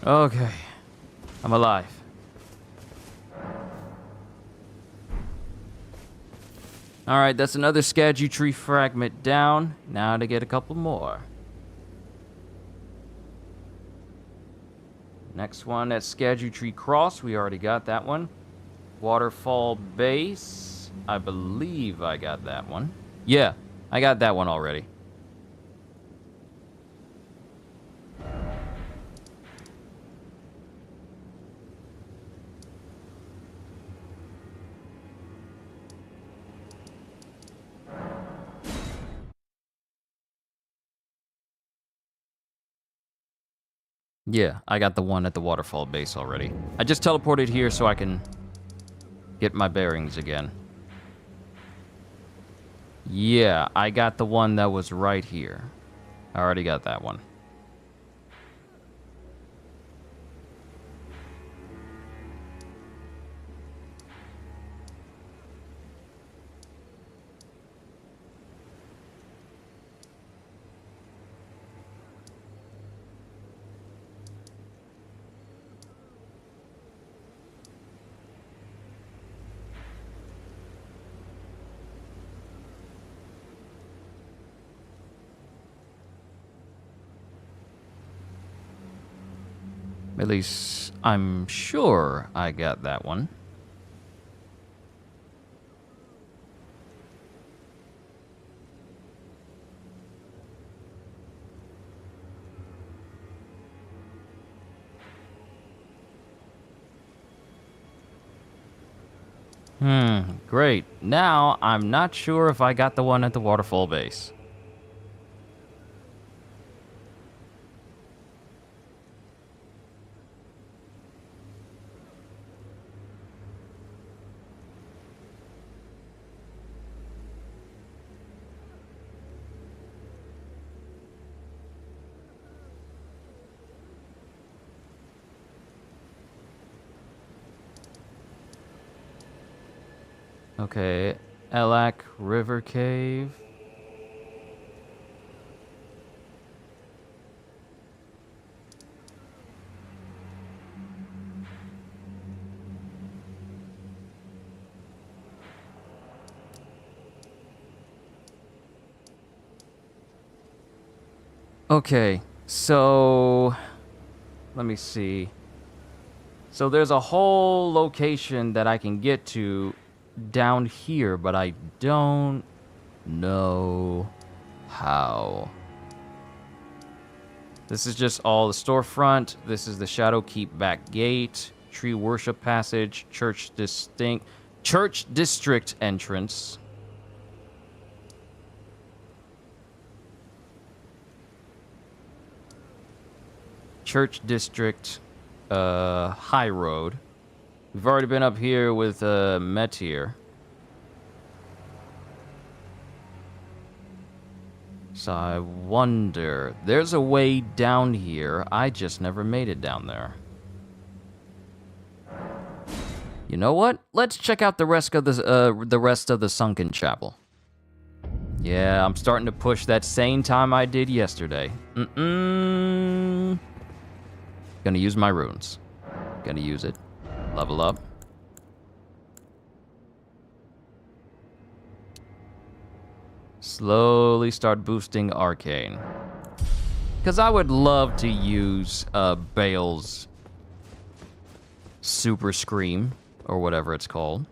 Okay, I'm alive. All right, that's another ERDTREE fragment down. Now to get a couple more. Next one, that's ERDTREE Cross. We already got that one. Waterfall Base. I believe I got that one. Yeah, I got that one already. Yeah, I got the one at the waterfall base already. I just teleported here so I can get my bearings again. Yeah, I got the one that was right here. I already got that one. At least, I'm sure I got that one. Great. Now, I'm not sure if I got the one at the waterfall base. Okay, Elak River Cave. Okay, so let me see. So there's a whole location that I can get to down here, but I don't know how. This is just all the storefront. This is the Shadow Keep back gate, tree worship passage, church district entrance. Church district, high road. We've already been up here with Meteor. So I wonder, there's a way down here. I just never made it down there. You know what? Let's check out the rest of the sunken chapel. Yeah, I'm starting to push that same time I did yesterday. Gonna use my runes. Gonna use it. Level up. Slowly start boosting Arcane. Because I would love to use Bale's Super Scream, or whatever it's called.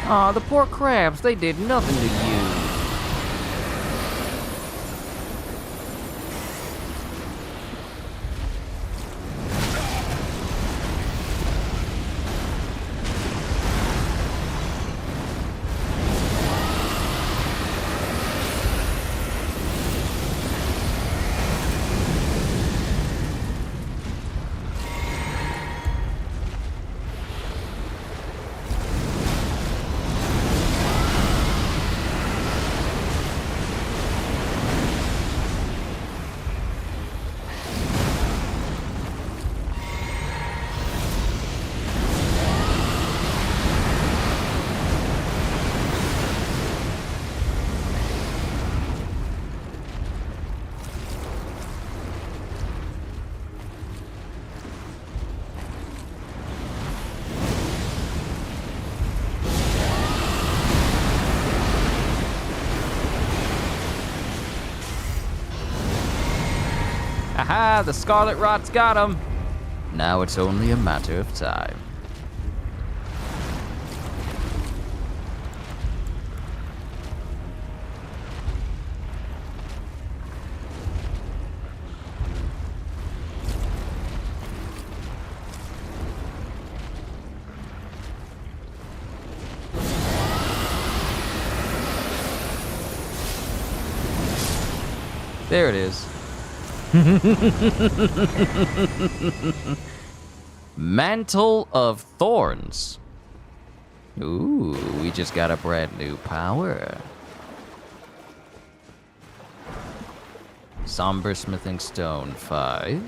Aw, the poor crabs, they did nothing to you. Aha, the Scarlet Rot's got him. Now it's only a matter of time. There it is. Mantle of Thorns. Ooh, we just got a brand new power. Somber Smithing Stone 5.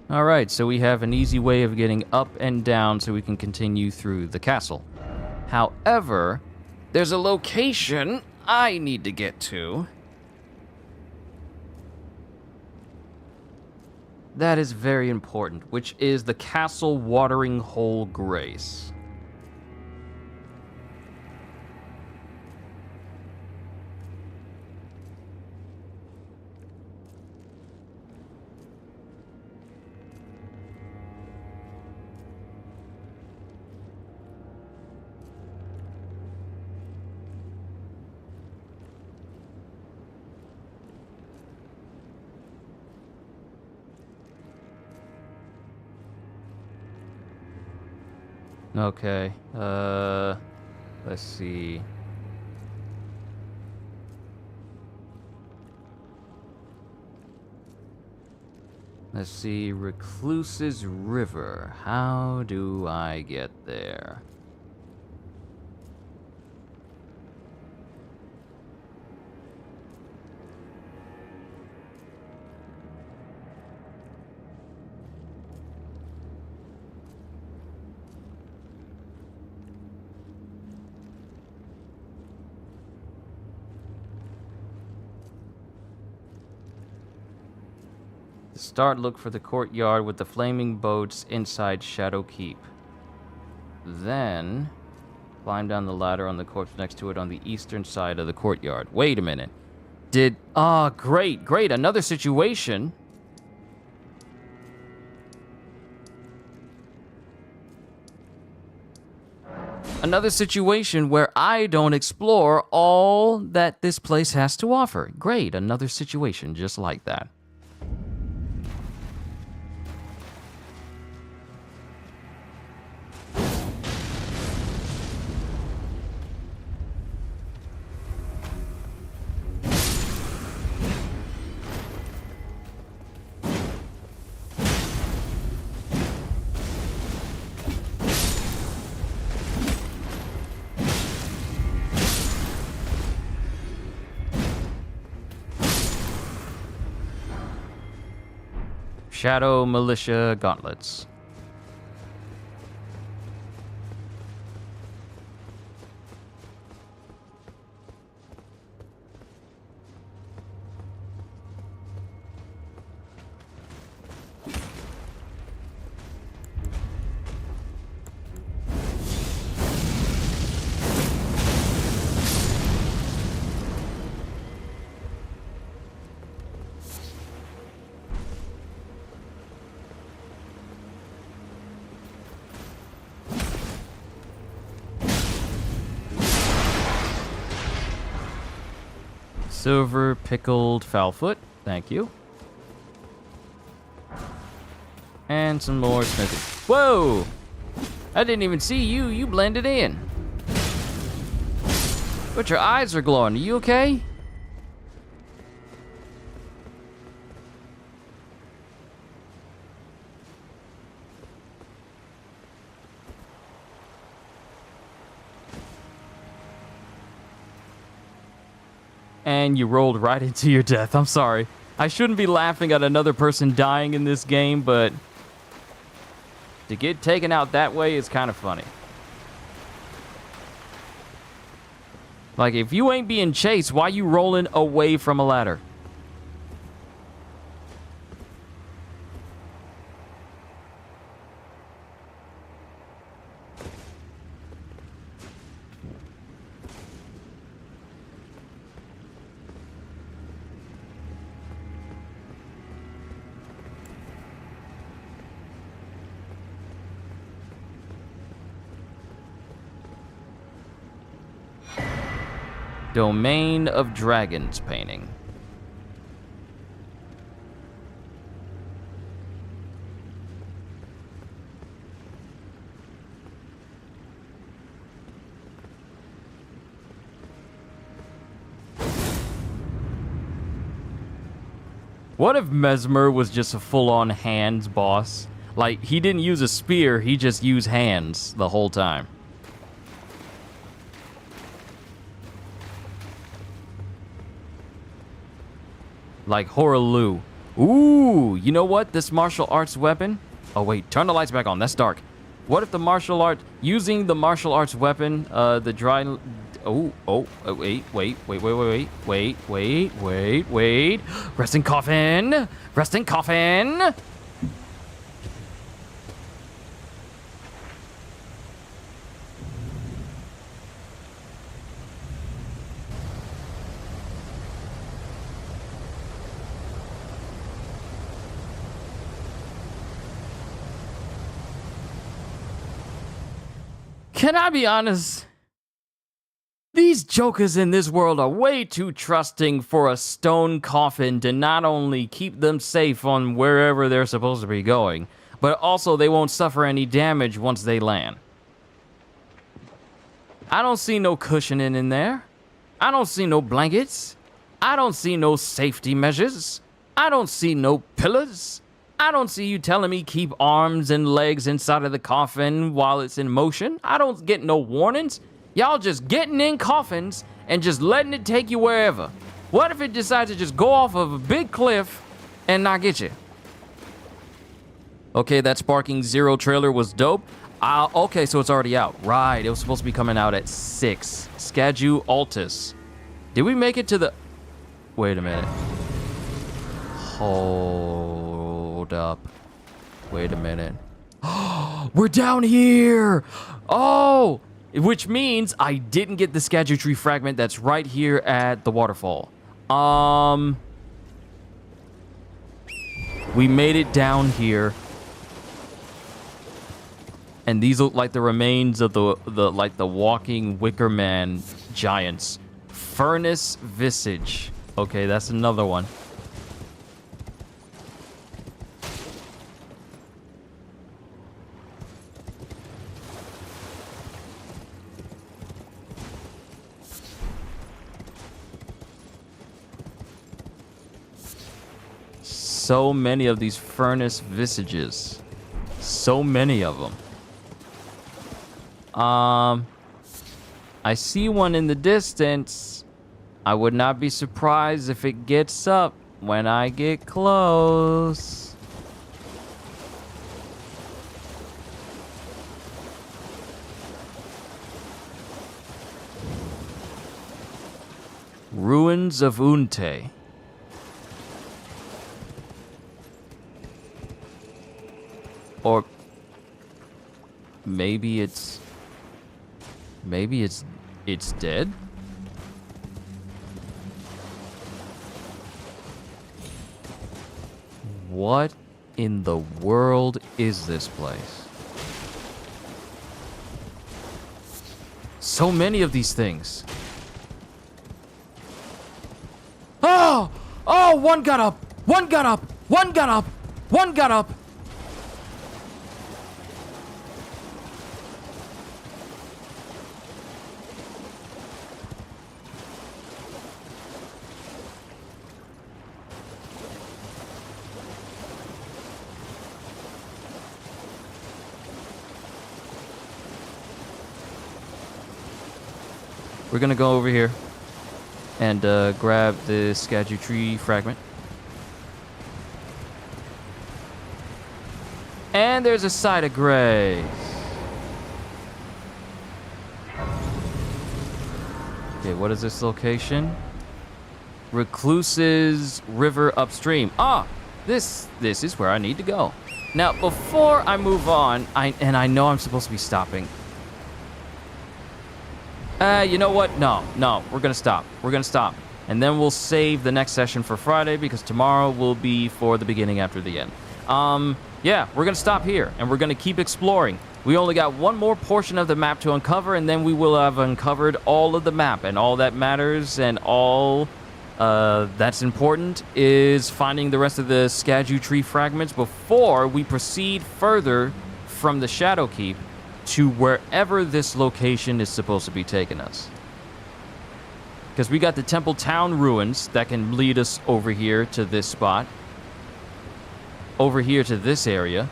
Alright, so we have an easy way of getting up and down so we can continue through the castle. However, there's a location I need to get to. That is very important, which is the Castle Watering Hole Grace. Okay. Let's see. Let's see, Recluse's River. How do I get there? Start, look for the courtyard with the flaming boats inside Shadow Keep. Then, climb down the ladder on the corpse next to it on the eastern side of the courtyard. Wait a minute. Great, another situation. Another situation where I don't explore all that this place has to offer. Great, another situation just like that. Shadow Militia Gauntlets. Silver pickled foulfoot. Thank you. And some more smithy. Whoa! I didn't even see you. You blended in. But your eyes are glowing. Are you okay? And you rolled right into your death. I'm sorry. I shouldn't be laughing at another person dying in this game, but to get taken out that way is kind of funny. Like, if you ain't being chased, why you rolling away from a ladder? Domain of Dragons painting. What if Mesmer was just a full-on hands boss? Like, he didn't use a spear, he just used hands the whole time. Like Horaloo. Ooh, you know what? This martial arts weapon... Oh, wait. Turn the lights back on. That's dark. What if the martial art... Using the martial arts weapon, the dry... Wait. Resting coffin. Resting coffin. Can I be honest? These jokers in this world are way too trusting for a stone coffin to not only keep them safe on wherever they're supposed to be going, but also they won't suffer any damage once they land. I don't see no cushioning in there. I don't see no blankets. I don't see no safety measures. I don't see no pillars. I don't see you telling me keep arms and legs inside of the coffin while it's in motion. I don't get no warnings. Y'all just getting in coffins and just letting it take you wherever. What if it decides to just go off of a big cliff and not get you? Okay, that Sparking Zero trailer was dope. Okay, so it's already out. Right, it was supposed to be coming out at 6. Skadu Altus. Did we make it to the... Wait a minute. Hold up. Wait a minute. We're down here! Oh! Which means I didn't get the ERDTREE fragment that's right here at the waterfall. We made it down here. And these look like the remains of the walking Wicker Man giants. Furnace Visage. Okay, that's another one. So many of these Furnace Visages. So many of them. I see one in the distance. I would not be surprised if it gets up when I get close. Ruins of Unte. Or maybe it's dead? What in the world is this place? So many of these things. Oh! Oh, one got up! One got up! One got up! One got up! We're gonna go over here and grab the ERDTREE fragment. And there's a side of grace. Okay, what is this location? Recluse's River upstream. Ah, this is where I need to go. Now, before I move on, I know I'm supposed to be stopping. You know what? No, we're gonna stop. We're gonna stop. And then we'll save the next session for Friday because tomorrow will be for the beginning after the end. Yeah, we're gonna stop here and we're gonna keep exploring. We only got one more portion of the map to uncover and then we will have uncovered all of the map, and all that matters and all that's important is finding the rest of the ERDTREE fragments before we proceed further from the Shadow Keep to wherever this location is supposed to be taking us. Because we got the Temple Town ruins that can lead us over here to this spot. Over here to this area.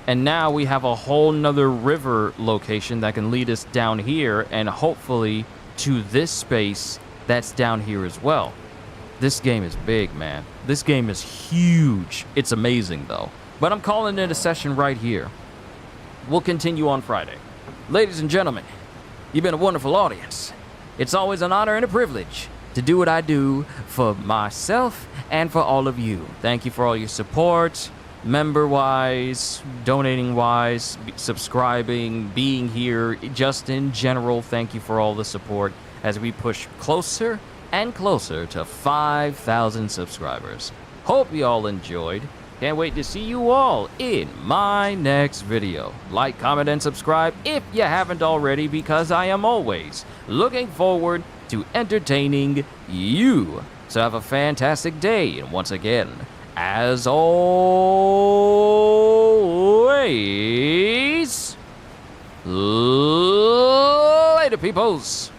And now we have a whole nother river location that can lead us down here and hopefully to this space that's down here as well. This game is big, man. This game is huge. It's amazing, though. But I'm calling it a session right here. We'll continue on Friday. Ladies and gentlemen, you've been a wonderful audience. It's always an honor and a privilege to do what I do for myself and for all of you. Thank you for all your support, member-wise, donating-wise, subscribing, being here, just in general. Thank you for all the support as we push closer and closer to 5,000 subscribers. Hope you all enjoyed. Can't wait to see you all in my next video. Like, comment, and subscribe if you haven't already, because I am always looking forward to entertaining you. So have a fantastic day, and once again, as always, later, people. peoples.